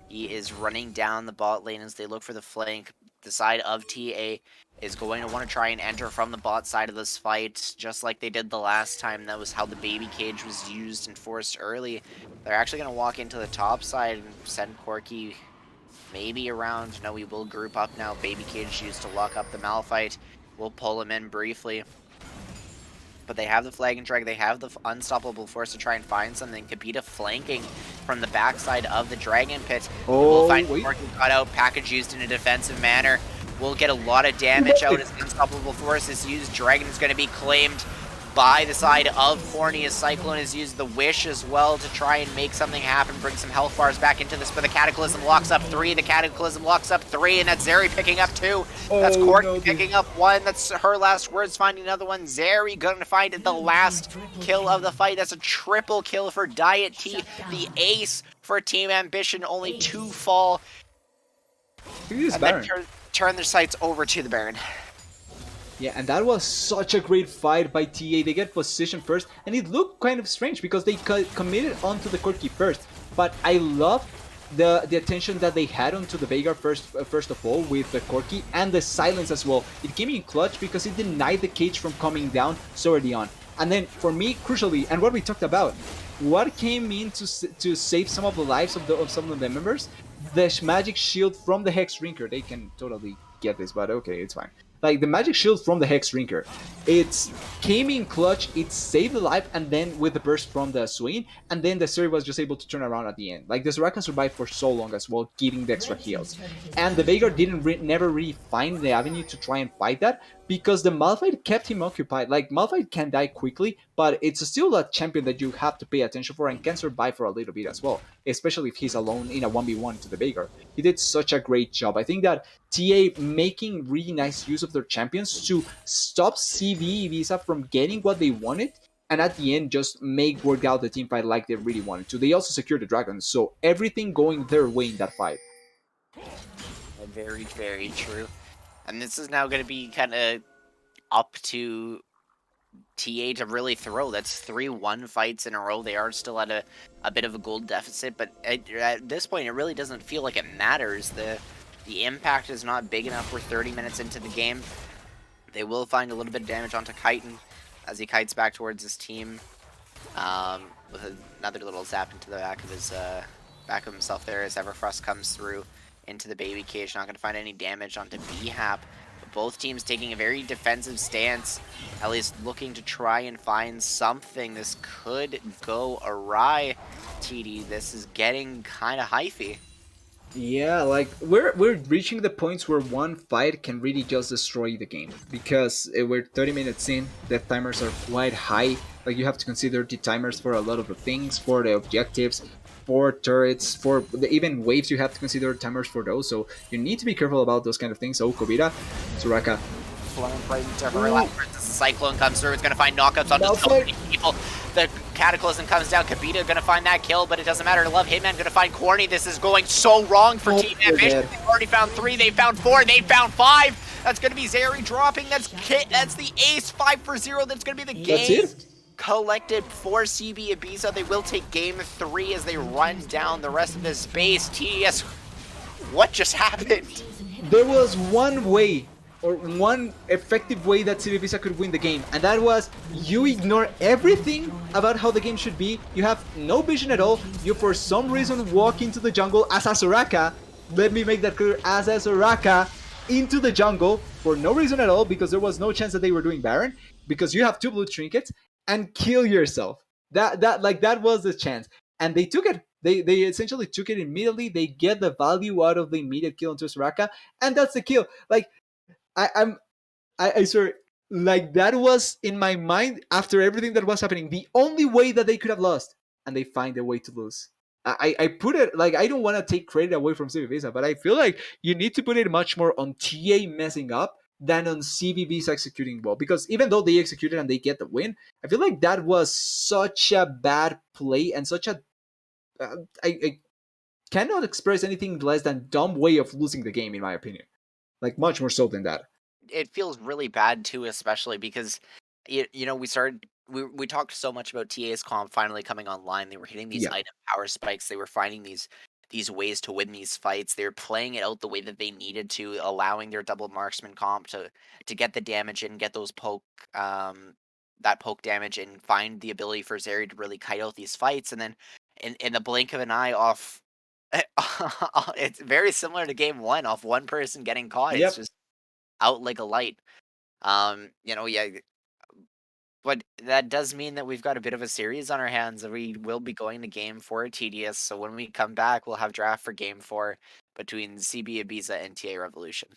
Speaker 4: He is running down the bot lane as they look for the flank. The side of TA is going to want to try and enter from the bot side of this fight, just like they did the last time. That was how the baby cage was used and forced early. They're actually going to walk into the top side and send Corki maybe around. No, we will group up now. Baby cage used to lock up the Malphite. We'll pull him in briefly. But they have the Flag and Drag, they have the Unstoppable Force to try and find something. Kapita flanking from the backside of the Dragon Pit.
Speaker 3: Oh,
Speaker 4: we'll find
Speaker 3: wait.
Speaker 4: Corki cut out, package used in a defensive manner. We'll get a lot of damage out as Unstoppable Force is used. Dragon is going to be claimed by the side of Corny as Cyclone has used the Wish as well to try and make something happen, bring some health bars back into this, but the Cataclysm locks up 3, the Cataclysm locks up 3, and that's Zeri picking up 2. That's Corny picking up 1, that's her last words, finding another one. Zeri gonna find it, the last kill of the fight. That's a triple kill for Diet T, the ace for Team Ambition, only 2 fall.
Speaker 3: Who's
Speaker 4: And
Speaker 3: Baron?
Speaker 4: then turn their sights over to the Baron.
Speaker 3: Yeah, and that was such a great fight by TA. They get position first, and it looked kind of strange because they committed onto the Corki first. But I love the attention that they had onto the Veigar first of all with the Corki, and the silence as well. It came in clutch because it denied the cage from coming down so early on. And then for me, crucially, and what we talked about, what came in to save some of the lives of some of the members, the magic shield from the Hex Drinker. They can totally get this, but okay, it's fine. Like the magic shield from the Hex Drinker, it came in clutch, it saved the life, and then with the burst from the Swain, and then the Zeri was just able to turn around at the end. Like the Soraka survived for so long as well, giving the extra heals. And the Veigar never really find the avenue to try and fight that, because the Malphite kept him occupied. Like Malphite can die quickly, but it's still a champion that you have to pay attention for and can survive for a little bit as well, especially if he's alone in a 1v1 to the Veigar. He did such a great job. I think that TA making really nice use of their champions to stop CV Ibiza from getting what they wanted, and at the end just work out the team fight like they really wanted to. They also secured the dragons, so everything going their way in that fight.
Speaker 4: Very, very true. And this is now going to be kind of up to TA to really throw. That's 3-1 fights in a row. They are still at a bit of a gold deficit, but at this point, it really doesn't feel like it matters. The impact is not big enough. We're 30 minutes into the game. They will find a little bit of damage onto Chitin as he kites back towards his team. With another little zap into the back of himself there as Everfrost comes through into the baby cage. Not going to find any damage onto B-Hap. But both teams taking a very defensive stance, at least looking to try and find something. This could go awry, TD. This is getting kind of hyphy.
Speaker 3: Yeah, like we're reaching the points where one fight can really just destroy the game, because we're 30 minutes in, the timers are quite high. Like you have to consider the timers for a lot of the things, for the objectives, for turrets, for even waves. You have to consider timers for those, so you need to be careful about those kind of things. So Kobira, Soraka
Speaker 4: plunge right into her lap. The Cyclone comes through. It's going to find knockouts onto so many people. The Cataclysm comes down. Kabita going to find that kill, but it doesn't matter. Love Hitman going to find Corny. This is going so wrong for Team Ambition. They've already found 3. They found 4. They found 5. That's going to be Zeri dropping. That's the ace. 5 for 0. That's going to be the game.
Speaker 3: That's it.
Speaker 4: Collected for CB Ibiza. They will take game 3 as they run down the rest of this base. TDS, what just happened?
Speaker 3: There was one way, or one effective way that CB Ibiza could win the game, and that was you ignore everything about how the game should be. You have no vision at all. You for some reason walk into the jungle as a Soraka. Let me make that clear, as a Soraka into the jungle for no reason at all, because there was no chance that they were doing Baron, because you have 2 blue trinkets, and kill yourself. That was the chance, and they took it. They essentially took it immediately. They get the value out of the immediate kill into Soraka, and that's the kill. Like I swear, like that was in my mind after everything that was happening. The only way that they could have lost, and they find a way to lose. I put it like, I don't want to take credit away from CBVisa, but I feel like you need to put it much more on TA messing up than on CBV's executing well. Because even though they executed and they get the win, I feel like that was such a bad play and such a I cannot express anything less than dumb way of losing the game, in my opinion. Like much more so than that.
Speaker 4: It feels really bad too, especially because we talked so much about TA's comp finally coming online. They were hitting these item power spikes. They were finding these ways to win these fights. They were playing it out the way that they needed to, allowing their double marksman comp to get the damage in, get those that poke damage, and find the ability for Zeri to really kite out these fights. And then in the blink of an eye, off it's very similar to game 1, off one person getting caught. It's just out like a light. But that does mean that we've got a bit of a series on our hands, and we will be going to game 4 at TDS. So when we come back, we'll have draft for game 4 between CB Ibiza and TA Revolution.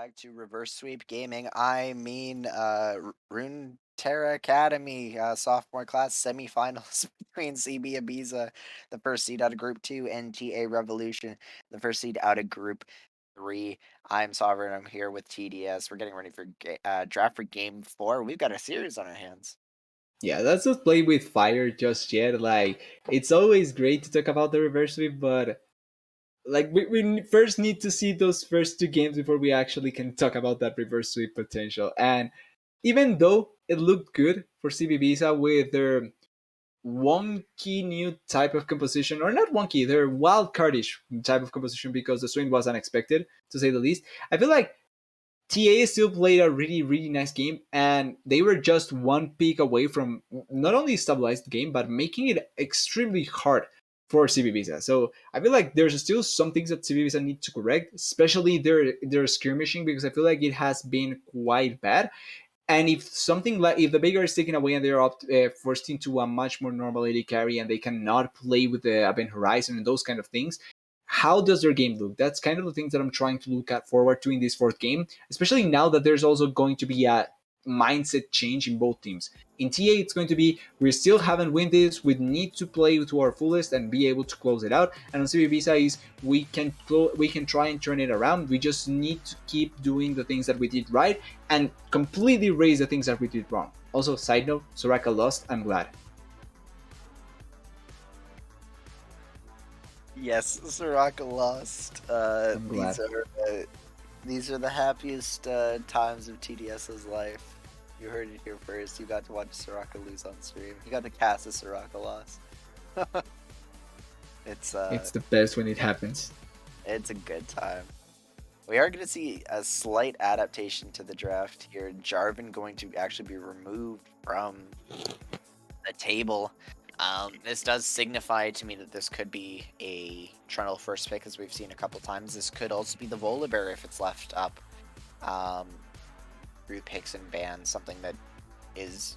Speaker 4: back to Reverse Sweep Gaming. I mean, Runeterra Academy sophomore class semifinals between CB Ibiza, the first seed out of Group 2, and TA Revolution, the first seed out of Group 3. I'm Sovereign. I'm here with TDS. We're getting ready for draft for Game 4. We've got a series on our hands.
Speaker 3: Yeah, let's not play with fire just yet. Like, it's always great to talk about the reverse sweep, but like we first need to see those first two games before we actually can talk about that reverse sweep potential. And even though it looked good for CB Visa with their wonky new type of composition, or not wonky, their wild cardish type of composition, because the swing was unexpected to say the least, I feel like TA still played a really, really nice game, and they were just one pick away from not only stabilize the game, but making it extremely hard for CB Visa. So I feel like there's still some things that CB Visa need to correct, especially their skirmishing, because I feel like it has been quite bad. And if something like if the Veigar is taken away and they're forced into a much more normal AD carry and they cannot play with the Event Horizon and those kind of things, how does their game look? That's kind of the things that I'm trying to look at forward to in this fourth game, especially now that there's also going to be a mindset change in both teams. In TA, it's going to be, we still haven't win this, we need to play to our fullest and be able to close it out. And on CB Visa is, we can try and turn it around. We just need to keep doing the things that we did right and completely raise the things that we did wrong. Also, side note, Soraka lost, I'm glad.
Speaker 4: Yes, Soraka lost.
Speaker 3: I'm glad.
Speaker 4: These are the happiest times of TDS's life. You heard it here first. You got to watch Soraka lose on stream. You got to cast a Soraka loss. It's
Speaker 3: the best when it happens.
Speaker 4: It's a good time. We are going to see a slight adaptation to the draft here. Jarvan going to actually be removed from the table. This does signify to me that this could be a Trundle first pick, as we've seen a couple times. This could also be the Volibear if it's left up through picks and bans, something that is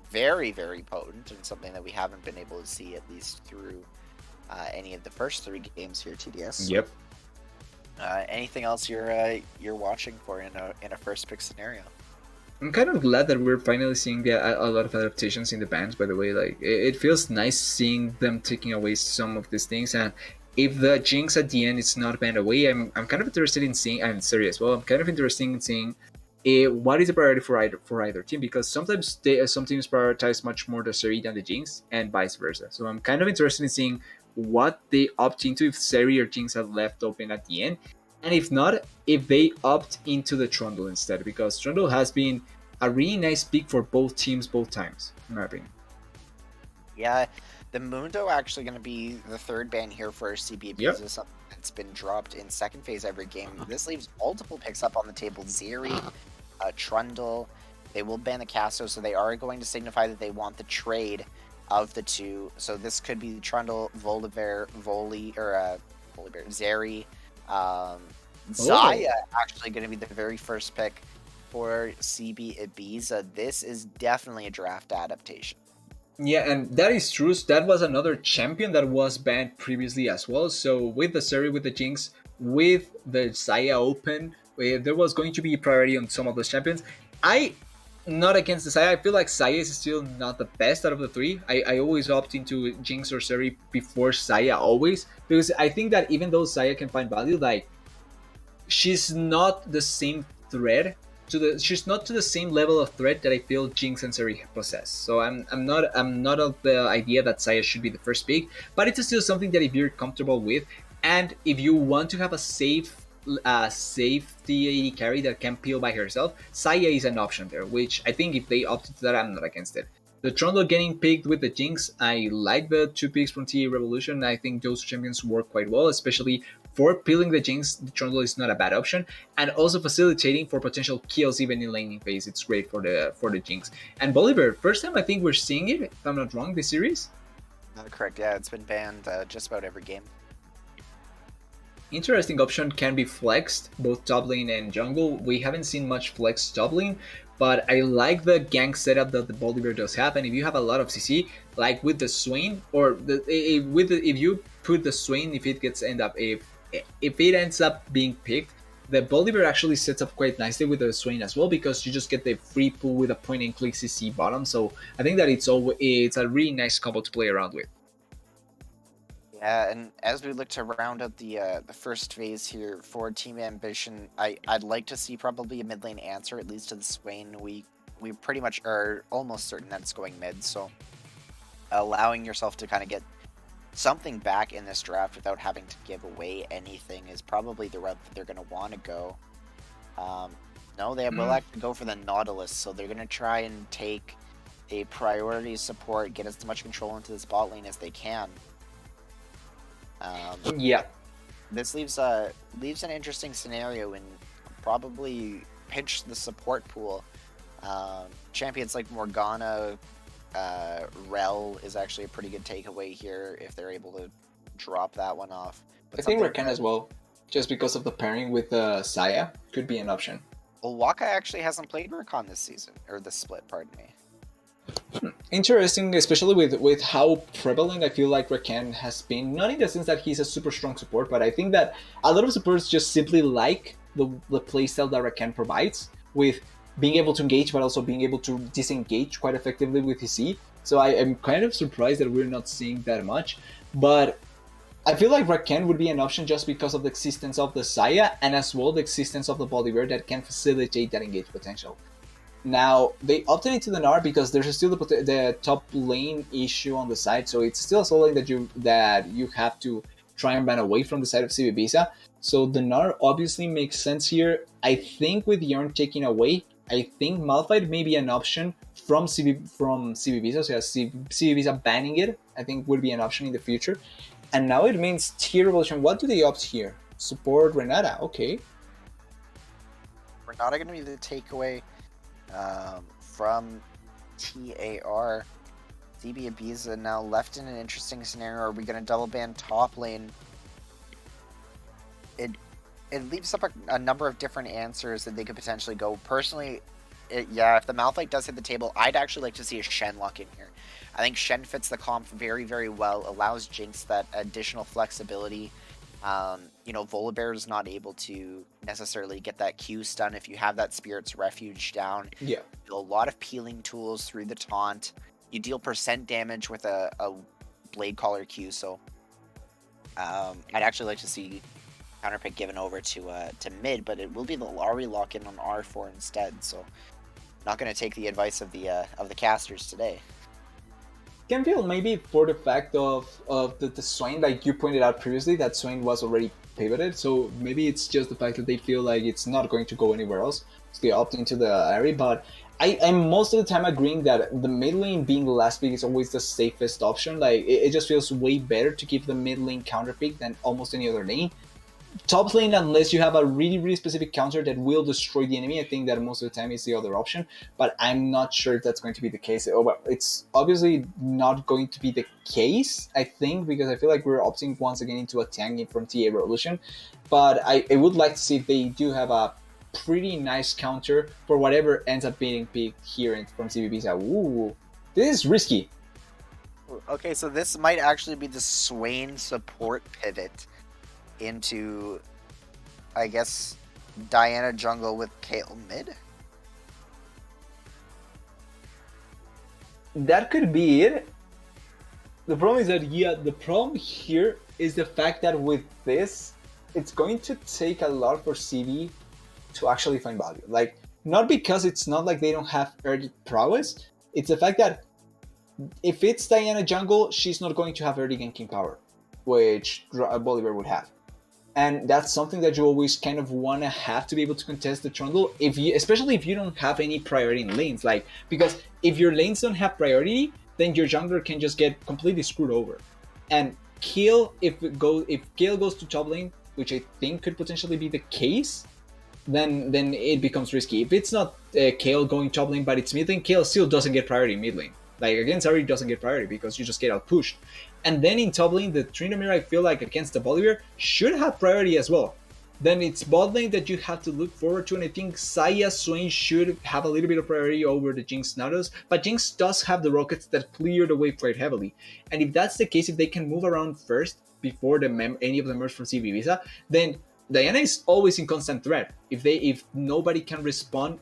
Speaker 4: very, very potent and something that we haven't been able to see, at least through any of the first 3 games here, TDS.
Speaker 3: Yep.
Speaker 4: Anything else you're watching for in a first pick scenario?
Speaker 3: I'm kind of glad that we're finally seeing a lot of adaptations in the bands, by the way. Like, it feels nice seeing them taking away some of these things. And if the Jinx at the end is not banned away, I'm kind of interested in seeing, and Seri as well, I'm kind of interested in seeing what is the priority for either team, because sometimes some teams prioritize much more the Seri than the Jinx, and vice versa. So I'm kind of interested in seeing what they opt into, if Seri or Jinx are left open at the end. And if not, if they opt into the Trundle instead, because Trundle has been a really nice pick for both teams both times, in my opinion.
Speaker 4: Yeah, the Mundo actually going to be the third ban here for CB
Speaker 3: Yep.
Speaker 4: Ibiza, something that's been dropped in second phase every game. This leaves multiple picks up on the table. Zeri, Trundle, they will ban the Casto, so they are going to signify that they want the trade of the two. So this could be Trundle, Volibear, Zeri, Zaya actually going to be the very first pick for CB Ibiza. This is definitely a draft adaptation.
Speaker 3: Yeah, and that is true. That was another champion that was banned previously as well. So with the Seri, with the Jinx, with the Zaya open, there was going to be priority on some of those champions. Not against the Zaya. I feel like Zaya is still not the best out of the 3. I always opt into Jinx or Seri before Zaya, always, because I think that even though Zaya can find value, like, she's not the same threat she's not to the same level of threat that I feel Jinx and Seri possess. So I'm not of the idea that Zaya should be the first pick, but it's still something that if you're comfortable with, and if you want to have a safety AD carry that can peel by herself, Zaya is an option there, which I think if they opted to that, I'm not against it. The Trundle getting picked with the Jinx, I like the 2 picks from TA Revolution. I think those champions work quite well, especially for peeling the Jinx. The Trundle is not a bad option, and also facilitating for potential kills even in laning phase. It's great for the Jinx. And Volibear, first time I think we're seeing it, if I'm not wrong, this series.
Speaker 4: Correct, yeah, it's been banned just about every game.
Speaker 3: Interesting option, can be flexed, both top lane and jungle. We haven't seen much flex top lane, but I like the gank setup that the Volibear does have. And if you have a lot of CC, like with the Swain, or if you put the Swain, if it ends up being picked, the Bolivar actually sets up quite nicely with the Swain as well, because you just get the free pull with a point and click CC bottom. So I think that it's a really nice combo to play around with.
Speaker 4: Yeah, and as we look to round out the first phase here for Team Ambition, I'd like to see probably a mid lane answer, at least to the Swain. We pretty much are almost certain that it's going mid, so allowing yourself to kind of get something back in this draft without having to give away anything is probably the route that they're going to want to go. No, they will actually go for the Nautilus, so they're going to try and take a priority support, get as much control into this bot lane as they can.
Speaker 3: Yeah.
Speaker 4: This leaves an interesting scenario and probably pinch the support pool. Champions like Morgana, Rel is actually a pretty good takeaway here if they're able to drop that one off. But
Speaker 3: I think Rakan as well, just because of the pairing with Saya, could be an option.
Speaker 4: Well, Waka actually hasn't played Rakan this season, or this split, pardon me.
Speaker 3: Interesting, especially with how prevalent I feel like Rakan has been. Not in the sense that he's a super strong support, but I think that a lot of supports just simply like the playstyle that Rakan provides, with being able to engage, but also being able to disengage quite effectively with his E. So I am kind of surprised that we're not seeing that much. But I feel like Rakan would be an option just because of the existence of the Saya, and as well the existence of the Bolivar that can facilitate that engage potential. Now, they opted into the Gnar because there's still the top lane issue on the side, so it's still a solo lane that you have to try and ban away from the side of Ibiza. So the Gnar obviously makes sense here. I think with Yarn taking away, I think Malphite may be an option from Ibiza, so Ibiza banning it, I think would be an option in the future. And now it means tier evolution. What do they opt here? Support Renata, okay.
Speaker 4: Renata going to be the takeaway from TAR. DB Ibiza now left in an interesting scenario. Are we going to double ban top lane? It leaves up a number of different answers that they could potentially go. Personally, yeah, if the Malphite does hit the table, I'd actually like to see a Shen lock in here. I think Shen fits the comp very, very well, allows Jinx that additional flexibility. Volibear is not able to necessarily get that Q stun if you have that Spirit's Refuge down.
Speaker 3: Yeah.
Speaker 4: A lot of peeling tools through the taunt. You deal % damage with a Blade Caller Q, so I'd actually like to see counterpick given over to mid, but it will be the Lari lock-in on R4 instead, so not going to take the advice of the casters today.
Speaker 3: Can feel maybe for the fact of the Swain, like you pointed out previously, that Swain was already pivoted, so maybe it's just the fact that they feel like it's not going to go anywhere else, so they opt into the area. But I'm most of the time agreeing that the mid lane being the last pick is always the safest option. Like it just feels way better to keep the mid lane counter pick than almost any other lane. Top lane, unless you have a really, really specific counter that will destroy the enemy, I think that most of the time is the other option, but I'm not sure if that's going to be the case. It's obviously not going to be the case, I think, because I feel like we're opting once again into a tanking from TA Revolution, but I would like to see if they do have a pretty nice counter for whatever ends up being picked here from CBB's. Ooh, this is risky.
Speaker 4: Okay, so this might actually be the Swain support pivot into, I guess, Diana jungle with Kayle mid?
Speaker 3: That could be it. The problem is that, the problem here is the fact that with this, it's going to take a lot for CB to actually find value. Like, not because it's not like they don't have early prowess, it's the fact that if it's Diana jungle, she's not going to have early ganking power, which Bolivar would have. And that's something that you always kind of want to have to be able to contest the trundle, especially if you don't have any priority in lanes. Like, because if your lanes don't have priority, then your jungler can just get completely screwed over. And Kayle, if Kayle goes to top lane, which I think could potentially be the case, then it becomes risky. If it's not Kayle going top lane, but it's mid lane, Kayle still doesn't get priority mid lane. Like, against Ari doesn't get priority because you just get out pushed. And then in top lane, the Tryndamere, I feel like against the Bolivar should have priority as well. Then it's bot lane that you have to look forward to, and I think Saya Swain should have a little bit of priority over the Jinx Nautilus, but Jinx does have the rockets that clear the way quite heavily. And if that's the case, if they can move around first before any of the members from CB Visa, then Diana is always in constant threat if nobody can respond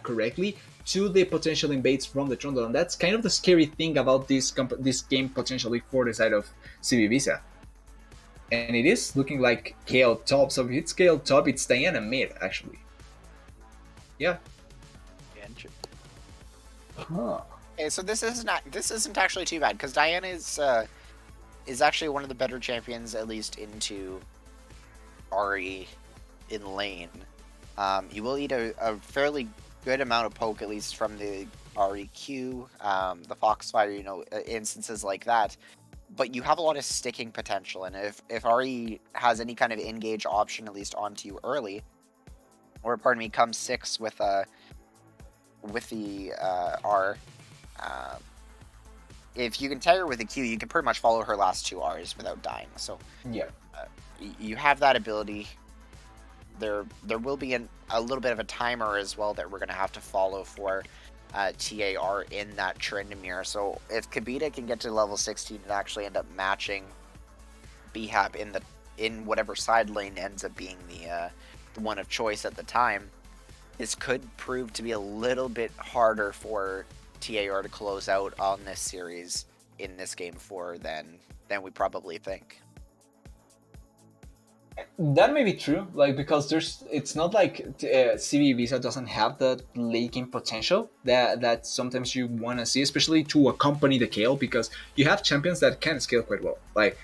Speaker 3: correctly to the potential invades from the Trundle, and that's kind of the scary thing about this game potentially for the side of CB Visa. And it is looking like KL top. So if it's KL top, it's Diana mid actually. Yeah.
Speaker 4: Huh. Okay, so this isn't actually too bad because Diana is actually one of the better champions, at least into Ahri in lane. You will eat a fairly good amount of poke, at least from the Ahri Q, the Foxfire, instances like that. But you have a lot of sticking potential, and if Ahri has any kind of engage option, at least onto you early, or pardon me, comes 6 with the R, if you can tag her with a Q, you can pretty much follow her last 2 Rs without dying. So
Speaker 3: yeah,
Speaker 4: you have that ability. There will be a little bit of a timer as well that we're going to have to follow for TAR in that Tryndamere. So if Kibita can get to level 16 and actually end up matching BHAP in whatever side lane ends up being the one of choice at the time, this could prove to be a little bit harder for TAR to close out on this series in this game 4 than we probably think.
Speaker 3: that may be true. Like because it's not like CB Visa doesn't have the late game potential that sometimes you want to see, especially to accompany the KL, because you have champions that can scale quite well. Like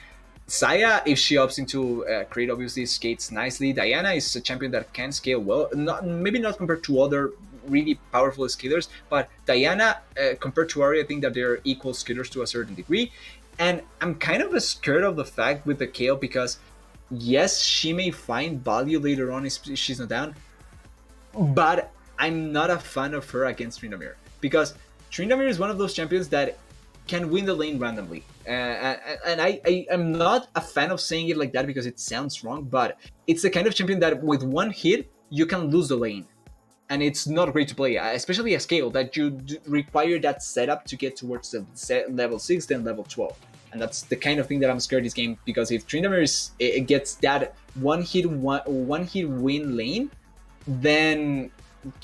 Speaker 3: Saya, if she opts into Creed, obviously skates nicely. Diana is a champion that can scale well, maybe not compared to other really powerful skillers, but Diana, compared to Ahri, I think that they're equal skillers to a certain degree. And I'm kind of scared of the fact with the KL because, yes, she may find value later on if she's not down, but I'm not a fan of her against Tryndamere because Tryndamere is one of those champions that can win the lane randomly. And I am not a fan of saying it like that because it sounds wrong, but it's the kind of champion that with one hit, you can lose the lane. And it's not great to play, especially a scale that you require that setup to get towards the level 6, then level 12. And that's the kind of thing that I'm scared this game, because if Tryndamere gets that one hit win lane, then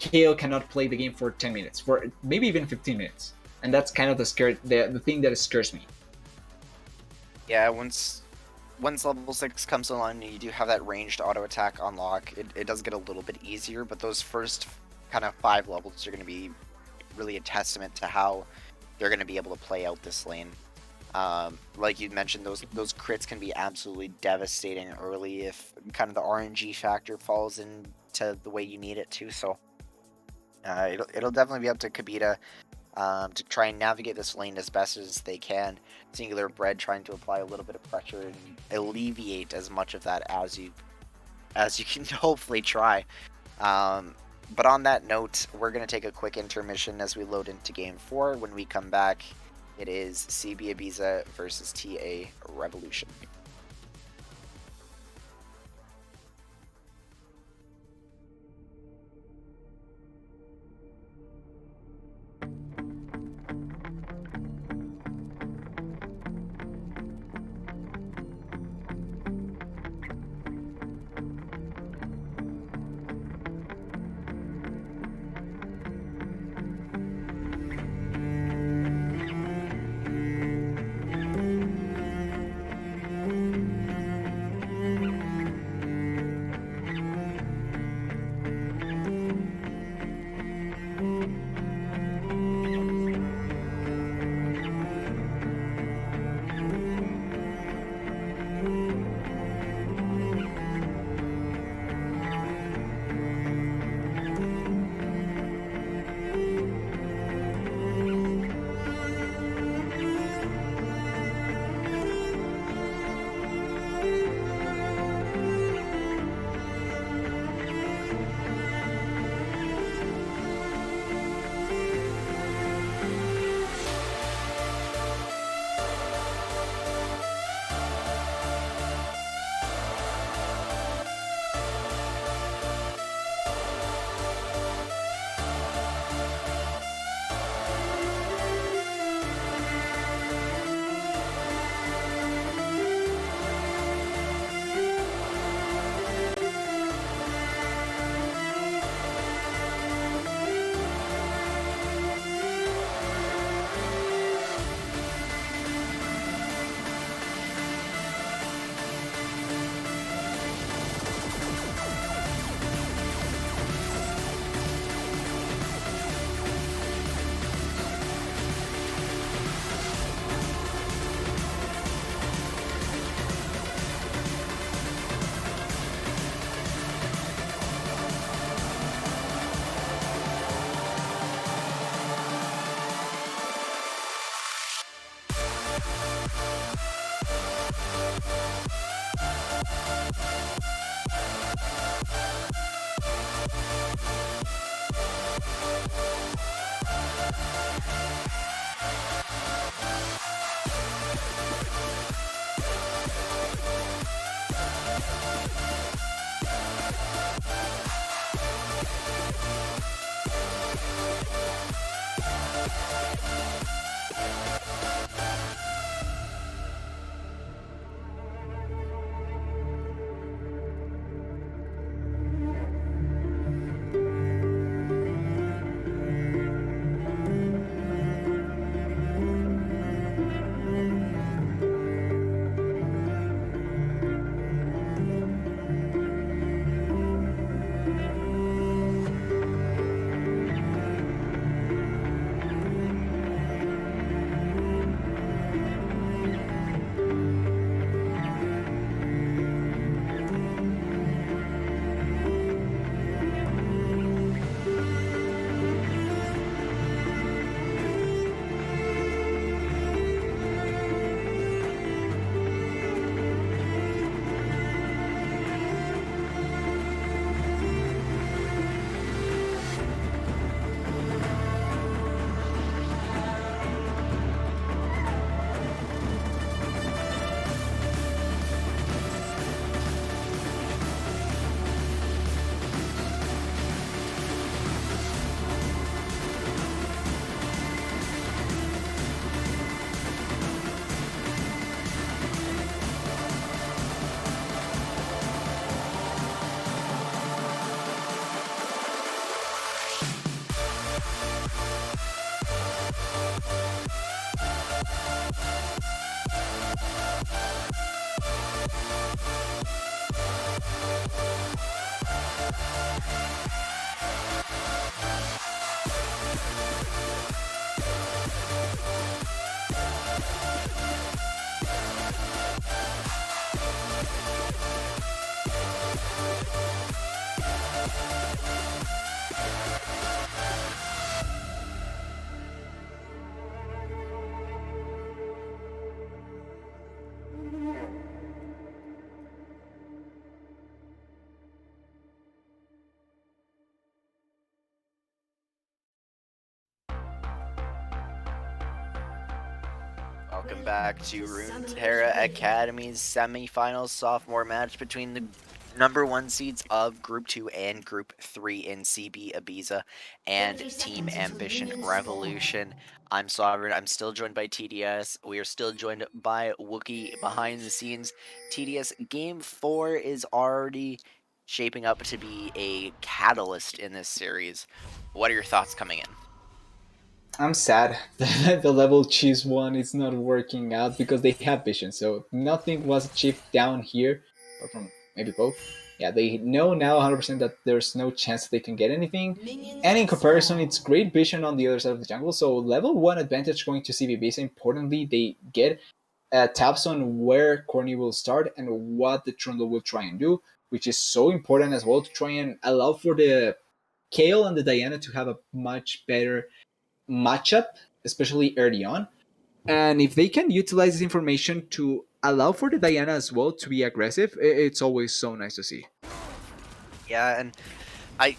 Speaker 3: KO cannot play the game for 10 minutes, for maybe even 15 minutes. And that's kind of the thing that scares me.
Speaker 4: Yeah, once level 6 comes along, you do have that ranged auto attack unlock. It does get a little bit easier, but those first kind of 5 levels are going to be really a testament to how they're going to be able to play out this lane. Like you mentioned, those crits can be absolutely devastating early if kind of the RNG factor falls into the way you need it to. So it'll definitely be up to Kibita to try and navigate this lane as best as they can. Singular Bread trying to apply a little bit of pressure and alleviate as much of that as you can hopefully try. But on that note, we're going to take a quick intermission as we load into Game 4. When we come back, it is CB Ibiza versus TA Revolution. Welcome back to Runeterra Academy's semifinals sophomore match between the #1 seeds of Group 2 and Group 3 in CB Ibiza and Team Ambition Revolution. I'm Sovereign. I'm still joined by TDS. We are still joined by Wookie behind the scenes. TDS, Game 4 is already shaping up to be a catalyst in this series. What are your thoughts coming in?
Speaker 3: I'm sad that the level cheese one is not working out because they have vision, so nothing was achieved down here, or from maybe both. Yeah, they know now 100% that there's no chance they can get anything, and in comparison, it's great vision on the other side of the jungle, so level 1 advantage going to CVBs. Importantly, they get taps on where Corny will start and what the Trundle will try and do, which is so important as well to try and allow for the Kale and the Diana to have a much better matchup, especially early on. And if they can utilize this information to allow for the Diana as well to be aggressive, it's always so nice to see.
Speaker 4: Yeah, and I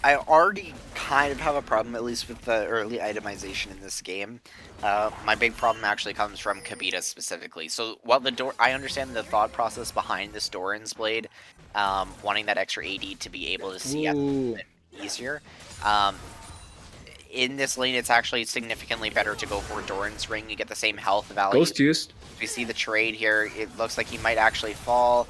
Speaker 4: already kind of have a problem, at least with the early itemization in this game. My big problem actually comes from Kabita specifically. So while I understand the thought process behind this Doran's Blade, wanting that extra AD to be able to see a bit easier. In this lane, it's actually significantly better to go for Doran's Ring. You get the same health value.
Speaker 3: Ghost used.
Speaker 4: We see the trade here. It looks like he might actually fall.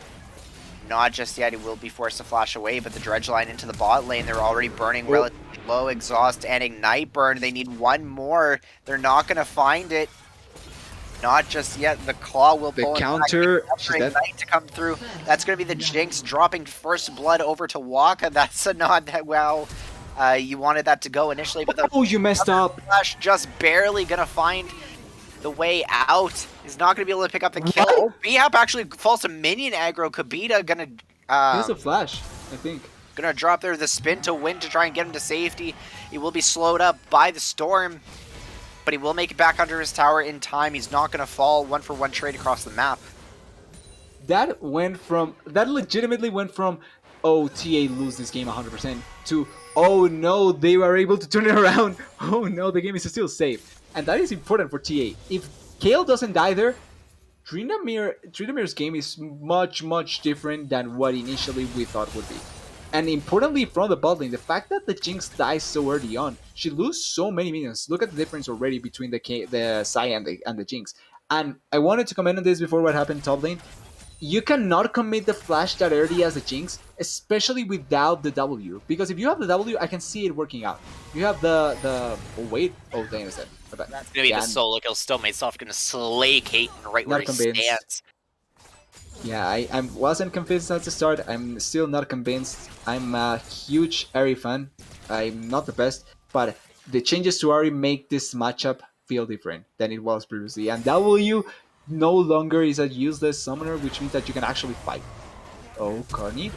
Speaker 4: Not just yet, he will be forced to flash away, but the dredge line into the bot lane, they're already burning relatively low. Exhaust and Ignite burn. They need one more. They're not going to find it. Not just yet. The claw will pull
Speaker 3: the counter.
Speaker 4: Ignite to come through. That's going to be the Jinx dropping first blood over to Waka. That's not that well. You wanted that to go initially, but
Speaker 3: you messed up.
Speaker 4: Flash just barely going to find the way out. Is not going to be able to pick up the kill. Oh, B-Hap actually falls to minion aggro. Kabita gonna
Speaker 3: here's a flash, I think.
Speaker 4: Gonna drop there the spin to win to try and get him to safety. He will be slowed up by the storm, but he will make it back under his tower in time. He's not gonna fall. 1-for-1 trade across the map.
Speaker 3: That legitimately went from, oh, TA lose this game 100% to, oh no, they were able to turn it around. Oh no, the game is still safe. And that is important for TA. If Kale doesn't die there, Trinamir's game is much, much different than what initially we thought would be. And importantly, from the bot lane, the fact that the Jinx dies so early on, she loses so many minions. Look at the difference already between the Sai and the Jinx. And I wanted to comment on this before what happened top lane. You cannot commit the flash that early as a Jinx, especially without the W. Because if you have the W, I can see it working out. You have the oh wait, oh dang, is that?
Speaker 4: That's gonna be the solo kill. Still, Soft gonna slay Kate right where he stands.
Speaker 3: Yeah, I wasn't convinced at the start. I'm still not convinced. I'm a huge Ahri fan. I'm not the best, but the changes to Ahri make this matchup feel different than it was previously. And W no longer is a useless summoner, which means that you can actually fight. Oh, Corny.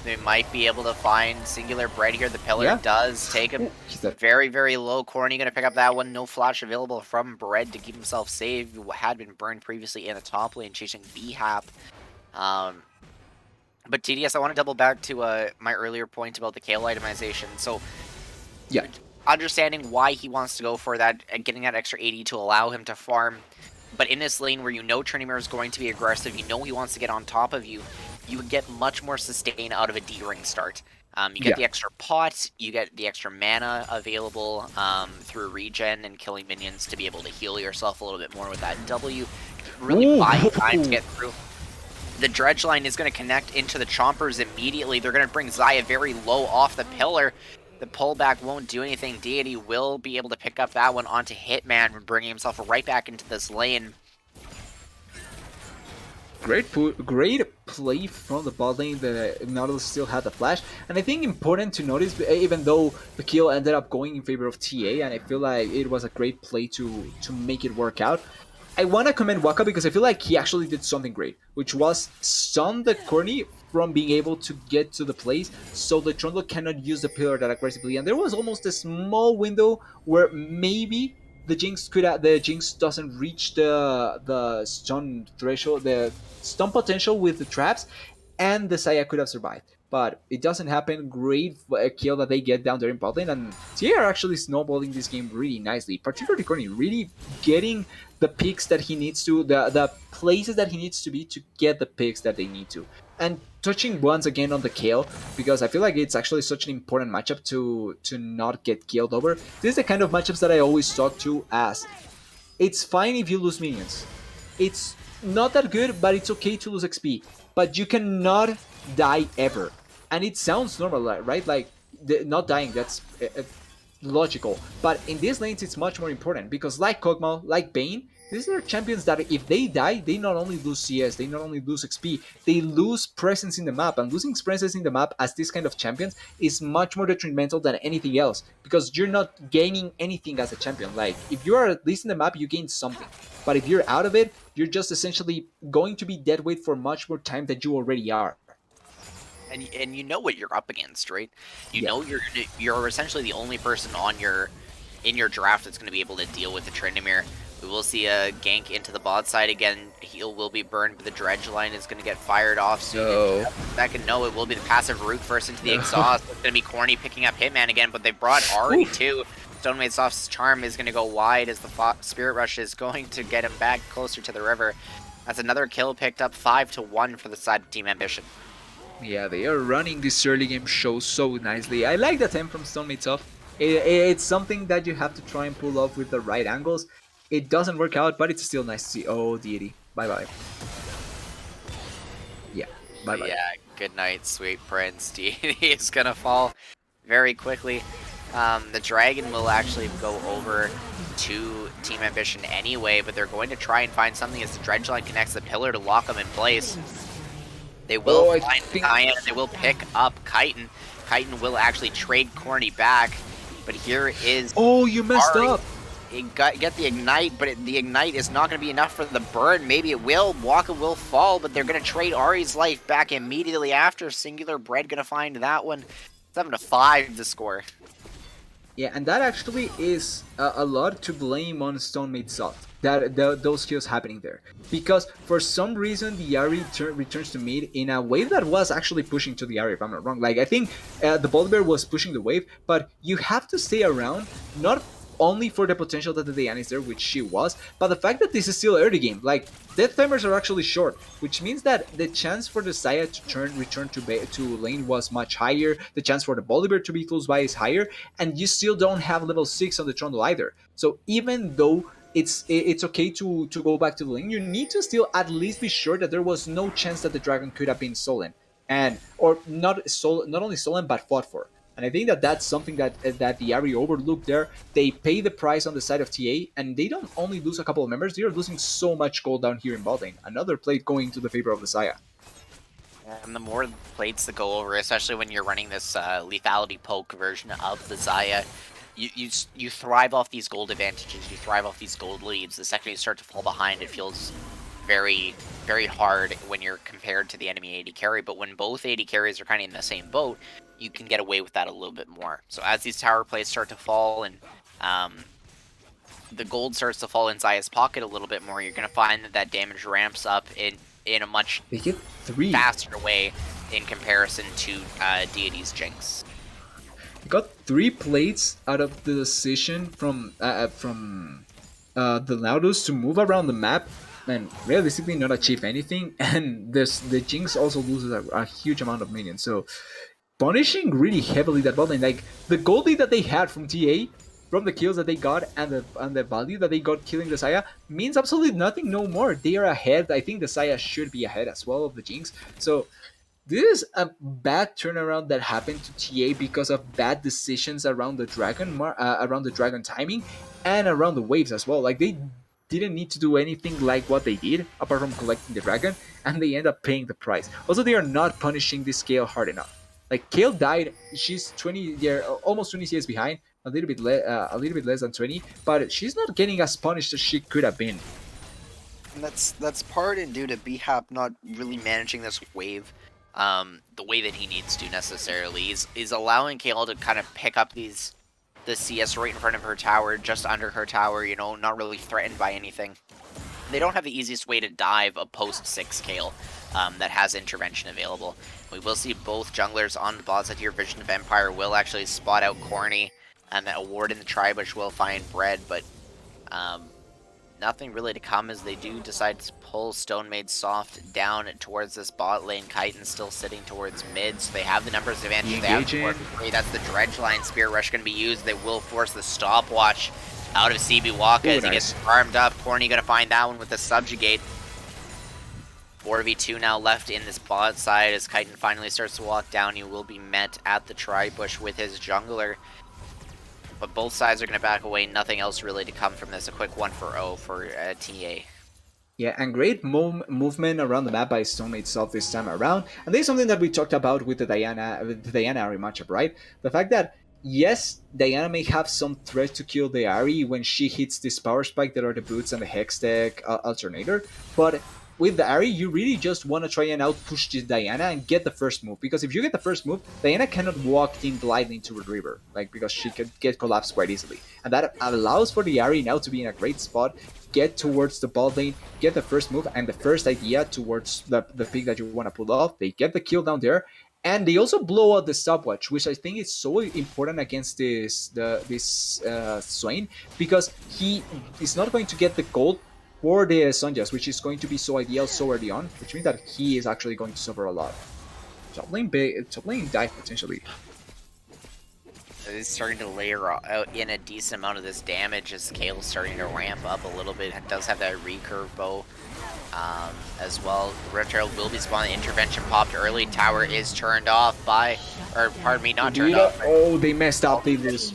Speaker 4: They might be able to find Singular Bread here. The pillar does take him very, very low. Corny going to pick up that one. No flash available from Bread to keep himself safe. Had been burned previously in the top lane, chasing B-Hap. But TDS, I want to double back to my earlier point about the Kale itemization. So, understanding why he wants to go for that and getting that extra 80 to allow him to farm. But in this lane where you know Trinimir is going to be aggressive, you know he wants to get on top of you, you would get much more sustain out of a D-ring start. You get the extra pot, you get the extra mana available through regen and killing minions to be able to heal yourself a little bit more with that W. Really buying time to get through. The dredge line is going to connect into the chompers immediately. They're going to bring Xayah very low off the pillar. The pullback won't do anything. Deity will be able to pick up that one onto Hitman, bringing himself right back into this lane.
Speaker 3: Great play from the bot lane. The Nautilus still had the flash, and I think important to notice, even though the kill ended up going in favor of TA, and I feel like it was a great play to make it work out. I want to commend Waka because I feel like he actually did something great, which was stun the Corny from being able to get to the place, so the Trundle cannot use the pillar that aggressively. And there was almost a small window where maybe the Jinx doesn't reach the stun threshold, the stun potential with the traps, and the Saya could have survived. But it doesn't happen. Great kill that they get down there in bot lane, and TA are actually snowballing this game really nicely. Particularly Corny, really getting the picks that he needs to, the places that he needs to be to get the picks that they need to. And touching once again on the kill, because I feel like it's actually such an important matchup to not get killed over. This is the kind of matchups that I always talk to as, it's fine if you lose minions. It's not that good, but it's okay to lose XP. But you cannot die ever. And it sounds normal, right? Like, not dying, that's logical. But in these lanes, it's much more important, because like Kog'Maw, like Bane, these are champions that if they die, they not only lose CS, they not only lose XP, they lose presence in the map. And losing presence in the map as this kind of champions is much more detrimental than anything else, because you're not gaining anything as a champion. Like, if you are at least in the map, you gain something. But if you're out of it, you're just essentially going to be dead weight for much more time than you already are.
Speaker 4: And you know what you're up against, right? You know you're essentially the only person in your draft that's going to be able to deal with the Tryndamere. We will see a gank into the bot side again. Heal will be burned, but the dredge line is going to get fired off soon. No, it will be the passive root first into the exhaust. It's going to be Corny picking up Hitman again, but they brought Ari too. Stonemate Soft's charm is going to go wide as the Spirit Rush is going to get him back closer to the river. That's another kill picked up, 5-1 for the side of Team Ambition.
Speaker 3: Yeah, they are running this early game show so nicely. I like the time from Stonemate Soft. It's something that you have to try and pull off with the right angles. It doesn't work out, but it's still nice to see. Oh, deity. Bye-bye. Yeah, bye-bye.
Speaker 4: Yeah, good night, sweet prince. Deity is going to fall very quickly. The dragon will actually go over to Team Ambition anyway, but they're going to try and find something as the dredge line connects the pillar to lock them in place. They will find Cayenne, they will pick up Chitin. Chitin will actually trade Corny back, but here is...
Speaker 3: Oh, you messed up!
Speaker 4: Get the Ignite, but the Ignite is not going to be enough for the burn. Maybe it will. Waka will fall, but they're going to trade Ari's life back immediately after. Singular Bread going to find that one. 7-5 the score.
Speaker 3: Yeah, and that actually is a lot to blame on Stonemate Soft, those kills happening there. Because for some reason the Ari returns to mid in a wave that was actually pushing to the Ari, if I'm not wrong. Like, I think the Bolívar was pushing the wave, but you have to stay around, not only for the potential that the Diana is there, which she was, but the fact that this is still early game. Like, death timers are actually short, which means that the chance for the Saya to return to lane was much higher, the chance for the Bolívar to be close by is higher, and you still don't have level 6 on the Trundle either. So even though it's okay to go back to the lane, you need to still at least be sure that there was no chance that the dragon could have been stolen, or not only stolen but fought for. And I think that that's something that the Ari overlooked there. They pay the price on the side of TA, and they don't only lose a couple of members, they are losing so much gold down here in bot lane. Another plate going to the favor of the Saya.
Speaker 4: And the more plates that go over, especially when you're running this lethality poke version of the Xayah, you thrive off these gold advantages, you thrive off these gold leads. The second you start to fall behind, it feels very, very hard when you're compared to the enemy AD carry. But when both AD carries are kind of in the same boat, you can get away with that a little bit more. So as these tower plays start to fall and the gold starts to fall in Xayah's pocket a little bit more, you're going to find that damage ramps up in a much faster way in comparison to Deity's Jinx.
Speaker 3: He got 3 plates out of the decision from the Nautilus to move around the map and realistically not achieve anything, and the Jinx also loses a huge amount of minions. So punishing really heavily that bot lane. Like, the gold lead that they had from TA, from the kills that they got and the value that they got killing the Xayah, means absolutely nothing no more. They are ahead. I think the Xayah should be ahead as well of the Jinx. So this is a bad turnaround that happened to TA because of bad decisions around the dragon timing and around the waves as well. Like, they didn't need to do anything like what they did apart from collecting the dragon, and they end up paying the price. Also, they are not punishing this Kayle hard enough. Like, Kayle died, she's 20, almost 20 CS behind, a little bit less than 20, but she's not getting as punished as she could have been.
Speaker 4: And that's part and due to BHAP not really managing this wave. the way that he needs to necessarily. Is allowing Kale to kind of pick up the CS right in front of her tower, just under her tower, you know, not really threatened by anything. They don't have the easiest way to dive a post-6 Kale that has intervention available. We will see both junglers on the bot side here. Vision of Empire will actually spot out Corny, and a ward in the Tribush will find Bread, but nothing really to come as they do decide to pull Stone Maid Soft down towards this bot lane. Chitin still sitting towards mid, so they have the numbers advantage. They have the three. That's the Dredge line. Spirit Rush going to be used. They will force the stopwatch out of CB Waka as he gets farmed up. Corny going to find that one with the Subjugate. 4v2 now left in this bot side as Chitin finally starts to walk down. He will be met at the Tribush with his jungler. But both sides are going to back away. Nothing else really to come from this. A quick 1-for-0 for TA.
Speaker 3: Yeah, and great movement around the map by Stone Maid Soft this time around. And there's something that we talked about with the Diana Ahri matchup, right? The fact that, yes, Diana may have some threat to kill the Ahri when she hits this power spike that are the boots and the Hextech alternator, but with the Ahri, you really just want to try and outpush this Diana and get the first move. Because if you get the first move, Diana cannot walk in blindly into a river, like, because she can get collapsed quite easily. And that allows for the Ahri now to be in a great spot, get towards the bot lane, get the first move and the first idea towards the pick that you want to pull off. They get the kill down there, and they also blow out the stopwatch, which I think is so important against this Swain, because he is not going to get the gold for the Sonjas, which is going to be so ideal so early on, which means that he is actually going to suffer a lot. Top lane dive potentially.
Speaker 4: He's starting to layer out in a decent amount of this damage as Kale's starting to ramp up a little bit. It does have that recurve bow as well. Runeterra will be spawning. Intervention popped early. Tower is turned off by, or pardon me, not turned off.
Speaker 3: Oh, they messed up. They lose.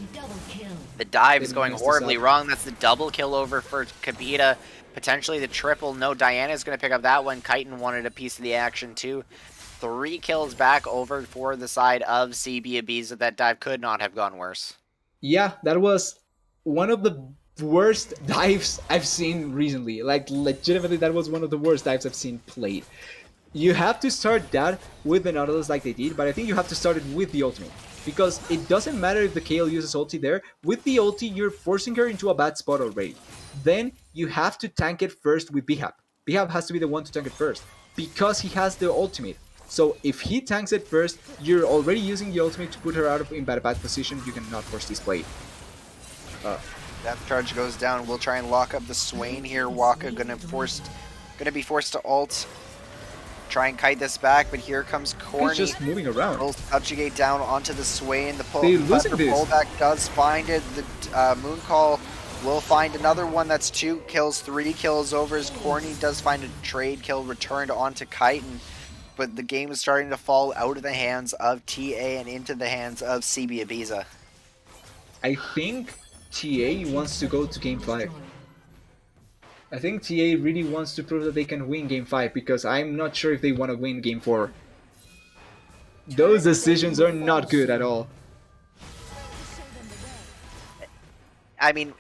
Speaker 4: The dive is going horribly wrong. That's the double kill over for Kibita. Potentially the triple. No, Diana's going to pick up that one. Chitin wanted a piece of the action too. 3 kills back over for the side of CB Ibiza. That dive could not have gone worse.
Speaker 3: Yeah, that was one of the worst dives I've seen recently. Like, legitimately, that was one of the worst dives I've seen played. You have to start that with the Nautilus like they did, but I think you have to start it with the ultimate. Because it doesn't matter if the Kale uses ulti there. With the ulti, you're forcing her into a bad spot already. Then you have to tank it first with Bihab. Bihab has to be the one to tank it first, because he has the ultimate. So if he tanks it first, you're already using the ultimate to put her out of in bad position. You cannot force this play.
Speaker 4: That charge goes down. We'll try and lock up the Swain here. Waka gonna be forced to ult. Try and kite this back, but here comes Corny.
Speaker 3: He's just moving around.
Speaker 4: Will subjugate down onto the Swain. The pullback does find it. The Mooncall will find another one. That's 2 kills, 3 kills over as Corny does find a trade kill returned onto Chitin. But the game is starting to fall out of the hands of TA and into the hands of CB Ibiza.
Speaker 3: I think TA wants to go to Game 5. I think TA really wants to prove that they can win Game 5, because I'm not sure if they want to win Game 4. Those decisions are not good at all.
Speaker 4: I mean,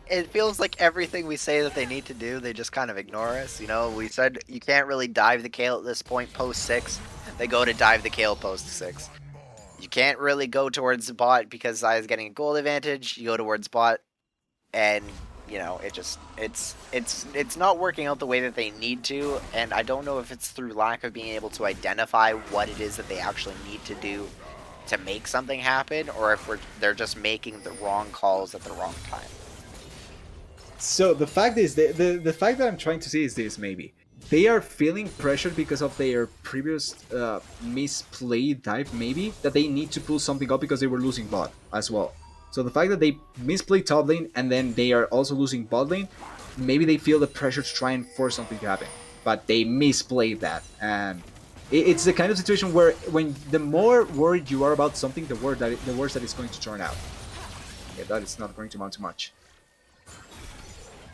Speaker 4: it feels like everything we say that they need to do, they just kind of ignore us. You know, we said you can't really dive the Kale at this point post 6. They go to dive the Kale post 6. You can't really go towards the bot because Zaya is getting a gold advantage. You go towards bot, and you know it's not working out the way that they need to. And I don't know if it's through lack of being able to identify what it is that they actually need to do to make something happen, or if they're just making the wrong calls at the wrong time.
Speaker 3: So the fact is, the fact that I'm trying to see is this: maybe they are feeling pressured because of their previous misplayed dive, maybe, that they need to pull something up because they were losing bot as well. So the fact that they misplayed top lane and then they are also losing bot lane, maybe they feel the pressure to try and force something to happen, but they misplayed that. And it's the kind of situation where when the more worried you are about something, the worse that it's going to turn out. Yeah, that is not going to amount to much.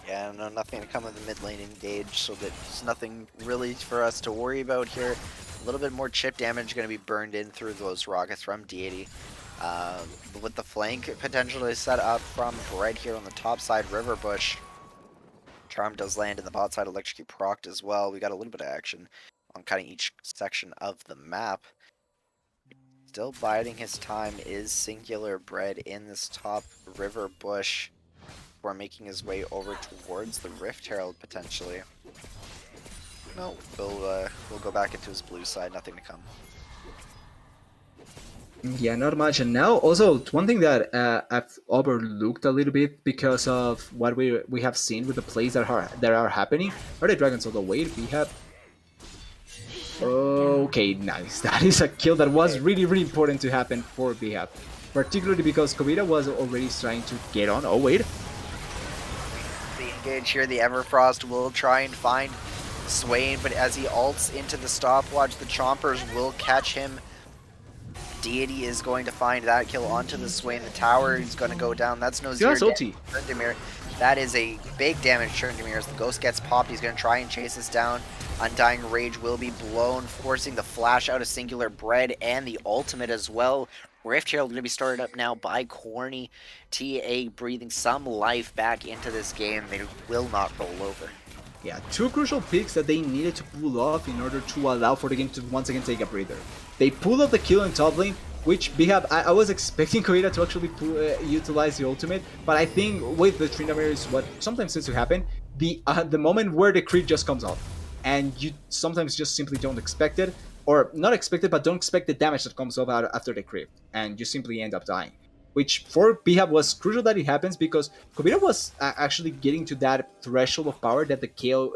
Speaker 4: Yeah, no, nothing to come of the mid lane engage, so there's nothing really for us to worry about here. A little bit more chip damage going to be burned in through those rockets from Deity. With the flank potentially set up from right here on the top side, River Bush. Charm does land in the bot side, Electrocute procced as well. We got a little bit of action on kind of each section of the map. Still biding his time is Singular Bread in this top river bush before making his way over towards the Rift Herald potentially. No, we'll go back into his blue side, nothing to come.
Speaker 3: Yeah, not much. And now, also, one thing that I've overlooked a little bit because of what we have seen with the plays that are happening are the dragons. Although, wait, we have. Okay, nice. That is a kill that was really, really important to happen for Bihab. Particularly because Kobita was already trying to get on. Oh, wait.
Speaker 4: The engage here, the Everfrost will try and find Swain, but as he ults into the stopwatch, the Chompers will catch him. Deity is going to find that kill onto the Swain. The tower is going to go down. That's no zero damage. That is a big damage Tryndamere. As the ghost gets popped, he's going to try and chase us down. Undying Rage will be blown, forcing the flash out of Singular Bread and the ultimate as well. Rift Herald going to be started up now by Corny. TA breathing some life back into this game. They will not roll over.
Speaker 3: Yeah, two crucial picks that they needed to pull off in order to allow for the game to once again take a breather. They pulled off the kill in top lane, which Bihab, I was expecting Koita to actually utilize the ultimate, but I think with the Tryndamere is what sometimes tends to happen. The moment where the crit just comes off, and you sometimes just simply don't expect it, or not expect it, but don't expect the damage that comes off after the crit, and you simply end up dying. Which for Bihab was crucial that it happens because Kobita was actually getting to that threshold of power that the KO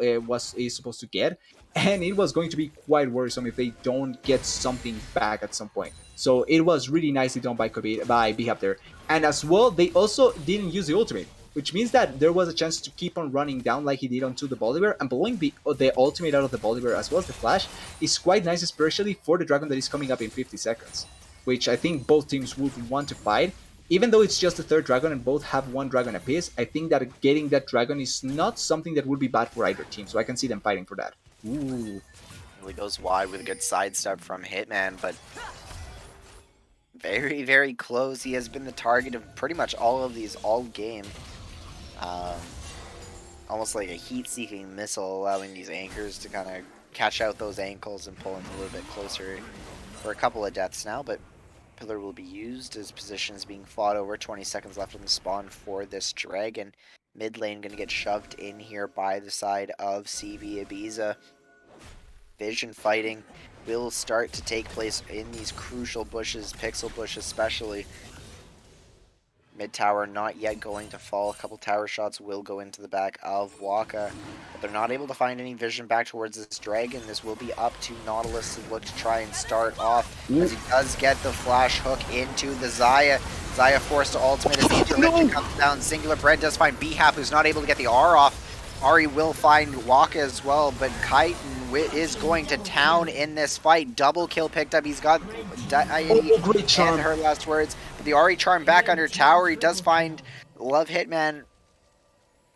Speaker 3: is supposed to get, and it was going to be quite worrisome if they don't get something back at some point. So it was really nicely done by Bihab there. And as well, they also didn't use the ultimate, which means that there was a chance to keep on running down like he did onto the Bolivar, and blowing the ultimate out of the Bolivar as well as the flash is quite nice, especially for the dragon that is coming up in 50 seconds, which I think both teams would want to fight. Even though it's just the third dragon and both have one dragon apiece, I think that getting that dragon is not something that would be bad for either team, so I can see them fighting for that.
Speaker 4: Ooh. Really goes wide with a good sidestep from Hitman, but very, very close. He has been the target of pretty much all of these all game. Almost like a heat-seeking missile, allowing these anchors to kind of catch out those ankles and pull him a little bit closer for a couple of deaths now, but Pillar will be used as position is being fought over. 20 seconds left on the spawn for this dragon. Mid lane going to get shoved in here by the side of CB Ibiza. Vision fighting will start to take place in these crucial bushes, pixel bush especially. Mid tower not yet going to fall. A couple tower shots will go into the back of Waka, but they're not able to find any vision back towards this dragon. This will be up to Nautilus to look to try and start off as he does get the flash hook into the Xayah. Xayah forced to ultimate as the intervention comes down. Singular Bread does find Bhap, who's not able to get the R off. Ari will find Waka as well, but Chitin is going to town in this fight. Double kill picked up. He's got
Speaker 3: great charm.
Speaker 4: And her last words. But the Ari charm back under tower. He does find Love Hitman.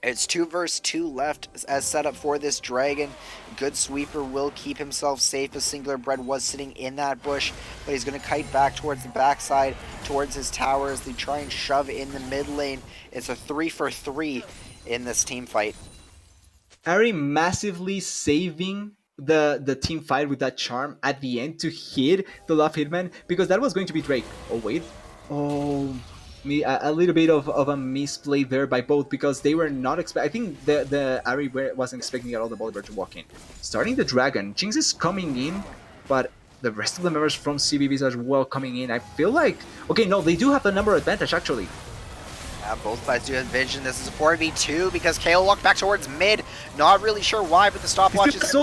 Speaker 4: It's 2 versus 2 left as set up for this dragon. Good sweeper will keep himself safe as Singular Bread was sitting in that bush, but he's going to kite back towards the backside, towards his tower as they try and shove in the mid lane. It's a 3 for 3 in this team fight.
Speaker 3: Ari massively saving the team fight with that charm at the end to hit the Love Hitman, because that was going to be Drake. Oh wait, a little bit of a misplay there by both, because they were not expect. I think the Ari wasn't expecting at all the Bolivar to walk in. Starting the dragon, Jinx is coming in, but the rest of the members from CBBs as well coming in. I feel like, okay, no, they do have the number advantage actually.
Speaker 4: Yeah, both sides do have vision. This is a 4v2 because KO walked back towards mid. Not really sure why, but the stopwatch is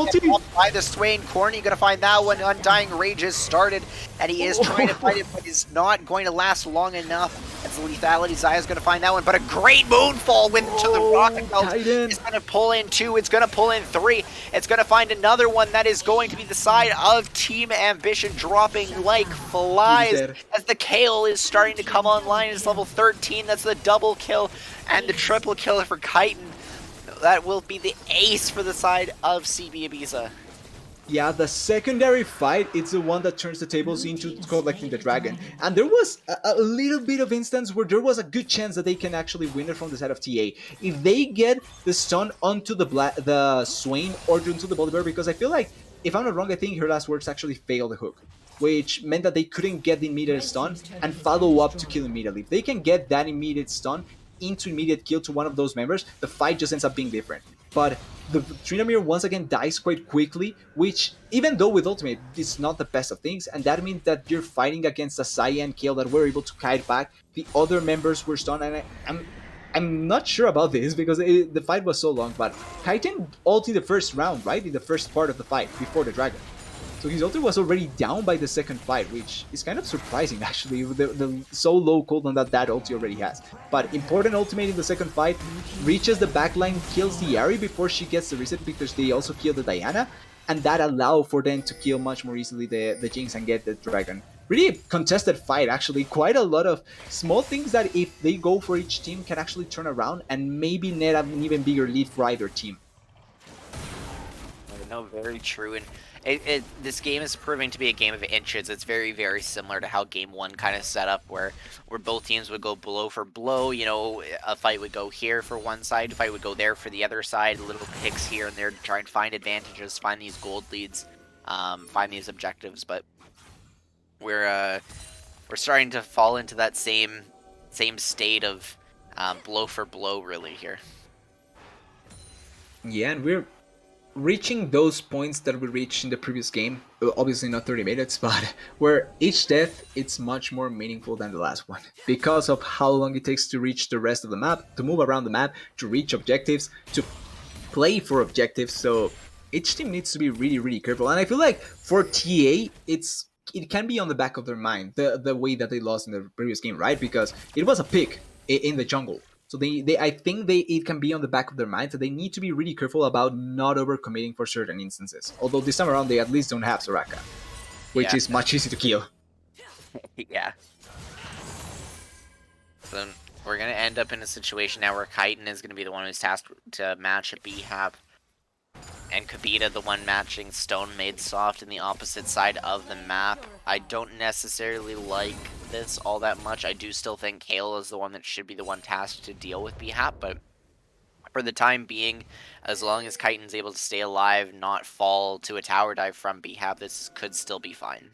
Speaker 4: by the Swain. Corny gonna find that one. Undying Rage has started, and he is trying to fight it, but is not going to last long enough. As the lethality, Xayah's gonna find that one, but a great moonfall into the rocket belt. It's gonna pull in 2. It's gonna pull in 3. It's gonna find another one that is going to be the side of Team Ambition, dropping like flies as the KO is starting to come online. It's level 13. That's the double kill and the triple kill for Chitin. That will be the ace for the side of CB Ibiza.
Speaker 3: Yeah, the secondary fight, it's the one that turns the tables into collecting the dragon. And there was a little bit of instance where there was a good chance that they can actually win it from the side of TA. If they get the stun onto the Swain or onto the Bolivar, because I feel like if I'm not wrong, I think her last words actually failed the hook, which meant that they couldn't get the immediate stun and follow up to kill immediately. If they can get that immediate stun into immediate kill to one of those members, the fight just ends up being different. But the Tryndamere once again dies quite quickly, which, even though with ultimate, is not the best of things, and that means that you're fighting against a Saya and Kayle that were able to kite back. The other members were stunned, and I'm not sure about this because the fight was so long, but Kaiten ulted the first round, right? In the first part of the fight, before the dragon. So his ulti was already down by the second fight, which is kind of surprising actually, the so low cooldown that ulti already has. But important ultimate in the second fight, reaches the backline, kills the Ahri before she gets the reset because they also kill the Diana, and that allowed for them to kill much more easily the Jinx and get the dragon. Really contested fight actually, quite a lot of small things that if they go for each team can actually turn around and maybe net an even bigger lead for either team.
Speaker 4: No, very true. And this game is proving to be a game of inches. It's very, very similar to how Game 1 kind of set up, where both teams would go blow for blow. You know, a fight would go here for one side, a fight would go there for the other side, little picks here and there to try and find advantages, find these gold leads, find these objectives. But we're starting to fall into that same state of blow for blow, really, here.
Speaker 3: Yeah, and we're reaching those points that we reached in the previous game, obviously not 30 minutes, but where each death it's much more meaningful than the last one because of how long it takes to reach the rest of the map, to move around the map, to reach objectives, to play for objectives. So each team needs to be really, really careful. And I feel like for TA, it can be on the back of their mind, the way that they lost in the previous game, right? Because it was a pick in the jungle. So I think it can be on the back of their mind that they need to be really careful about not overcommitting for certain instances. Although this time around they at least don't have Soraka, which is much easier to kill.
Speaker 4: Yeah. So we're gonna end up in a situation now where Kaiten is gonna be the one who's tasked to match a B-Hap, and Kobita the one matching Stone Made Soft in the opposite side of the map. I don't necessarily like this all that much. I do still think Kayle is the one that should be the one tasked to deal with B-Hap, but for the time being, as long as Kaiten's able to stay alive, not fall to a tower dive from B-Hap, this could still be fine.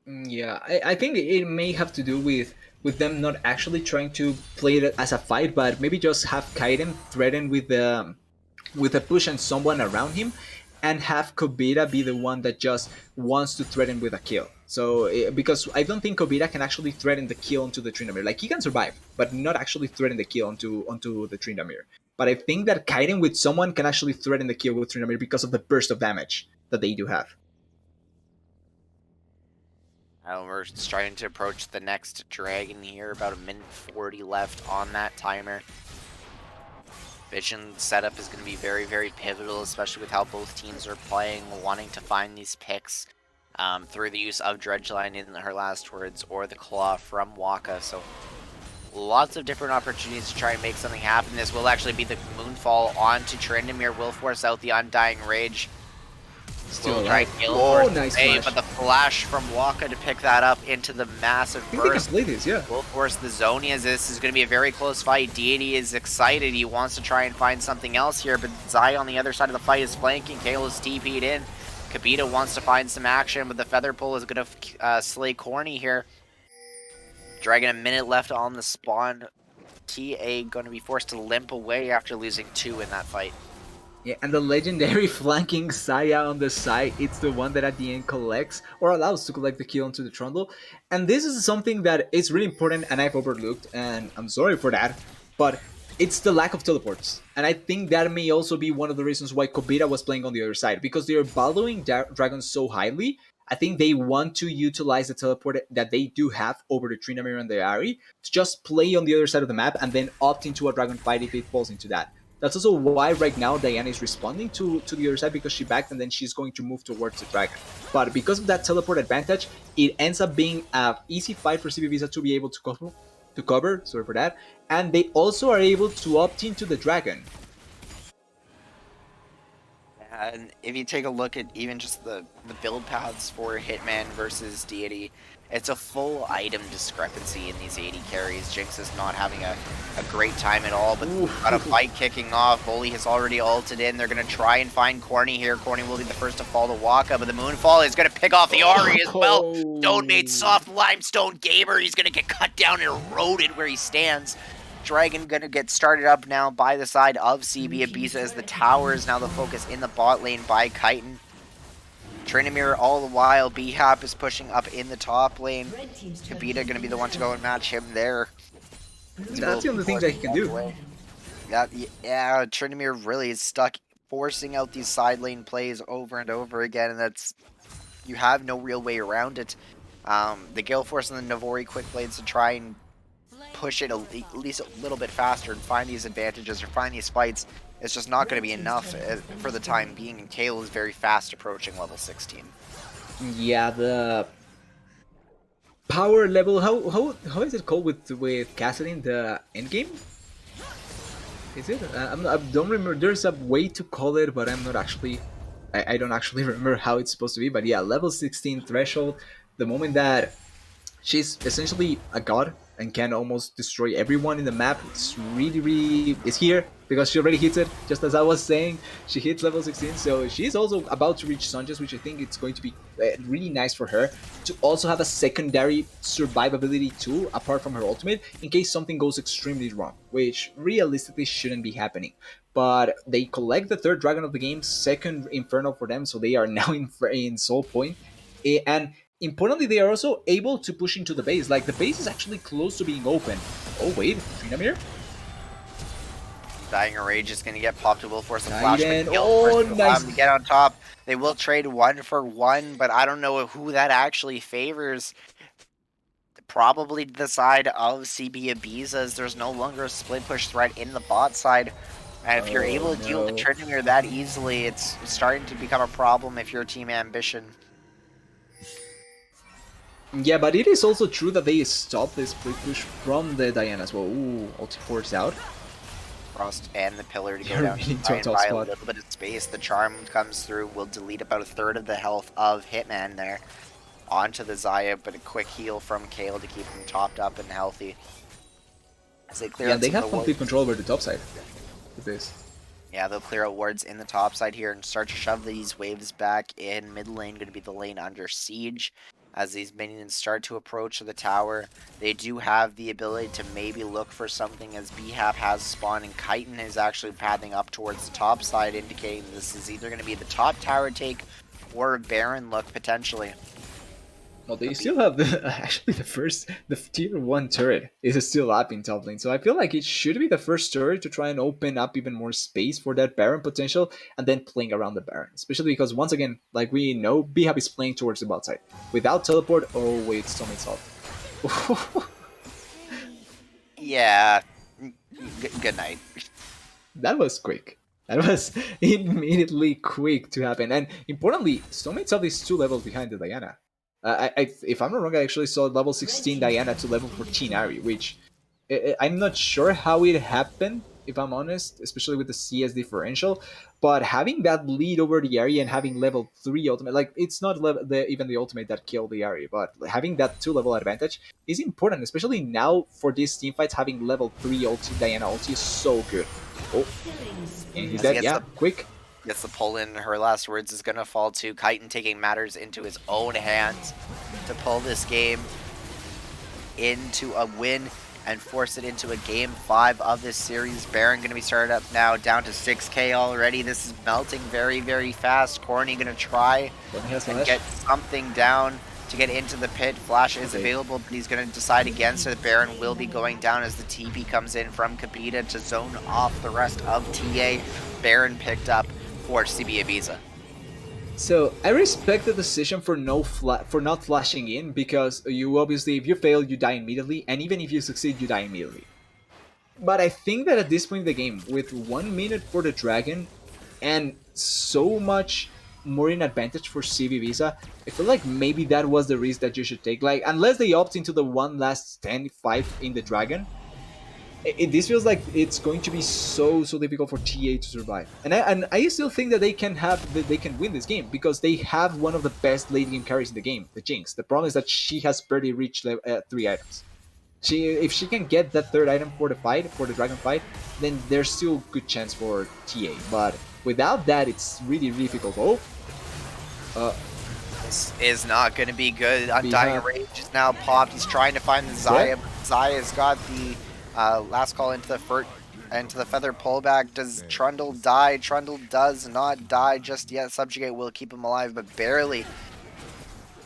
Speaker 3: Yeah, I think it may have to do with them not actually trying to play it as a fight, but maybe just have Kaiten threaten with a push and someone around him, and have Kobita be the one that just wants to threaten with a kill. So, because I don't think Kobita can actually threaten the kill onto the Tryndamere. Like, he can survive, but not actually threaten the kill onto the Tryndamere. But I think that Kaiten with someone can actually threaten the kill with Tryndamere because of the burst of damage that they do have.
Speaker 4: We're starting to approach the next dragon here, about 1:40 left on that timer. Vision setup is going to be very, very pivotal, especially with how both teams are playing, wanting to find these picks through the use of Dredgeline in her last words, or the Claw from Waka. So lots of different opportunities to try and make something happen. This will actually be the Moonfall onto Tryndamere, will force out the Undying Rage.
Speaker 3: Still
Speaker 4: try
Speaker 3: alive.
Speaker 4: kill
Speaker 3: Oh,
Speaker 4: for
Speaker 3: nice
Speaker 4: today,
Speaker 3: flash.
Speaker 4: but the flash from Waka to pick that up into the massive
Speaker 3: I think they can
Speaker 4: burst
Speaker 3: play this, yeah.
Speaker 4: will force the Zoni, as this is going to be a very close fight. Deity is excited. He wants to try and find something else here, but Zai on the other side of the fight is flanking. Kayle is TP'd in. Kobita wants to find some action, but the Feather Pull is going to slay Corny here. Dragon, a minute left on the spawn. TA going to be forced to limp away after losing 2 in that fight.
Speaker 3: Yeah, and the legendary flanking Saya on the side, it's the one that at the end collects, or allows to collect the kill onto the Trundle. And this is something that is really important and I've overlooked, and I'm sorry for that, but it's the lack of teleports. And I think that may also be one of the reasons why Kobita was playing on the other side, because they are valuing dragons so highly. I think they want to utilize the teleport that they do have over the Tryndamere and the Ahri to just play on the other side of the map and then opt into a dragon fight if it falls into that. That's also why right now Diana is responding to the other side, because she backed and then she's going to move towards the dragon. But because of that teleport advantage, it ends up being an easy fight for Ibiza to be able to cover, sorry for that. And they also are able to opt into the dragon.
Speaker 4: And if you take a look at even just the build paths for Hitman versus Deity, It's a full item discrepancy in these 80 carries. Jinx is not having a great time at all, but got a fight kicking off. Bully has already ulted in. They're going to try and find Corny here. Corny will be the first to fall to Waka, but the Moonfall is going to pick off the Ahri as well. Stone made soft limestone gamer. He's going to get cut down and eroded where he stands. Dragon going to get started up now by the side of CB Ibiza as the tower is now the focus in the bot lane by Chitin. Tryndamere all the while, B-Hap is pushing up in the top lane. Kibita going to be the one to go and match him there.
Speaker 3: That's the only thing that he can do.
Speaker 4: Yeah, Tryndamere really is stuck forcing out these side lane plays over and over again, and that's, you have no real way around it. The Gale Force and the Navori quick blades to try and push it at least a little bit faster and find these advantages or find these fights. It's just not going to be enough for the time being, and Kayle is very fast approaching level 16.
Speaker 3: Yeah, the power level, how is it called with Cassidy, the endgame? Is it? I don't remember. There's a way to call it, but I'm not actually. I don't actually remember how it's supposed to be. But yeah, level 16 threshold. The moment that she's essentially a god and can almost destroy everyone in the map, it's really is here because she already hits it. Just as I was saying, she hits level 16, so she's also about to reach Sunjust, which I think it's going to be really nice for her to also have a secondary survivability tool apart from her ultimate in case something goes extremely wrong, which realistically shouldn't be happening. But they collect the third dragon of the game, second Inferno for them, so they are now in Soul Point. And importantly, they are also able to push into the base. Like, the base is actually close to being open. Oh, wait, Tryndamere?
Speaker 4: Dying Rage is going to get popped. Will force a flash.
Speaker 3: Oh, nice.
Speaker 4: To get on top. They will trade 1-for-1, but I don't know who that actually favors. Probably the side of CB Ibiza, as there's no longer a split push threat in the bot side. And if you're able to deal with Tryndamere that easily, it's starting to become a problem if you're Team Ambition.
Speaker 3: Yeah, but it is also true that they stopped this split push from the Diana as well. Ooh, ulti force out.
Speaker 4: Frost and the pillar to go down and buy a little bit of space. The charm comes through, will delete about a third of the health of Hitman there onto the Xayah, but a quick heal from Kayle to keep him topped up and healthy. As they clear
Speaker 3: yeah, they have complete control over the top side with this.
Speaker 4: Yeah, they'll clear out wards in the top side here and start to shove these waves back in. Mid lane going to be the lane under siege. As these minions start to approach the tower, they do have the ability to maybe look for something, as B-Hap has spawned and Chitin is actually pathing up towards the top side, indicating this is either going to be the top tower take or a Baron look potentially.
Speaker 3: Well, they still have the tier 1 turret is still up in top lane, so I feel like it should be the first turret to try and open up even more space for that Baron potential, and then playing around the Baron. Especially because, once again, like we know, B-Hap is playing towards the bot side. Without teleport, oh wait, Storm itself.
Speaker 4: Yeah, good night.
Speaker 3: That was quick. That was immediately quick to happen, and importantly, Storm itself is 2 levels behind the Diana. If I'm not wrong, I actually saw level 16 Diana to level 14 Ahri, which I'm not sure how it happened, if I'm honest, especially with the CS differential. But having that lead over the Ahri and having level 3 ultimate, like, it's not even the ultimate that killed the Ahri, but having that 2-level advantage is important, especially now for these teamfights. Having level 3 ulti, Diana ulti is so good. Oh, and he's dead, yeah, quick.
Speaker 4: Gets the pull in. Her last words is going to fall to Chitin, taking matters into his own hands to pull this game into a win and force it into a game 5 of this series. Baron going to be started up now, down to 6k already. This is melting very, very fast. Corny going to try and get something down to get into the pit. Flash is available, but he's going to decide against it. Baron will be going down as the TP comes in from Kibita to zone off the rest of TA. Baron picked up for CB Ibiza.
Speaker 3: So I respect the decision for not flashing in, because you obviously, if you fail, you die immediately, and even if you succeed, you die immediately. But I think that at this point in the game, with 1 minute for the dragon and so much more in advantage for CB Ibiza, I feel like maybe that was the risk that you should take. Like, unless they opt into the one last stand fight in the dragon, This feels like it's going to be so difficult for TA to survive, and I still think that they can win this game because they have one of the best late game carries in the game, the Jinx. The problem is that she has barely reached 3 items. If she can get that third item for the fight, for the dragon fight, then there's still good chance for TA. But without that, it's really difficult. Oh,
Speaker 4: This is not going to be good. Undying Rage is now popped. He's trying to find the Xayah. Xayah's got the last call into the feather pullback. Does Trundle die? Trundle does not die just yet. Subjugate will keep him alive, but barely.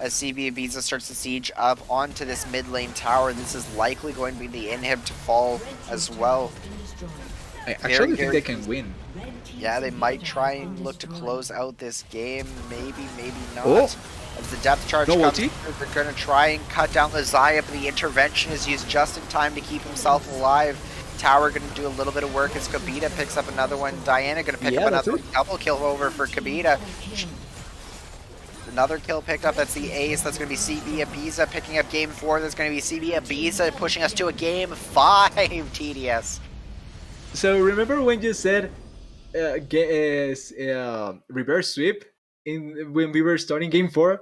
Speaker 4: As CB Ibiza starts to siege up onto this mid lane tower, this is likely going to be the inhib to fall as well.
Speaker 3: I actually think they can win.
Speaker 4: Yeah, they might try and look to close out this game. Maybe, maybe not.
Speaker 3: Oh.
Speaker 4: As the depth charge comes through, they're going to try and cut down the Xayah, but the intervention is used just in time to keep himself alive. Tower going to do a little bit of work as Kabita picks up another one. Diana going to pick up another double kill over for Kabita. Another kill picked up. That's the ace. That's going to be CB Ibiza picking up game 4. That's going to be CB Ibiza pushing us to a game 5 TDS.
Speaker 3: So remember when you said reverse sweep when we were starting game 4?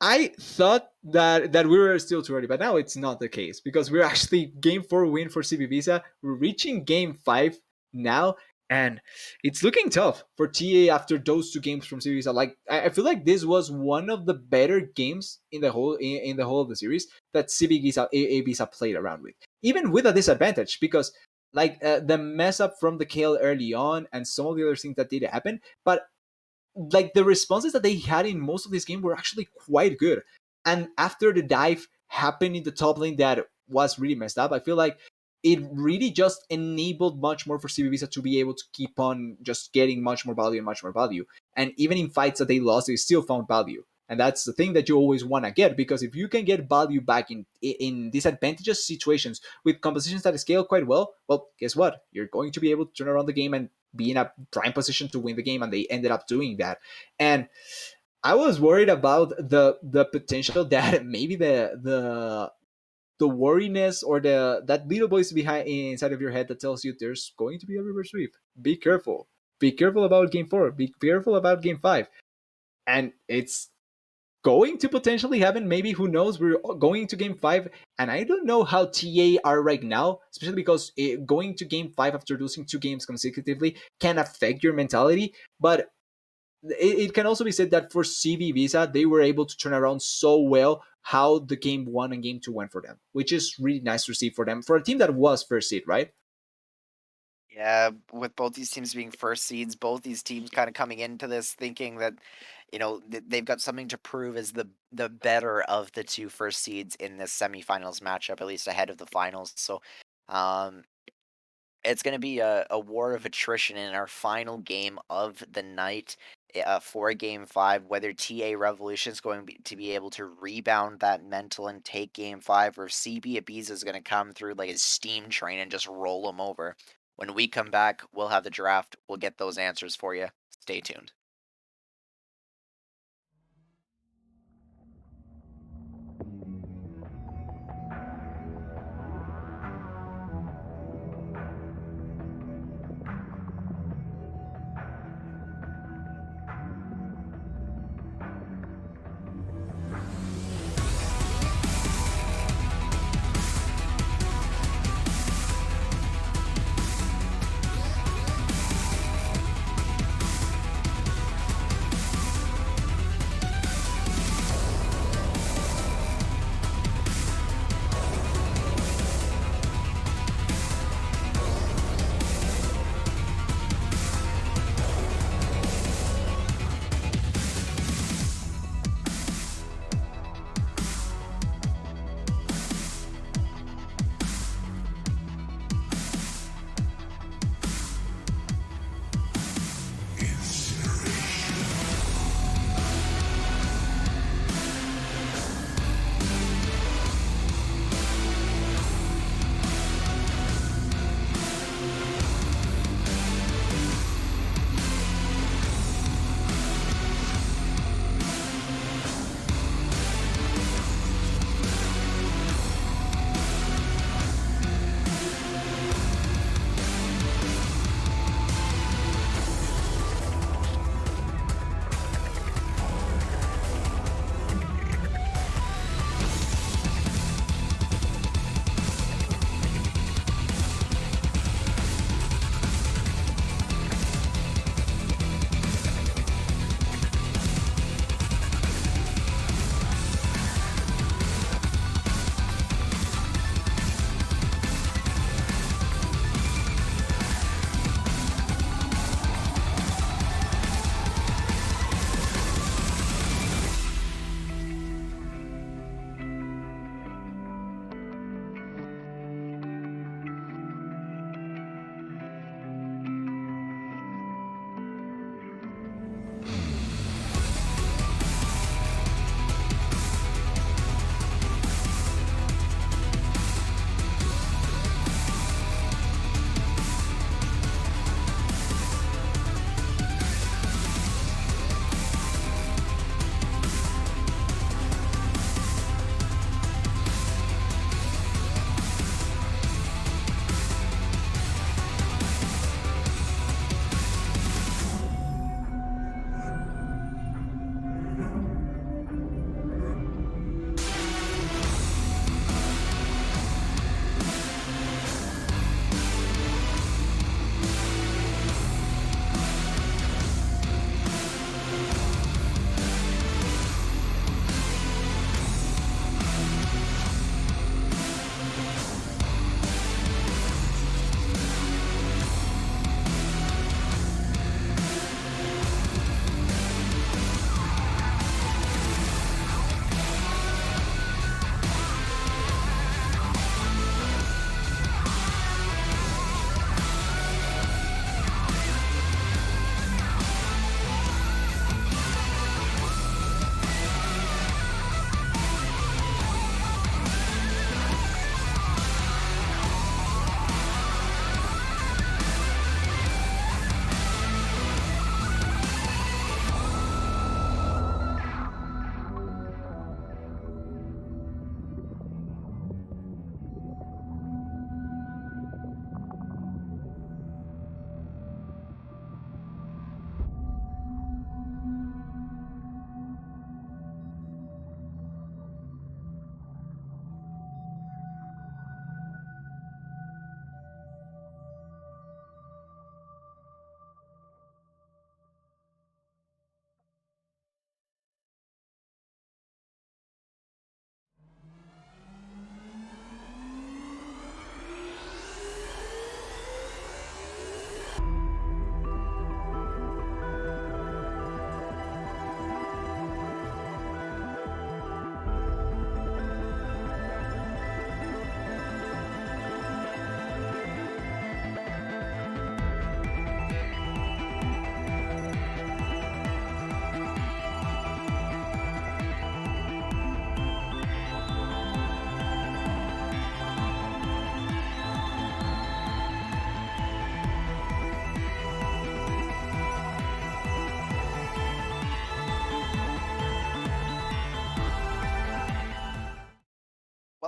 Speaker 3: I thought that we were still too early, but now it's not the case because we're actually game 4 win for CB Visa. We're reaching game 5 now, and it's looking tough for TA after those 2 games from CB Visa. Like I feel like this was one of the better games in the whole of the series that CB Visa played around with, even with a disadvantage because like the mess up from the KL early on and some of the other things that did happen, but like the responses that they had in most of this game were actually quite good. And after the dive happened in the top lane that was really messed up, I feel like it really just enabled much more for CB Visa to be able to keep on just getting much more value and much more value. And even in fights that they lost, they still found value. And that's the thing that you always want to get, because if you can get value back in disadvantageous situations with compositions that scale quite well, guess what? You're going to be able to turn around the game and be in a prime position to win the game, and they ended up doing that. And I was worried about the potential that maybe the worriness or that little voice behind inside of your head that tells you there's going to be a reverse sweep. Be careful. Be careful about game 4. Be careful about game 5. And it's going to potentially happen. Maybe, who knows? We're going to game 5, and I don't know how TA are right now, especially because going to game 5 after losing 2 games consecutively can affect your mentality. But it can also be said that for CB Visa, they were able to turn around so well how the game 1 and game 2 went for them, which is really nice to see for them, for a team that was first seed, right?
Speaker 4: Yeah, with both these teams being first seeds, both these teams kind of coming into this thinking that, they've got something to prove as the better of the 2 first seeds in this semifinals matchup, at least ahead of the finals. So, it's going to be a war of attrition in our final game of the night for game 5, whether TA Revolution is going to be able to rebound that mental and take game 5, or CB Ibiza is going to come through like a steam train and just roll them over. When we come back, we'll have the draft. We'll get those answers for you. Stay tuned.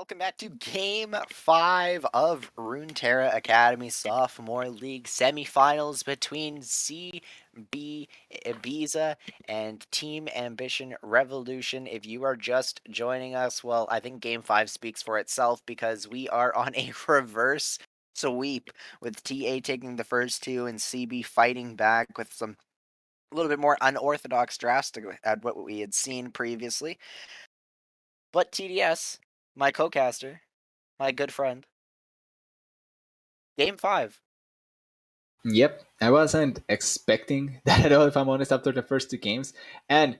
Speaker 4: Welcome back to Game 5 of Runeterra Academy Sophomore League Semifinals between CB Ibiza and Team Ambition Revolution. If you are just joining us, well, I think Game 5 speaks for itself because we are on a reverse sweep with TA taking the first two and CB fighting back with some a little bit more unorthodox drafts at what we had seen previously. But TDS, my co-caster, my good friend. Game 5.
Speaker 3: Yep, I wasn't expecting that at all, if I'm honest, after the first two games. And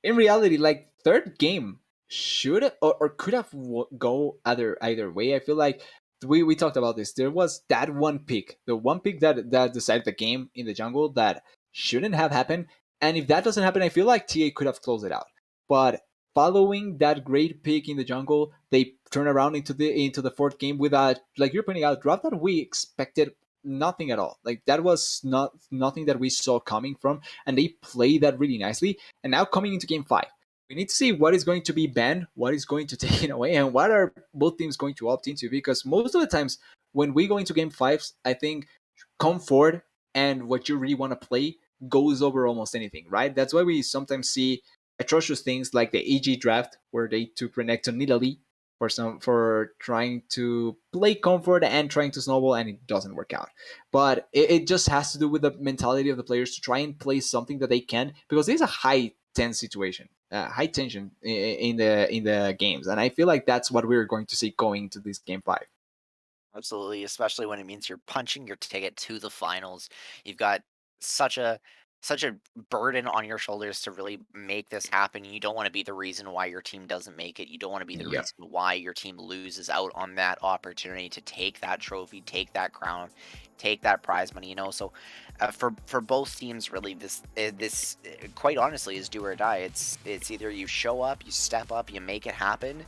Speaker 3: in reality, like, third game should or could have go either way. I feel like we talked about this. There was that one pick, the one pick that decided the game in the jungle that shouldn't have happened. And if that doesn't happen, I feel like TA could have closed it out. But following that great pick in the jungle, they turn around into the fourth game with a, like you're pointing out, draft that we expected nothing at all. Like, that was nothing that we saw coming from, and they played that really nicely. And now coming into game 5, we need to see what is going to be banned, what is going to taken away, and what are both teams going to opt into. Because most of the times when we go into game 5s, I think comfort and what you really want to play goes over almost anything, right? That's why we sometimes see atrocious things like the AG draft, where they took Renekton Nidalee for trying to play comfort and trying to snowball, and it doesn't work out. But it just has to do with the mentality of the players to try and play something that they can, because it's a high tense situation, high tension in the games, and I feel like that's what we're going to see going to this game 5.
Speaker 4: Absolutely, especially when it means you're punching your ticket to the finals. You've got such a such a burden on your shoulders to really make this happen. You don't want to be the reason why your team doesn't make it. You don't want to be the
Speaker 3: Yeah.
Speaker 4: reason why your team loses out on that opportunity to take that trophy, take that crown, take that prize money. So for both teams, really, this quite honestly is do or die. It's either you show up, you step up, you make it happen,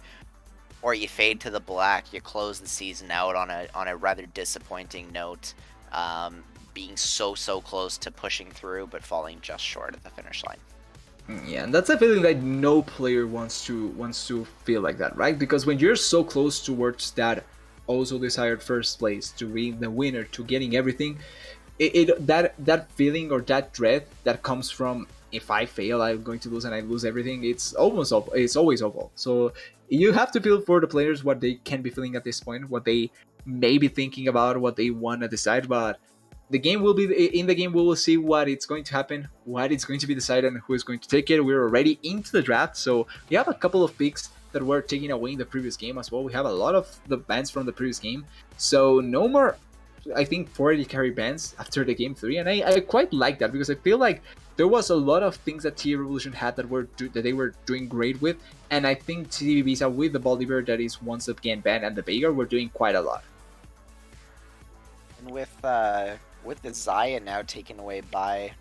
Speaker 4: or you fade to the black. You close the season out on a rather disappointing note, being so close to pushing through, but falling just short at the finish line.
Speaker 3: Yeah, and that's a feeling that no player wants to feel like that, right? Because when you're so close towards that also desired first place, to being the winner, to getting everything, that feeling or that dread that comes from, if I fail, I'm going to lose and I lose everything. It's almost awful. It's always awful. So you have to feel for the players what they can be feeling at this point, what they may be thinking about, what they want to decide. But the game will be in the game. We will see what it's going to happen, what it's going to be decided, and who is going to take it. We're already into the draft, so we have a couple of picks that were taken away in the previous game as well. We have a lot of the bans from the previous game, so no more, I think, 40 carry bans after the game 3, and I quite like that, because I feel like there was a lot of things that TA Revolution had that they were doing great with, and I think TA Ibiza with the Bolivar that is once again banned and the Veigar were doing quite a lot.
Speaker 4: And with the Zaya now taken away by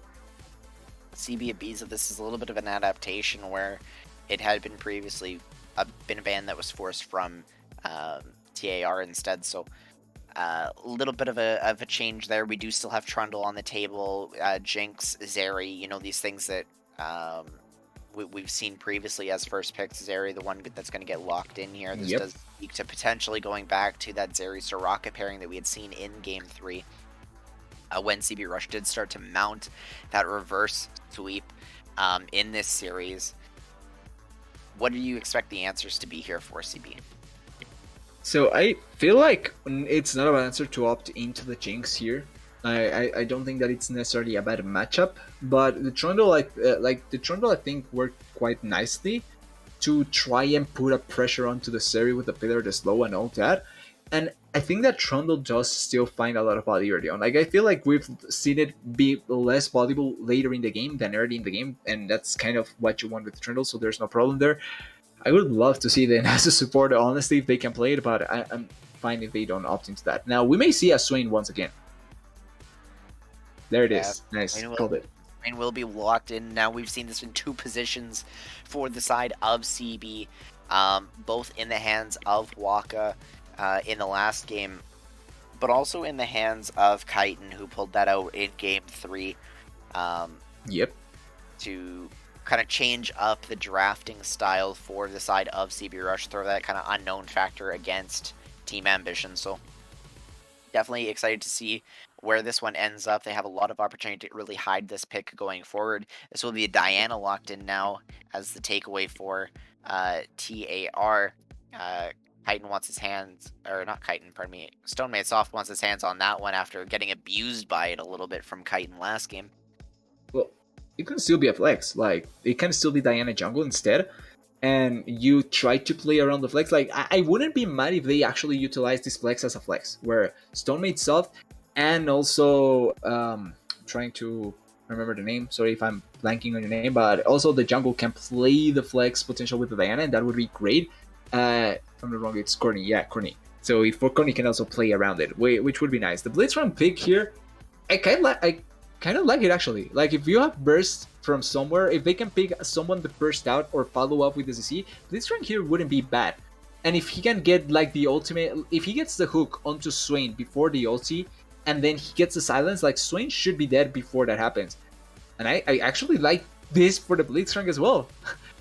Speaker 4: CB Ibiza, this is a little bit of an adaptation where it had been previously been a ban that was forced from TAR instead. So a little bit of a change there. We do still have Trundle on the table, Jinx, Zeri, these things that we've seen previously as first picks. Zeri, the one that's going to get locked in here. This does speak to potentially going back to that Zeri Soraka pairing that we had seen in game 3. When CB Rush did start to mount that reverse sweep in this series. What do you expect the answers to be here for CB?
Speaker 3: So I feel like it's not an answer to opt into the Jinx here. I don't think that it's necessarily a bad matchup, but the Trundle, the Trundle, I think worked quite nicely to try and put a pressure onto the Seri with the pillar, the slow, and all that. And I think that Trundle does still find a lot of value early on. Like, I feel like we've seen it be less valuable later in the game than early in the game, and that's kind of what you want with Trundle, so there's no problem there. I would love to see them as a support, honestly, if they can play it, but I'm fine if they don't opt into that. Now, we may see a Swain once again. There it is. Nice. Called it.
Speaker 4: Swain will be locked in. Now, we've seen this in 2 positions for the side of CB, both in the hands of Waka in the last game, but also in the hands of Chitin, who pulled that out in game 3.
Speaker 3: Yep.
Speaker 4: To kind of change up the drafting style for the side of CB Rush, throw that kind of unknown factor against Team Ambition. So definitely excited to see where this one ends up. They have a lot of opportunity to really hide this pick going forward. This will be Diana locked in now as the takeaway for TAR. Chitin wants his hands, or not Chitin, pardon me. Stonemade Soft wants his hands on that one after getting abused by it a little bit from Chitin last game.
Speaker 3: Well, it can still be a flex. Like, it can still be Diana jungle instead. And you try to play around the flex. Like, I wouldn't be mad if they actually utilize this flex as a flex, where Stonemade Soft and also trying to remember the name. Sorry if I'm blanking on your name, but also the jungle can play the flex potential with the Diana, and that would be great. If I'm not wrong, it's Corny. Yeah, Corny. So if Corny can also play around it, which would be nice. The Blitzcrank pick here, I kind of like it actually. Like, if you have burst from somewhere, if they can pick someone to burst out or follow up with the CC, Blitzcrank here wouldn't be bad. And if he can get like the ultimate, if he gets the hook onto Swain before the ulti, and then he gets the silence, like, Swain should be dead before that happens. And I actually like this for the Blitzcrank as well.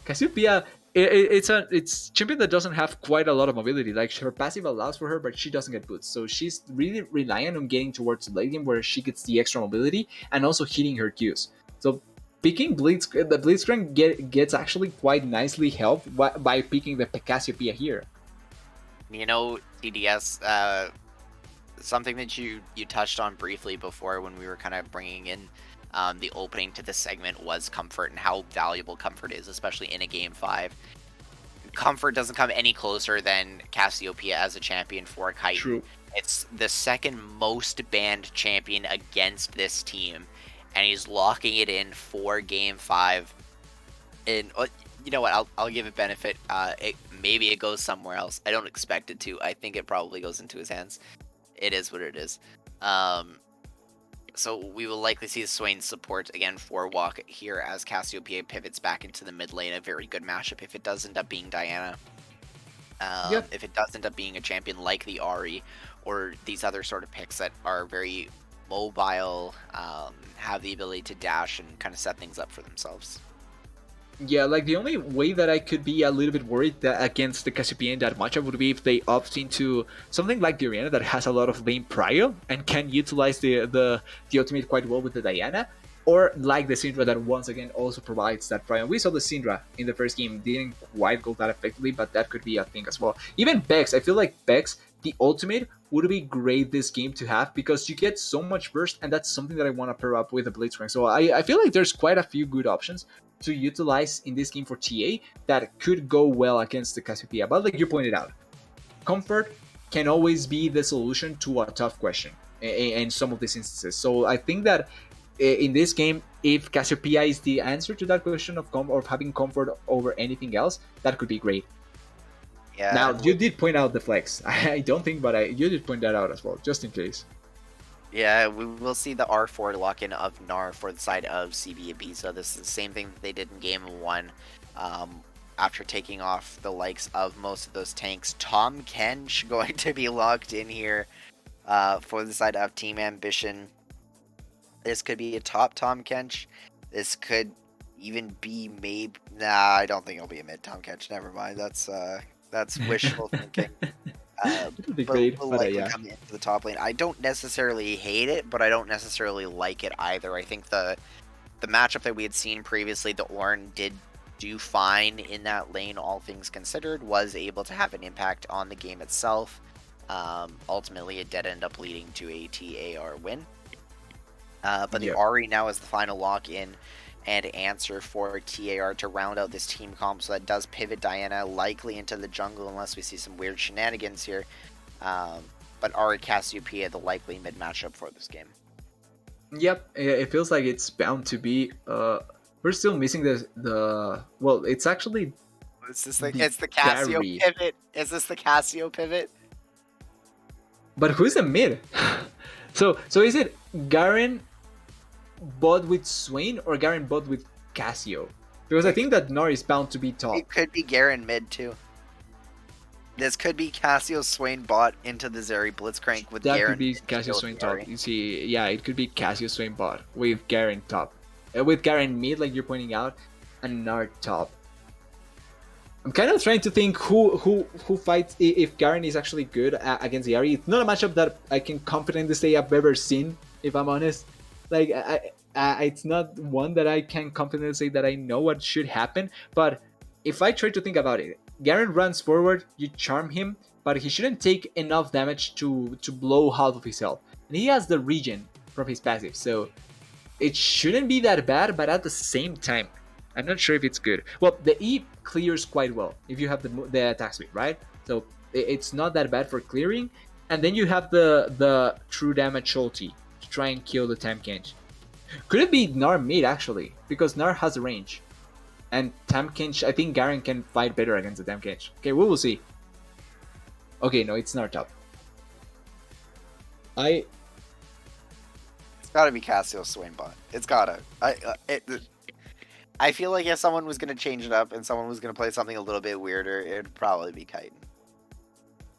Speaker 3: Cassiopeia, it's champion that doesn't have quite a lot of mobility. Like, her passive allows for her, but she doesn't get boots. So she's really reliant on getting towards the late game where she gets the extra mobility and also hitting her Qs. So picking the Blitzcrank gets actually quite nicely helped by picking the Cassiopeia here.
Speaker 4: You know, TDS, something that you touched on briefly before when we were kind of bringing in the opening to this segment was comfort and how valuable comfort is, especially in a game 5. Comfort doesn't come any closer than Cassiopeia as a champion for Chitin.
Speaker 3: True.
Speaker 4: It's the second most banned champion against this team, and he's locking it in for game 5. And you know what? I'll give it benefit. Maybe it goes somewhere else. I don't expect it to. I think it probably goes into his hands. It is what it is. So we will likely see Swain's support again for Walk here as Cassiopeia pivots back into the mid lane. A very good matchup if it does end up being Diana.
Speaker 3: Yep.
Speaker 4: If it does end up being a champion like the Ahri or these other sort of picks that are very mobile, have the ability to dash and kind of set things up for themselves.
Speaker 3: Yeah, like, the only way that I could be a little bit worried that against the Cassiopeia in that matchup would be if they opt into something like the Orianna that has a lot of lane prio and can utilize the ultimate quite well with the Diana, or like the Syndra that once again also provides that prio. We saw the Syndra in the first game didn't quite go that effectively, but that could be a thing as well. Even Bex, I feel like Bex, the ultimate would be great this game to have because you get so much burst, and that's something that I want to pair up with the Blitzcrank. So I feel like there's quite a few good options to utilize in this game for TA that could go well against the Cassiopeia. But like you pointed out, comfort can always be the solution to a tough question in some of these instances. So I think that in this game, if Cassiopeia is the answer to that question of having comfort over anything else, that could be great.
Speaker 4: Yeah.
Speaker 3: Now, you did point out the flex. I don't think, but you did point that out as well, just in case.
Speaker 4: Yeah, we will see the R4 lock-in of Gnar for the side of CB Ibiza. This is the same thing that they did in Game 1 after taking off the likes of most of those tanks. Tahm Kench going to be locked in here for the side of Team Ambition. This could be a top Tahm Kench. This could even be maybe... Nah, I don't think it'll be a mid Tahm Kench. Never mind. That's wishful thinking.
Speaker 3: It would be great,
Speaker 4: will
Speaker 3: but
Speaker 4: likely
Speaker 3: yeah.
Speaker 4: come into the top lane. I don't necessarily hate it, but I don't necessarily like it either. I think the matchup that we had seen previously, the Ornn did do fine in that lane, all things considered, was able to have an impact on the game itself. Ultimately, it did end up leading to a TAR win. But the Ahri now is the final lock-in and answer for TAR to round out this team comp, so that does pivot Diana likely into the jungle unless we see some weird shenanigans here. But Ahri Cassiopeia the likely mid matchup for this game.
Speaker 3: Yep, it feels like it's bound to be. We're still missing the well, it's actually.
Speaker 4: It's the Cassio
Speaker 3: Gary.
Speaker 4: pivot. Is this the Cassio pivot?
Speaker 3: But who's the mid? so is it Garen bot with Swain or Garen bot with Cassio? Because I think that Gnar is bound to be top.
Speaker 4: It could be Garen mid too. This could be Cassio Swain bot into the Zeri Blitzcrank with
Speaker 3: That
Speaker 4: Garen.
Speaker 3: could be Cassio Swain top. You see, yeah, it could be Cassio Swain bot with Garen top. With Garen mid, like you're pointing out. and Gnar top. I'm kind of trying to think who fights if Garen is actually good against Yari. It's not a matchup that I can confidently say I've ever seen, if I'm honest. Like it's not one that I can confidently say that I know what should happen. But if I try to think about it, Garen runs forward, you charm him, but he shouldn't take enough damage to blow half of his health. And he has the regen from his passive, so it shouldn't be that bad. But at the same time, I'm not sure if it's good. Well, the E clears quite well if you have the attack speed, right? So it's not that bad for clearing. And then you have the true damage ulti to try and kill the Tam Kench. Could it be Gnar mid actually? Because Gnar has a range. And Tam Kench, I think Garen can fight better against the Tam Kench. Okay, we will see. Okay, no, it's Gnar top.
Speaker 4: It's gotta be Cassio Swain bot. It's gotta. I feel like if someone was gonna change it up and someone was gonna play something a little bit weirder, it'd probably be Chitin.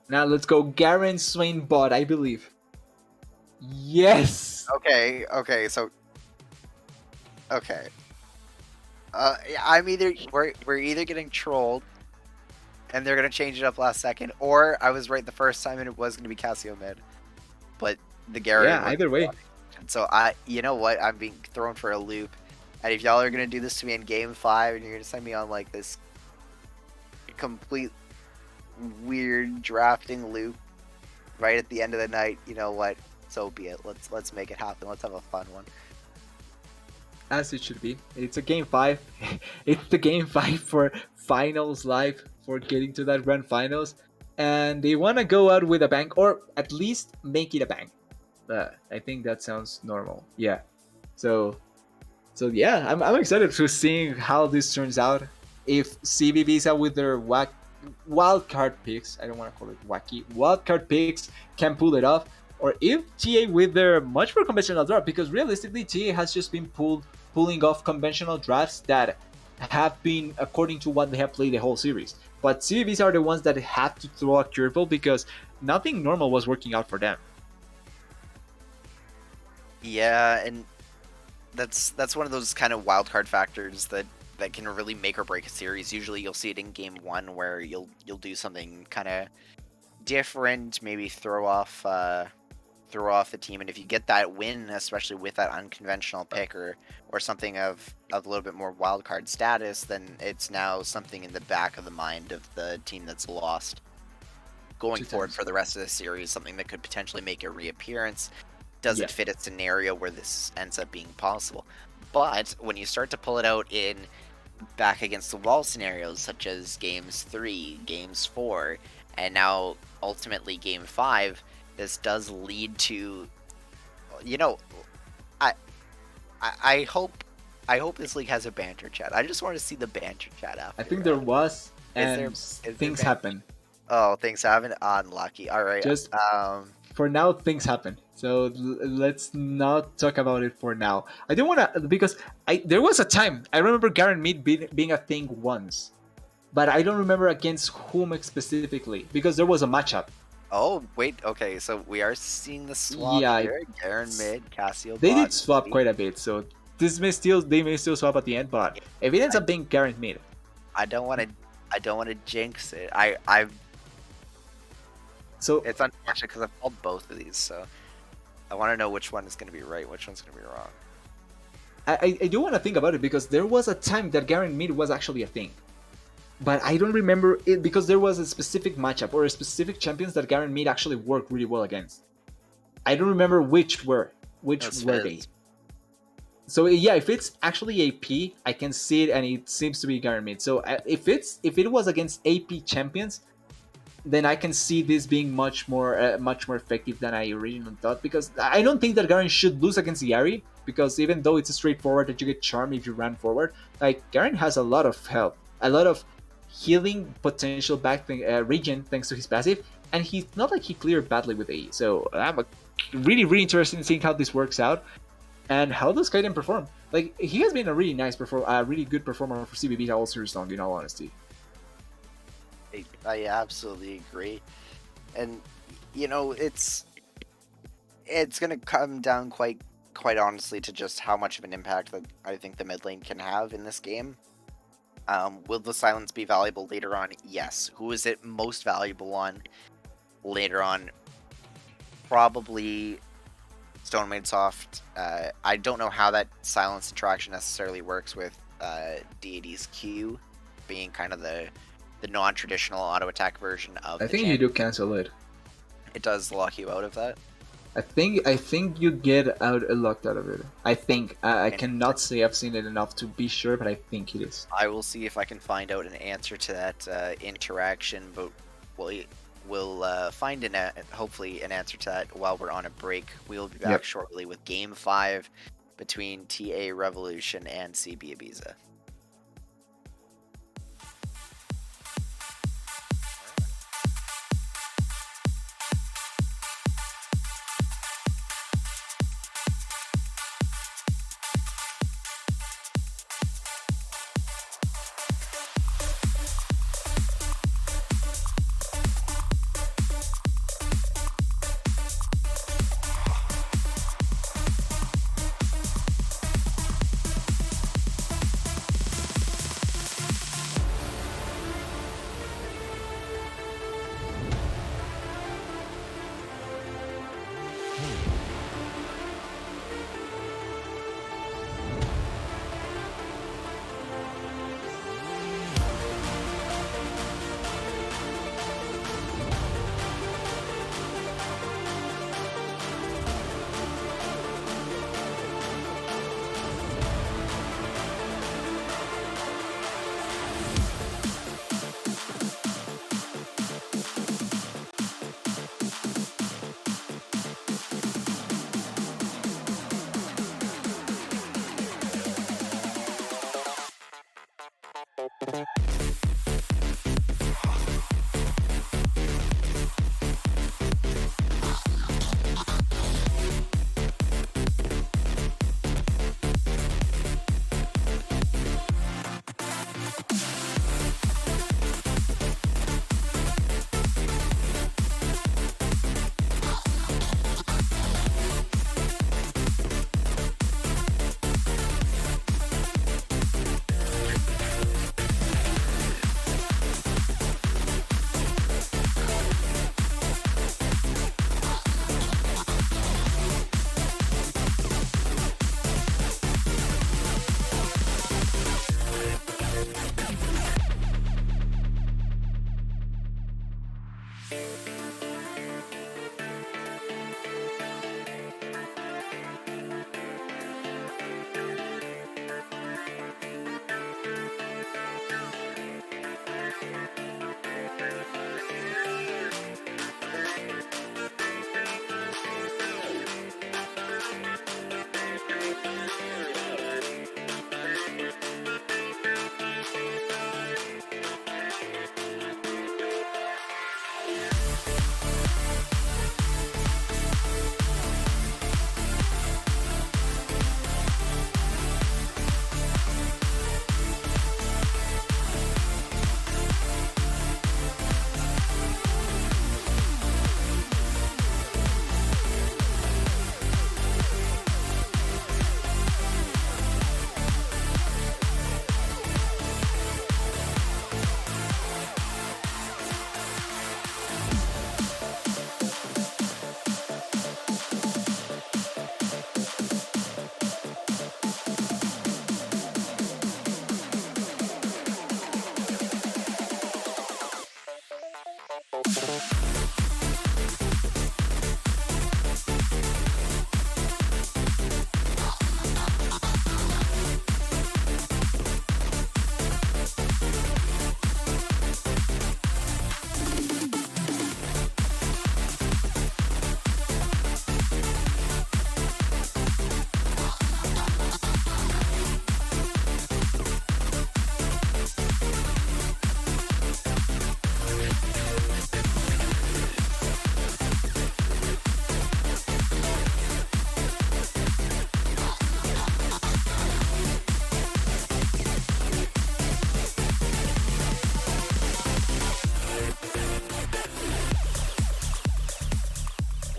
Speaker 3: Now let's go Garen Swain bot, I believe. Yes!
Speaker 4: Okay, so... Okay. I'm either... We're either getting trolled, and they're gonna change it up last second, or I was right the first time and it was gonna be Cassio mid. But the Garen...
Speaker 3: Yeah, either way.
Speaker 4: So you know what? I'm being thrown for a loop. And if y'all are gonna do this to me in Game 5 and you're gonna send me on like this complete weird drafting loop right at the end of the night, you know what? So be it. Let's make it happen. Let's have a fun one.
Speaker 3: As it should be. It's a Game 5. It's the Game 5 for finals live, for getting to that grand finals. And they want to go out with a bang, or at least make it a bang. I think that sounds normal. Yeah. So yeah, I'm excited to seeing how this turns out. If Ibiza with their wild card picks, I don't want to call it wacky, wild card picks can pull it off, or if TA with their much more conventional draft, because realistically TA has just been pulling off conventional drafts that have been according to what they have played the whole series. But Ibiza are the ones that had to throw a curveball because nothing normal was working out for them.
Speaker 4: Yeah, and that's one of those kind of wild card factors that can really make or break a series. Usually you'll see it in game 1 where you'll do something kind of different, maybe throw off the team, and if you get that win, especially with that unconventional pick or something of a little bit more wild card status, then it's now something in the back of the mind of the team that's lost going forward for the rest of the series, something that could potentially make a reappearance. Doesn't fit a scenario where this ends up being possible. But when you start to pull it out in back against the wall scenarios, such as games 3, games 4, and now ultimately game 5, this does lead to, you know, I hope this league has a banter chat. I just want to see the banter chat after.
Speaker 3: I think there was, and things happen.
Speaker 4: Oh, things happen? Unlucky. All right.
Speaker 3: Just for now, things happen. So let's not talk about it for now. I don't want to, because there was a time I remember Garen Mead being a thing once, but I don't remember against whom specifically, because there was a matchup.
Speaker 4: Oh wait, okay, so we are seeing the swap here. Garen mid, Cassio.
Speaker 3: They did swap quite a bit, so they may still swap at the end, but if it ends up being Garen mid,
Speaker 4: I don't want to jinx it.
Speaker 3: So
Speaker 4: it's unfortunate because I've called both of these, so I want to know which one is going to be right, which one's going to be wrong.
Speaker 3: I do want to think about it, because there was a time that Garen mid was actually a thing, but I don't remember it because there was a specific matchup or a specific champions that Garen mid actually worked really well against. I don't remember which were they. So yeah, if it's actually AP, I can see it, and it seems to be Garen mid. So if it was against AP champions, then I can see this being much more effective than I originally thought, because I don't think that Garen should lose against Yari, because even though it's straightforward that you get charm if you run forward, like Garen has a lot of health, a lot of healing potential back regen thanks to his passive, and he's not like he cleared badly with AE. So I'm really interested in seeing how this works out and how does Kaiden perform. Like, he has been a really really good performer for CBB all series long, in all honesty.
Speaker 4: I absolutely agree, and you know it's gonna come down quite honestly to just how much of an impact that I think the mid lane can have in this game. Will the silence be valuable later on? Yes. Who is it most valuable on later on? Probably Stone Soft. I don't know how that silence interaction necessarily works with Deity's Q being kind of the non-traditional auto attack version of
Speaker 3: I
Speaker 4: the
Speaker 3: think you do
Speaker 4: champion.
Speaker 3: cancel it.
Speaker 4: It does lock you out of that.
Speaker 3: I think you get locked out of it. I think I cannot say I've seen it enough to be sure, but I think it is.
Speaker 4: I will see if I can find out an answer to that interaction, but we'll find hopefully an answer to that while we're on a break. We'll be back
Speaker 3: Yep.
Speaker 4: shortly with Game 5 between TA Revolution and CB Ibiza.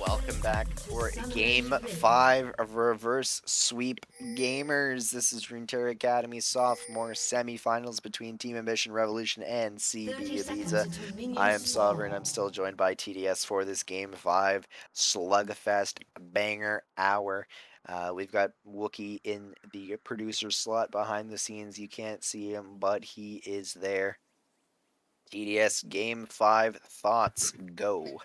Speaker 4: Welcome back for Game 5 of Reverse Sweep Gamers. This is Runeterra Academy Sophomore Semifinals between Team Ambition Revolution and CB Ibiza. I am Sovereign. I'm still joined by TDS for this Game 5 Slugfest Banger Hour. We've got Wookie in the producer slot behind the scenes. You can't see him, but he is there. TDS Game 5 thoughts, go.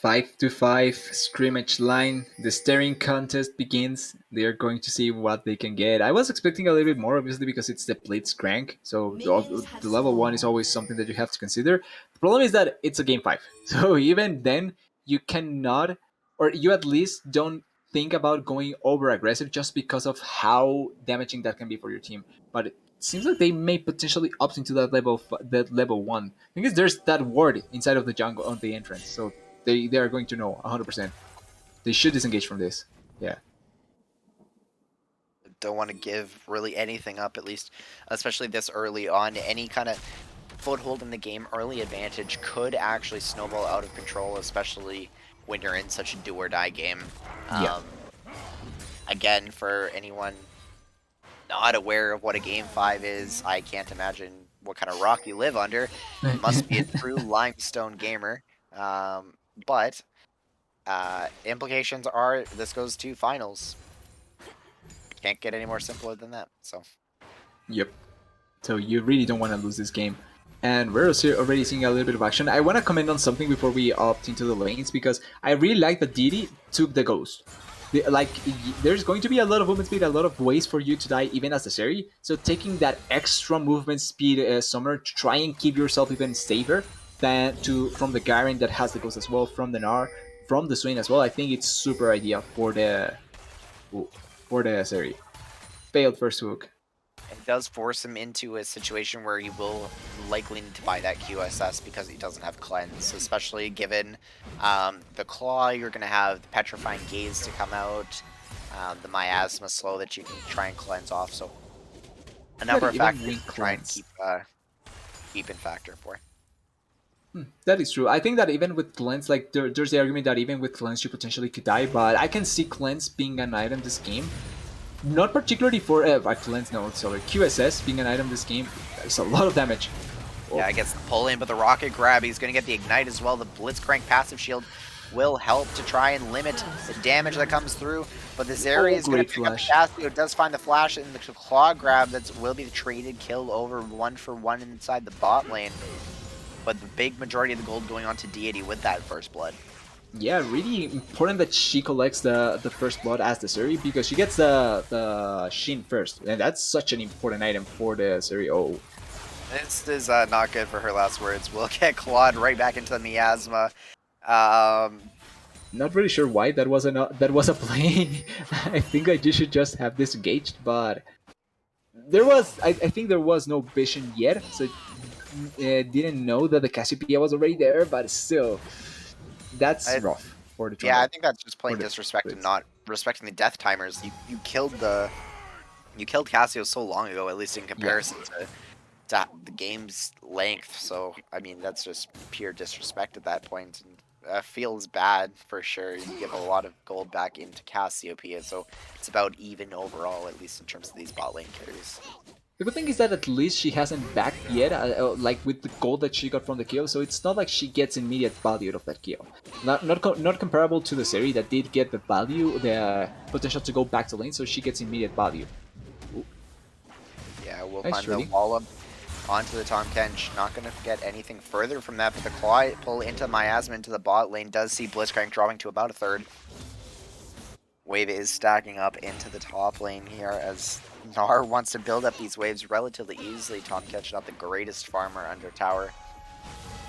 Speaker 3: 5-5 scrimmage line. The staring contest begins. They are going to see what they can get. I was expecting a little bit more, obviously, because it's the Blitzcrank. So the level 1 is always something that you have to consider. The problem is that it's a game 5. So even then, you cannot, or you at least don't think about going over aggressive just because of how damaging that can be for your team. But it seems like they may potentially opt into that level 1. Because there's that ward inside of the jungle on the entrance. So they are going to know 100%. They should disengage from this. Yeah.
Speaker 4: Don't want to give really anything up, at least, especially this early on. Any kind of foothold in the game, early advantage could actually snowball out of control, especially when you're in such a do or die game.
Speaker 3: Yeah.
Speaker 4: Again, for anyone not aware of what a game 5 is, I can't imagine what kind of rock you live under. You must be a true limestone gamer. But implications are this goes to finals. Can't get any more simpler than that. So.
Speaker 3: Yep. So you really don't want to lose this game. And we're also already seeing a little bit of action. I want to comment on something before we opt into the lanes, because I really like that Didi took the ghost. There's going to be a lot of movement speed, a lot of ways for you to die even as a Seri. So taking that extra movement speed, Summer, to try and keep yourself even safer than from the Garen that has the ghost as well, from the Gnar, from the Swain as well. I think it's super idea for the Seri. Failed first hook.
Speaker 4: It does force him into a situation where he will likely need to buy that QSS because he doesn't have cleanse, especially given the claw. You're going to have the petrifying gaze to come out, the miasma slow that you can try and cleanse off. So a number of factors to try and keep in factor for.
Speaker 3: That is true. I think that even with cleanse, like there's the argument that even with cleanse you potentially could die, but I can see cleanse being an item this game. Not particularly for cleanse, no, sorry, QSS being an item this game. It's a lot of damage.
Speaker 4: Yeah, I guess the pull in, but the rocket grab, he's going to get the ignite as well. The Blitzcrank passive shield will help to try and limit the damage that comes through. But this area is going to pick up Cassio. Does find the flash and the claw grab that will be the traded kill over 1-for-1 inside the bot lane. But the big majority of the gold going on to Deity with that first blood.
Speaker 3: Yeah, really important that she collects the first blood as the Seri, because she gets the Shin first, and that's such an important item for the Seri. Oh,
Speaker 4: this is not good for her last words. We'll get clawed right back into the miasma.
Speaker 3: Not really sure why that was a play. I think I should just have disengaged, but I think there was no vision yet, so didn't know that the Cassiopeia was already there, but still. That's rough for the jungle.
Speaker 4: Yeah, I think that's just plain disrespect and not respecting the death timers. You killed Cassio so long ago, at least in comparison to the game's length. So I mean, that's just pure disrespect at that point, and feels bad for sure. You give a lot of gold back into Cassiopeia, so it's about even overall, at least in terms of these bot lane carries.
Speaker 3: The good thing is that at least she hasn't backed yet, like with the gold that she got from the kill, so it's not like she gets immediate value out of that kill. Not comparable to the Seri that did get the value, the potential to go back to lane, so she gets immediate value. Ooh.
Speaker 4: Yeah, we'll find the wall up onto the Tahm Kench. Not going to get anything further from that, but the claw pull into Miasma into the bot lane does see Blitzcrank dropping to about a third. Wave is stacking up into the top lane here as Gnar wants to build up these waves relatively easily. Tahm Kench not the greatest farmer under tower,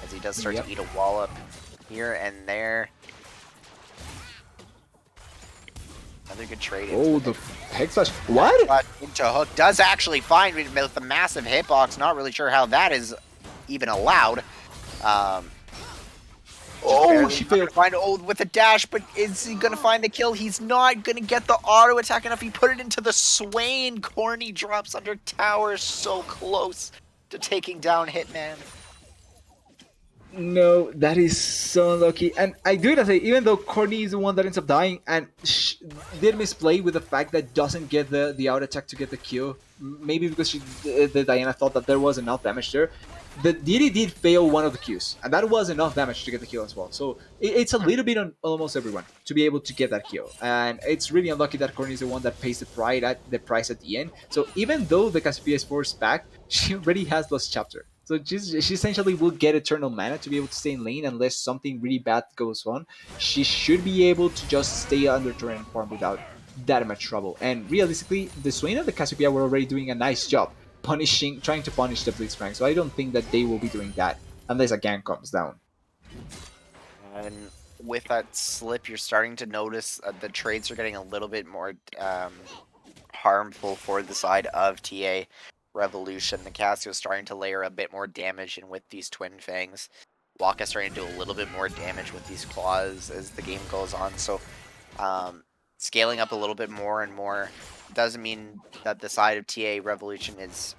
Speaker 4: as he does start to eat a wall up here and there. Another good trade.
Speaker 3: Oh, the Hex Flash. What?
Speaker 4: But into hook does actually find with the massive hitbox. Not really sure how that is even allowed.
Speaker 3: Oh, she failed.
Speaker 4: Find with a dash, but is he gonna find the kill? He's not gonna get the auto attack enough. He put it into the Swain. Corny drops under tower, so close to taking down Hitman.
Speaker 3: No, that is so unlucky. And I do gotta say, even though Courtney is the one that ends up dying and did misplay with the fact that doesn't get the out attack to get the kill, maybe because the Diana thought that there was enough damage there. The Diddy did fail one of the Qs, and that was enough damage to get the kill as well. So it's a little bit on almost everyone to be able to get that kill, and it's really unlucky that Courtney is the one that pays the price at the end. So even though the Cassiopeia is forced back, she already has lost chapter. So she essentially will get eternal mana to be able to stay in lane unless something really bad goes on. She should be able to just stay under turret and farm without that much trouble. And realistically, the Swain and the Cassiopeia were already doing a nice job trying to punish the Blitzcrank. So I don't think that they will be doing that unless a gang comes down.
Speaker 4: And with that slip, you're starting to notice the trades are getting a little bit more harmful for the side of TA Revolution. The Casio is starting to layer a bit more damage in with these Twin Fangs. Waka starting to do a little bit more damage with these claws as the game goes on. So scaling up a little bit more and more doesn't mean that the side of TA Revolution is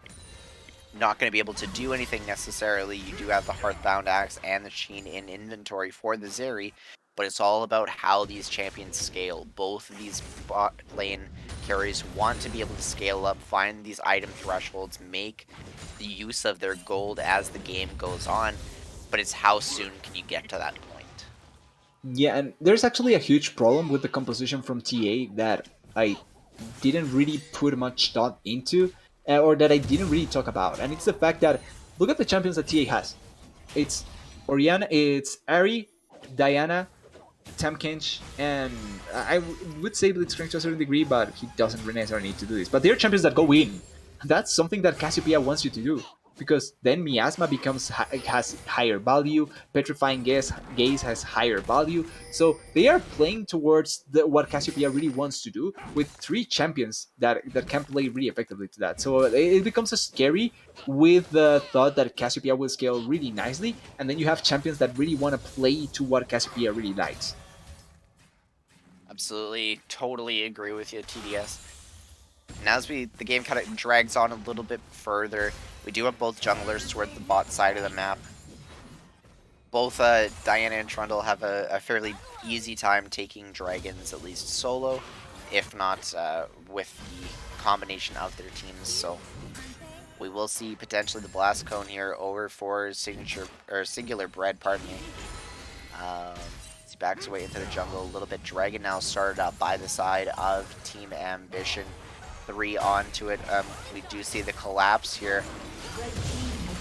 Speaker 4: not going to be able to do anything necessarily. You do have the Hearthbound Axe and the Sheen in inventory for the Zeri, but it's all about how these champions scale. Both of these bot lane carries want to be able to scale up, find these item thresholds, make the use of their gold as the game goes on, but it's how soon can you get to that point.
Speaker 3: Yeah, and there's actually a huge problem with the composition from TA that I didn't really put much thought into, or that I didn't really talk about, and it's the fact that look at the champions that TA has. It's Oriana, it's Ari, Diana, Tamkench, and I would say Blitzcrank to a certain degree, but he doesn't really necessarily need to do this. But they're champions that go in. That's something that Cassiopeia wants you to do. Because then Miasma has higher value, Petrifying Gaze has higher value. So they are playing towards what Cassiopeia really wants to do with 3 champions that can play really effectively to that. So it becomes a scary with the thought that Cassiopeia will scale really nicely, and then you have champions that really want to play to what Cassiopeia really likes.
Speaker 4: Absolutely, totally agree with you, TDS. And as the game kind of drags on a little bit further, we do have both junglers towards the bot side of the map. Both Diana and Trundle have a fairly easy time taking dragons, at least solo, if not with the combination of their teams. So we will see potentially the Blast Cone here over for Singular Bread, pardon me. He backs away into the jungle a little bit. Dragon now started up by the side of Team Ambition. 3 onto it. We do see the collapse here.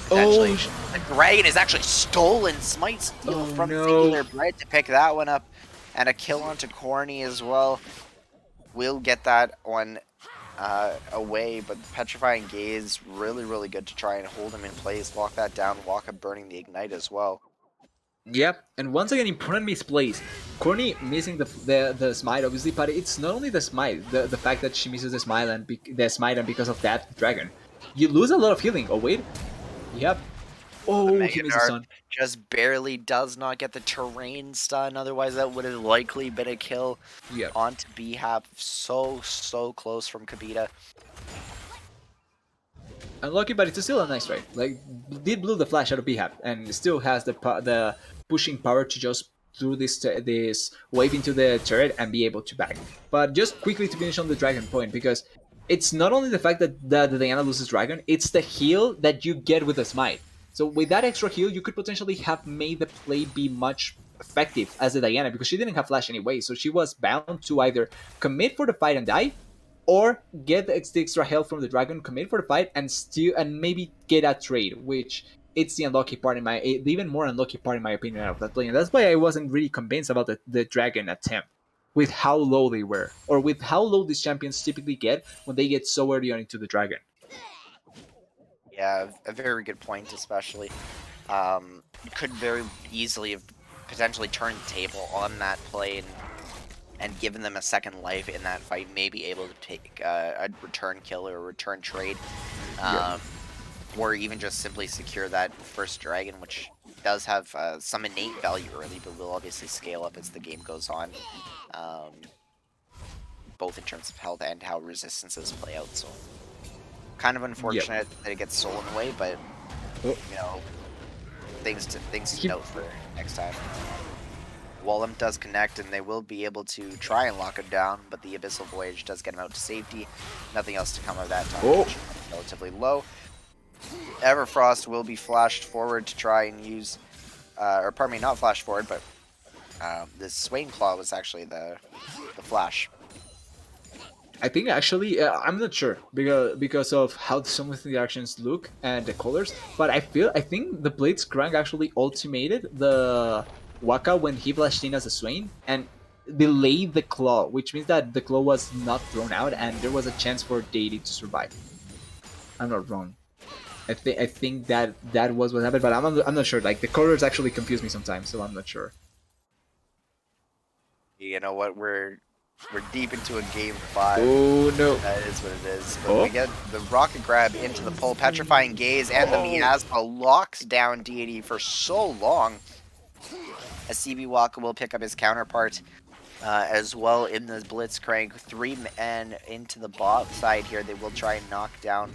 Speaker 4: Potentially, the Dragon is actually stolen. Smite steal from Singular Bread to pick that one up. And a kill onto Corny as well. We'll get that one away, but Petrifying Gaze, really, really good to try and hold him in place, lock that down, Waka burning the Ignite as well.
Speaker 3: Yep, and once again, important misplays. Corny missing the smite, obviously, but it's not only the smite, the fact that she misses the smite and because of that dragon, you lose a lot of healing. Oh wait, yep. Oh, he misses stun.
Speaker 4: Just barely does not get the terrain stun. Otherwise, that would have likely been a kill.
Speaker 3: Yep.
Speaker 4: Onto B-Hap, so close from Kabita.
Speaker 3: Unlucky, but it's still a nice trade. Like, did blew the flash out of B-Hap and still has the pushing power to just through this wave into the turret and be able to back. But just quickly to finish on the dragon point, because it's not only the fact that the Diana loses dragon, it's the heal that you get with the smite. So with that extra heal, you could potentially have made the play be much effective as the Diana, because she didn't have flash anyway, so she was bound to either commit for the fight and die, or get the extra health from the dragon, commit for the fight, and maybe get a trade, which it's the unlucky part the even more unlucky part in my opinion out of that play, and that's why I wasn't really convinced about the dragon attempt with how low they were, or with how low these champions typically get when they get so early on into the dragon.
Speaker 4: Yeah, a very good point, especially. Could very easily have potentially turned the table on that play and given them a second life in that fight, maybe able to take a return kill or a return trade, or even just simply secure that first dragon, which does have some innate value early, but will obviously scale up as the game goes on, both in terms of health and how resistances play out. So kind of unfortunate that it gets stolen away, but you know, things to note for next time. Wallum does connect, and they will be able to try and lock him down, but the Abyssal Voyage does get him out to safety. Nothing else to come of that time. Relatively low. Everfrost will be flashed forward to try and use, or pardon me, not flashed forward, but this Swain Claw was actually the flash.
Speaker 3: I think actually, I'm not sure because of how some of the actions look and the colors, but I think the Blitzcrank actually ultimated the Waka when he flashed in as a Swain and delayed the claw, which means that the claw was not thrown out and there was a chance for Deity to survive. I'm not wrong. I think that was what happened, but I'm not sure. Like the colors actually confuse me sometimes, so I'm not sure.
Speaker 4: You know what? We're deep into a game 5.
Speaker 3: Oh no!
Speaker 4: That is what it is. But we get the rocket grab into the pull, petrifying gaze, and the miasma locks down Deity for so long. A CB Waka will pick up his counterpart as well in the Blitzcrank. 3 men into the bot side here. They will try and knock down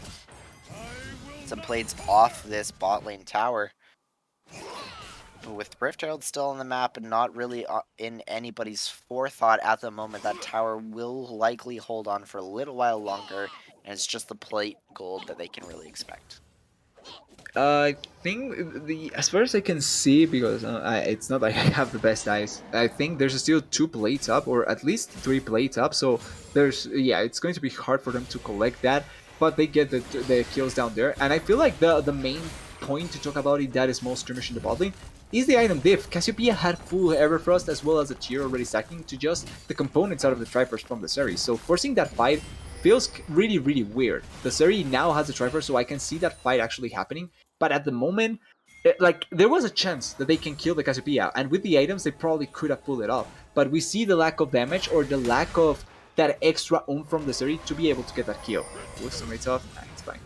Speaker 4: some plates off this bot lane tower. But with Rift Herald still on the map and not really in anybody's forethought at the moment, that tower will likely hold on for a little while longer, and it's just the plate gold that they can really expect.
Speaker 3: I think as far as I can see, because it's not like I have the best eyes. I think there's still 2 plates up, or at least 3 plates up. So it's going to be hard for them to collect that. But they get the kills down there, and I feel like the main point to talk about in that small skirmish in the bot lane is the item diff. Cassiopeia had full Everfrost as well as a tier already stacking to just the components out of the Triforce from the series. So forcing that fight feels really, really weird. The series now has a Triforce, so I can see that fight actually happening. But at the moment, there was a chance that they can kill the Cassiopeia, and with the items, they probably could have pulled it off. But we see the lack of damage or the lack of that extra oomph from the series to be able to get that kill. Was somebody off? Nah, it's fine.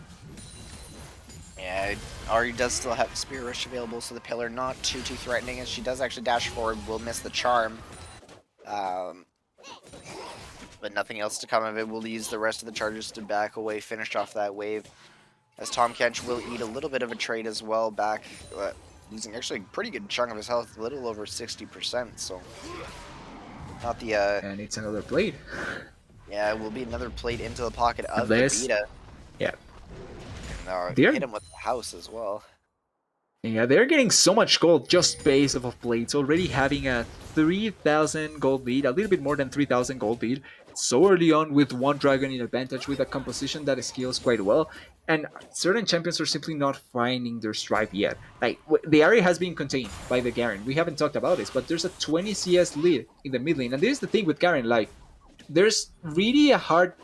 Speaker 4: Yeah, Ari does still have Spear Rush available, so the Pillar not too threatening, as she does actually dash forward, will miss the charm. But nothing else to come of it. We'll use the rest of the charges to back away, finish off that wave. As Tom Kench will eat a little bit of a trade as well, back losing actually a pretty good chunk of his health, a little over 60%, so not the
Speaker 3: and it's another plate.
Speaker 4: Yeah, it will be another plate into the pocket of Ibiza.
Speaker 3: Yeah.
Speaker 4: And hit him with the house as well.
Speaker 3: Yeah, they're getting so much gold just based off of plates, already having a 3,000 gold lead, a little bit more than 3,000 gold lead, so early on with 1 dragon in advantage, with a composition that scales quite well, and certain champions are simply not finding their stride yet. Like, the area has been contained by the Garen, we haven't talked about this, but there's a 20 CS lead in the mid lane, and this is the thing with Garen, like, it's really hard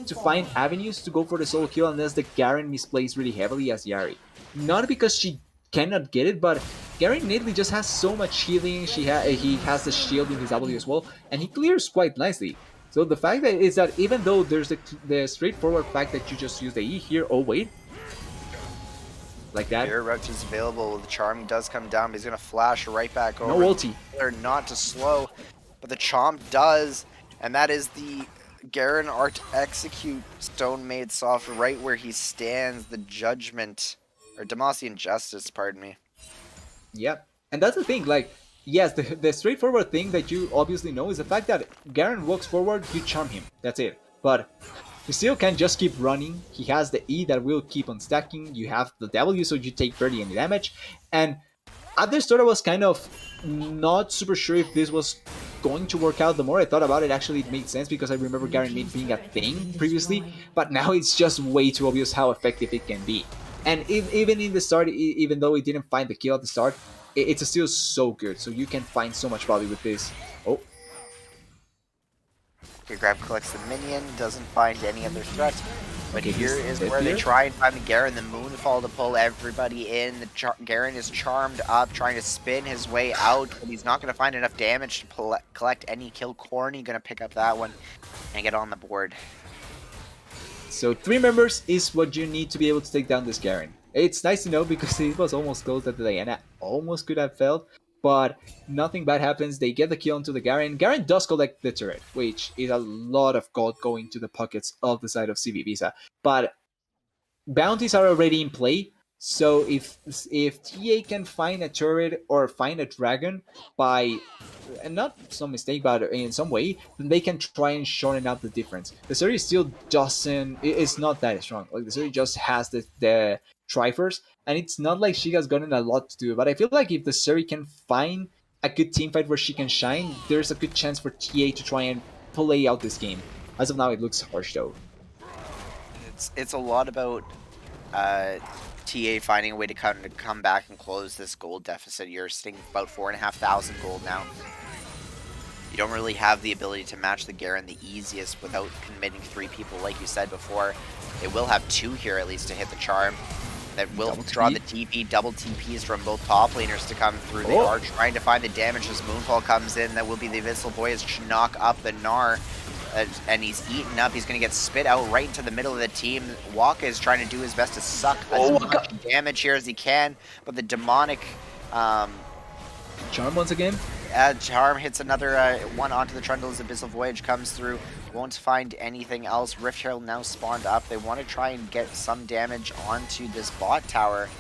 Speaker 3: to find avenues to go for the solo kill unless the Garen misplays really heavily as Yari. Not because she cannot get it, but Garen innately just has so much healing. He has the shield in his W as well, and he clears quite nicely. So the fact that is that even though there's the straightforward fact that you just use the E here, oh wait, like that.
Speaker 4: Air Rush is available. The charm does come down, but he's gonna flash right back over.
Speaker 3: No ulti.
Speaker 4: Or not to slow, but the chomp does, and that is the Garen Art Execute Stone Made Soft right where he stands. The Judgment. Or Demacian Justice, pardon me.
Speaker 3: Yep. And that's the thing, like, yes, the straightforward thing that you obviously know is the fact that Garen walks forward, you charm him. That's it. But you still can just keep running. He has the E that will keep on stacking. You have the W, so you take barely any damage. And at the start, I was kind of not super sure if this was going to work out. The more I thought about it, actually it made sense because I remember Garen Mid being a thing previously. But now it's just way too obvious how effective it can be. And even in the start, even though it didn't find the kill at the start, it's still so good. So you can find so much value with this. Oh.
Speaker 4: Okay, Grab collects the minion, doesn't find any other threat. But
Speaker 3: Okay,
Speaker 4: here is where they try and find the Garen, the Moonfall to pull everybody in. Garen is charmed up, trying to spin his way out, but he's not going to find enough damage to collect any kill. Corny going to pick up that one and get on the board.
Speaker 3: So 3 members is what you need to be able to take down this Garen. It's nice to know because it was almost close that Diana almost could have failed, but nothing bad happens. They get the kill onto the Garen. Garen does collect the turret, which is a lot of gold going to the pockets of the side of CV Ibiza. But bounties are already in play, So if TA can find a turret or find a dragon by, and not some mistake, but in some way, then they can try and shorten up the difference. The series still doesn't, it's not that strong. Like the series just has the Triforce, and it's not like she has gotten a lot to do. But I feel like if the series can find a good team fight where she can shine, there's a good chance for TA to try and play out this game. As of now, it looks harsh though.
Speaker 4: It's a lot about TA finding a way to come back and close this gold deficit. You're sitting about 4,500 gold now. You don't really have the ability to match the Garen the easiest without committing 3 people, like you said before. They will have 2 here at least to hit the charm. That will draw the TP, double TPs from both top laners to come through. They are trying to find the damage as Moonfall comes in. That will be the Abyssal Voyage to knock up the Gnar. And he's eaten up. He's going to get spit out right into the middle of the team. Waka is trying to do his best to suck as much damage here as he can. But the demonic
Speaker 3: Charm once again.
Speaker 4: Charm hits another one onto the Trundle as Abyssal Voyage comes through. Won't find anything else. Rift Herald now spawned up. They want to try and get some damage onto this bot tower.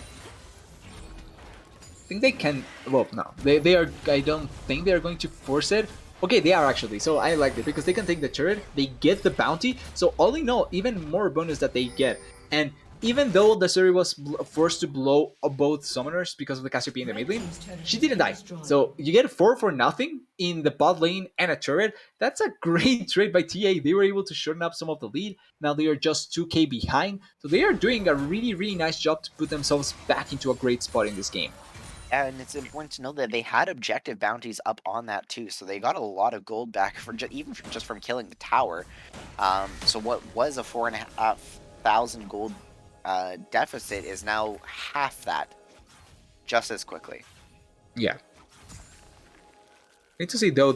Speaker 3: I think they can. Well, no, they are. I don't think they are going to force it. Okay, they are actually. So I like it because they can take the turret. They get the bounty. So all in all, even more bonus that they get. And even though the Suri was forced to blow both summoners because of the Cassiopeia in the mid lane, she didn't die. So you get 4 for nothing in the bot lane and a turret. That's a great trade by TA. They were able to shorten up some of the lead. Now they are just 2k behind. So they are doing a really, really nice job to put themselves back into a great spot in this game.
Speaker 4: And it's important to know that they had objective bounties up on that too, so they got a lot of gold back for just from killing the tower. So what was a 4,500 gold deficit is now half that, just as quickly.
Speaker 3: Yeah. Need to see though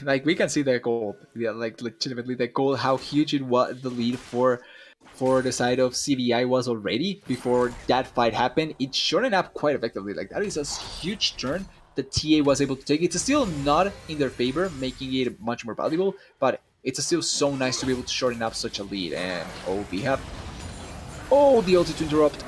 Speaker 3: like we can see the goal, yeah, like legitimately the goal, how huge it was, the lead for the side of CBI was already before that fight happened. It shortened up quite effectively. Like that is a huge turn that TA was able to take. It's still not in their favor, making it much more valuable, but it's still so nice to be able to shorten up such a lead. And oh, Bhap. Oh, the ulti to interrupt.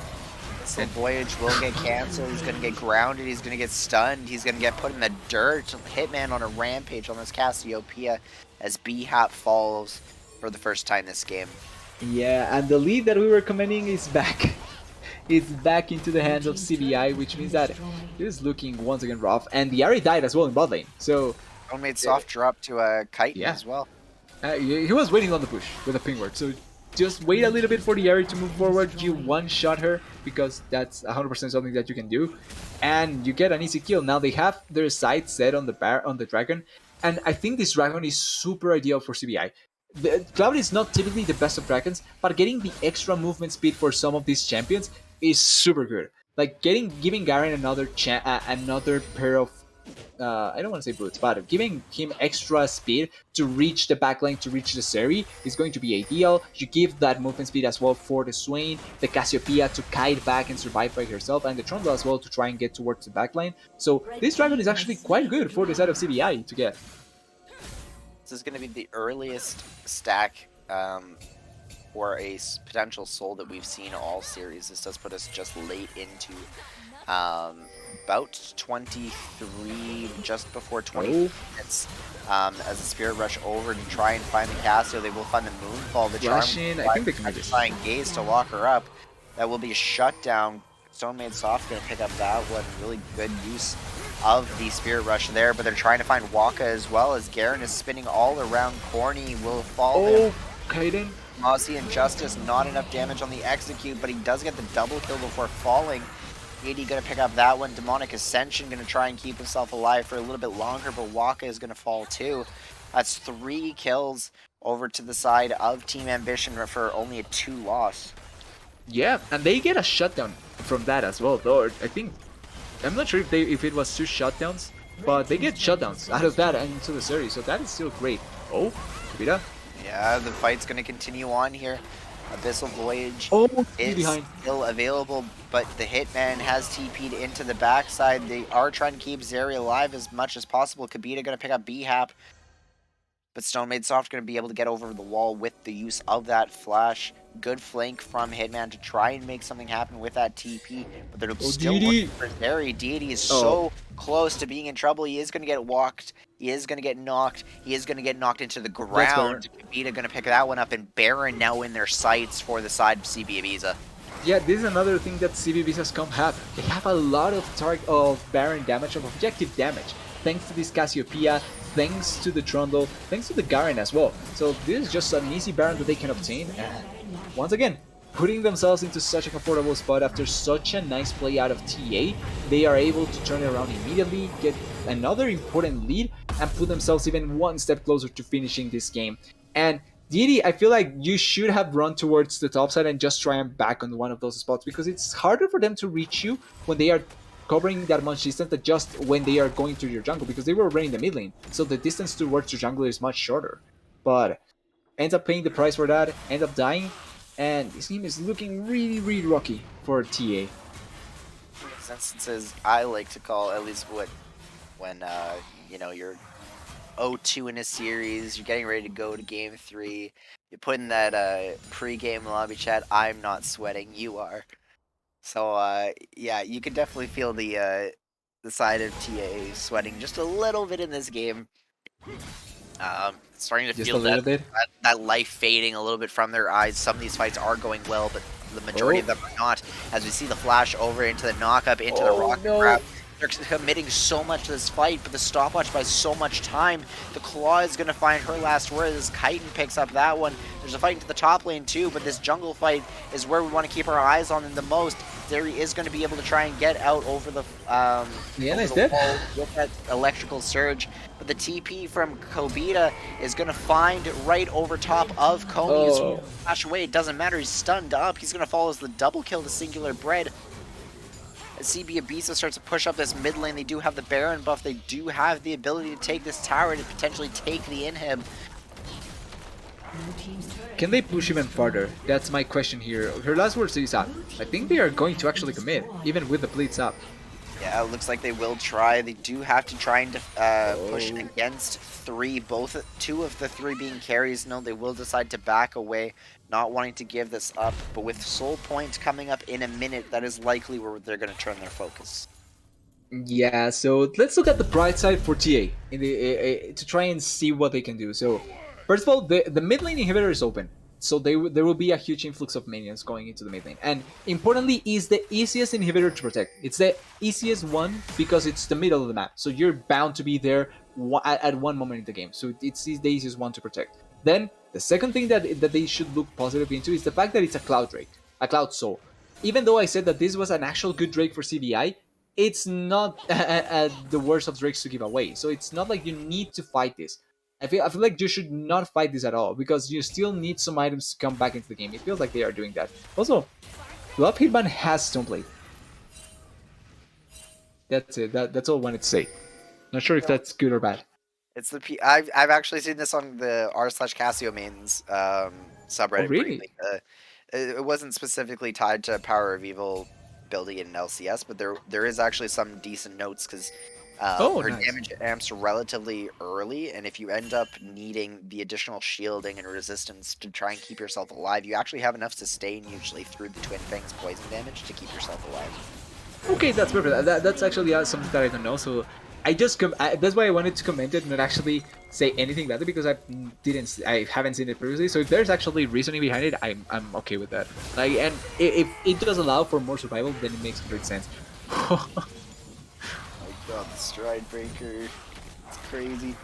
Speaker 4: So Voyage will get cancelled, he's going to get grounded, he's going to get stunned, he's going to get put in the dirt. Hitman on a rampage on this Cassiopeia as Bhap falls for the first time this game.
Speaker 3: Yeah, and the lead that we were commending is back. It's back into the hands of CBI, which means that it is looking once again rough. And the Ahri died as well in bot lane, so...
Speaker 4: Made soft drop to a kite as well.
Speaker 3: He was waiting on the push with a ping ward, so just wait a little bit for the Ahri to move forward. You one-shot her, because that's 100% something that you can do. And you get an easy kill. Now they have their sights set on the dragon, and I think this dragon is super ideal for CBI. Cloud is not typically the best of dragons, but getting the extra movement speed for some of these champions is super good. Like giving Garen another pair of I don't want to say boots, but giving him extra speed to reach the backline, to reach the Seri is going to be ideal. You give that movement speed as well for the Swain, the Cassiopeia to kite back and survive by herself, and the Trundle as well to try and get towards the backline. So this dragon is actually quite good for the side of CBI to get.
Speaker 4: This is going to be the earliest stack for a potential soul that we've seen all series. This does put us just late into about 23, just before 20 minutes. As the Spirit Rush over to try and find the Cassio, they will find the Moonfall. The Charm,
Speaker 3: I think they can do this.
Speaker 4: Gaze to lock her up. That will be a shutdown. Stone Made Soft going to pick up that one. Really good use of the Spirit Rush there, but they're trying to find Waka as well, as Garen is spinning all around. Corny will fall.
Speaker 3: Kaiden.
Speaker 4: Mossy and Justice, not enough damage on the execute, but he does get the double kill before falling. 80 going to pick up that one. Demonic Ascension going to try and keep himself alive for a little bit longer, but Waka is going to fall too. That's 3 kills over to the side of Team Ambition for only a 2 loss.
Speaker 3: Yeah, and they get a shutdown from that as well, though. I think, I'm not sure if it was 2 shutdowns, but they get shutdowns out of that and into the series, so that is still great. Oh, Ibita.
Speaker 4: Yeah, the fight's going to continue on here. Abyssal Voyage is still available, but the Hitman has TP'd into the backside. They are trying to keep Zeri alive as much as possible. Kibita going to pick up Bhap. But Stone Maid Soft going to be able to get over the wall with the use of that flash. Good flank from Hitman to try and make something happen with that TP. But they're
Speaker 3: Oh,
Speaker 4: still looking
Speaker 3: Deity!
Speaker 4: for Zeri. Deity is
Speaker 3: Oh,
Speaker 4: so close to being in trouble. He is going to get walked. He is going to get knocked. He is going to get knocked into the
Speaker 3: that's better.
Speaker 4: ground. Kavita going to pick that one up. And Baron now in their sights for the side of CB Ibiza.
Speaker 3: Yeah, this is another thing that CBB's comp have. They have a lot of Baron damage, of objective damage, thanks to this Cassiopeia, thanks to the Trundle, thanks to the Garen as well. So this is just an easy Baron that they can obtain, and once again, putting themselves into such a comfortable spot after such a nice play out of TA, they are able to turn it around immediately, get another important lead, and put themselves even one step closer to finishing this game. And Didi, I feel like you should have run towards the top side and just try and back on one of those spots, because it's harder for them to reach you when they are covering that much distance than just when they are going to your jungle, because they were already in the mid lane, so the distance towards your jungle is much shorter. But ends up paying the price for that, ends up dying, and this game is looking really, really rocky for TA.
Speaker 4: In instances, I like to call, at least when you know, you're 0-2 in a series, you're getting ready to go to game 3, you put in that pre-game lobby chat, I'm not sweating, you are. So yeah, you could definitely feel the side of TA sweating just a little bit in this game. Starting to
Speaker 3: Just
Speaker 4: feel
Speaker 3: a little bit.
Speaker 4: that life fading a little bit from their eyes. Some of these fights are going well, but the majority of them are not. As we see the flash over into the knock-up, into the rock grab. They're committing so much to this fight, but the stopwatch buys so much time. The Claw is going to find her last word as Chitin picks up that one. There's a fight into the top lane too, but this jungle fight is where we want to keep our eyes on them the most. Zeri is going to be able to try and get out over the wall with that electrical surge. But the TP from Kobita is going to find right over top of Komi. He's going to flash away. It doesn't matter. He's stunned up. He's going to follow as the double kill to Singular Bread. As CB Ibiza starts to push up this mid lane, they do have the Baron buff. They do have the ability to take this tower to potentially take the inhib.
Speaker 3: Can they push even farther? That's my question here. Her last words is up. I think they are going to actually commit, even with the Blitz up.
Speaker 4: Yeah, it looks like they will try. They do have to try and push against two of the three being carries. No, they will decide to back away, not wanting to give this up. But with soul points coming up in a minute, that is likely where they're going to turn their focus.
Speaker 3: Yeah, so let's look at the bright side for TA to try and see what they can do. So, first of all, the mid lane inhibitor is open. So there will be a huge influx of minions going into the mid lane. And importantly, is the easiest inhibitor to protect. It's the easiest one because it's the middle of the map. So you're bound to be there at one moment in the game. So it's the easiest one to protect. Then the second thing that they should look positive into is the fact that it's a Cloud Drake, a Cloud Soul. Even though I said that this was an actual good Drake for CBI, it's not the worst of Drakes to give away. So it's not like you need to fight this. I feel like you should not fight this at all, because you still need some items to come back into the game. It feels like they are doing that. Also, Love Hitman has Stoneblade. That's it. That's all I wanted to say. Not sure if that's good or bad.
Speaker 4: It's the I've actually seen this on the r/Casio mains subreddit.
Speaker 3: Oh, really?
Speaker 4: It wasn't specifically tied to Power of Evil building in LCS, but there is actually some decent notes because her
Speaker 3: nice.
Speaker 4: damage amps relatively early, and if you end up needing the additional shielding and resistance to try and keep yourself alive, you actually have enough sustain usually through the Twin Fangs poison damage to keep yourself alive.
Speaker 3: Okay, that's perfect. That's actually something that I don't know. So I just that's why I wanted to comment it, not actually say anything about it, because I haven't seen it previously. So if there's actually reasoning behind it, I'm okay with that. Like, and if it does allow for more survival, then it makes great sense.
Speaker 4: God, the Stride Breaker. It's crazy.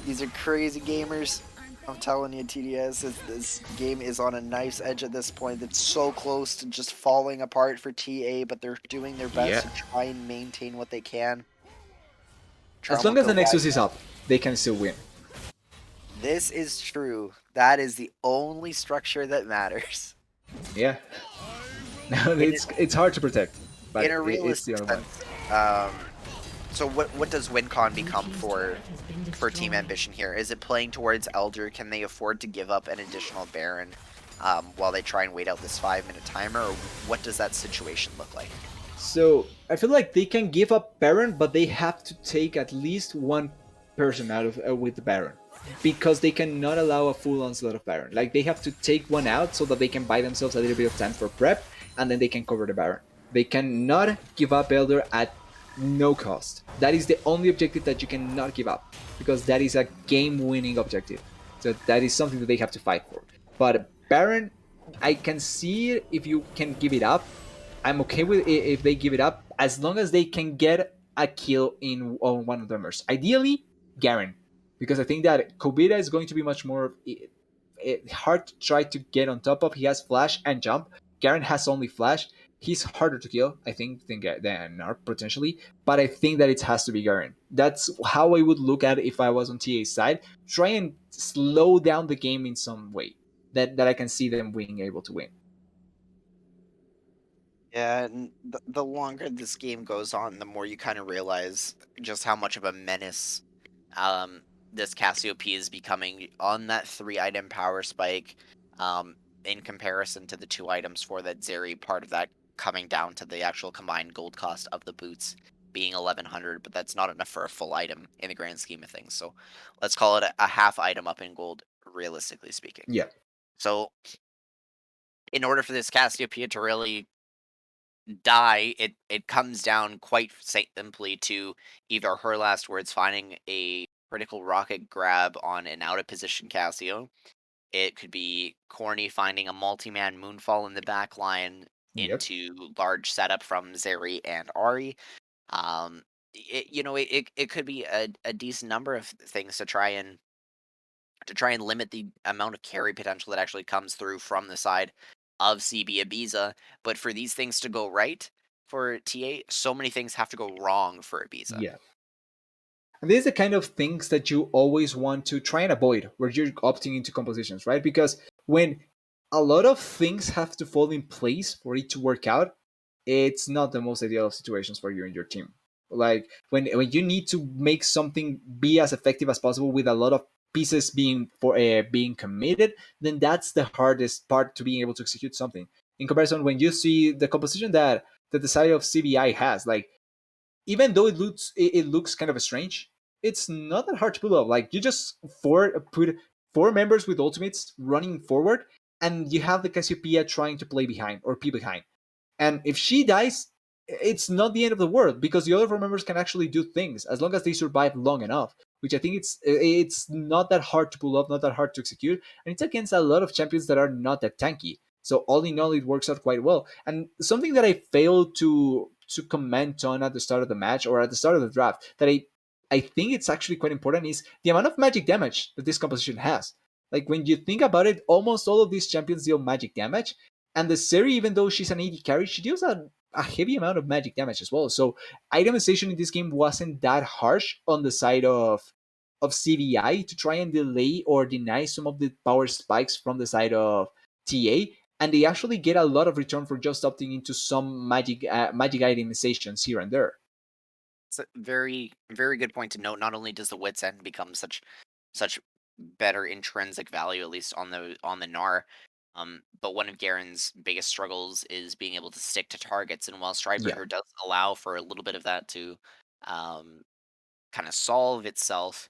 Speaker 4: These are crazy gamers. I'm telling you, TDS, this game is on a knife's edge at this point. It's so close to just falling apart for TA, but they're doing their best to try and maintain what they can.
Speaker 3: As long as the Nexus is up, they can still win.
Speaker 4: This is true. That is the only structure that matters.
Speaker 3: Yeah. It's hard to protect, but
Speaker 4: in a realistic
Speaker 3: it's the other
Speaker 4: sense. So what does WinCon become for Team Ambition here? Is it playing towards Elder? Can they afford to give up an additional Baron while they try and wait out this 5-minute timer? Or what does that situation look like?
Speaker 3: So I feel like they can give up Baron, but they have to take at least one person out of with the Baron. because they cannot allow a full onslaught of Baron. Like they have to take one out so that they can buy themselves a little bit of time for prep, and then they can cover the Baron. They cannot give up Elder at no cost. That is the only objective that you cannot give up, because that is a game-winning objective. So that is something that they have to fight for. But Baron, I can see it if you can give it up. I'm okay with it if they give it up, as long as they can get a kill on one of the members. Ideally, Garen, because I think that Kobita is going to be much more hard to try to get on top of. He has flash and jump. Garen has only flash. He's harder to kill, I think, than Narp potentially. But I think that it has to be Garen. That's how I would look at it if I was on TA's side. Try and slow down the game in some way that I can see them being able to win.
Speaker 4: Yeah, and the longer this game goes on, the more you kind of realize just how much of a menace um, this Cassiopeia is becoming on that 3-item power spike, um, in comparison to the 2 items for that Zeri, part of that coming down to the actual combined gold cost of the boots being 1100, but that's not enough for a full item in the grand scheme of things. So let's call it a half item up in gold, realistically speaking.
Speaker 3: Yeah.
Speaker 4: So in order for this Cassiopeia to really die, it comes down quite simply to either her last words finding a critical rocket grab on an out of position Cassio. It could be Corny finding a multi-man moonfall in the back line
Speaker 3: Yep.
Speaker 4: into large setup from Zeri and Ari. It could be a decent number of things to try and limit the amount of carry potential that actually comes through from the side of CB Ibiza. But for these things to go right for TA, so many things have to go wrong for Ibiza.
Speaker 3: Yeah. And these are the kind of things that you always want to try and avoid where you're opting into compositions, right? Because when a lot of things have to fall in place for it to work out, it's not the most ideal of situations for you and your team. Like when you need to make something be as effective as possible with a lot of pieces being committed, then that's the hardest part to being able to execute something. In comparison, when you see the composition that the side of CBI has, like even though it looks kind of strange, it's not that hard to pull off. Like you just put 4 members with ultimates running forward, and you have the Cassiopeia trying to play behind or pee behind. And if she dies, it's not the end of the world, because the other 4 members can actually do things as long as they survive long enough. Which I think it's not that hard to pull off, not that hard to execute, and it's against a lot of champions that are not that tanky. So all in all, it works out quite well. And something that I failed to comment on at the start of the match or at the start of the draft that I think it's actually quite important is the amount of magic damage that this composition has. Like when you think about it, almost all of these champions deal magic damage, and the Seri, even though she's an AD carry, she deals a heavy amount of magic damage as well. So itemization in this game wasn't that harsh on the side of CVI to try and delay or deny some of the power spikes from the side of TA, and they actually get a lot of return for just opting into some magic itemizations here and there.
Speaker 4: It's a very, very good point to note. Not only does the wits end become such better intrinsic value, at least on the NAR, but one of Garen's biggest struggles is being able to stick to targets. And while
Speaker 3: Yeah,
Speaker 4: Stridebreaker does allow for a little bit of that to um, kind of solve itself,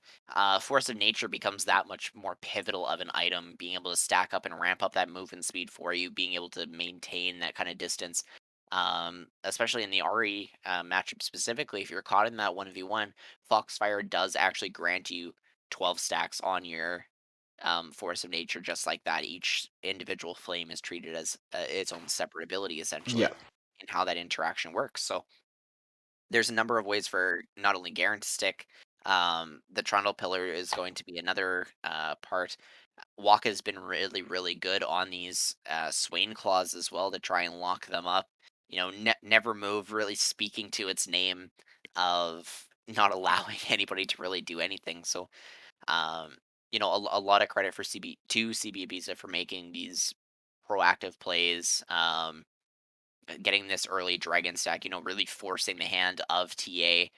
Speaker 4: Force of Nature becomes that much more pivotal of an item, being able to stack up and ramp up that movement speed for you, being able to maintain that kind of distance. Especially in the RE matchup specifically, if you're caught in that 1v1, Foxfire does actually grant you 12 stacks on your Force of Nature just like that. Each individual flame is treated as its own separate ability, essentially,
Speaker 3: yeah,
Speaker 4: in how that interaction works. So there's a number of ways for not only Garen to stick. The Trundle Pillar is going to be another part. Waka has been really, really good on these Swain Claws as well to try and lock them up. Never move, really speaking to its name of not allowing anybody to really do anything. So, um, a lot of credit for CB Ibiza for making these proactive plays. Getting this early dragon stack, really forcing the hand of TA,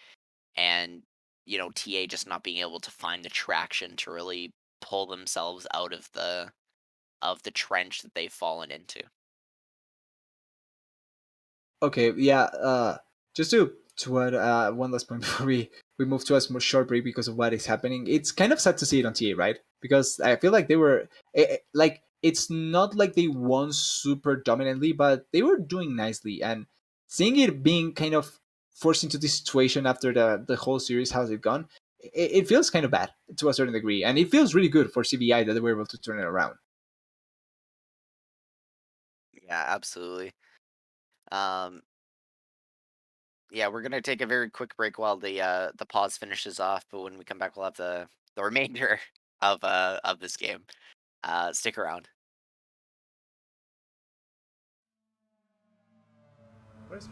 Speaker 4: and TA just not being able to find the traction to really pull themselves out of the trench that they've fallen into.
Speaker 3: okay, yeah. Just to what one last point before we move to a short break because of what is happening. It's kind of sad to see it on TA, right? Because I feel like they were like it's not like they won super dominantly, but they were doing nicely. And seeing it being kind of forced into this situation after the whole series, how's it gone? It feels kind of bad to a certain degree, and it feels really good for CBI that they were able to turn it around.
Speaker 4: Yeah, absolutely. Um, yeah, we're gonna take a very quick break while the pause finishes off, but when we come back, we'll have the remainder of this game. Stick around.
Speaker 3: Where's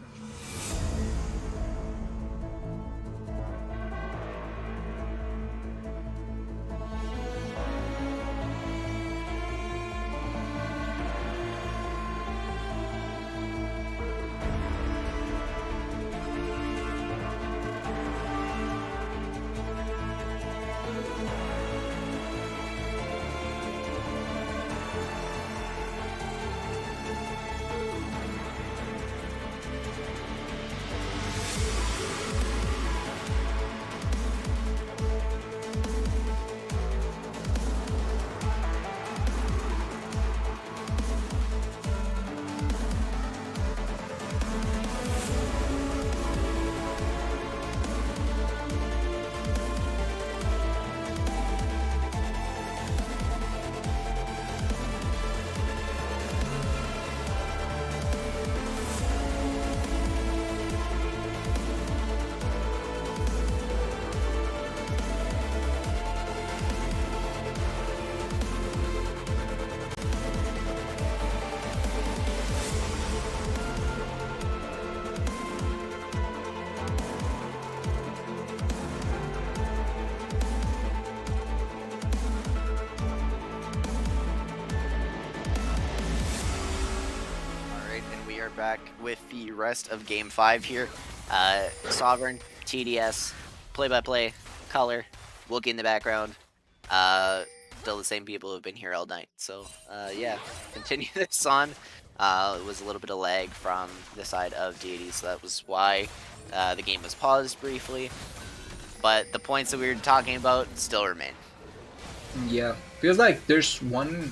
Speaker 4: Alright, and we are back with the rest of Game 5 here. Sovereign, TDS, play-by-play, color, Wookie in the background. Still the same people who have been here all night. So, yeah, continue this on. It was a little bit of lag from the side of Deity, so that was why the game was paused briefly. But the points that we were talking about still remain.
Speaker 3: Yeah, feels like there's one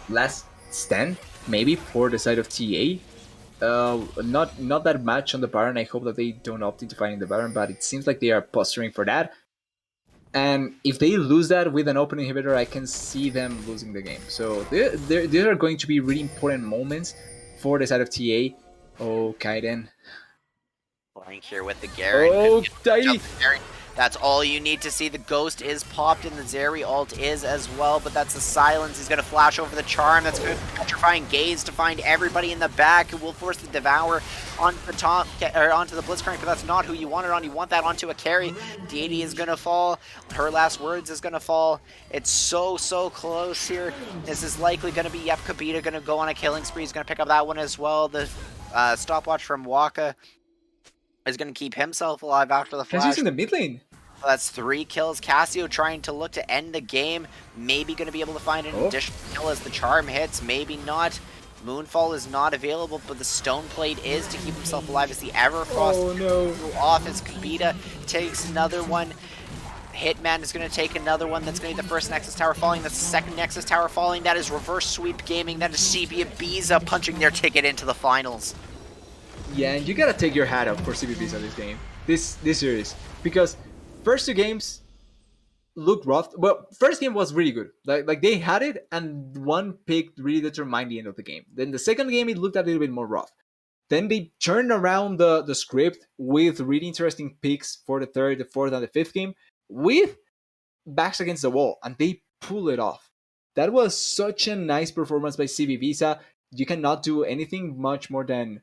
Speaker 3: last stand maybe for the side of TA. Not that much on the Baron. I hope that they don't opt into fighting the Baron, but it seems like they are posturing for that. And if they lose that with an open inhibitor, I can see them losing the game. So there are going to be really important moments for the side of TA. Oh, Kaiden.
Speaker 4: Flying here with the Garen.
Speaker 3: Oh,
Speaker 4: Jump
Speaker 3: Tidy.
Speaker 4: the Garen. That's all you need to see. The Ghost is popped and the Zeri ult is as well, but that's the silence. He's going to flash over the Charm. That's going to petrifying gaze to find everybody in the back who will force the Devour onto the top, or onto the Blitzcrank, but that's not who you want it on. You want that onto a carry. Deity is going to fall. Her last words is going to fall. It's so close here. This is likely going to be Yep Kabita going to go on a killing spree. He's going to pick up that one as well. The stopwatch from Waka is going to keep himself alive after the
Speaker 3: And she's
Speaker 4: flash.
Speaker 3: in the mid lane.
Speaker 4: That's 3 kills. Cassio trying to look to end the game. Maybe going to be able to find an additional kill as the charm hits. Maybe not. Moonfall is not available, but the Stone Plate is to keep himself alive as the Everfrost off as Kabita takes another one. Hitman is going to take another one. That's going to be the first Nexus Tower falling. That's the second Nexus Tower falling. That is Reverse Sweep Gaming. That is CB Ibiza punching their ticket into the finals.
Speaker 3: Yeah, and you gotta take your hat off for CBBs on this game, this series, because first two games looked rough. Well, first game was really good. Like they had it, and one pick really determined the end of the game. Then the second game it looked a little bit more rough. Then they turned around the script with really interesting picks for the third, the fourth, and the fifth game with backs against the wall, and they pull it off. That was such a nice performance by CB Visa. You cannot do anything much more than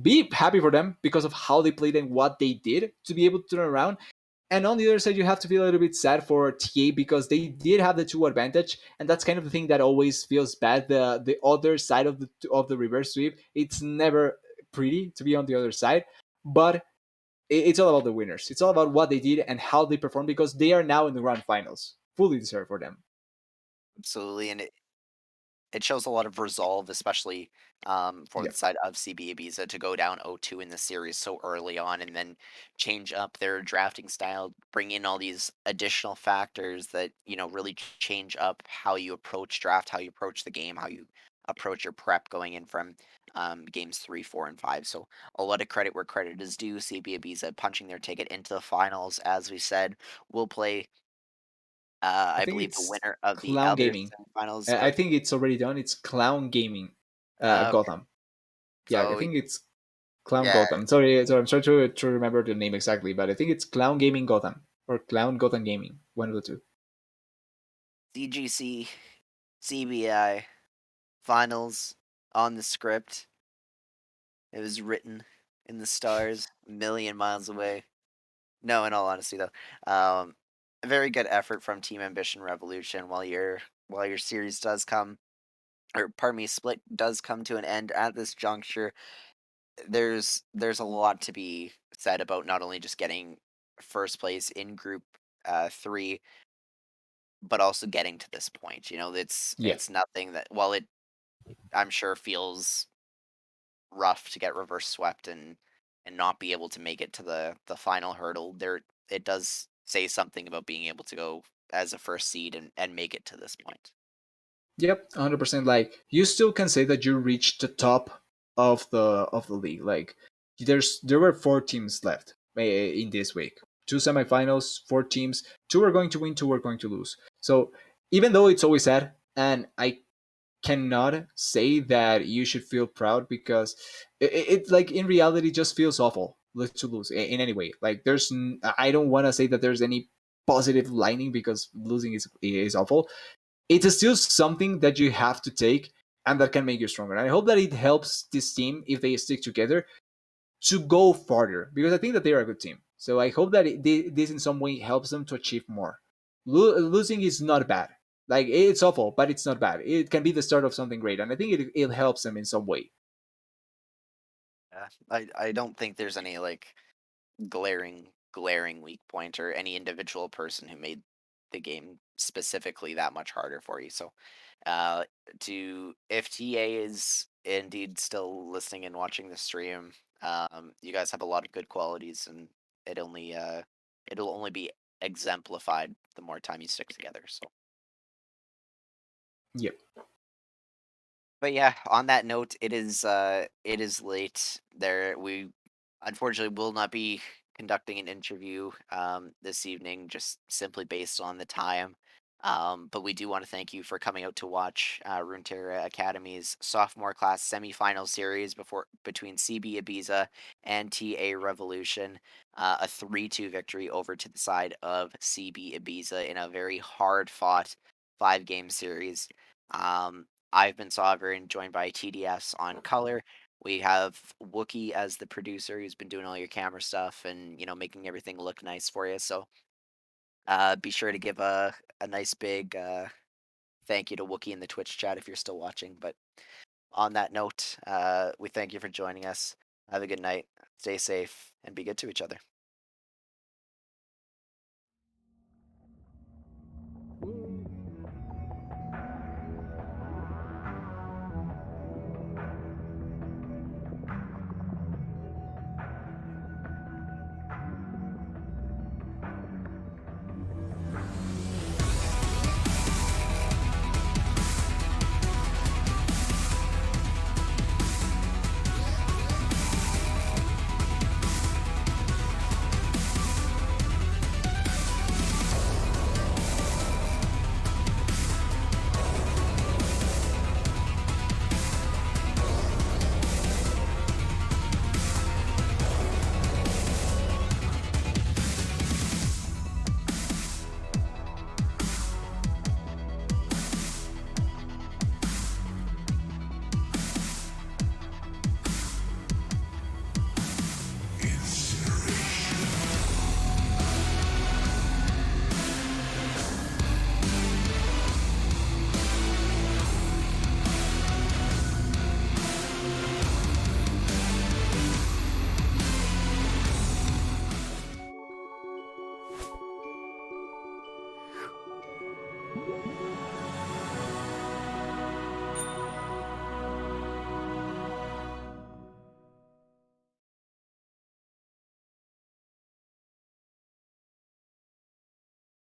Speaker 3: be happy for them because of how they played and what they did to be able to turn around. And on the other side, you have to feel a little bit sad for TA because they did have the 2 advantage, and that's kind of the thing that always feels bad. The other side of the reverse sweep, it's never pretty to be on the other side, but it's all about the winners. It's all about what they did and how they performed because they are now in the grand finals. Fully deserved for them.
Speaker 4: Absolutely, and it shows a lot of resolve, especially for
Speaker 3: Yeah,
Speaker 4: the side of CB Ibiza to go down 0-2 in the series so early on and then change up their drafting style, bring in all these additional factors that, really change up how you approach draft, how you approach the game, how you approach your prep going in from games 3, 4, and 5. So a lot of credit where credit is due. CB Ibiza punching their ticket into the finals, as we said, will play,
Speaker 3: I
Speaker 4: I
Speaker 3: think
Speaker 4: believe, the
Speaker 3: it's
Speaker 4: winner of the
Speaker 3: Clown
Speaker 4: other
Speaker 3: Gaming.
Speaker 4: semifinals
Speaker 3: I
Speaker 4: of.
Speaker 3: think it's already done. It's Clown Gaming,
Speaker 4: Okay,
Speaker 3: Gotham. Yeah, I
Speaker 4: so
Speaker 3: think it's Clown
Speaker 4: yeah,
Speaker 3: Gotham. Sorry, I'm trying to remember the name exactly, but I think it's Clown Gaming Gotham or Clown Gotham Gaming, one of the two.
Speaker 4: CGC, CBI finals on the script. It was written in the stars, a million miles away. No, in all honesty, though, a very good effort from Team Ambition Revolution. While your series does come, or pardon me, split does come to an end at this juncture, there's a lot to be said about not only just getting first place in Group 3, but also getting to this point. It's
Speaker 3: Yeah.
Speaker 4: it's nothing that, while it, I'm sure, feels rough to get reverse swept and not be able to make it to the final hurdle. It does say something about being able to go as a first seed and make it to this point.
Speaker 3: Yep, 100%. Like you still can say that you reached the top of the league. Like there were 4 teams left in this week. 2 semifinals, 4 teams. 2 are going to win, 2 are going to lose. So even though it's always sad, and I cannot say that you should feel proud because it like in reality just feels awful to lose in any way. Like I don't want to say that there's any positive lining because losing is awful. It's still something that you have to take and that can make you stronger. And I hope that it helps this team, if they stick together, to go farther because I think that they're a good team. So I hope that this in some way helps them to achieve more. Losing is not bad. Like it's awful, but it's not bad. It can be the start of something great, and I think it helps them in some way.
Speaker 4: Yeah, I don't think there's any like glaring weak point or any individual person who made the game specifically that much harder for you. So, uh, to if TA is indeed still listening and watching the stream, you guys have a lot of good qualities, and it only it'll only be exemplified the more time you stick together. So.
Speaker 3: Yep.
Speaker 4: But yeah, on that note, it is late. We unfortunately will not be conducting an interview this evening, just simply based on the time. But we do want to thank you for coming out to watch Runeterra Academy's sophomore class semifinal series between CB Ibiza and TA Revolution. A 3-2 victory over to the side of CB Ibiza in a very hard fought 5-game series. Um, I've been Sovereign, joined by TDS on color. We have Wookie as the producer, who's been doing all your camera stuff and making everything look nice for you. So be sure to give a nice big thank you to Wookie in the Twitch chat if you're still watching. But on that note, we thank you for joining us. Have a good night. Stay safe and be good to each other.